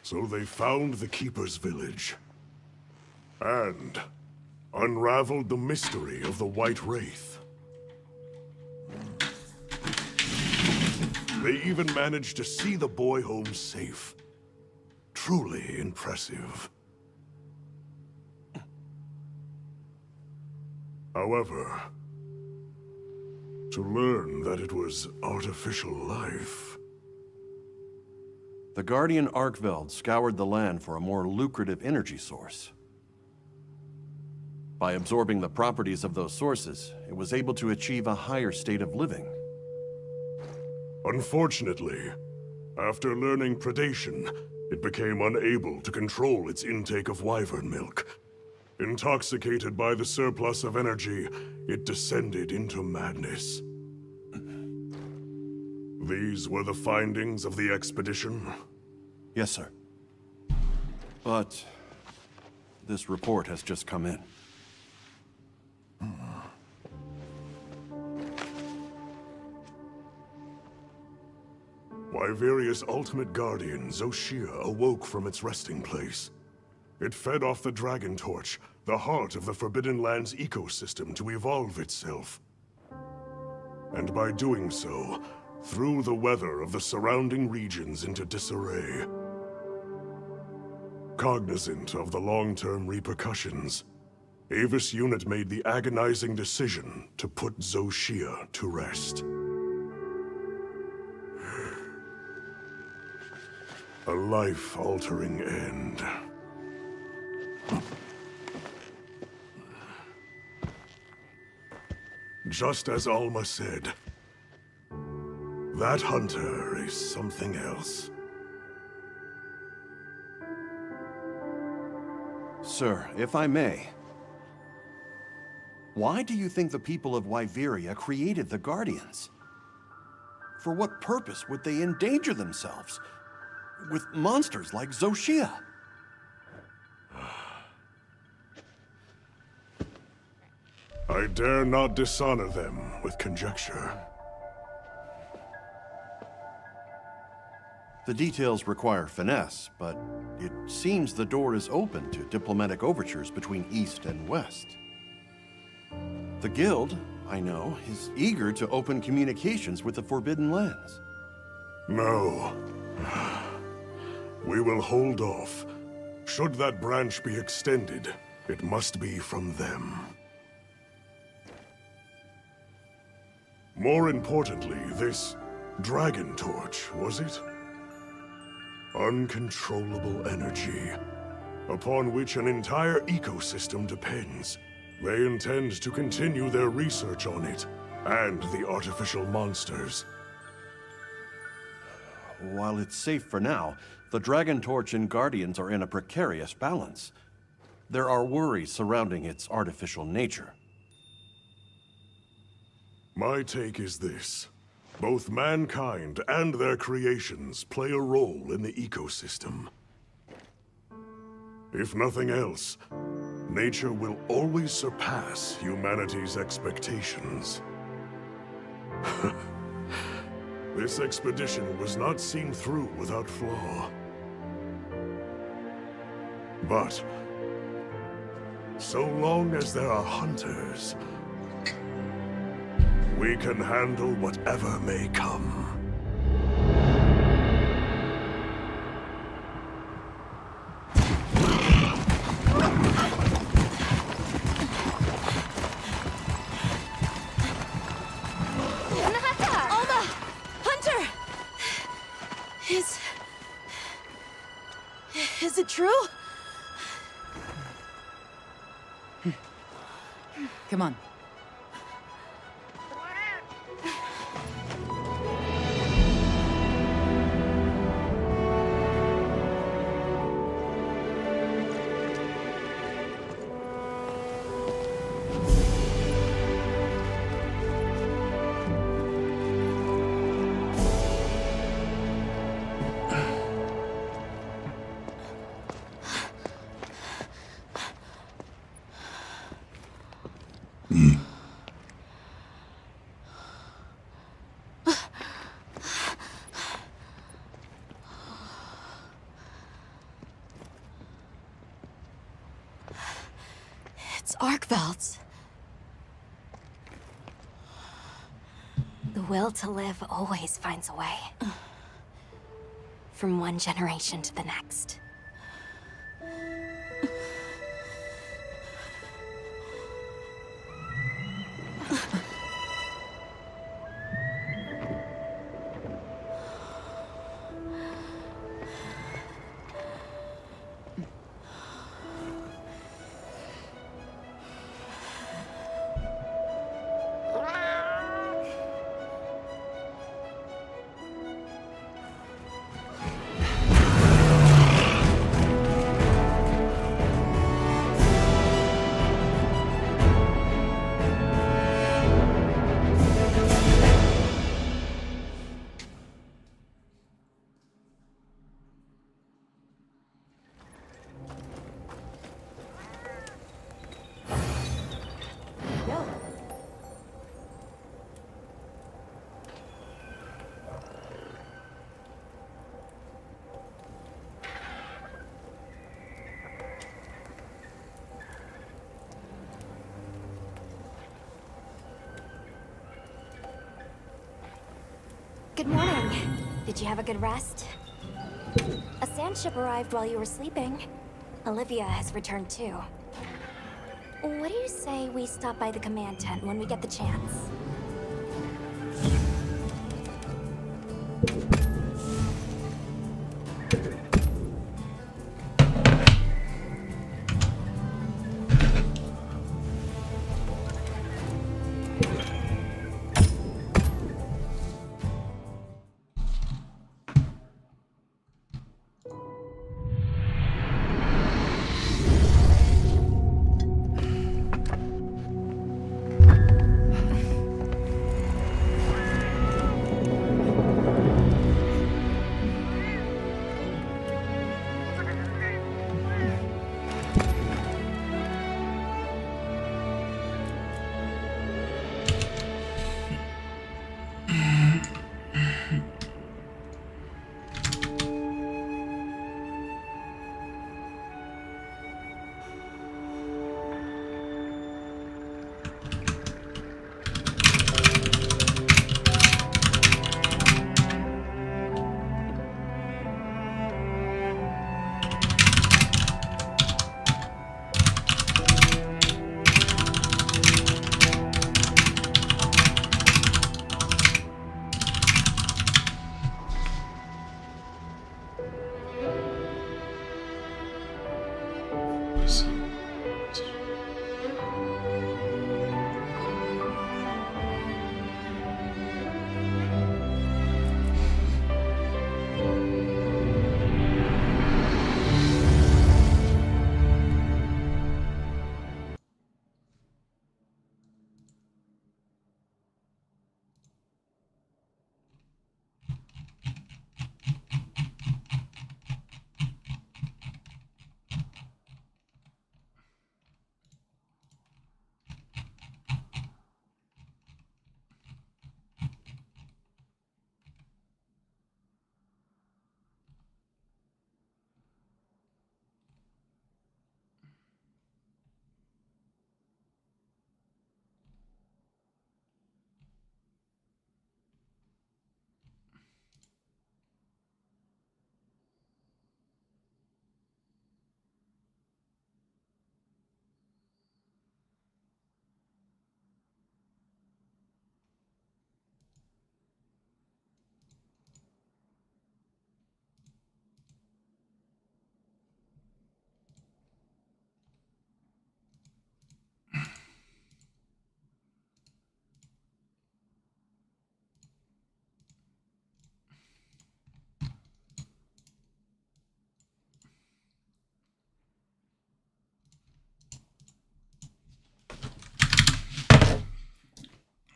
So they found the Keeper's village. And unraveled the mystery of the White Wraith. They even managed to see the boy home safe. Truly impressive. However, to learn that it was artificial life... The Guardian Arkveld scoured the land for a more lucrative energy source. By absorbing the properties of those sources, it was able to achieve a higher state of living. Unfortunately, after learning predation, it became unable to control its intake of wyvern milk. Intoxicated by the surplus of energy, it descended into madness. These were the findings of the expedition? Yes, sir. But this report has just come in. Wyveria's ultimate guardian, Zoshia, awoke from its resting place. It fed off the Dragon Torch, the heart of the Forbidden Lands ecosystem, to evolve itself. And by doing so, threw the weather of the surrounding regions into disarray. Cognizant of the long-term repercussions, Avis Unit made the agonizing decision to put Zoshia to rest. A life-altering end. Just as Alma said, that hunter is something else. Sir, if I may, why do you think the people of Wyveria created the Guardians? For what purpose would they endanger themselves with monsters like Zoshia? I dare not dishonor them with conjecture. The details require finesse, but it seems the door is open to diplomatic overtures between East and West. The Guild, I know, is eager to open communications with the Forbidden Lands. No. We will hold off. Should that branch be extended, it must be from them. More importantly, this Dragon Torch, was it? Uncontrollable energy, upon which an entire ecosystem depends. They intend to continue their research on it, and the artificial monsters. While it's safe for now, the Dragon Torch and Guardians are in a precarious balance. There are worries surrounding its artificial nature. My take is this. Both mankind and their creations play a role in the ecosystem. If nothing else, nature will always surpass humanity's expectations. This expedition was not seen through without flaw. But so long as there are hunters, we can handle whatever may come. Alma! Hunter! Is it true? Come on. Arkvelds. The will to live always finds a way. From one generation to the next. Good morning. Did you have a good rest? A sand ship arrived while you were sleeping. Olivia has returned too. What do you say we stop by the command tent when we get the chance?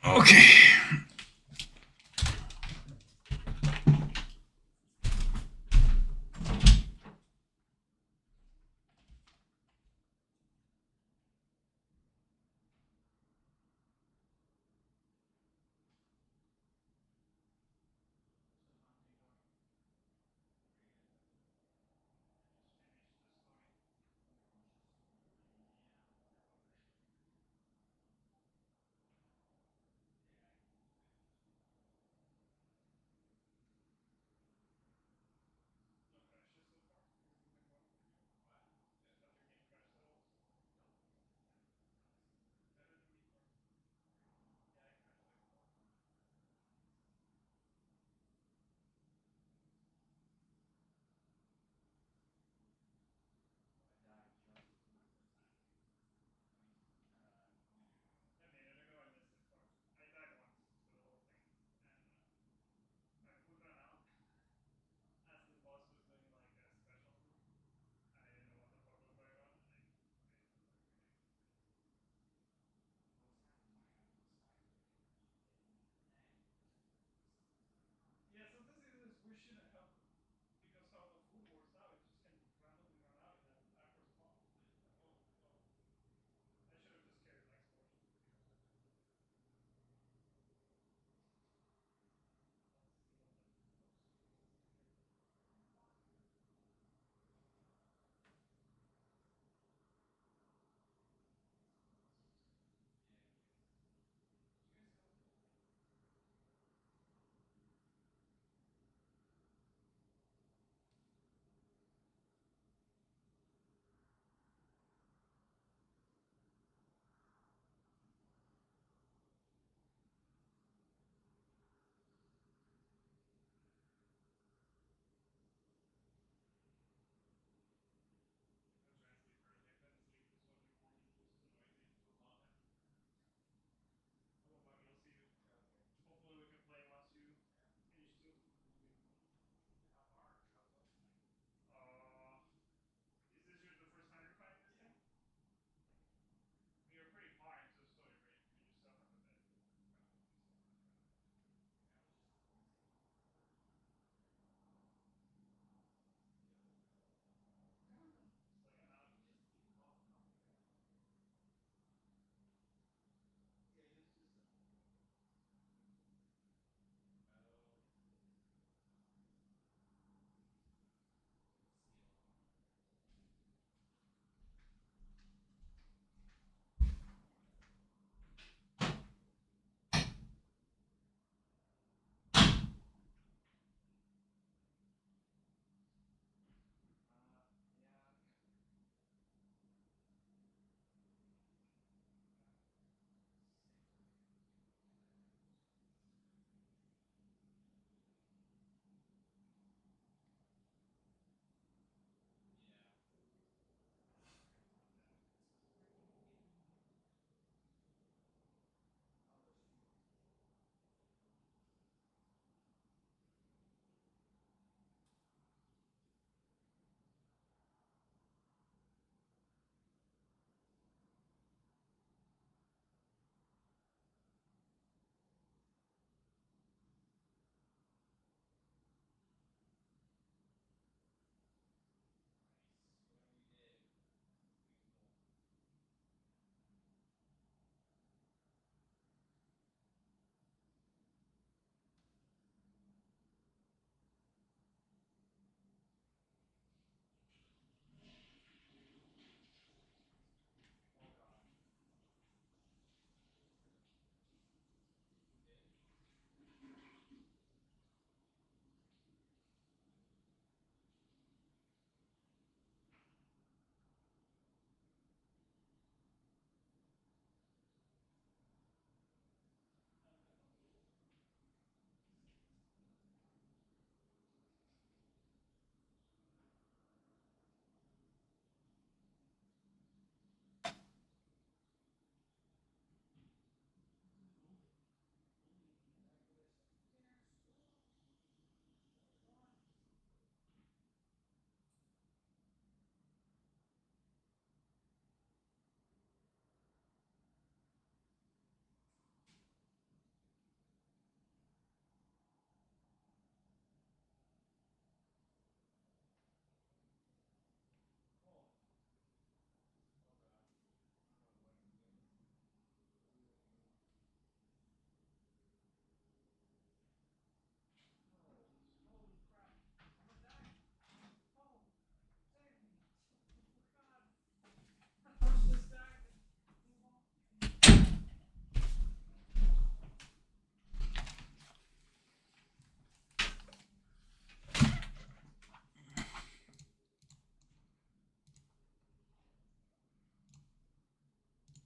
Okay.